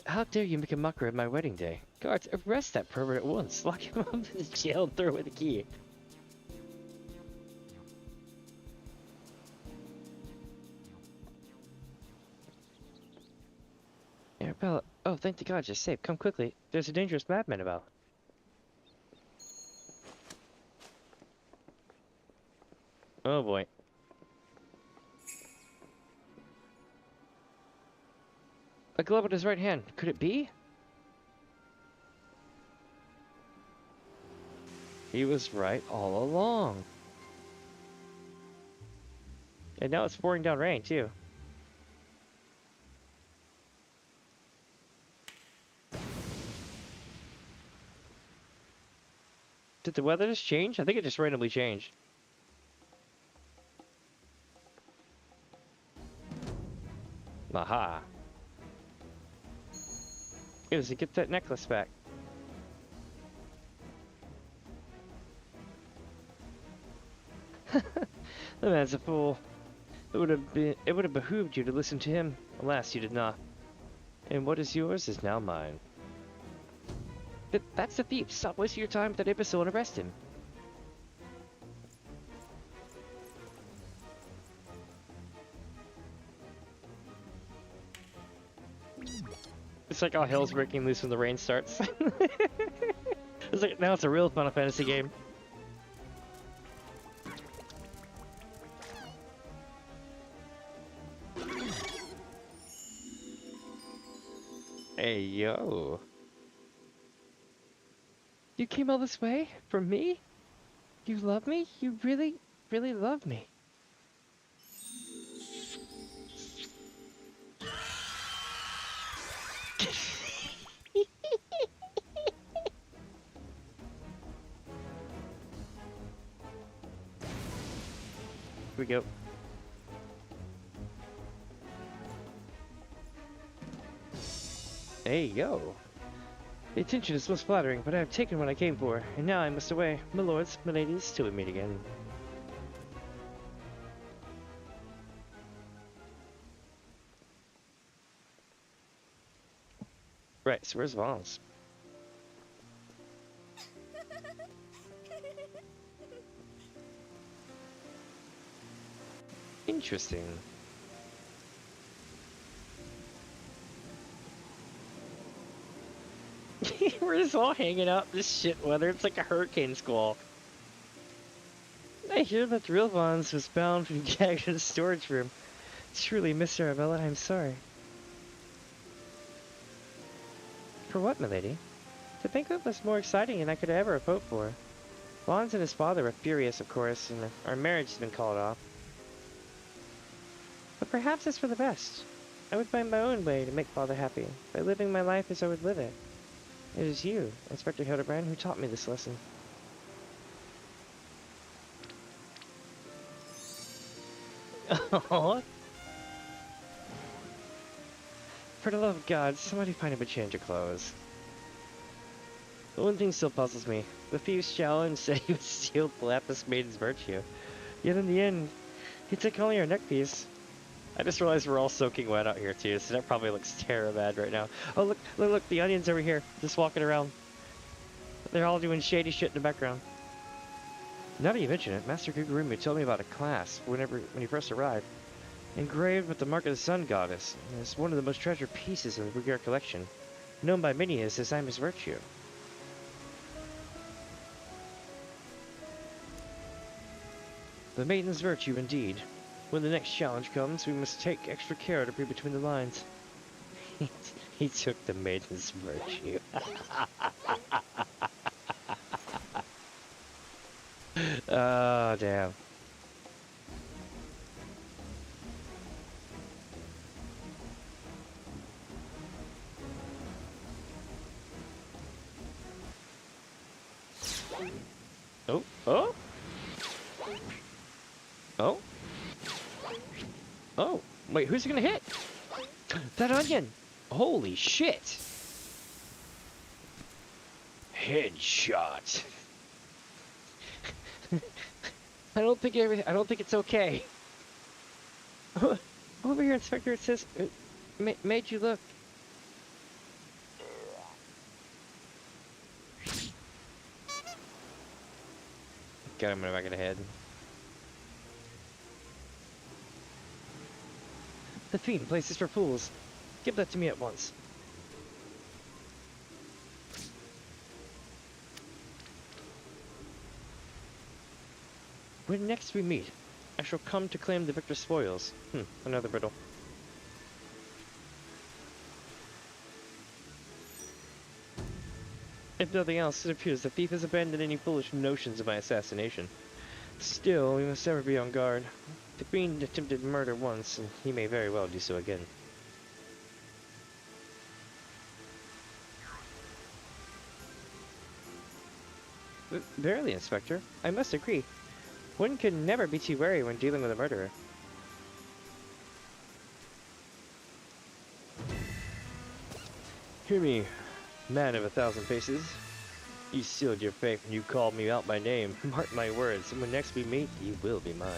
How dare you make a mockery of my wedding day? Guards, arrest that pervert at once. Lock him up in the jail and throw away the key. Arabella, oh, thank the gods, you're safe. Come quickly. There's a dangerous madman about. Oh boy. A glove at his right hand. Could it be? He was right all along. And now it's pouring down rain, too. Did the weather just change? I think it just randomly changed. Aha. Eorzea, get that necklace back. The man's a fool. It would have behooved you to listen to him. Alas, you did not. And what is yours is now mine. That's the thief. Stop wasting your time with that imbecile and arrest him. It's like all hell's breaking loose when the rain starts. It's like now it's a real Final Fantasy game. Hey yo. You came all this way? For me? You love me? You really, really love me. Here we go. Hey yo. The attention is most flattering, but I have taken what I came for, and now I must away. My lords, my ladies, till we meet again. Right, so where's Vons? Interesting. We're just all hanging out in this shit weather. It's like a hurricane squall. I hear that the real Vons was bound from gagged in a storage room. Truly, Miss Arabella, I'm sorry. For what, milady? The banquet was more exciting than I could ever have hoped for. Vons and his father were furious, of course, and our marriage has been called off. But perhaps it's for the best. I would find my own way to make father happy, by living my life as I would live it. It is you, Inspector Hildibrand, who taught me this lesson. Aww. For the love of God, somebody find him a change of clothes. But one thing still puzzles me. The thieves challenged said he would steal the Lapis Maiden's virtue. Yet in the end, He took only our neck piece. I just realized we're all soaking wet out here too, so that probably looks terrible bad right now. Oh look, look, look, the onions over here, just walking around. They're all doing shady shit in the background. Now that you mention it, Master Kugurumi told me about a class when he first arrived. Engraved with the mark of the Sun Goddess. It's one of the most treasured pieces in the Bugir collection. Known by many as the Simon's Virtue. The Maiden's Virtue, indeed. When the next challenge comes, we must take extra care to read between the lines. He took the Maiden's Virtue. Oh, damn. Oh, oh! Oh! Oh! Wait, who's it gonna hit? That onion! Holy shit! Headshot! I don't think it's okay. Over here, Inspector, it says made you look. Got him in the back of the head. The Fiend places for fools. Give that to me at once. When next we meet, I shall come to claim the victor's spoils. Another riddle. If nothing else, it appears the thief has abandoned any foolish notions of my assassination. Still, we must ever be on guard. The Fiend attempted murder once, and he may very well do so again. Verily, Inspector, I must agree. One can never be too wary when dealing with a murderer. Hear me, man of 1,000 faces. You sealed your fate when you called me out by name. Mark my words, and when next we meet, you will be mine.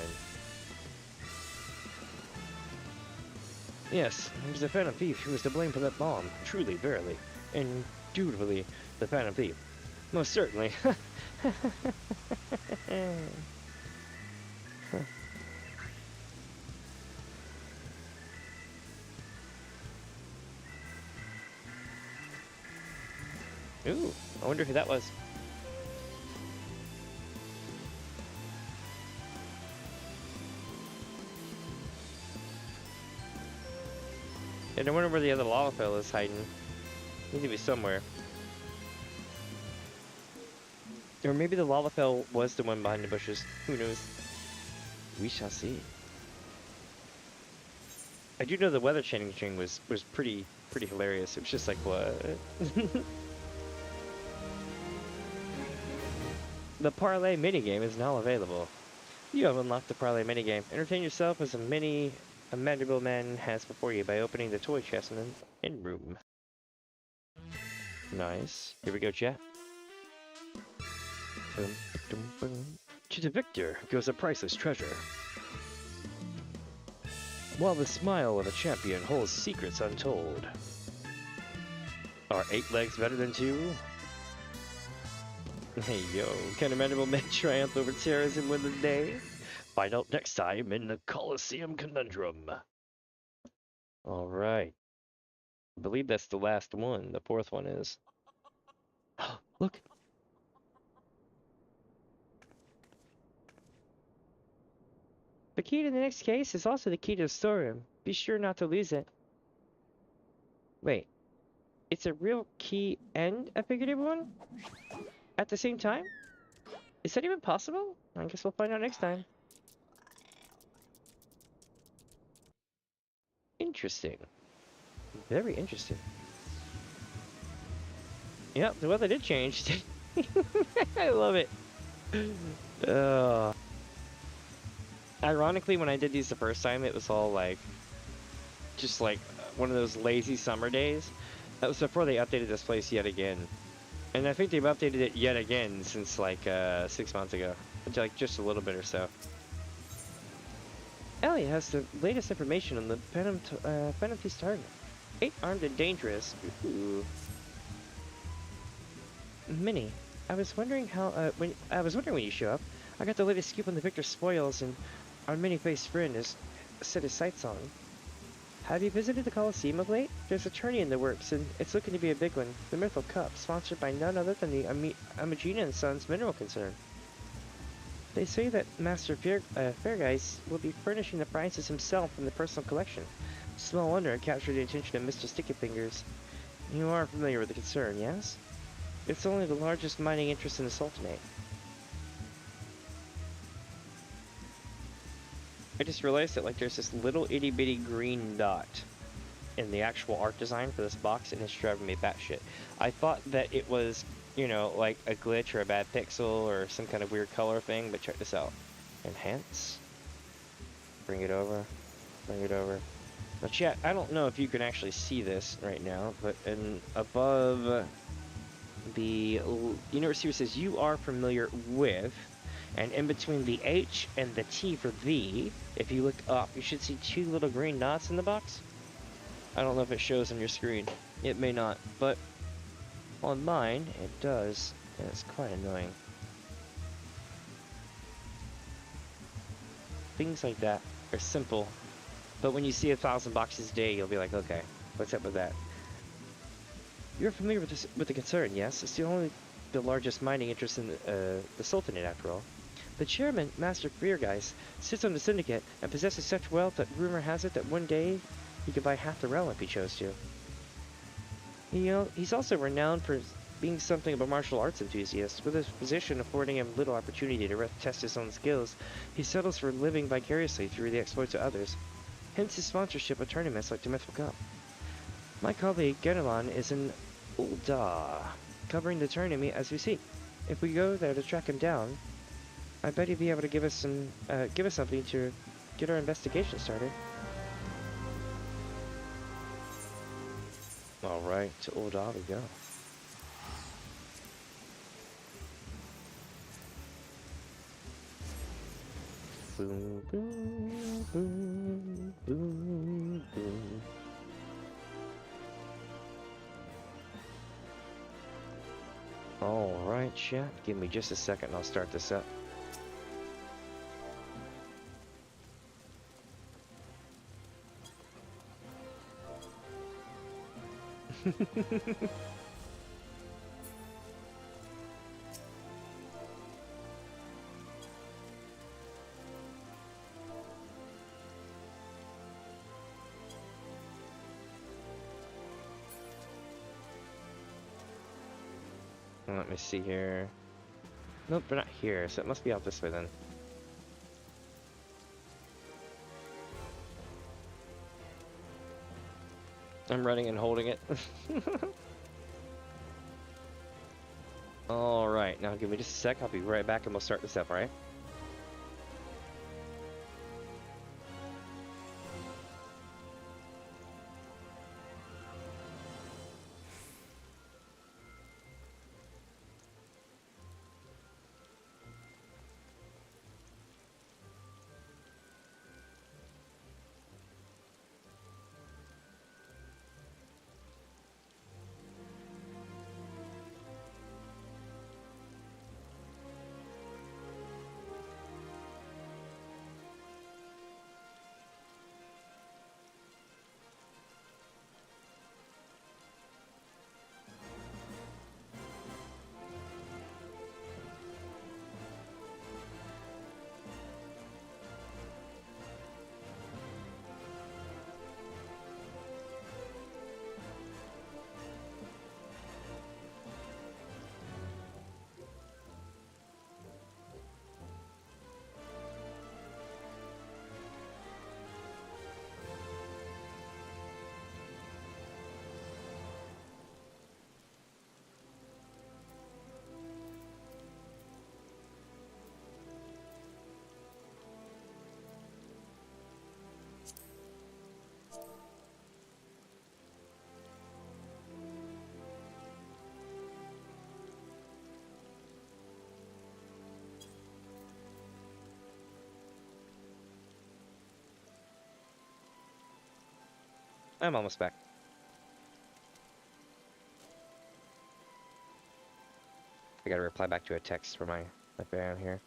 Yes, it was the Phantom Thief who was to blame for that bomb. Truly, verily, indubitably, the Phantom Thief. Most certainly. Ooh, I wonder who that was. And I wonder where the other Lalafell is hiding. Needs to be somewhere. Or maybe the Lalafell was the one behind the bushes. Who knows? We shall see. I do know the weather changing was pretty hilarious. It was just like, what? The Parlay minigame is now available. You have unlocked the Parlay minigame. Entertain yourself as a magical man has before you by opening the toy chest in the in room. Nice. Here we go, chat. To the victor goes a priceless treasure. While the smile of a champion holds secrets untold. Are 8 legs better than 2? Hey yo, can a mandible man triumph over terrorism win the day? Find out next time in the Colosseum Conundrum. Alright. I believe that's the last one. The 4th one is. Look! The key to the next case is also the key to the storeroom. Be sure not to lose it. Wait. It's a real key and a figurative one? At the same time? Is that even possible? I guess we'll find out next time. Interesting. Very interesting. Yep, the weather did change. I love it. Ironically, when I did these the first time, it was all like, just like one of those lazy summer days. That was before they updated this place yet again. And I think they've updated it yet again since like 6 months ago. Like just a little bit or so. Ellie has the latest information on the Penalty's target. 8 armed and dangerous. Ooh. Minnie, I was wondering when you show up. I got the latest scoop on the Victor spoils, and our many-faced friend has set his sights on him. Have you visited the Coliseum of late? There's a tourney in the works, and it's looking to be a big one. The Mythal Cup, sponsored by none other than the Amagina & Sons mineral concern. They say that Master Fairgeist will be furnishing the prizes himself from the personal collection. Small wonder it captured the attention of Mr. Sticky Fingers. You are familiar with the concern, yes? It's only the largest mining interest in the Sultanate. I just realized that there's this little itty bitty green dot in the actual art design for this box, and it's driving me batshit. I thought that it was, you know, like a glitch or a bad pixel or some kind of weird color thing, but check this out. Enhance. Bring it over. Bring it over. Now chat, I don't know if you can actually see this right now, but above the, you know, where it says you are familiar with, and in between the H and the T for the, if you look up, you should see 2 little green dots in the box. I don't know if it shows on your screen. It may not, but on mine, it does, and it's quite annoying. Things like that are simple, but when you see 1,000 boxes a day, you'll be like, okay, what's up with that? You're familiar with the concern, yes? It's the largest mining interest in the Sultanate, after all. The chairman, Master Feargeist, sits on the syndicate and possesses such wealth that rumor has it that one day he could buy half the realm if he chose to. You know, he's also renowned for being something of a martial arts enthusiast. With his position affording him little opportunity to test his own skills, he settles for living vicariously through the exploits of others. Hence his sponsorship of tournaments like the Mythal Cup. My colleague Genelon is in Ulda, covering the tournament as we speak. If we go there to track him down, I bet he'd be able to give us something to get our investigation started. All right, to Ulda we go. Boom, boom, boom, boom, boom. All right, chat. Give me just a second and I'll start this up. Let me see here. Nope, they're not here, so it must be out this way then. I'm running and holding it. Alright, now give me just a sec, I'll be right back and we'll start this up, alright? I'm almost back. I gotta reply back to a text for my fan here.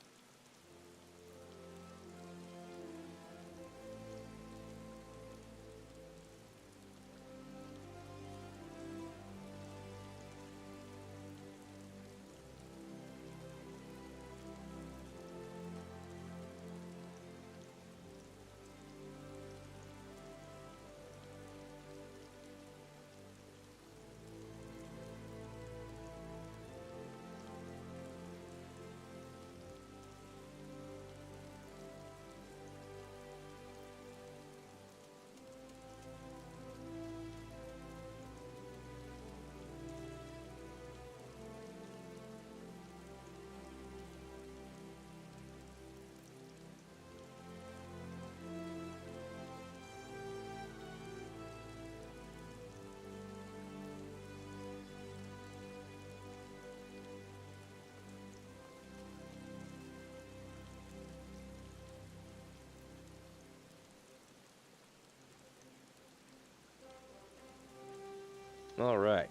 Alright.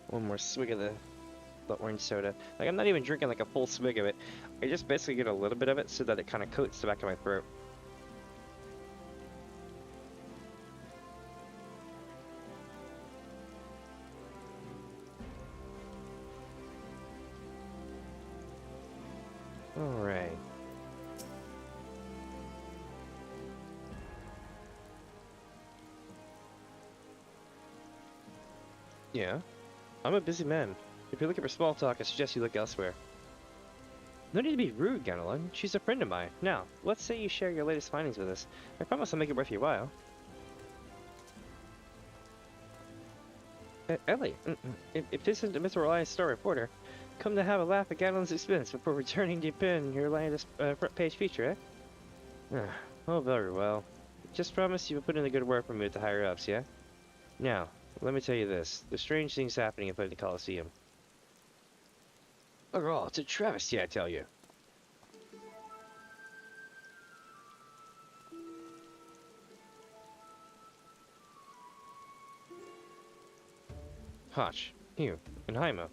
One more swig of the orange soda. Like, I'm not even drinking like a full swig of it. I just basically get a little bit of it so that it kind of coats the back of my throat. Alright. Yeah. I'm a busy man. If you're looking for small talk, I suggest you look elsewhere. No need to be rude, Ganelon. She's a friend of mine. Now, let's say you share your latest findings with us. I promise I'll make it worth your while. Ellie, if this isn't Mr. Reliance Star Reporter, come to have a laugh at Ganelon's expense before returning to pin your latest front page feature, eh? Oh, very well. Just promise you'll put in the good work for me with the higher ups, yeah? Now, let me tell you this. There's strange things happening inside the Coliseum. Oh, it's a travesty, I tell you. Hotch, you, and Haimo.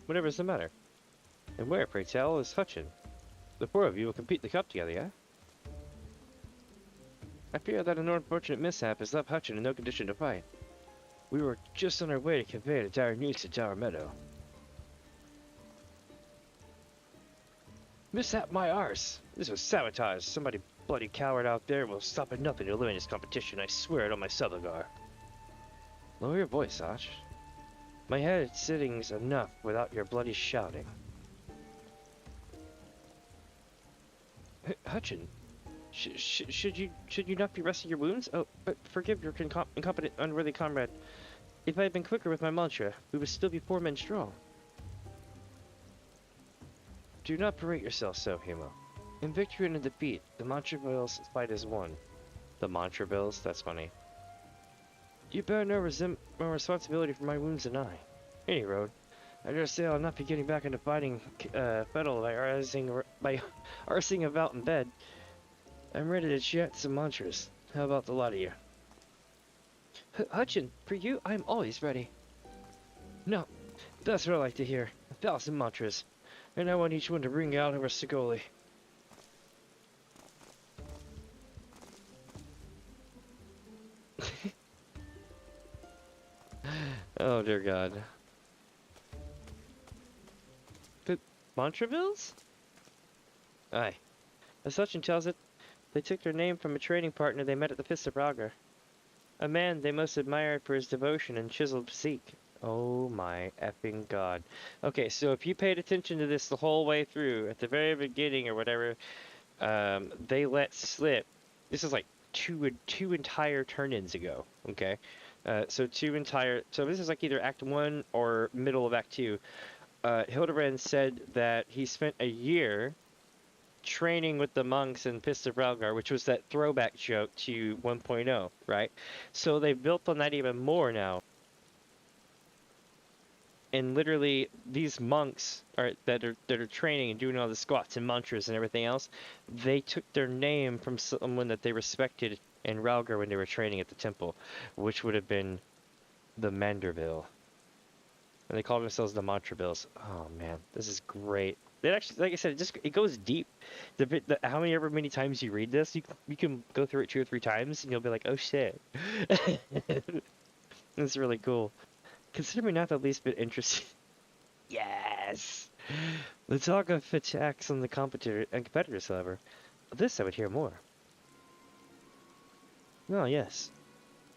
Whatever's the matter? And where, pray tell, is Hutchin? The four of you will compete the cup together, yeah? I fear that an unfortunate mishap has left Hutchin in no condition to fight. We were just on our way to convey the dire news to Tower Meadow. Mishap my arse! This was sabotage. Somebody bloody coward out there will stop at nothing to eliminate this competition. I swear it on my Subligar. Lower your voice, Hotch. My head sitting's enough without your bloody shouting. Hutchin, should you not be resting your wounds? Oh, but forgive your incompetent, unworthy comrade. If I had been quicker with my mantra, we would still be 4 men strong. Do not berate yourself so, Himo. In victory and in defeat, the Montreville's fight is won. The Montrevilles? That's funny. You bear no responsibility for my wounds and I. Any road. I dare say I'll not be getting back into fighting Fettle by arsing about in bed. I'm ready to chat some mantras. How about the lot of you? Hutchin, for you, I'm always ready. No, that's what I like to hear. 1,000 mantras. And I want each one to ring out over Sigoli. Oh dear God. The Montrevilles? Aye. As Hutchin tells it, they took their name from a trading partner they met at the Fist of Braga. A man they most admired for his devotion and chiseled physique. Oh my effing God. Okay, so if you paid attention to this the whole way through, at the very beginning or whatever, they let slip. This is like two entire turn-ins ago, okay? So this is like either Act 1 or middle of Act 2. Hildibrand said that he spent a year training with the monks in Fist of Ralgar, which was that throwback joke to 1.0, right? So they've built on that even more now. And literally, these monks that are training and doing all the squats and mantras and everything else, they took their name from someone that they respected and Ralgar when they were training at the temple, which would have been the Manderville. And they call themselves the Montravilles. Oh man, this is great. It actually, like I said, it goes deep. How many times you read this, you can go through it 2 or 3 times, and you'll be like, oh shit. It's really cool. Consider me not the least bit interested. Yes. The talk of attacks on the competitors, however, of this I would hear more. Oh yes,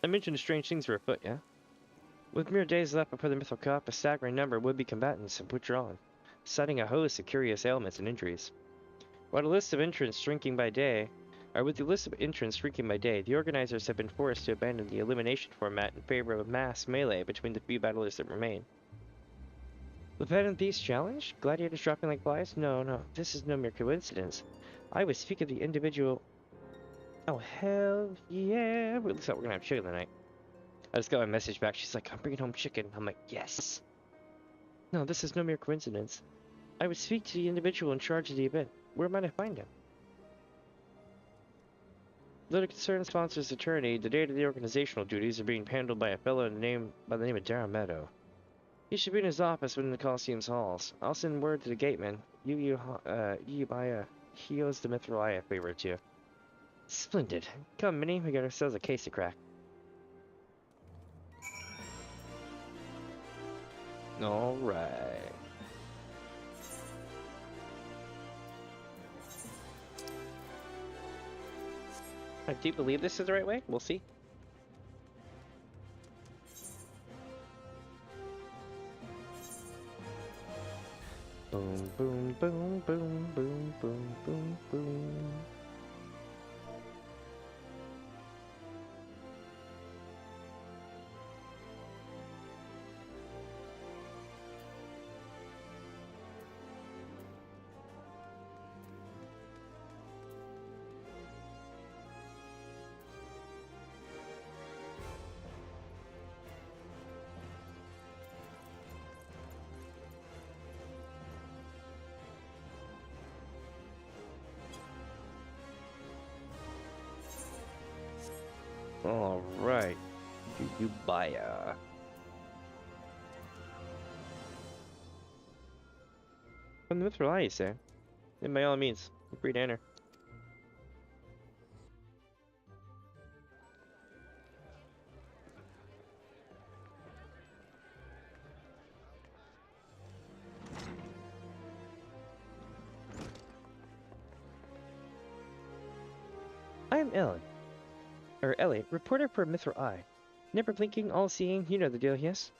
I mentioned strange things were afoot. Yeah. With mere days left before the Mythical Cup, a staggering number of would-be combatants have withdrawn, citing a host of curious ailments and injuries. With the list of entrants shrinking by day, the organizers have been forced to abandon the elimination format in favor of a mass melee between the few battlers that remain. The Venom Thieves challenge? Gladiators dropping like flies? No, this is no mere coincidence. I would speak of the individual... Oh, hell yeah! Looks like we're gonna have chicken tonight. I just got my message back. She's like, I'm bringing home chicken. I'm like, yes. No, this is no mere coincidence. I would speak to the individual in charge of the event. Where might I find him? Though the concerned sponsor's attorney, the day-to-day organizational duties are being handled by a fellow by the name of Darren Meadow. He should be in his office within the Coliseum's halls. I'll send word to the gateman. He owes the Mithril a favor to you. Splendid. Come, Minnie, we got ourselves a case to crack. Alright. I do believe this is the right way. We'll see. Boom, boom, boom, boom, boom, boom, boom, boom. All right, you buy a... From the Mithril Eye, you say? Then by all means, feel free to enter. I am Ellie, reporter for Mithril Eye. Never blinking, all-seeing, you know the deal, yes?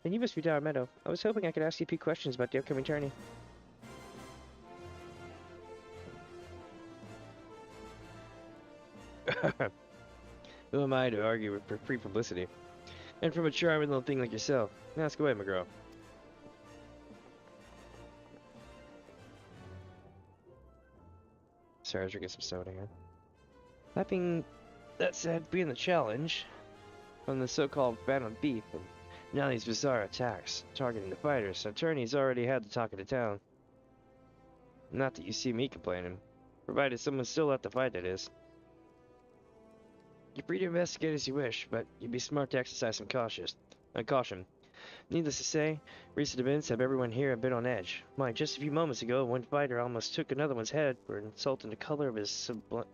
Then you must be Darren Meadow. I was hoping I could ask you a few questions about the upcoming tourney. Who am I to argue for free publicity? And from a charming little thing like yourself. Ask away, my girl. Sorry, I was drinking some soda here. That said, being the challenge from the so-called Phantom Thief and now these bizarre attacks targeting the fighters, attorneys already had the talk of the town. Not that you see me complaining, provided someone's still at the fight, that is. You're free to investigate as you wish, but you'd be smart to exercise some caution. Needless to say, recent events have everyone here a bit on edge. Why, just a few moments ago, one fighter almost took another one's head for insulting the color of his sublime...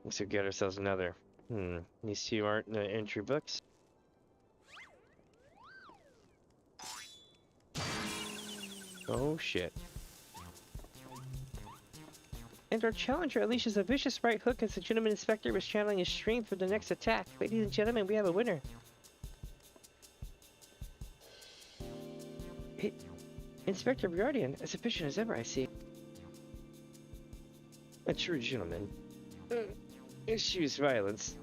Let's get ourselves another. These two aren't in the entry books. Oh shit. And our challenger unleashes a vicious right hook as the gentleman inspector was channeling his strength for the next attack. Ladies and gentlemen, we have a winner. Inspector Guardian, as efficient as ever, I see. A true gentleman. Excuse violence.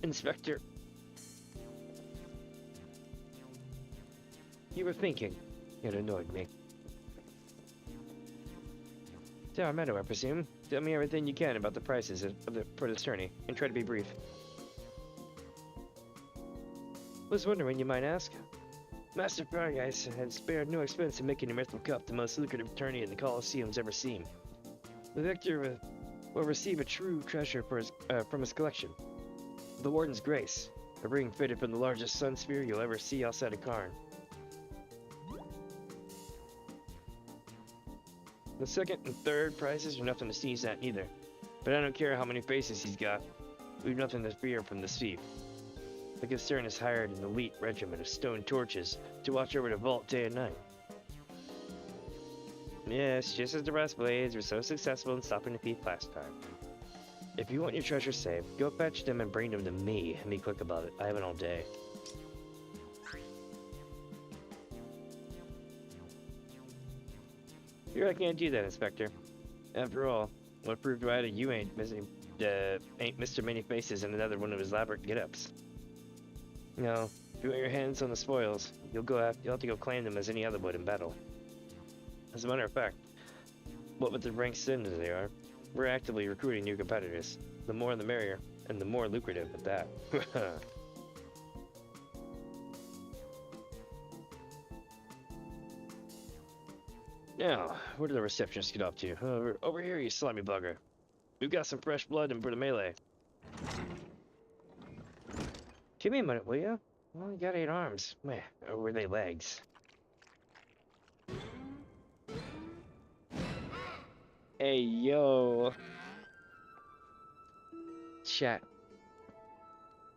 Inspector. You were thinking. It annoyed me. Darren Meadow, I presume. Tell me everything you can about the prices for this tourney, and try to be brief. Was wondering, you might ask. Master Paradise had spared no expense in making the Mythril Cup the most lucrative tourney in the Coliseum's ever seen. The victor will receive a true treasure for from his collection. The Warden's Grace, a ring fitted from the largest sun sphere you'll ever see outside of Karn. The second and third prizes are nothing to sneeze at either, but I don't care how many faces he's got. We've nothing to fear from this thief. The concern has hired an elite regiment of stone torches to watch over the vault day and night. Yes, just as the Rust Blades were so successful in stopping the thief last time. If you want your treasure saved, go fetch them and bring them to me, and be quick about it. I have it all day. Here I can't do that, Inspector. After all, what proved right that you ain't Mr. Many Faces in another one of his elaborate get-ups. No, if you want your hands on the spoils, you'll have to go claim them as any other would in battle. As a matter of fact, what with the ranks thin as they are, we're actively recruiting new competitors. The more the merrier, and the more lucrative at that. Now, where did the receptionist get off to? Over here, you slimy bugger. We've got some fresh blood in for the melee. Give me a minute, will you? Well, you got 8 arms. Meh, or were they legs? Hey, yo. Chat.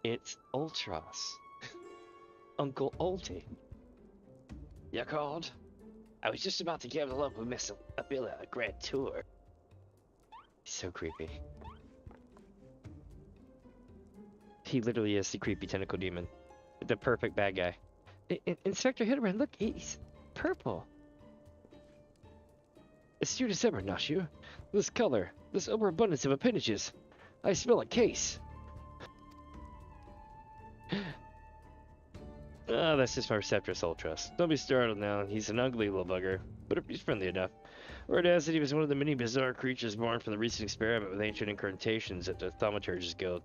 It's Ultros. Uncle Ulti. You called? I was just about to give the love of Miss Abila a grand tour. So creepy. He literally is the creepy tentacle demon. The perfect bad guy. Inspector Hildibrand, look, he's purple. It's due December, not you. This color, this overabundance of appendages. I smell a case. Oh, that's just my receptress, Ultros. Don't be startled now, he's an ugly little bugger, but he's friendly enough. Word has it he was one of the many bizarre creatures born from the recent experiment with ancient incantations at the Thaumaturge's Guild.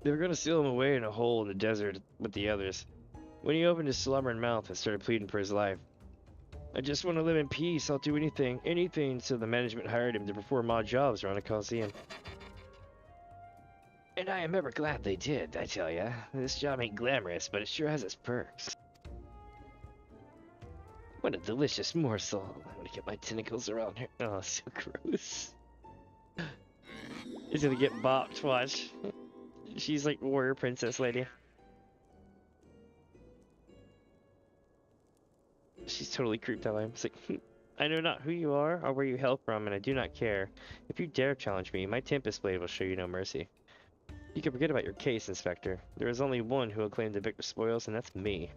They were going to seal him away in a hole in the desert with the others, when he opened his slumbering mouth and started pleading for his life. I just want to live in peace, I'll do anything, so the management hired him to perform odd jobs around a coliseum. And I am ever glad they did, I tell ya. This job ain't glamorous, but it sure has its perks. What a delicious morsel. I'm gonna get my tentacles around her. Oh, so gross. He's gonna get bopped, watch. She's like warrior princess lady. She's totally creeped out by him. It's like, I know not who you are or where you hail from, and I do not care. If you dare challenge me, my Tempest Blade will show you no mercy. You can forget about your case, Inspector. There is only one who will claim the victor spoils, and that's me.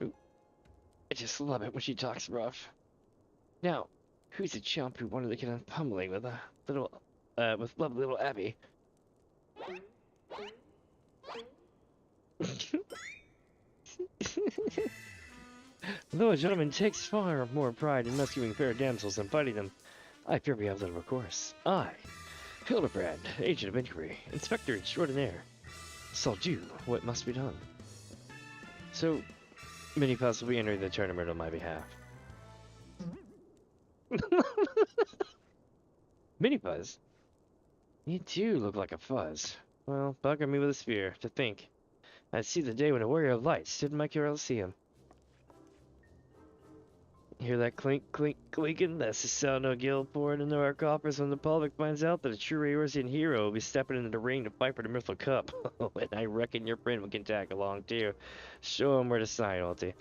Ooh. I just love it when she talks rough. Now, who's the chump who wanted to get on pummeling with a little, with lovely little Abby? Though a gentleman takes far more pride in rescuing fair damsels than fighting them, I fear we have little recourse. I, Hildibrand, agent of inquiry, inspector extraordinaire, shall do what must be done. So, many possibly enter the tournament on my behalf. Mini Fuzz? You do look like a fuzz. Well, bugger me with a sphere, to think. I'd see the day when a warrior of light stood in my Coliseum. Hear that clink, clink, clinking? That's the sound of guild pouring into our coffers when the public finds out that a true Eorzean hero will be stepping into the ring to fight for the Mythal Cup. Oh, and I reckon your friend can tag along too. Show him where to sign, Ulti.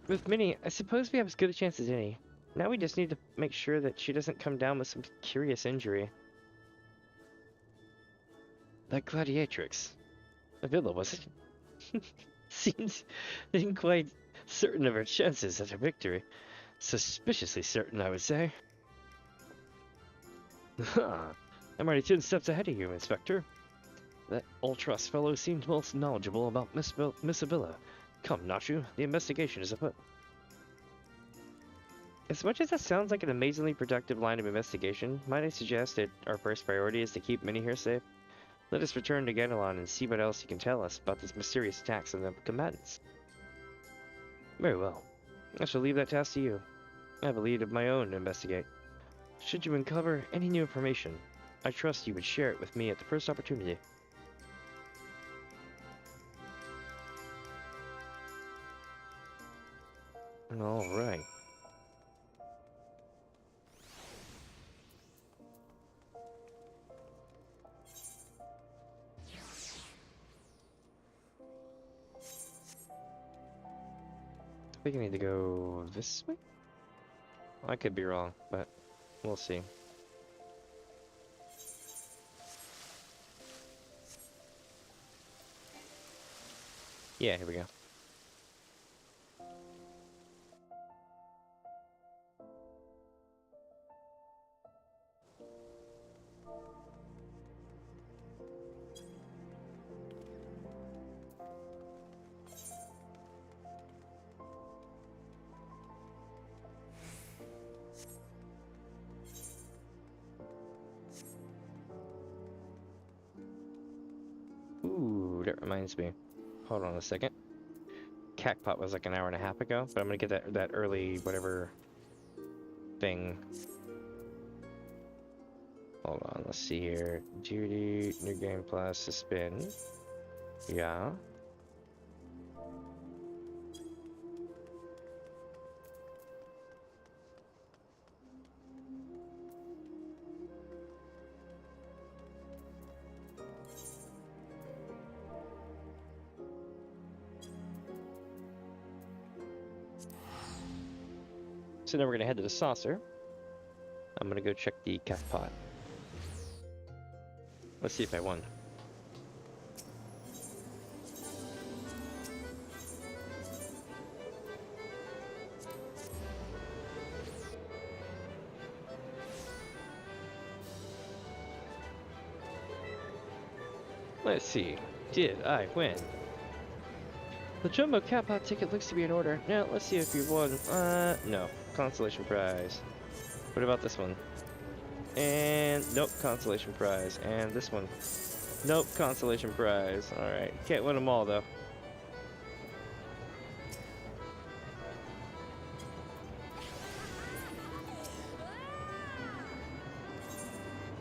With Minnie, I suppose we have as good a chance as any. Now we just need to make sure that she doesn't come down with some curious injury. That gladiatrix. Avila, was it? Seems quite certain of her chances at a victory. Suspiciously certain, I would say. I'm already 10 steps ahead of you, Inspector. That Ultros fellow seemed most knowledgeable about Miss Avila. Come, Nachu, the investigation is afoot. As much as that sounds like an amazingly productive line of investigation, might I suggest that our first priority is to keep Minnie here safe? Let us return to Ganelon and see what else you can tell us about these mysterious attacks on the combatants. Very well. I shall leave that task to you. I have a lead of my own to investigate. Should you uncover any new information, I trust you would share it with me at the first opportunity. Alright. I think I need to go this way? I could be wrong, but we'll see. Yeah, here we go. Ooh, that reminds me. Hold on a second. Cacpot was like an hour and a half ago, but I'm gonna get that early whatever thing. Hold on, let's see here. Duty, new game plus, suspend. Yeah. So now we're gonna head to the saucer. I'm gonna go check the Cacpot. Let's see if I won. Let's see. Did I win? The Jumbo Cacpot ticket looks to be in order. Now, let's see if you won. No. Consolation prize. What about this one? And nope, consolation prize. And this one. Nope, consolation prize. Alright, can't win them all though.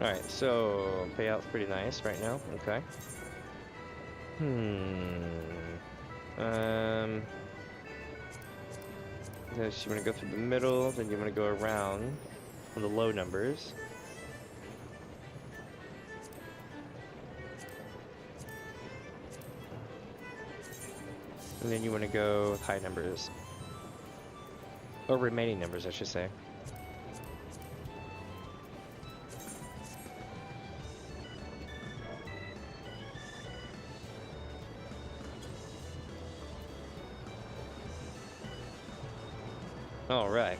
Alright, so payout's pretty nice right now. Okay. So you want to go through the middle, then you want to go around on the low numbers. And then you want to go with high numbers. Or remaining numbers, I should say. All right.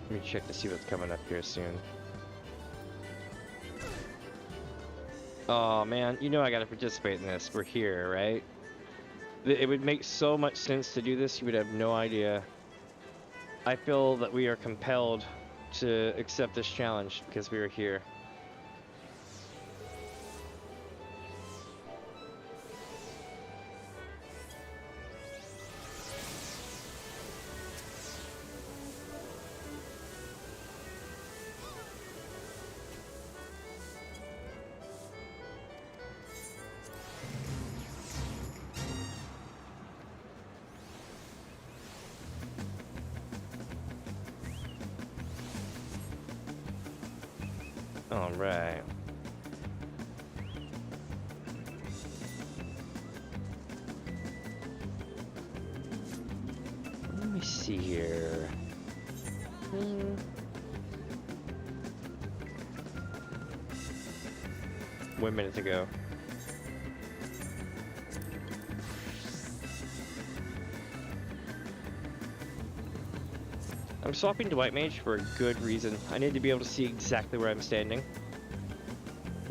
Let me check to see what's coming up here soon. Oh man, you know I gotta participate in this. We're here, right? It would make so much sense to do this, you would have no idea. I feel that we are compelled to accept this challenge because we are here. All right. Let me see here. 1 minute to go. I'm swapping to White Mage for a good reason. I need to be able to see exactly where I'm standing.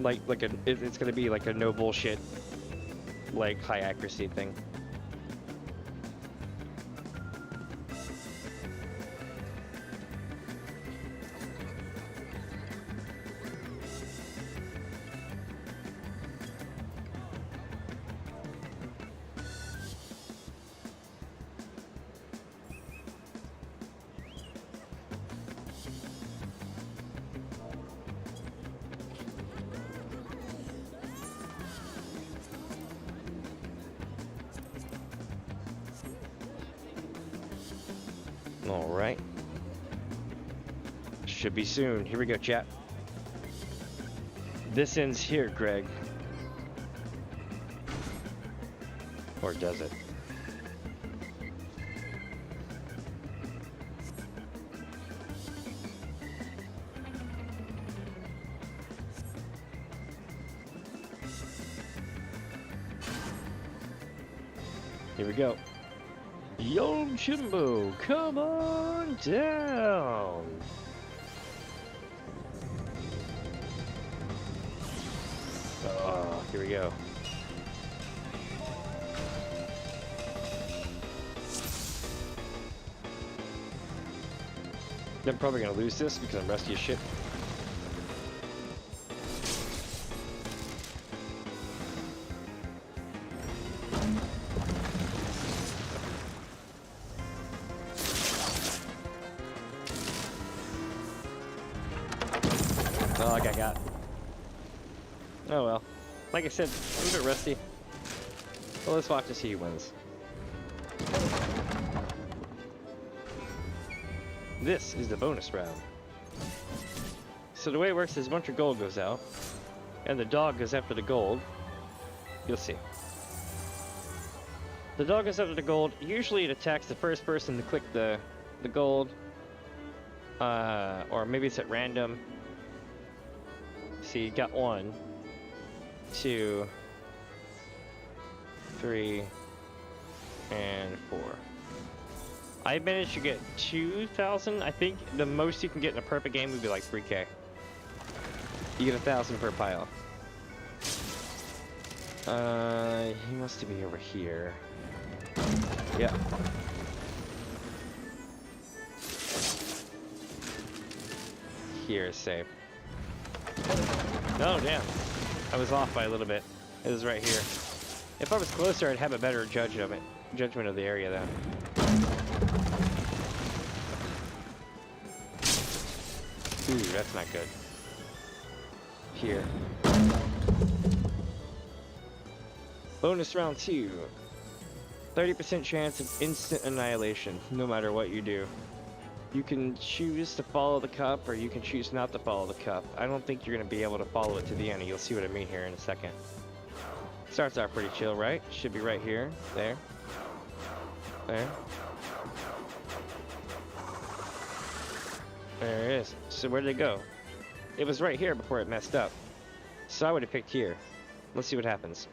It's gonna be like a no bullshit, like high accuracy thing. Alright. Should be soon. Here we go, chat. This ends here, Greg. Or does it? Here we go. Yo, Jimbo, come on down. Oh, here we go. I'm probably gonna lose this because I'm rusty as shit. Oh, I got. Oh well. Like I said, I'm a bit rusty. Well, let's watch to see who wins. This is the bonus round. So the way it works is a bunch of gold goes out, and the dog goes after the gold. You'll see. The dog goes after the gold. Usually it attacks the first person to click the gold. Or maybe it's at random. See, you got 1, 2, 3, and 4. I managed to get 2,000. I think the most you can get in a perfect game would be like 3K. You get 1,000 per pile. He must be over here. Yeah. Here is safe. Oh, damn. I was off by a little bit. It was right here. If I was closer, I'd have a better judgment of the area, though. Ooh, that's not good. Here. Bonus round 2. 30% chance of instant annihilation, no matter what you do. You can choose to follow the cup, or you can choose not to follow the cup. I don't think you're going to be able to follow it to the end, and you'll see what I mean here in a second. Starts out pretty chill, right? Should be right here. There. There. There it is. So where did it go? It was right here before it messed up. So I would have picked here. Let's see what happens.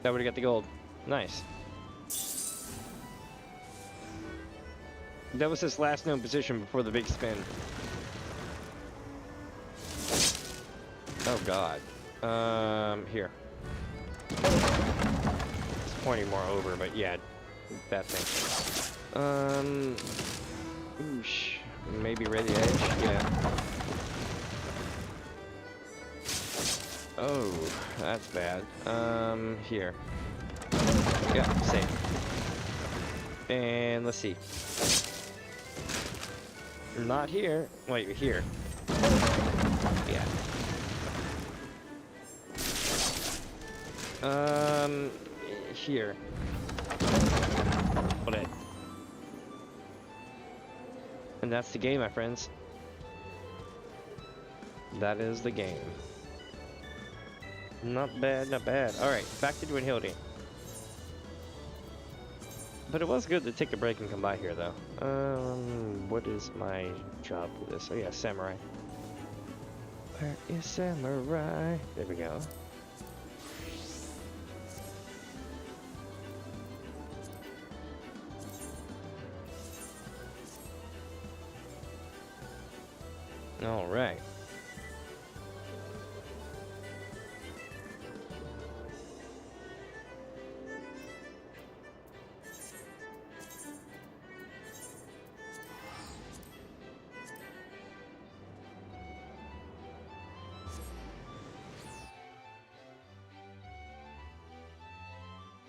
That would have got the gold. Nice. That was his last known position before the big spin. Oh god. Here. It's pointing more over, but yeah, that thing. Oosh. Maybe right the edge? Yeah. Oh, that's bad. Here. Yeah, safe. And let's see. Not here. Wait, here. Yeah. Here. Hold it. And that's the game, my friends. That is the game. Not bad, not bad. Alright, back to doing Hildy. But it was good to take a break and come by here, though. What is my job for this? Oh yeah, samurai. Where is Samurai? There we go. All right.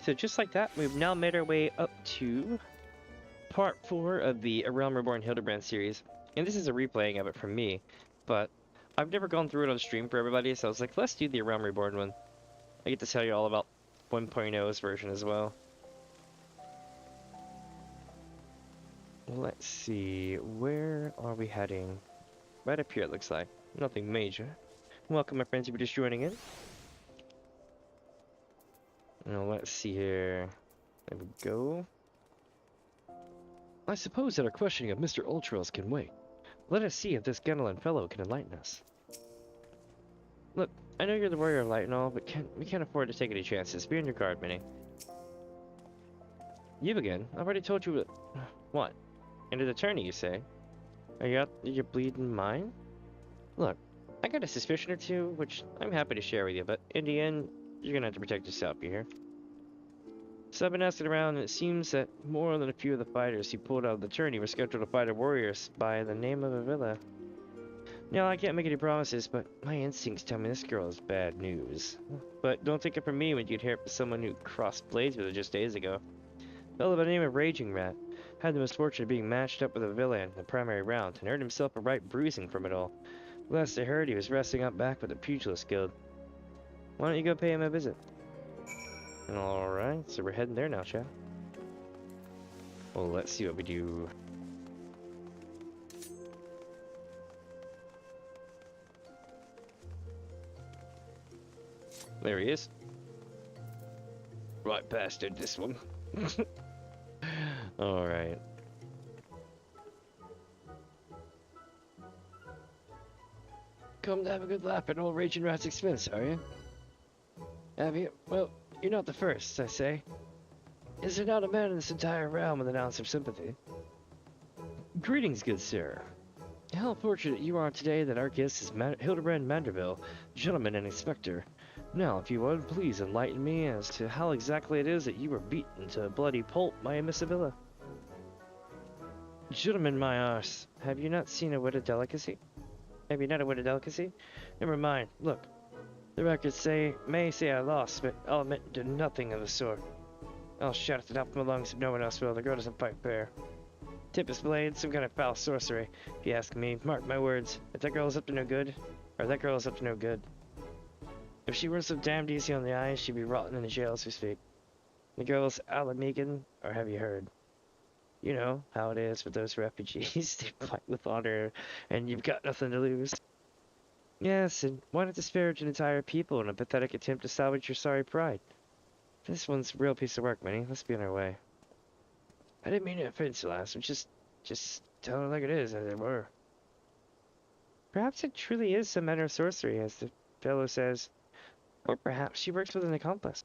So just like that, we've now made our way up to part 4 of the A Realm Reborn Hildibrand series. And this is a replaying of it from me, but I've never gone through it on stream for everybody, so I was like, let's do the A Realm Reborn one. I get to tell you all about 1.0's version as well. Let's see, where are we heading? Right up here, it looks like. Nothing major. Welcome, my friends, if you're just joining in. Now, let's see here. There we go. I suppose that our questioning of Mr. Ultros can wait. Let us see if this Genelin fellow can enlighten us. Look, I know you're the warrior of light and all, but we can't afford to take any chances. Be on your guard, Minnie. You again? I've already told you what? Into the tourney, you say? Are you out your bleeding mind? Look, I got a suspicion or two, which I'm happy to share with you, but in the end, you're gonna have to protect yourself, you hear? So I've been asking around, and it seems that more than a few of the fighters he pulled out of the tourney were scheduled to fight a warriors by the name of a villa. Now, I can't make any promises, but my instincts tell me this girl is bad news. But don't take it from me when you'd hear it from someone who crossed blades with her just days ago. A fellow by the name of Raging Rat had the misfortune of being matched up with a villain in the primary round and earned himself a right bruising from it all. Last I heard, he was resting up back with the Pugilist Guild. Why don't you go pay him a visit? Alright, so we're heading there now, chat. Well, let's see what we do. There he is. Right bastard, this one. Alright. Come to have a good laugh at old Raging Rat's expense, are you? Have you? Well, you're not the first, I say. Is there not a man in this entire realm with an ounce of sympathy? Greetings, good sir. How fortunate you are today that our guest is Hildibrand Manderville, gentleman and inspector. Now, if you would, please enlighten me as to how exactly it is that you were beaten to a bloody pulp by Miss Avila. Gentlemen, my arse, have you not seen a witted delicacy? Have you not a witted delicacy? Never mind, look. The records may say I lost, but I'll admit to nothing of the sort. I'll shout at the top of my lungs if no one else will. The girl doesn't fight fair. Tempest blade, some kind of foul sorcery, if you ask me. Mark my words. If that girl is up to no good, If she weren't so damned easy on the eyes, she'd be rotting in the jail as we speak. The girl's Alamegan, or have you heard? You know how it is with those refugees. They fight with honor, and you've got nothing to lose. Yes, and why not disparage an entire people in a pathetic attempt to salvage your sorry pride? This one's a real piece of work, Minnie. Let's be on our way. I didn't mean to offend you, lass. Just tell her like it is, as it were. Perhaps it truly is some manner of sorcery, as the fellow says. Or perhaps she works with an accomplice.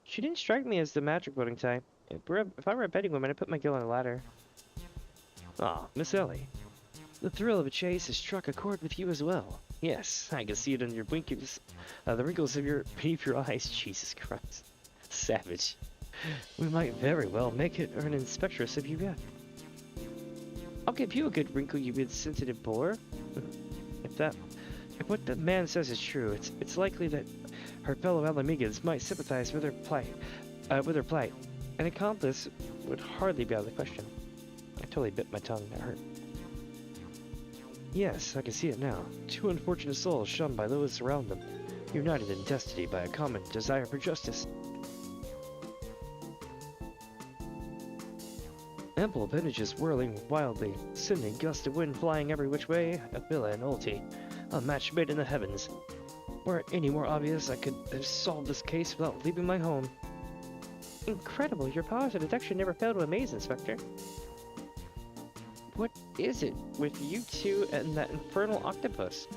She didn't strike me as the magic wielding type. If I were a betting woman, I'd put my gill on a ladder. Ah, Miss Ellie. The thrill of a chase has struck a chord with you as well. Yes, I can see it in your winkles, the wrinkles of beneath your eyes. Jesus Christ. Savage. We might very well make it or an inspectress of you yet. I'll give you a good wrinkle, you insensitive boar. If what the man says is true, it's likely that her fellow Alamegans might sympathize with her plight. An accomplice would hardly be out of the question. I totally bit my tongue. That hurt. Yes, I can see it now. Two unfortunate souls shunned by those around them, united in destiny by a common desire for justice. Ample appendages whirling wildly, sending gusts of wind flying every which way, a villa and ulti. A match made in the heavens. Were it any more obvious, I could have solved this case without leaving my home. Incredible, your powers of detection never fail to amaze, Inspector. What is it with you two and that infernal octopus?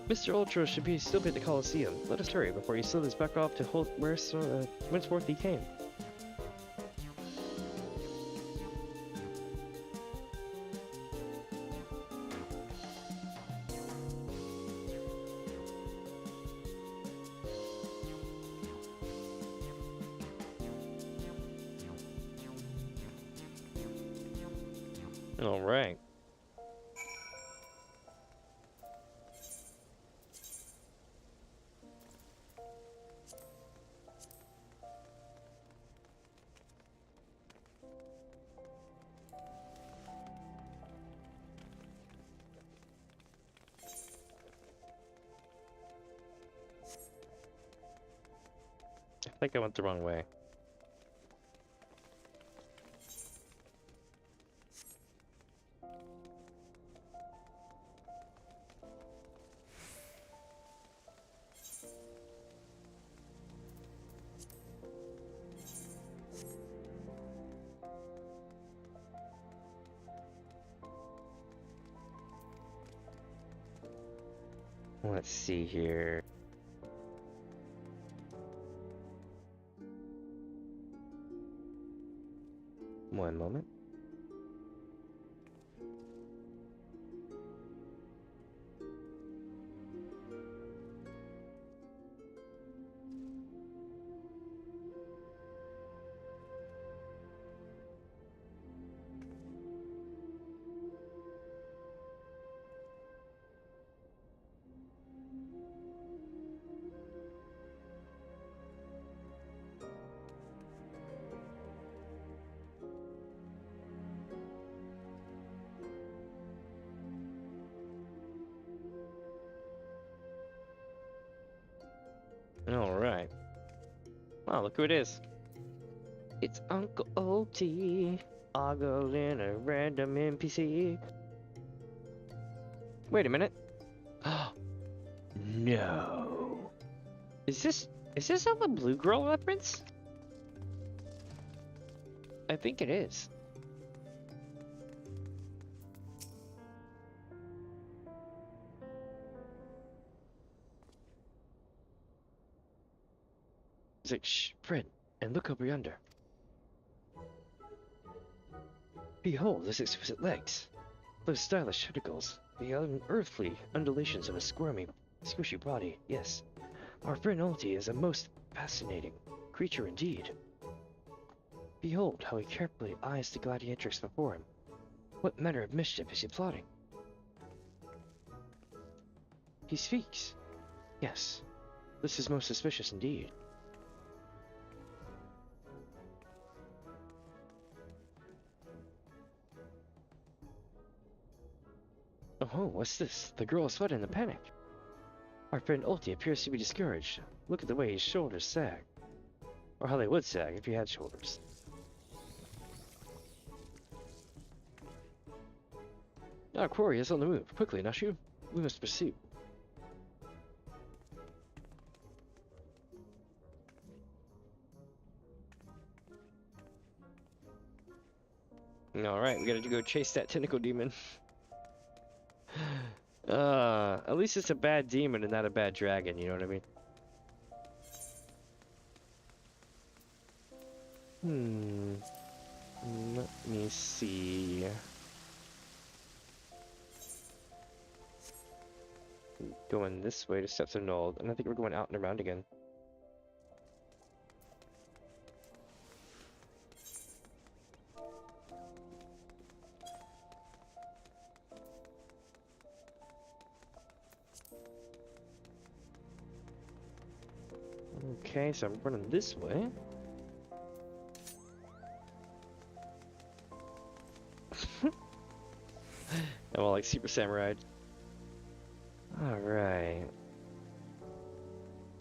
Mr. Ultra should still be at the Coliseum. Let us hurry before he slithers back off to whenceforth he came. All right. I think I went the wrong way. Let's see here. One moment. Alright. Wow, look who it is. It's Uncle OT, ogling a random NPC. Wait a minute. No. Is this a Blue Girl reference? I think it is. It's like, shh, Fred, and look over yonder. Behold those exquisite legs, those stylish tentacles, the unearthly undulations of a squishy body. Yes, our friend Ulti is a most fascinating creature indeed. Behold how he carefully eyes the gladiatrix before him. What manner of mischief is he plotting? He speaks. Yes, this is most suspicious indeed. Oh, what's this? The girl is fled in a panic. Our friend Ulti appears to be discouraged. Look at the way his shoulders sag. Or how they would sag if he had shoulders. Our quarry is on the move. Quickly, Nashu. We must pursue. Alright, we gotta go chase that tentacle demon. At least it's a bad demon and not a bad dragon, you know what I mean? Let me see. Going this way to Steps of Nold, and I think we're going out and around again. Okay, so I'm running this way. I'm all like Super Samurai. Alright.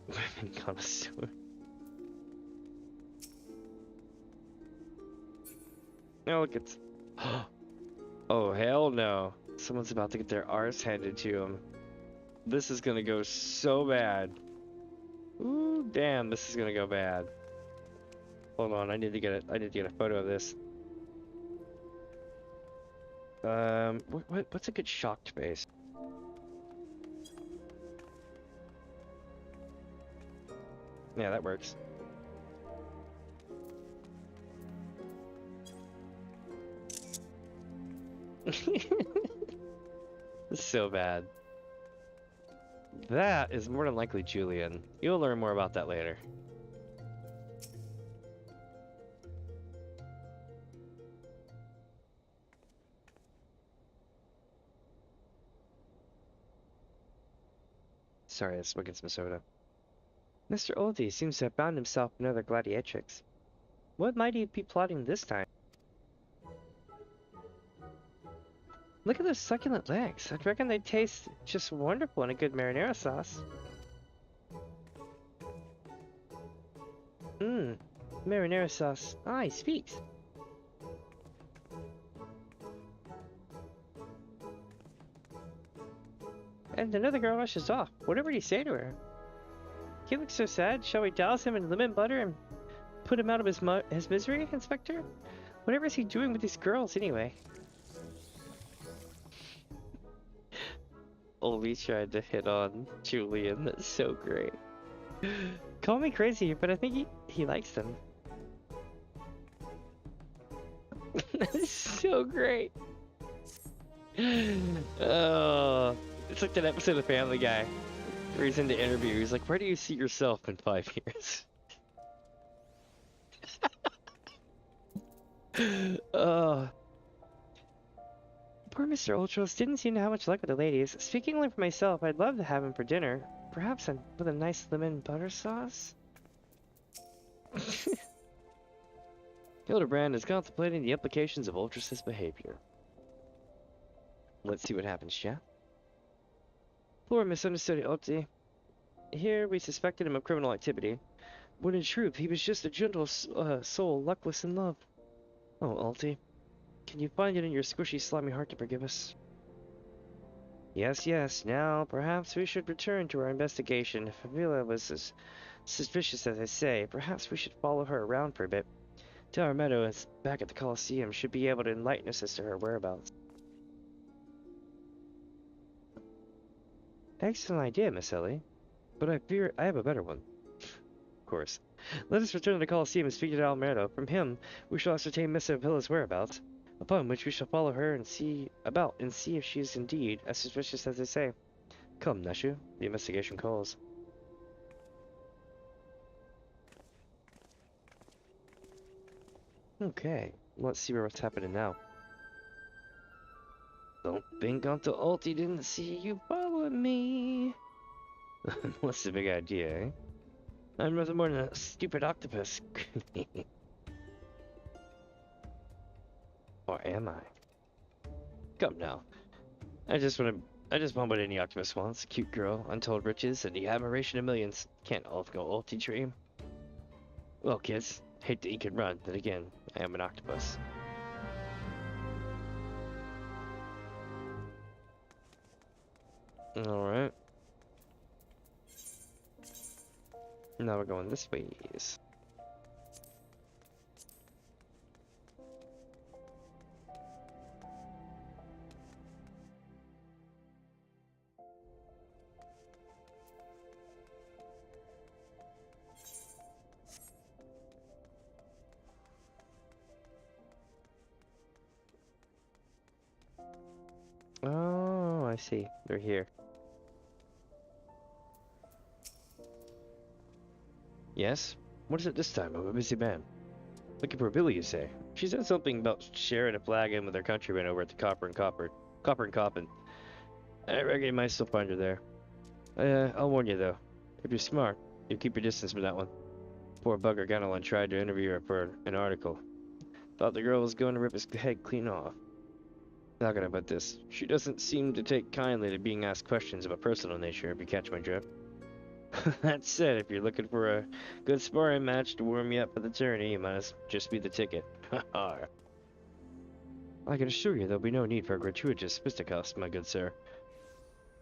Women connoisseur. Oh, look, it's... Oh, hell no. Someone's about to get their arse handed to them. This is gonna go so bad. Ooh, damn, this is gonna go bad. Hold on, I need to get a photo of this. What's a good shocked face? Yeah, that works. So bad. That is more than likely Julian. You'll learn more about that later. Sorry, I was smoking some soda. Mr. Oldie seems to have found himself another gladiatrix. What might he be plotting this time? Look at those succulent legs. I'd reckon they taste just wonderful in a good marinara sauce. Mmm, marinara sauce. Ah, he speaks. And another girl rushes off. Whatever did he say to her? He looks so sad. Shall we douse him in lemon butter and put him out of his misery, Inspector? Whatever is he doing with these girls, anyway? Oldie tried to hit on Julian. That's so great. Call me crazy, but I think he likes them. That is so great. Oh, it's like that episode of Family Guy where he's in the interview. He's like, "Where do you see yourself in 5 years?" Oh. Poor Mr. Ultros didn't seem to have much luck with the ladies. Speaking only for myself, I'd love to have him for dinner. Perhaps with a nice lemon butter sauce? Hildibrand is contemplating the implications of Ultras's behavior. Let's see what happens, yeah? Poor misunderstood Ulti. Here we suspected him of criminal activity, when in truth he was just a gentle soul luckless in love. Oh, Ulti. Can you find it in your squishy, slimy heart to forgive us? Yes, yes. Now, perhaps we should return to our investigation. If Avila was as suspicious as I say, perhaps we should follow her around for a bit. Tower Meadow is back at the Colosseum. Should be able to enlighten us as to her whereabouts. Excellent idea, Miss Ellie. But I fear I have a better one. Of course. Let us return to the Colosseum and speak to Tower Meadow. From him, we shall ascertain Miss Avila's whereabouts. Upon which we shall follow her and see if she is indeed as suspicious as they say. Come, Neshu, the investigation calls. Okay, let's see what's happening now. Don't think Uncle Ulti didn't see you following me. What's the big idea, eh? I'm nothing more than a stupid octopus. Or am I? Come now. I just want what any octopus wants. A cute girl, untold riches, and the admiration of millions. Can't all go ulti dream. Well, kids, hate to ink and run, then again, I am an octopus. Alright. Now we're going this way. Oh, I see. They're here. Yes? What is it this time? I'm a busy man. Looking for Billy, you say? She said something about sharing a flag in with her countrymen over at the Copper and Coppin. I reckon you might still find her there. I'll warn you though. If you're smart, you keep your distance from that one. Poor bugger Ganelon tried to interview her for an article. Thought the girl was going to rip his head clean off. How can I put this? She doesn't seem to take kindly to being asked questions of a personal nature, if you catch my drift. That said, if you're looking for a good sparring match to warm you up for the journey, you might just be the ticket. I can assure you there'll be no need for a gratuitous fisticuffs, my good sir.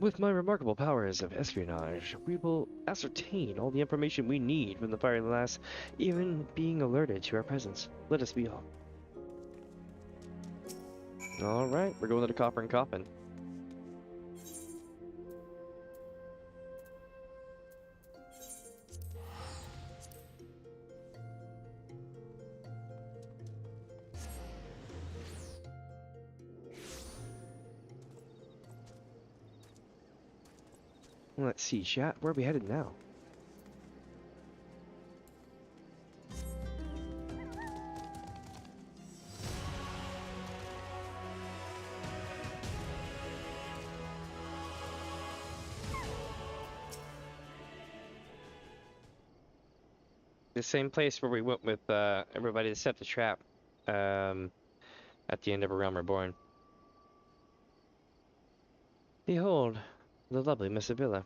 With my remarkable powers of espionage, we will ascertain all the information we need from the firing lass, even being alerted to our presence. Let us be off. Alright, we're going to the Copper and Coffin. Let's see, chat. Where are we headed now? The same place where we went with everybody to set the trap at the end of A Realm Reborn. Behold, the lovely Miss Avila.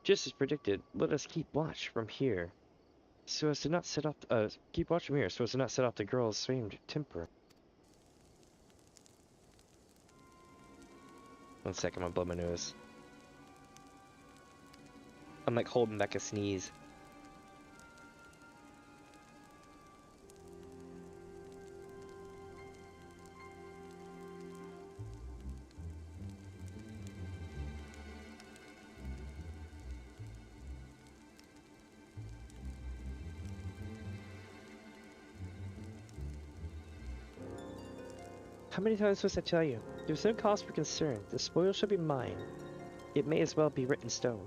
Just as predicted, let us keep watch from here, so as to not set off. Keep watch from here, so as to not set off the girl's famed temper. One second, I'm gonna blow my nose. I'm like holding back a sneeze. How many times must I tell you? There's no cause for concern. The spoil shall be mine. It may as well be written in stone.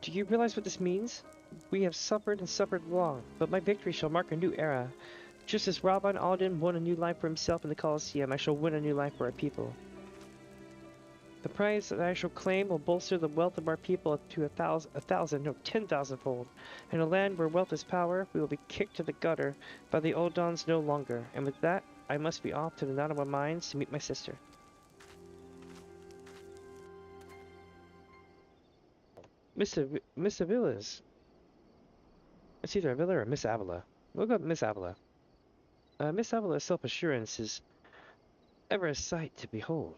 Do you realize what this means? We have suffered and suffered long, but my victory shall mark a new era. Just as Rabban Alden won a new life for himself in the Colosseum, I shall win a new life for our people. The prize that I shall claim will bolster the wealth of our people to 1,000, no, 10,000-fold. In a land where wealth is power, we will be kicked to the gutter by the old dons no longer. And with that, I must be off to the Nanawa mines to meet my sister. Miss Avila's. It's either Avila or Miss Avila. We'll go with Miss Avila. Miss Avila's self-assurance is ever a sight to behold.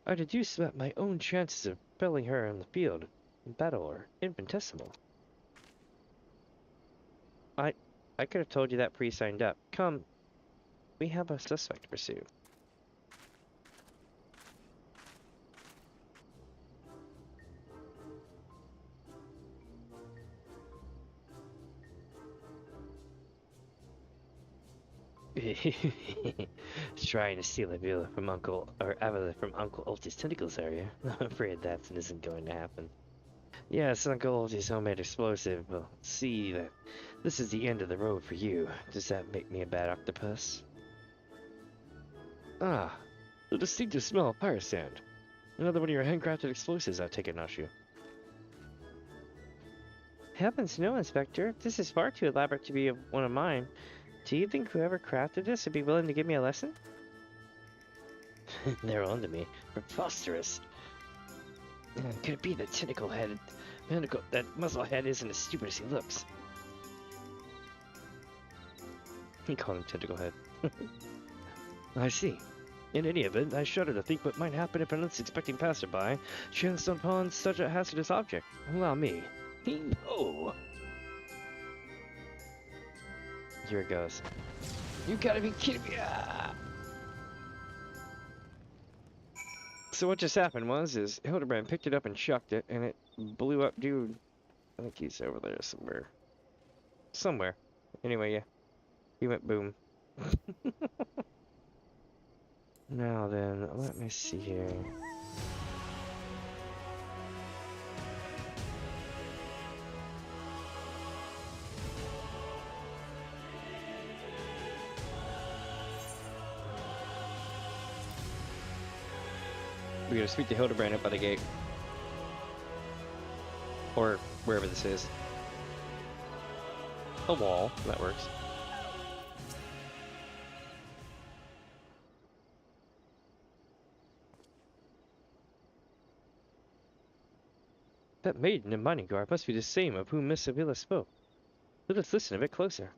I deduce that my own chances of felling her in the field in battle are infinitesimal. I could have told you that pre-signed up. Come, we have a suspect to pursue. Trying to steal Avila from Avila from Uncle Ulti's tentacles, are you? I'm afraid that isn't going to happen. Yes, Uncle Ulti's homemade explosive will see that this is the end of the road for you. Does that make me a bad octopus? Ah, the distinctive smell of fire sand. Another one of your handcrafted explosives, I take it, Nashu. Heavens no, Inspector. This is far too elaborate to be one of mine. Do you think whoever crafted this would be willing to give me a lesson? They're on to me. Preposterous. Could it be that that muzzle head isn't as stupid as he looks? He called him Tentacle Head. I see. In any event, I shudder to think what might happen if an unsuspecting passerby chanced upon such a hazardous object. Allow me. Oh! Here it goes. You gotta be kidding me! Ah! So what just happened is Hildibrand picked it up and chucked it, and it blew up, dude. I think he's over there somewhere. Somewhere. Anyway, yeah. He went boom. Now then, let me see here. We gotta speak to Hildibrand up by the gate. Or wherever this is. A wall, that works. That maiden in mining garb must be the same of whom Miss Avila spoke. Let us listen a bit closer.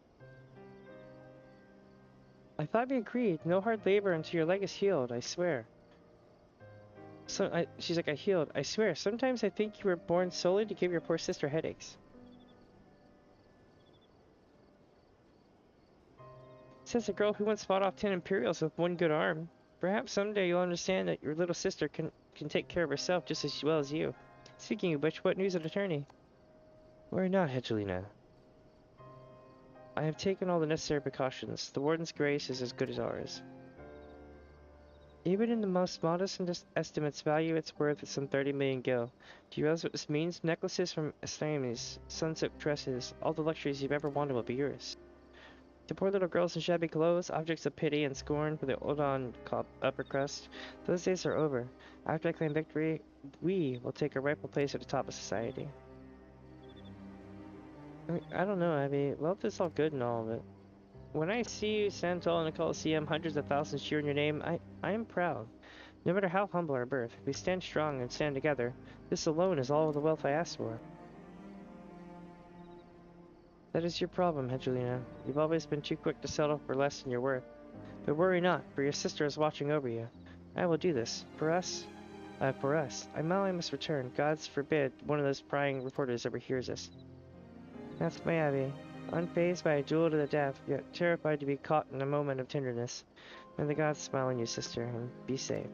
I thought we agreed, no hard labor until your leg is healed, I swear. She's like, I healed. I swear, sometimes I think you were born solely to give your poor sister headaches. Says a girl who once fought off 10 Imperials with one good arm. Perhaps someday you'll understand that your little sister can take care of herself just as well as you. Speaking of which, what news of attorney? Worry not, Angelina. I have taken all the necessary precautions. The Warden's grace is as good as ours. Even in the most modest estimates value its worth at some 30 million gil. Do you realize what this means? Necklaces from Astames, sunset dresses, all the luxuries you've ever wanted will be yours. To poor little girls in shabby clothes, objects of pity and scorn for the old-on upper crust, those days are over. After I claim victory, we will take our rightful place at the top of society. I don't know, Abby. Wealth is all good and all, but when I see you stand tall in the Coliseum, hundreds of thousands cheering your name, I am proud. No matter how humble our birth, if we stand strong and stand together, this alone is all of the wealth I ask for. That is your problem, Angelina. You've always been too quick to settle for less than your worth. But worry not, for your sister is watching over you. I will do this. For us. I must return. Gods forbid one of those prying reporters overhears us. That's my Abby. Unfazed by a duel to the death, yet terrified to be caught in a moment of tenderness. May the gods smile on you, sister, and be safe.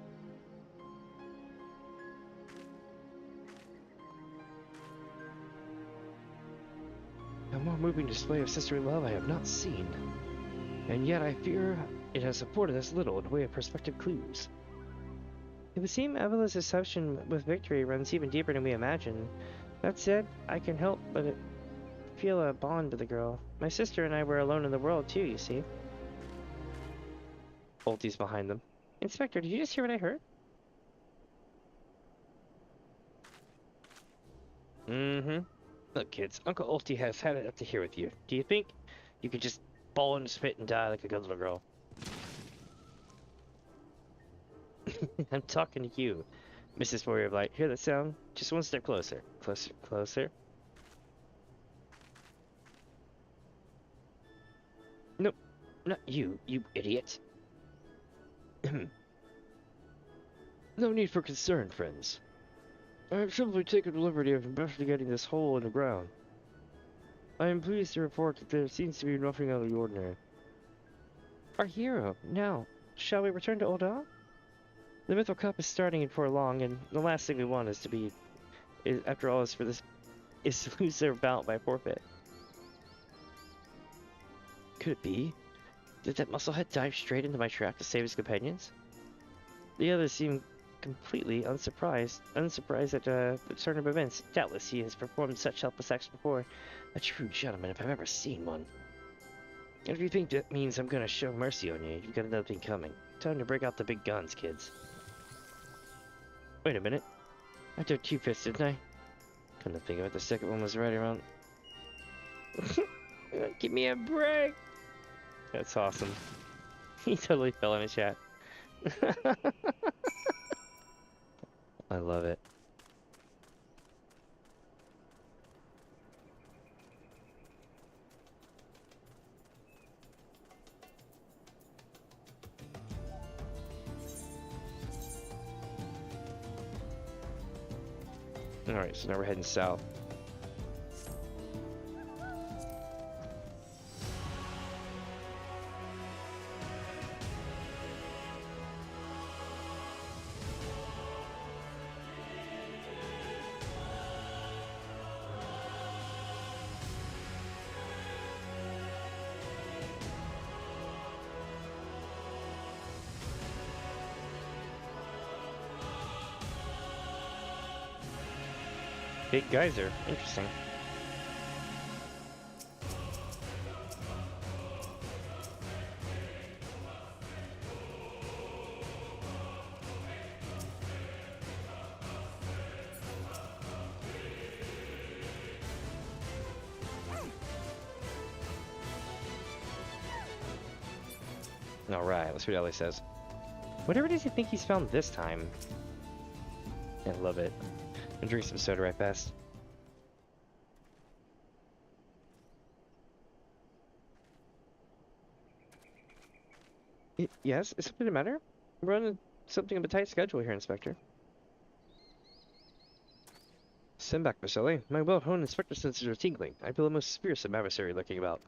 A more moving display of sisterly love I have not seen. And yet I fear it has afforded us little in the way of prospective clues. It would seem Evelyn's obsession with victory runs even deeper than we imagined. That said, I can help but feel a bond with the girl. My sister and I were alone in the world too, you see. Ulti's behind them. Inspector, did you just hear what I heard? Mm-hmm. Look, kids, Uncle Ulti has had it up to here with you. Do you think you could just fall in the spit and die like a good little girl? I'm talking to you, Mrs. Warrior of Light. Hear that sound? Just one step closer. Closer, closer. Nope, not you, you idiot. No need for concern, friends. I have simply taken the liberty of investigating this hole in the ground. I am pleased to report that there seems to be nothing out of the ordinary. Our hero. Now, shall we return to Ul'dah? The Mythril Cup is starting before long, and the last thing we want is to be, after all, is to lose their bout by forfeit. Could it be? Did that musclehead dive straight into my trap to save his companions? The others seem completely unsurprised at the turn of events. Doubtless he has performed such helpless acts before. A true gentleman, if I've ever seen one. And if you think that means I'm gonna show mercy on you, you've got another thing coming. Time to break out the big guns, kids. Wait a minute. I took 2 fists, didn't I? Couldn't think of it, the second one was right around. Give me a break! That's awesome. He totally fell in a chat. I love it. Alright, so now we're heading south. Big geyser. Interesting. Alright, let's see what Ellie says. Whatever does he think he's found this time? I love it. And drink some soda right fast. Yes, is something the matter? We're on something of a tight schedule here, Inspector. Send back, Miss Ellie. My well-honed inspector senses are tingling. I feel a most fearsome adversary lurking about.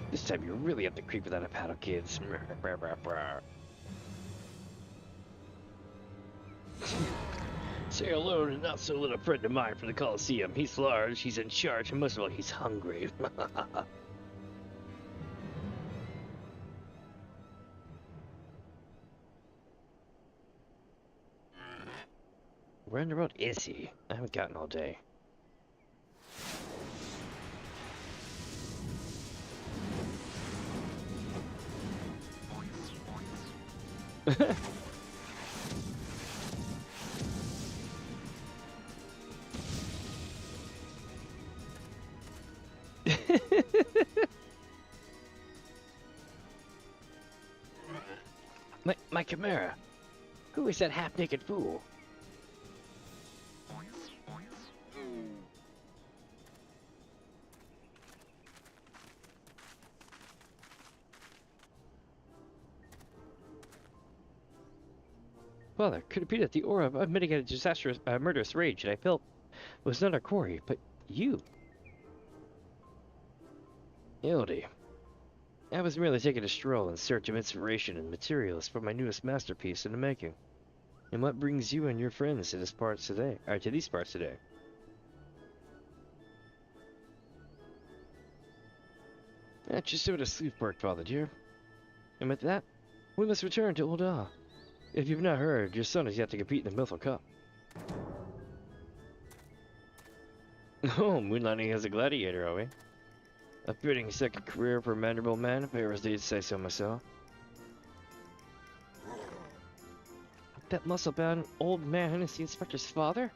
This time you're really up the creek without a paddle, kids. Say hello to not so little friend of mine from the Coliseum. He's large, he's in charge, and most of all, he's hungry. Where in the world is he? I haven't gotten all day. My chimera. Who is that half-naked fool? Father, could it be that the aura of unmitigated disastrous, murderous rage that I felt was not our quarry, but you? Hildy, I was merely taking a stroll in search of inspiration and materials for my newest masterpiece in the making. And what brings you and your friends to these parts today? Just so to sleep work, Father dear. And with that, we must return to Eorzea. If you've not heard, your son is yet to compete in the Mythal Cup. Oh, moonlighting as a gladiator, are we? A fitting second career for a mandible man, if I ever did say so myself. That muscle-bound old man is the inspector's father?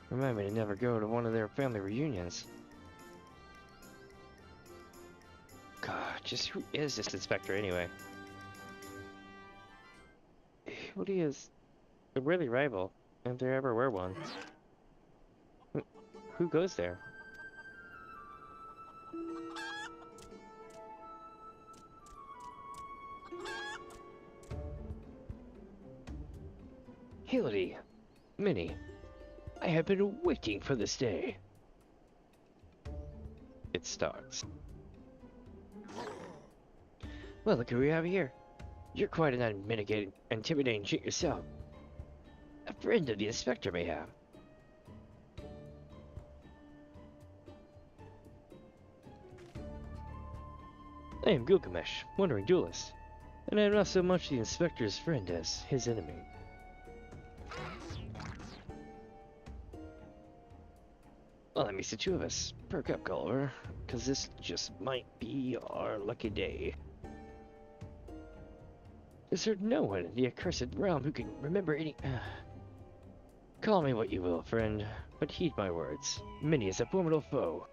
Remind me to never go to one of their family reunions. God, just who is this inspector anyway? Hildy is a worthy rival, if there ever were one. Who goes there? Hildy, Minnie, I have been waiting for this day. It starts. Well, look who we have here. You're quite an intimidating chick yourself. A friend of the inspector, mayhap. I am Gilgamesh, wandering duelist, and I am not so much the inspector's friend as his enemy. Well, that means the two of us. Perk up, Gulliver, because this just might be our lucky day. Is there no one in the accursed realm who can remember any... Call me what you will, friend, but heed my words. Minnie is a formidable foe.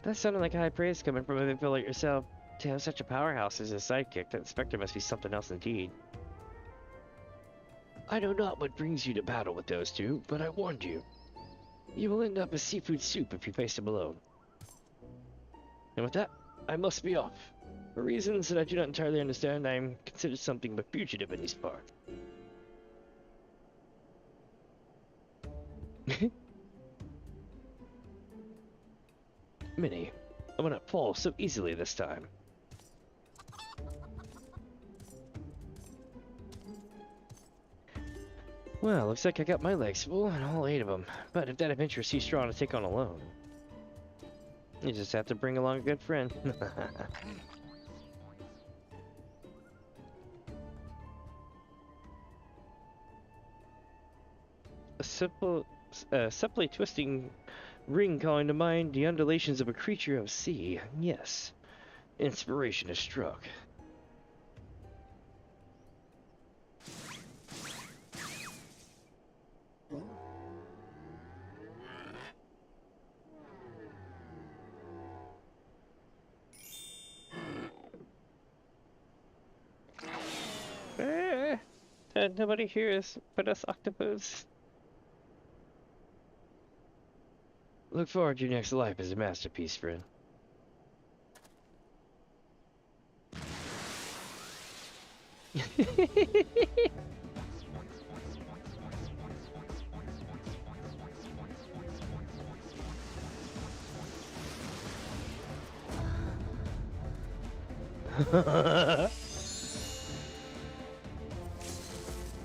That sounded like high praise coming from a infant like yourself. To have such a powerhouse as a sidekick, that inspector must be something else indeed. I know not what brings you to battle with those two, but I warned you. You will end up as seafood soup if you face them alone. And with that, I must be off. For reasons that I do not entirely understand, I am considered something of a fugitive in these parts. Minnie, I will not fall so easily this time. Well, looks like I got my legs full and all 8 of them. But if that adventure is too strong to take on alone, you just have to bring along a good friend. A simply twisting ring calling to mind the undulations of a creature of sea. Yes, inspiration is struck. Nobody here is but us octopuses. Look forward to your next life as a masterpiece, friend.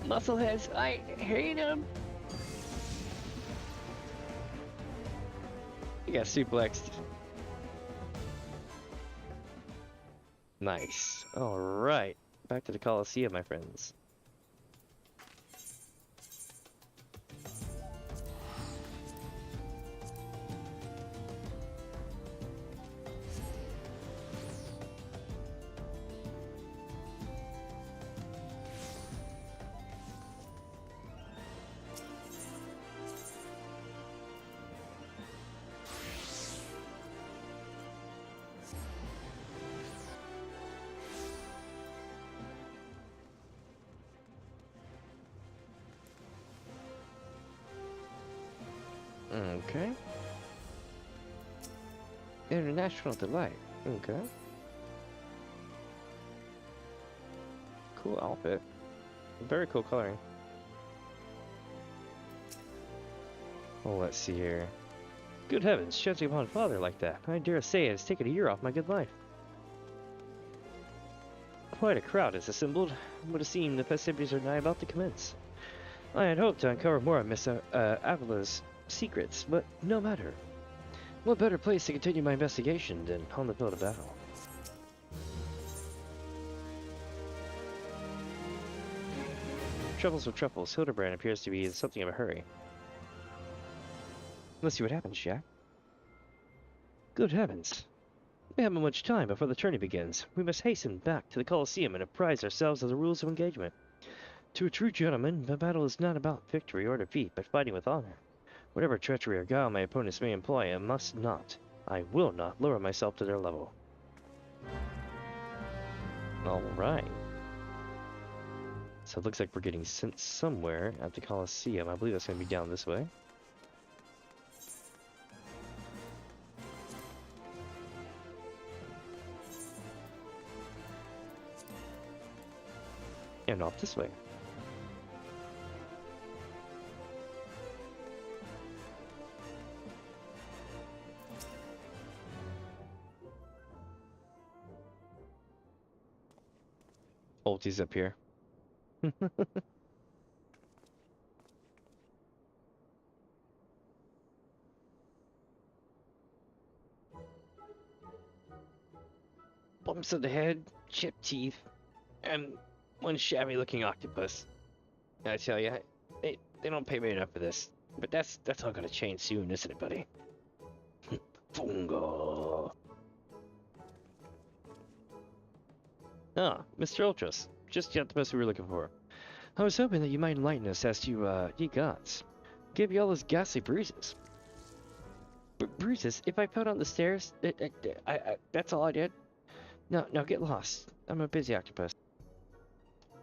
Muscleheads, I hate them. You got suplexed. Nice. Alright. Back to the Coliseum, my friends. Okay. International Delight. Okay. Cool outfit. Very cool coloring. Oh, let's see here. Good heavens, judging upon father like that, I dare say it has taken a year off my good life. Quite a crowd is assembled. It would have seemed the festivities are nigh about to commence. I had hoped to uncover more of Miss Avila's secrets, but no matter. What better place to continue my investigation than on the field of battle? Troubles with truffles, Hildibrand appears to be in something of a hurry. Let's see what happens, Jack. Good heavens. We haven't much time before the tourney begins. We must hasten back to the Coliseum and apprise ourselves of the rules of engagement. To a true gentleman, the battle is not about victory or defeat, but fighting with honor. Whatever treachery or guile my opponents may employ, I will not lower myself to their level. Alright. So it looks like we're getting sent somewhere at the Coliseum. I believe that's going to be down this way. And off this way. Ulti's up here. Bumps of the head, chipped teeth, and one shabby-looking octopus. I tell you, they don't pay me enough for this. But that's all gonna change soon, isn't it, buddy? Fungo. Ah, Mr. Ultras. Just the octopus we were looking for. I was hoping that you might enlighten us as to, ye gods. Gave you all those ghastly bruises. Bruises? If I fell down the stairs, that's all I did? No, get lost. I'm a busy octopus.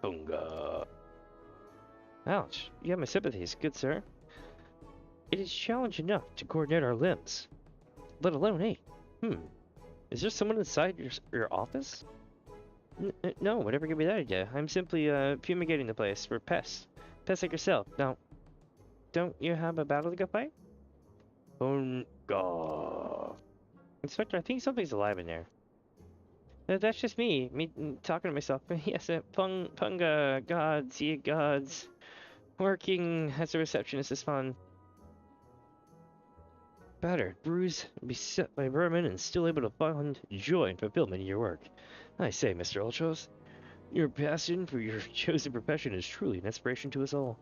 Bunga. Ouch. You have my sympathies, good sir. It is challenge enough to coordinate our limbs, let alone 8. Is there someone inside your office? No, whatever gave me that idea. I'm simply fumigating the place for pests. Pests like yourself. Now, don't you have a battle to go fight? Bunga. Inspector, I think something's alive in there. That's just me talking to myself. Yes, Punga, gods, ye gods. Working as a receptionist is fun. Battered, bruised, beset by vermin, and still able to find joy and fulfillment in your work. I say, Mr. Ultros, your passion for your chosen profession is truly an inspiration to us all.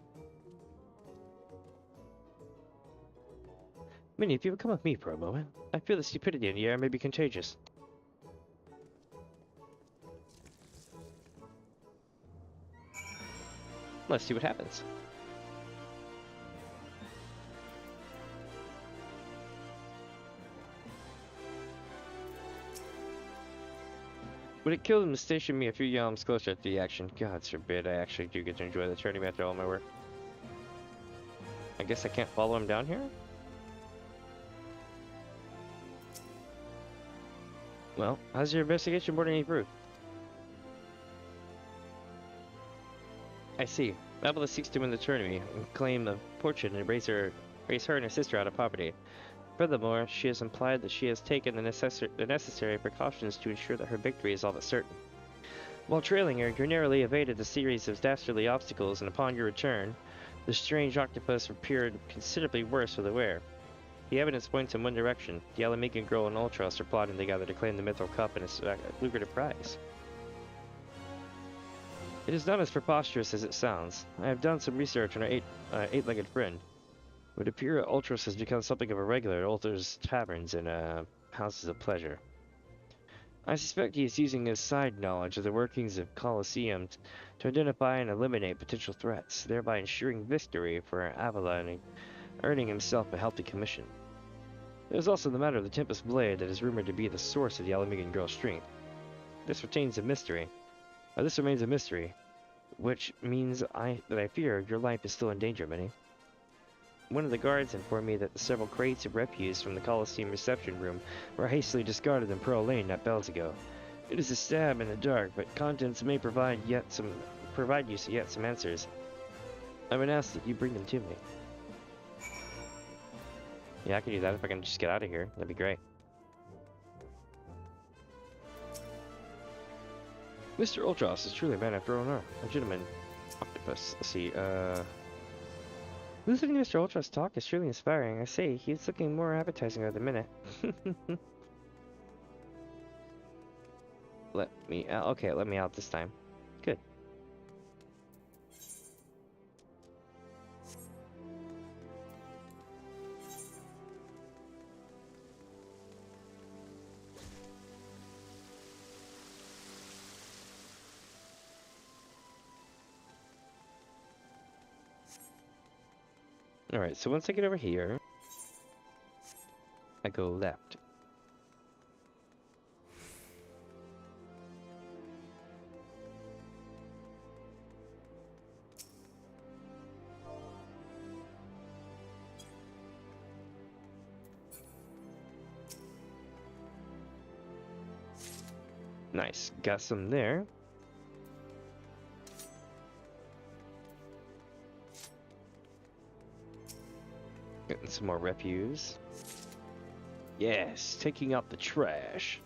Minnie, if you would come with me for a moment, I feel the stupidity in the air may be contagious. Let's see what happens. Would it kill them to station me a few yalms closer to the action? God forbid, I actually do get to enjoy the tourney after all my work. I guess I can't follow him down here? Well, how's your investigation borne any proof? I see. Avila seeks to win the tourney and claim a fortune and raise her and her sister out of poverty. Furthermore, she has implied that she has taken the necessary precautions to ensure that her victory is all but certain. While trailing her, you narrowly evaded a series of dastardly obstacles, and upon your return, the strange octopus appeared considerably worse for the wear. The evidence points in one direction. The Alamigan girl and Ultros are plotting together to claim the Mythril Cup and its lucrative prize. It is not as preposterous as it sounds. I have done some research on our eight-legged friend. It would appear Ultros has become something of a regular at Ultra's taverns and houses of pleasure. I suspect he is using his side knowledge of the workings of Colosseums to identify and eliminate potential threats, thereby ensuring victory for Avalon and earning himself a healthy commission. There is also the matter of the Tempest Blade that is rumored to be the source of the Alamigan girl's strength. This remains a mystery, which means that I fear your life is still in danger, Minnie. One of the guards informed me that the several crates of refuse from the Colosseum reception room were hastily discarded in Pearl Lane not bells ago. It is a stab in the dark, but contents may provide you some answers. I would ask that you bring them to me. Yeah, I can do that if I can just get out of here. That'd be great. Mr. Ultros is truly a man after all, a gentleman octopus. Let's see, listening to Mr. Ultros talk is truly inspiring. I say, he's looking more appetizing by the minute. Let me out. Okay, let me out this time. Good. Alright, so once I get over here, I go left. Nice, got some there. Getting some more refuse. Yes, taking out the trash.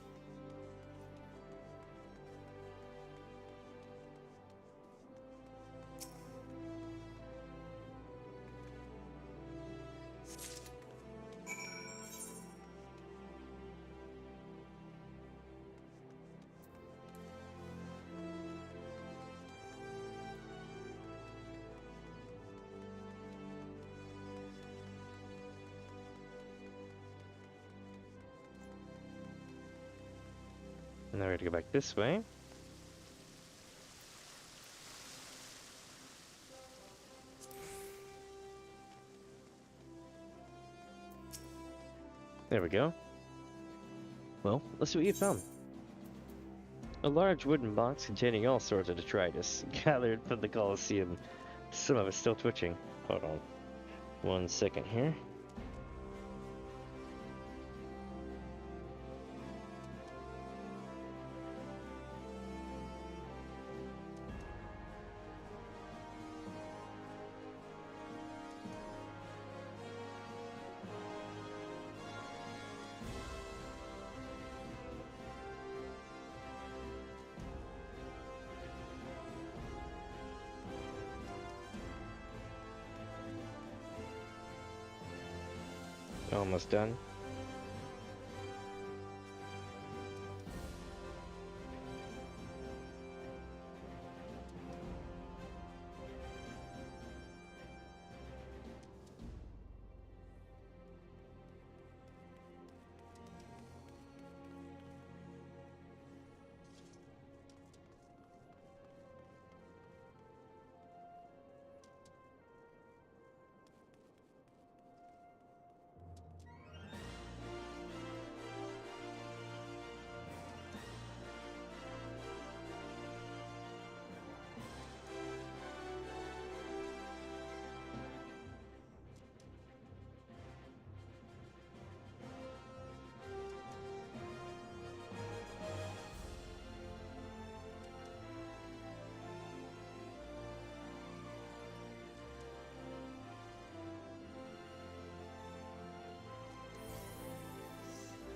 Now we have to go back this way. There we go. Well, let's see what you found. A large wooden box containing all sorts of detritus gathered from the Colosseum. Some of it's still twitching. Hold on 1 second here. Almost done.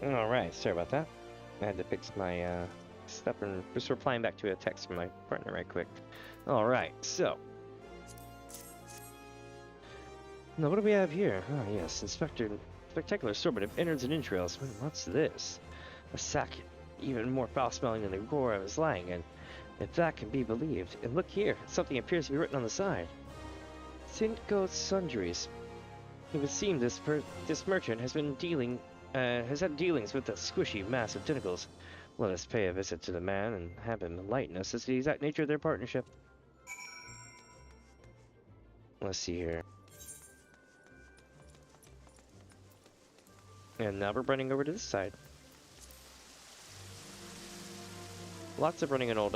Alright, sorry about that. I had to fix my stop and just replying back to a text from my partner right quick. Alright, so. Now what do we have here? Oh yes, spectacular assortment of innards and entrails. What's this? A sack even more foul-smelling than the gore I was lying in, if that can be believed. And look here, something appears to be written on the side. St. Goat's Sundries. It would seem this merchant has been has had dealings with a squishy mass of tentacles. Let us pay a visit to the man and have him enlighten us as to the exact nature of their partnership. Let's see here. And now we're running over to this side. Lots of running in old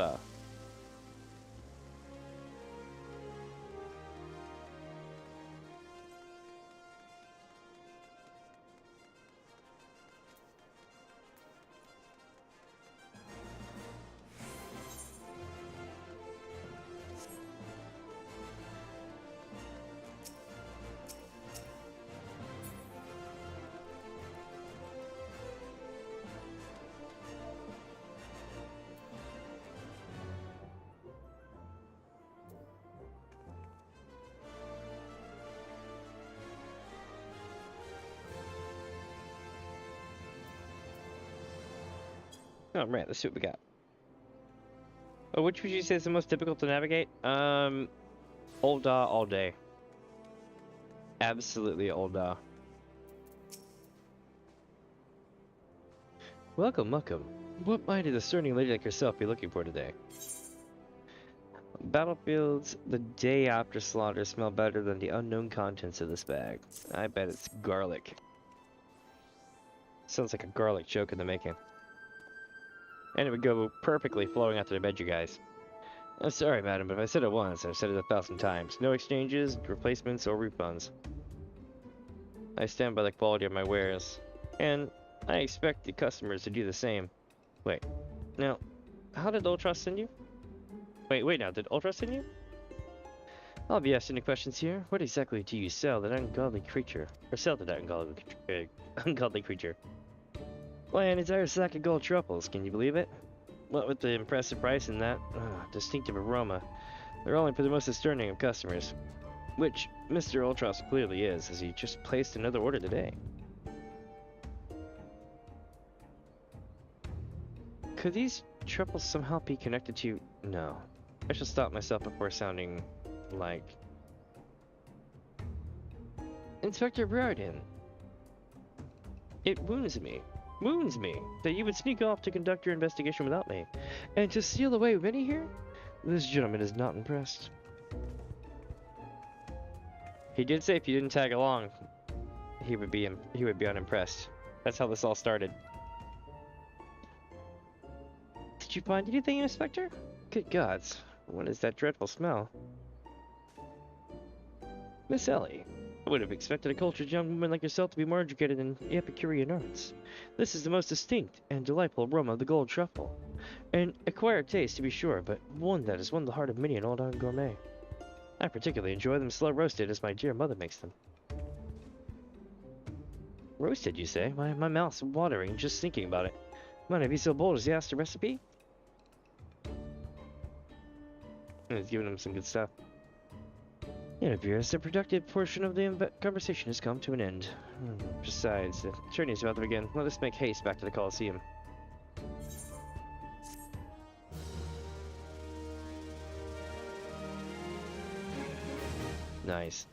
Oh, right, let's see what we got. Oh, which would you say is the most difficult to navigate? Old all day. Absolutely old Welcome, welcome. What might a discerning lady like yourself be looking for today? Battlefields the day after slaughter smell better than the unknown contents of this bag. I bet it's garlic. Sounds like a garlic joke in the making. And it would go perfectly flowing after I bed you guys. I'm sorry, madam, but if I said it once, I've said it 1,000 times. No exchanges, replacements, or refunds. I stand by the quality of my wares, and I expect the customers to do the same. Wait, now, how did Ultros send you? Wait now, did Ultros send you? I'll be asking the questions here. What exactly do you sell that ungodly creature? Or sell to that ungodly creature? Why, an entire sack of gold truffles, can you believe it? What with the impressive price and that distinctive aroma, they're only for the most discerning of customers. Which Mr. Ultros clearly is, as he just placed another order today. Could these truffles somehow be connected to... No. I shall stop myself before sounding like... Inspector Briarden. It wounds me that you would sneak off to conduct your investigation without me, and to steal away with me here? This gentleman is not impressed. He did say if you didn't tag along, he would be unimpressed. That's how this all started. Did you find anything, Inspector? Good gods, what is that dreadful smell? Miss Ellie, I would have expected a cultured young woman like yourself to be more educated in Epicurean arts. This is the most distinct and delightful aroma of the gold truffle. An acquired taste, to be sure, but one that has won the heart of many an old-time gourmet. I particularly enjoy them slow roasted, as my dear mother makes them. Roasted, you say? My mouth's watering just thinking about it. Might I be so bold as to ask the recipe? And he's giving him some good stuff. It appears the productive portion of the conversation has come to an end. Besides, the journey is about to begin. Let us make haste back to the Colosseum. Nice.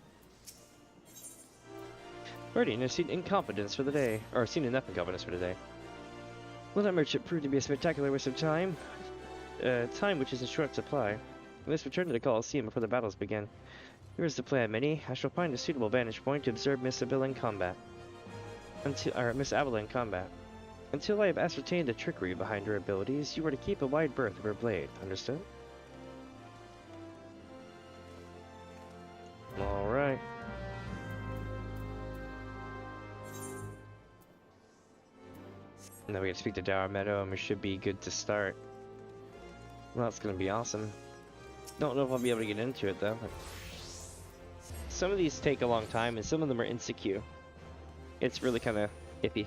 Already, I've seen incompetence for the day, or seen enough incompetence for today. Well, that merchant proved to be a spectacular waste of time. Time which is in short supply. Let's return to the Colosseum before the battles begin. Here is the plan, Minnie. I shall find a suitable vantage point to observe Miss Abella in combat. Until I have ascertained the trickery behind her abilities, you are to keep a wide berth of her blade. Understood? Alright. Now we get to speak to Dower Meadow, and we should be good to start. Well, that's gonna be awesome. Don't know if I'll be able to get into it though. Some of these take a long time, and some of them are insecure. It's really kind of iffy.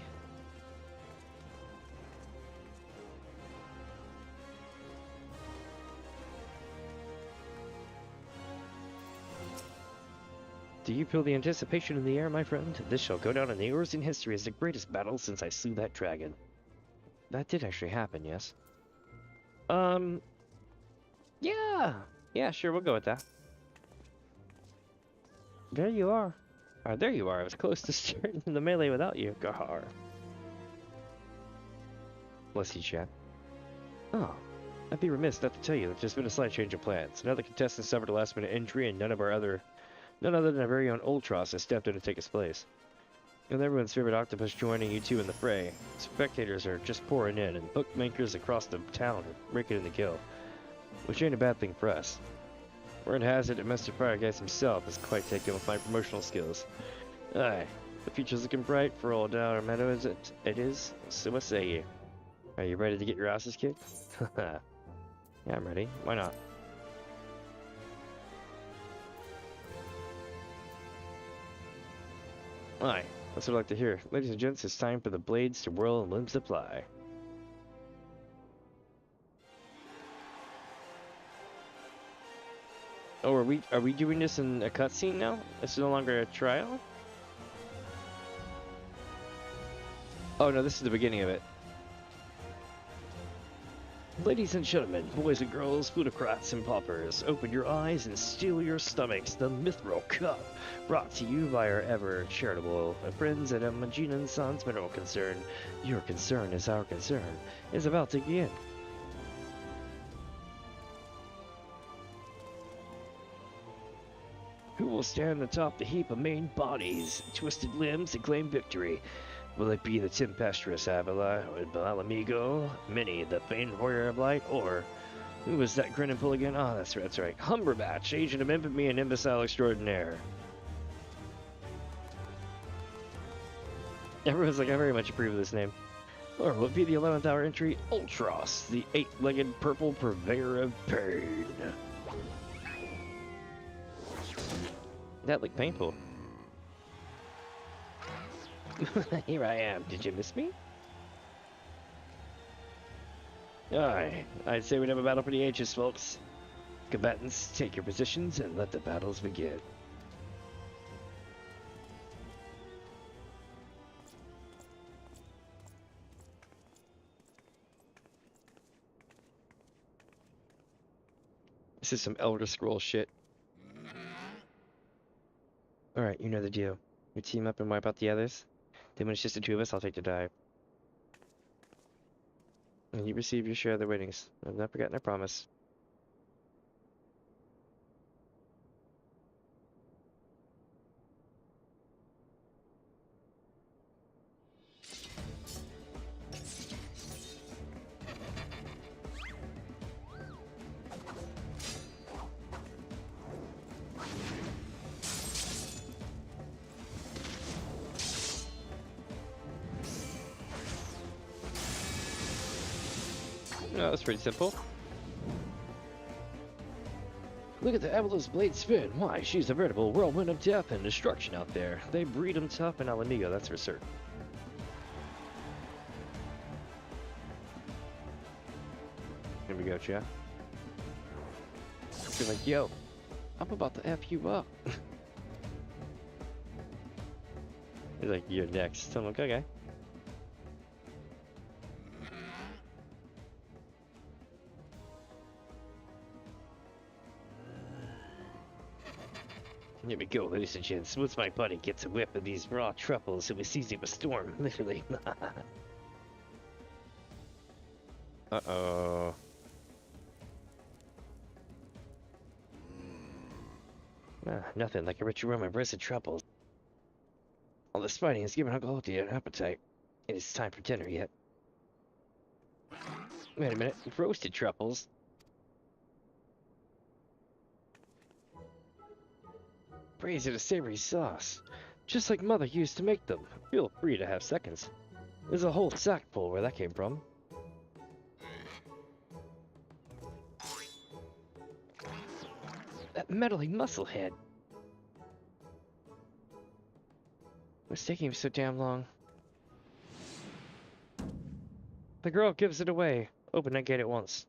Do you feel the anticipation in the air, my friend? This shall go down in the Eorzean history as the greatest battle since I slew that dragon. That did actually happen, yes? Yeah! Yeah, sure, we'll go with that. There you are. There you are. I was close to starting the melee without you. Gahar. Bless you, chat. Oh, I'd be remiss not to tell you that there's been a slight change of plans. Another contestant suffered a last-minute injury, and none other than our very own Ultros has stepped in to take his place. And everyone's favorite octopus joining you two in the fray. Spectators are just pouring in, and bookmakers across the town are raking in the gill, which ain't a bad thing for us. Word has it that Mr. Firegeist himself is quite taken with my promotional skills. Aye, the future's looking bright for old Down Meadow, is it? It is? So what say you? Are you ready to get your asses kicked? Yeah, I'm ready. Why not? Aye, that's what I'd like to hear. Ladies and gents, it's time for the blades to whirl and limbs to fly. Oh, are we doing this in a cutscene now? This is no longer a trial? Oh no, this is the beginning of it. Ladies and gentlemen, boys and girls, plutocrats and paupers, open your eyes and steel your stomachs. The Mithril Cup, brought to you by our ever charitable friends at Magina & Sons Mineral Concern. Your concern is our concern, is about to begin. Who will stand atop the heap of main bodies, twisted limbs, and claim victory? Will it be the tempestuous Avila, or Balamigo, Minnie, the famed warrior of light, or who was that grinning pull again? Oh, that's right. Humberbatch, agent of infamy and imbecile extraordinaire. Everyone's like, I very much approve of this name. Or will it be the 11th hour entry, Ultros, the 8-legged purple purveyor of pain? That looked painful. Here I am. Did you miss me? Aye, I'd say we'd have a battle for the ages, folks. Combatants, take your positions and let the battles begin. This is some Elder Scrolls shit. Alright, you know the deal. We team up and wipe out the others. Then when it's just the two of us, I'll take the dive. And you receive your share of the winnings. I've not forgotten, I promise. No, that's pretty simple. Look at the Avila's blade spin. Why, she's a veritable whirlwind of death and destruction out there. They breed 'em tough in Alamigo, that's for certain. Here we go, chat. You're like, yo, I'm about to F you up. He's like, you're next. I'm like, okay. Here we go, ladies and gents. Once my buddy gets a whiff of these raw truffles, it was seizing a storm, literally. Uh-oh. Nothing like a rich aroma of roasted truffles. All this fighting has given Uncle Oldie an appetite. It is time for dinner yet. Wait a minute, roasted truffles? Braised in a savory sauce, just like Mother used to make them. Feel free to have seconds. There's a whole sack full where that came from. That meddling musclehead. What's taking him so damn long? The girl gives it away. Open that gate at once.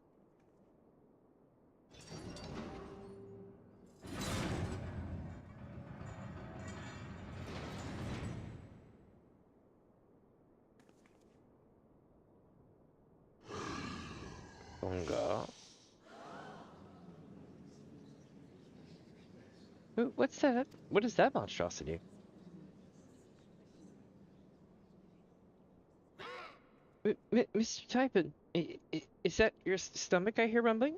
Unga. What's that? What is that monstrosity? Mr. Typin, is that your stomach I hear rumbling?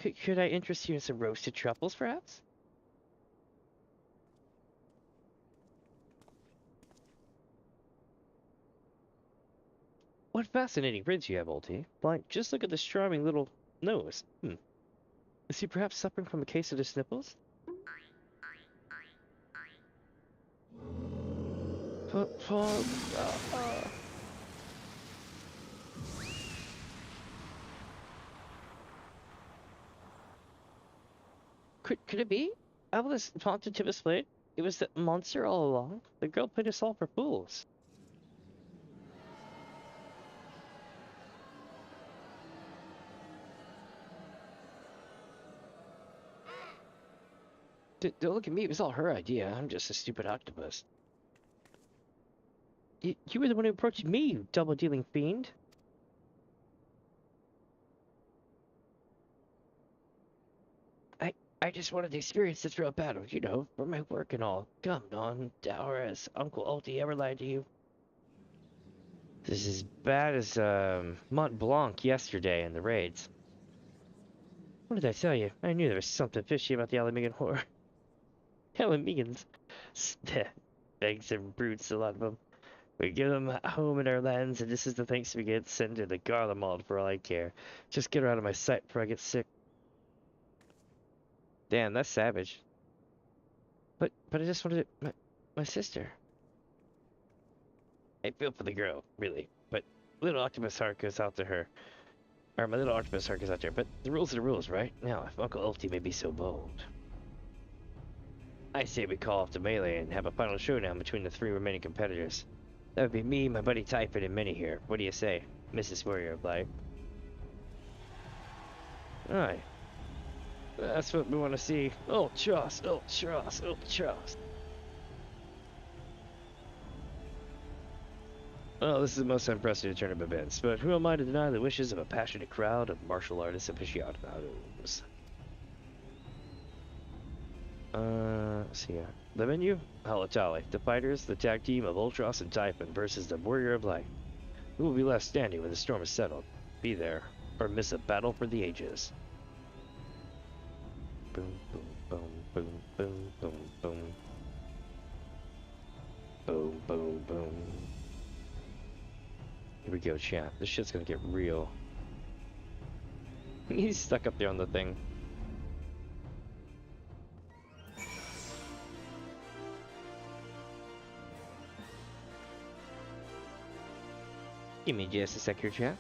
Could I interest you in some roasted truffles, perhaps? What fascinating ribs you have, Oldie. Why, just look at this charming little nose. Is he perhaps suffering from a case of the sniffles? Could it be? I was taunted to this blade. It was that monster all along. The girl played us all for fools. Don't look at me, it was all her idea. I'm just a stupid octopus. You were the one who approached me, you double-dealing fiend. I just wanted to experience the thrill of battle, you know, for my work and all. Come on, dour as Uncle Ulti ever lied to you. This is as bad as Mont Blanc yesterday in the raids. What did I tell you? I knew there was something fishy about the Alamegan whore. Alamegans. Begs and brutes, a lot of them. We give them a home in our lands, and this is the thanks we get. Send her to Garlemald for all I care. Just get her out of my sight before I get sick. Damn, that's savage. But I just wanted my sister. I feel for the girl, really. But little octopus heart goes out to her. Or my little octopus heart goes out to her. But the rules are the rules, right? Now, if Uncle Ulti may be so bold. I say we call off the melee and have a final showdown between the 3 remaining competitors. That would be me, my buddy Typhon, and many here. What do you say, Mrs. Warrior of Light? Aye. That's what we want to see. Oh, trust, oh, trust, oh, trust. Well, this is the most unprecedented turn of events, but who am I to deny the wishes of a passionate crowd of martial artists aficionados? Let's see here. The menu? Halatali. The fighters, the tag team of Ultros and Typhon versus the Warrior of Light. Who will be left standing when the storm is settled? Be there, or miss a battle for the ages. Boom, boom, boom, boom, boom, boom, boom. Boom, boom, boom. Here we go, chat. This shit's gonna get real. He's stuck up there on the thing. Give me just a sec here, chat.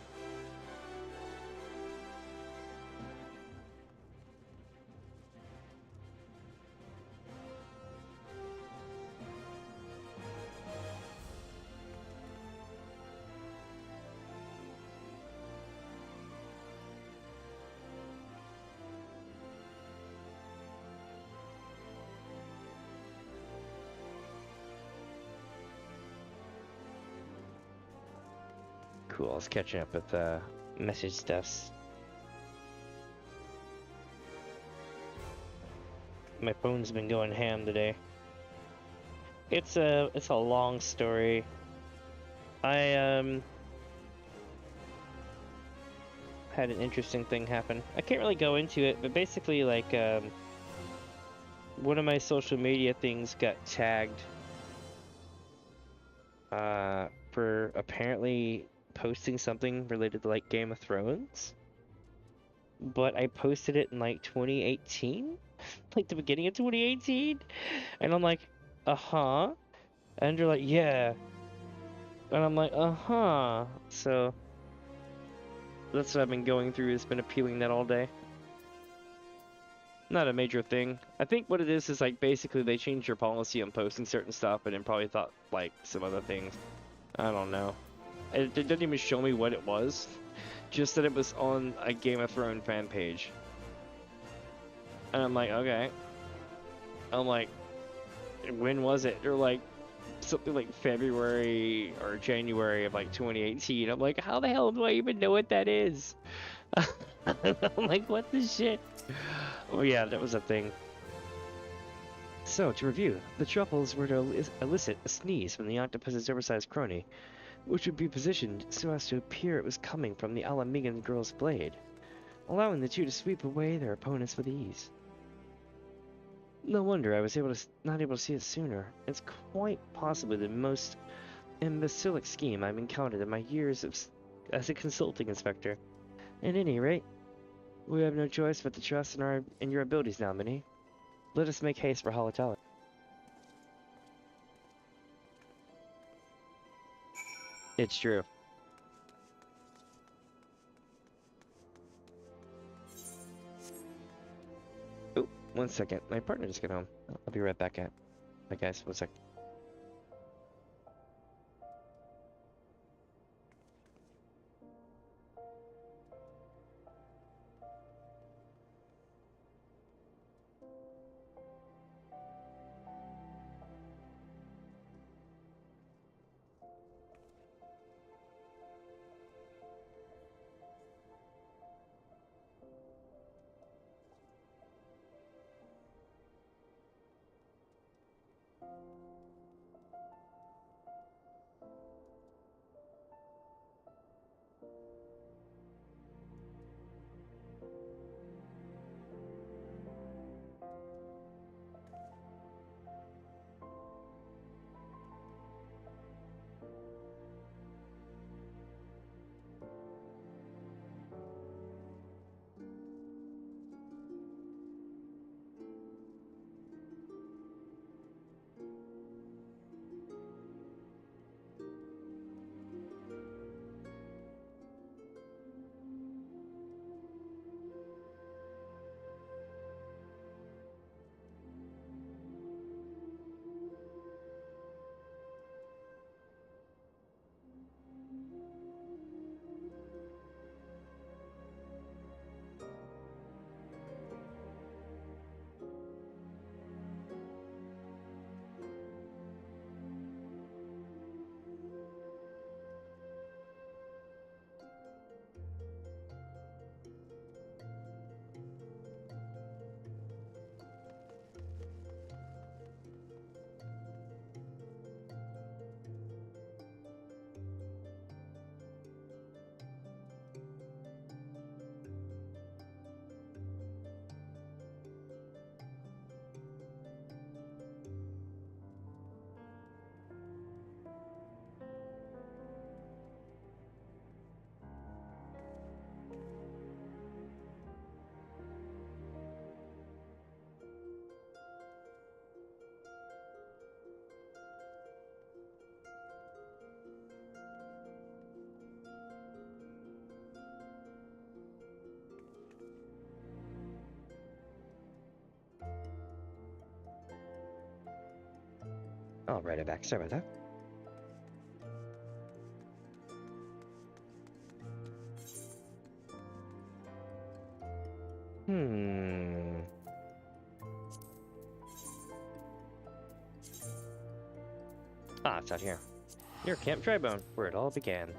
Cool, I was catching up with message stuffs. My phone's been going ham today. It's a long story. I had an interesting thing happen. I can't really go into it, but basically like one of my social media things got tagged for apparently posting something related to like Game of Thrones, but I posted it in like 2018, like the beginning of 2018, and I'm like, and they're like, yeah, and I'm like, so that's what I've been going through. It's been appealing that all day. Not a major thing. I think what it is like basically they changed their policy on posting certain stuff, and then probably thought like some other things. I don't know. It didn't even show me what it was, just that it was on a Game of Thrones fan page. And I'm like, okay. I'm like, when was it? They're like, something like February or January of like 2018. I'm like, how the hell do I even know what that is? I'm like, what the shit? Oh yeah, that was a thing. So, to review, the truffles were to elicit a sneeze from the octopus's oversized crony, which would be positioned so as to appear it was coming from the Alamigan girl's blade, allowing the two to sweep away their opponents with ease. No wonder I was not able to see it sooner. It's quite possibly the most imbecilic scheme I've encountered in my years as a consulting inspector. At any rate, we have no choice but to trust in your abilities now, Minnie. Let us make haste for Holotelic. It's true. Oh, 1 second. My partner just got home. I'll be right back. Bye, guys. 1 sec. I'll write it back. Sorry about that. Ah, it's out here. Near Camp Tribone, where it all began.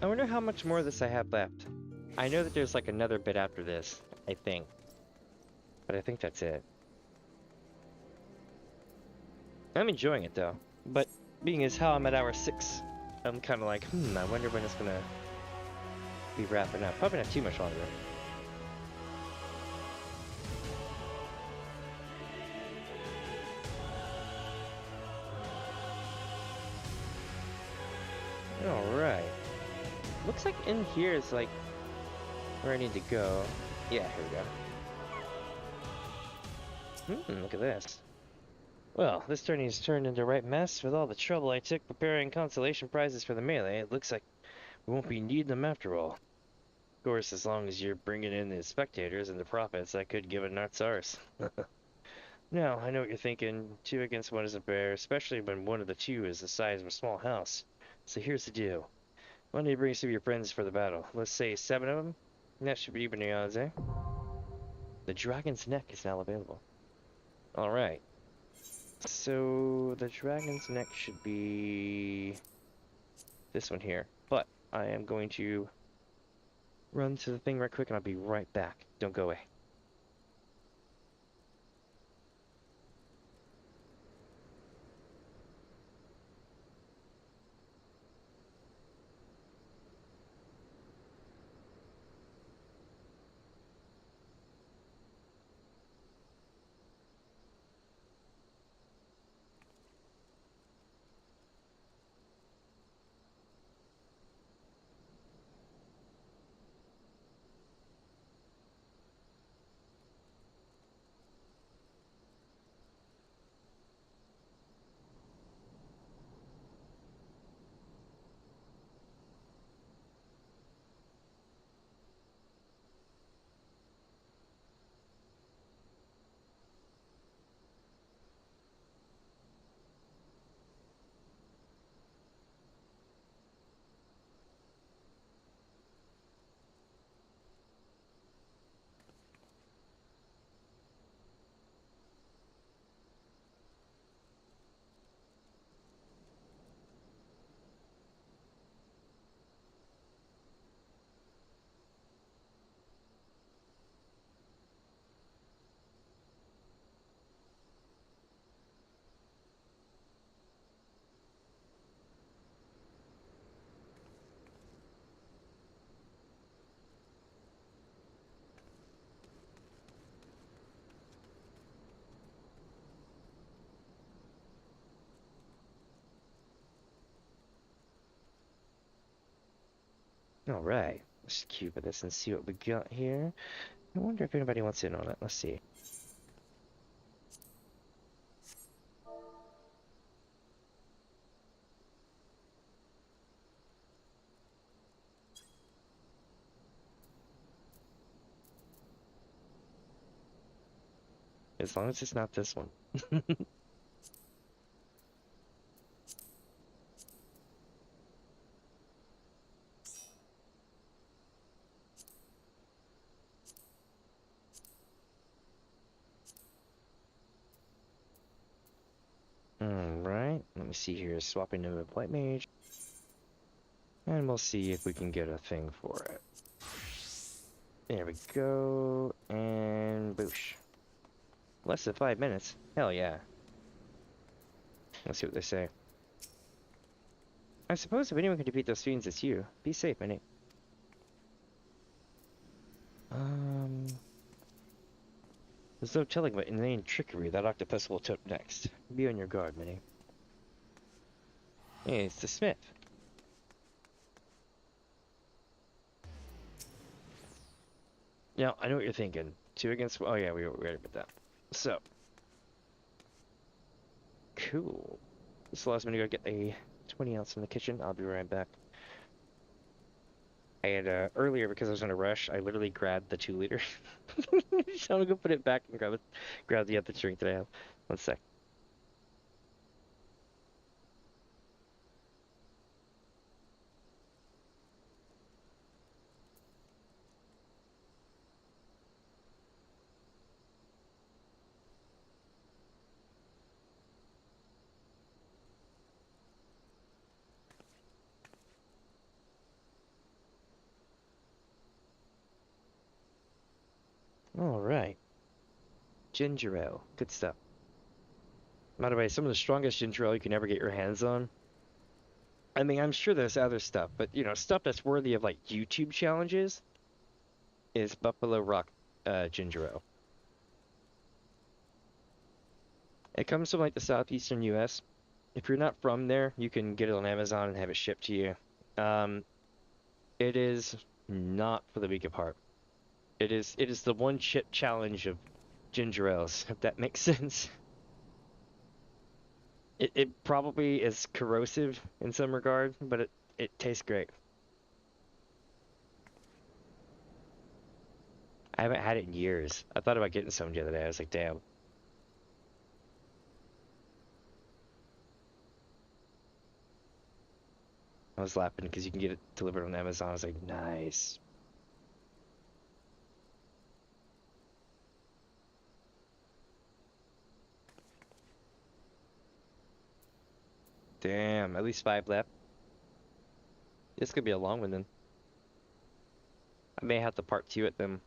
I wonder how much more of this I have left. I know that there's like another bit after this, I think. But I think that's it. I'm enjoying it though. But being as how I'm at hour 6, I'm kind of like, I wonder when it's gonna be wrapping up. Probably not too much longer. Alright. Looks like in here is like where I need to go. Yeah, here we go. Look at this. Well, this tourney's turned into a right mess. With all the trouble I took preparing consolation prizes for the melee, it looks like we won't be needing them after all. Of course, as long as you're bringing in the spectators and the profits, I could give a nut's arse. Now, I know what you're thinking. 2 against 1 isn't fair, especially when one of the 2 is the size of a small house. So here's the deal. Why don't you bring some of your friends for the battle? Let's say 7 of them? That should be even the odds, eh? The Dragon's Neck is now available. Alright. So, the Dragon's Neck should be this one here. But, I am going to run to the thing right quick and I'll be right back. Don't go away. Alright, let's cube this and see what we got here. I wonder if anybody wants in on it. Let's see. As long as it's not this one. Alright, let me see here. Swapping to a white mage. And we'll see if we can get a thing for it. There we go. And boosh. Less than 5 minutes. Hell yeah. Let's see what they say. I suppose if anyone can defeat those fiends, it's you. Be safe, my name. There's no telling what inane trickery that octopus will attempt next. Be on your guard, Minnie. Hey, it's the smith. Now, I know what you're thinking. 2 against... Oh, yeah, we were ready with that. So. Cool. This allows me to go get a 20 ounce in the kitchen. I'll be right back. I had, earlier, because I was in a rush, I literally grabbed the 2-liter. So I'm gonna go put it back and grab the other drink that I have. 1 sec. Alright. Ginger ale. Good stuff. By the way, some of the strongest ginger ale you can ever get your hands on. I mean, I'm sure there's other stuff, but, you know, stuff that's worthy of, like, YouTube challenges is Buffalo Rock ginger ale. It comes from, like, the southeastern U.S. If you're not from there, you can get it on Amazon and have it shipped to you. It is not for the weak of heart. It is the one chip challenge of ginger ales, if that makes sense. It probably is corrosive in some regard, but it tastes great. I haven't had it in years. I thought about getting some the other day. I was like, damn. I was laughing because you can get it delivered on Amazon. I was like, nice. Damn, at least 5 left. This could be a long one then. I may have to part 2 it then.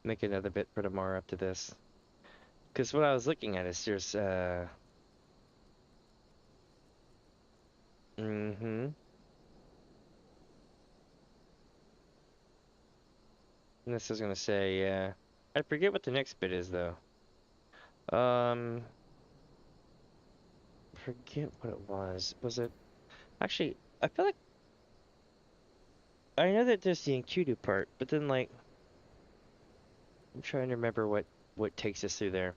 Make another bit for tomorrow after this. Because what I was looking at is there's and this is gonna say I forget what the next bit is though. Forget what it was. Was it actually I feel like I know that there's the Encudu part, but then like I'm trying to remember what takes us through there.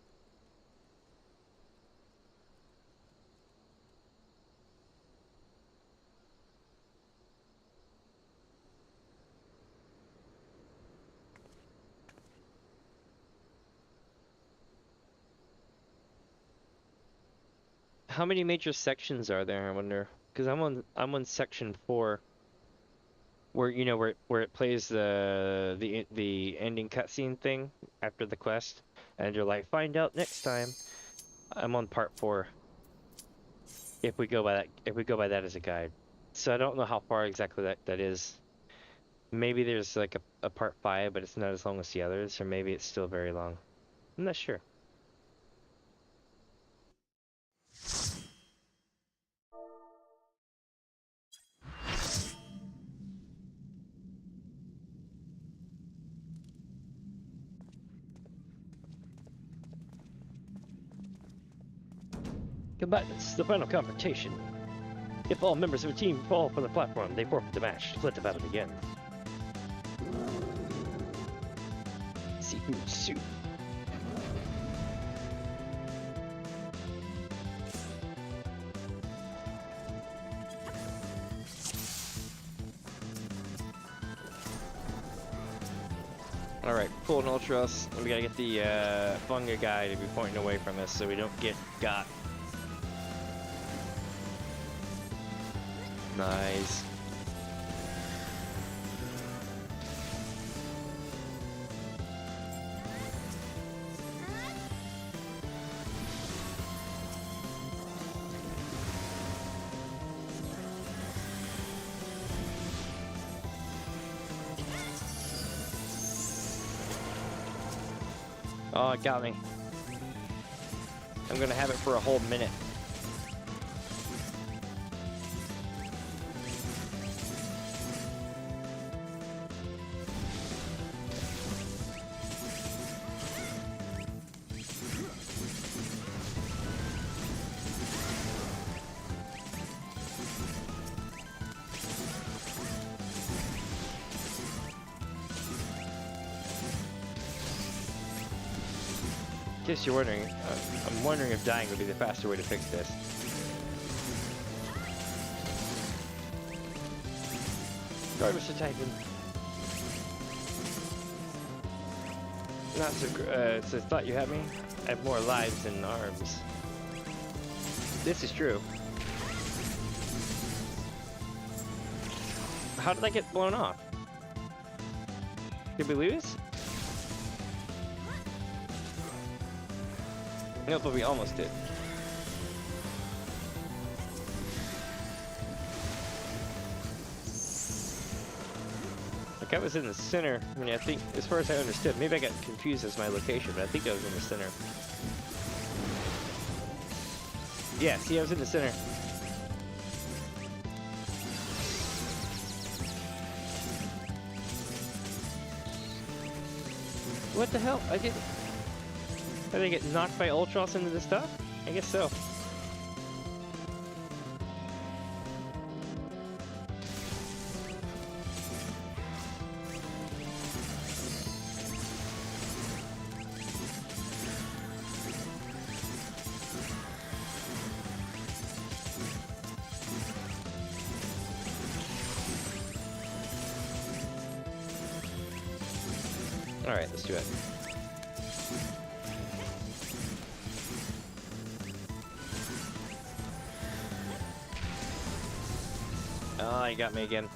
How many major sections are there, I wonder? Because I'm on section 4, where you know where it plays the ending cutscene thing after the quest, and you're like, find out next time. I'm on part 4. If we go by that as a guide. So I don't know how far exactly that is. Maybe there's like a part 5, but it's not as long as the others, or maybe it's still very long. I'm not sure. Combatants, the final confrontation. If all members of a team fall from the platform, they forfeit the match. Let the battle begin. Seafood soup. Alright, full and ultras. We gotta get the funga guy to be pointing away from us so we don't get got. Nice. Oh, it got me. I'm gonna have it for a whole minute. In case you're wondering, I'm wondering if dying would be the faster way to fix this. Sorry, Mr. Titan. Not so, so thought you had me? I have more lives than arms. This is true. How did I get blown off? Did we lose? No, but we almost did. Like I was in the center. I mean, I think, as far as I understood, maybe I got confused as my location, but I think I was in the center. Yeah, see, I was in the center. What the hell? I didn't get knocked by Ultros into the stuff? I guess so. Alright, let's do it. Oh, you got me again.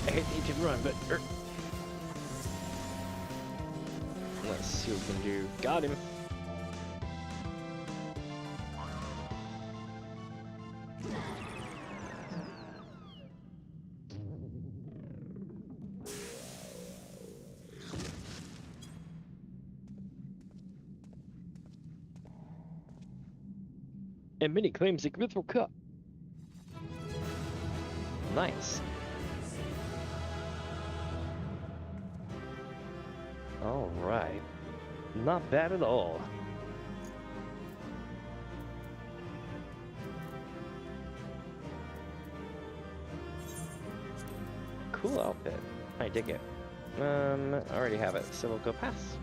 I hate to run, but let's see what we can do. Got him. And many claims the Griffel Cup. Nice. All right. Not bad at all. Cool outfit. I dig it. I already have it, so we'll go pass.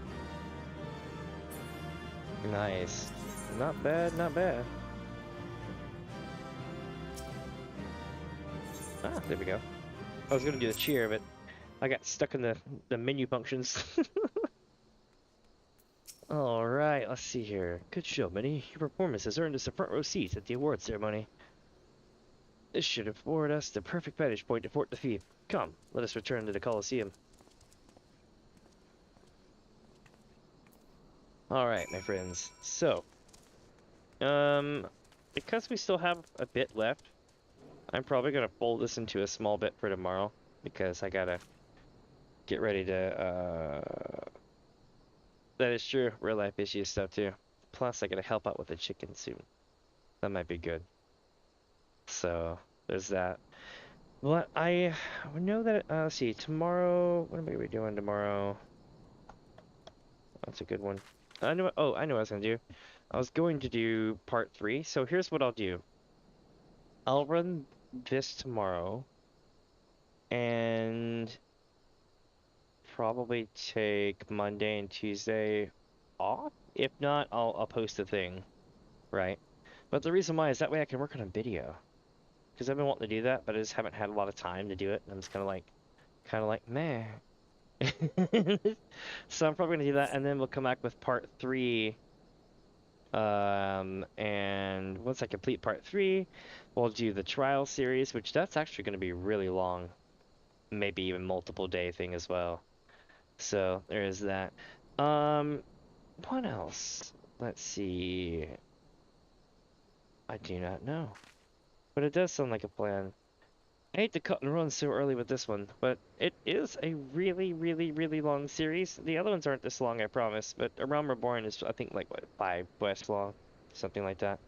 Nice. Not bad, not bad. Ah, there we go. I was gonna do the cheer, but I got stuck in the menu functions. Alright, let's see here. Good show, Minnie. Your performance has earned us a front row seat at the awards ceremony. This should afford us the perfect vantage point to Fort the Thief. Come, let us return to the Colosseum. Alright, my friends. So, because we still have a bit left, I'm probably gonna fold this into a small bit for tomorrow, because I gotta get ready to, that is true, real life issues stuff too. Plus, I gotta help out with the chicken soon. That might be good. So, there's that. But I know that, let's see, tomorrow, what am I gonna be doing tomorrow? That's a good one. I know what I was gonna do. I was going to do part 3, so here's what I'll do. I'll run this tomorrow, and probably take Monday and Tuesday off. If not, I'll post a thing, right? But the reason why is that way I can work on a video, because I've been wanting to do that, but I just haven't had a lot of time to do it. And I'm just kind of like, meh. So I'm probably gonna do that, and then we'll come back with part 3. And once I complete part 3, we'll do the trial series, which that's actually gonna be really long, maybe even multiple day thing as well. So there is that. What else? Let's see. I do not know, but it does sound like a plan. I hate to cut and run so early with this one, but it is a really, really, really long series. The other ones aren't this long, I promise, but A Realm Reborn is, I think, like, what, 5 quests long? Something like that.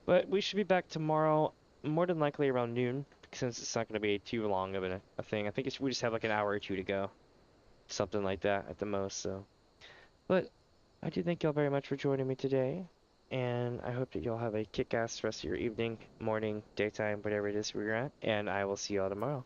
But we should be back tomorrow, more than likely around noon, since it's not going to be too long of a thing. I think we just have like an hour or two to go. Something like that at the most, so. But I do thank y'all very much for joining me today, and I hope that y'all have a kick-ass rest of your evening, morning, daytime, whatever it is where you're at, and I will see y'all tomorrow.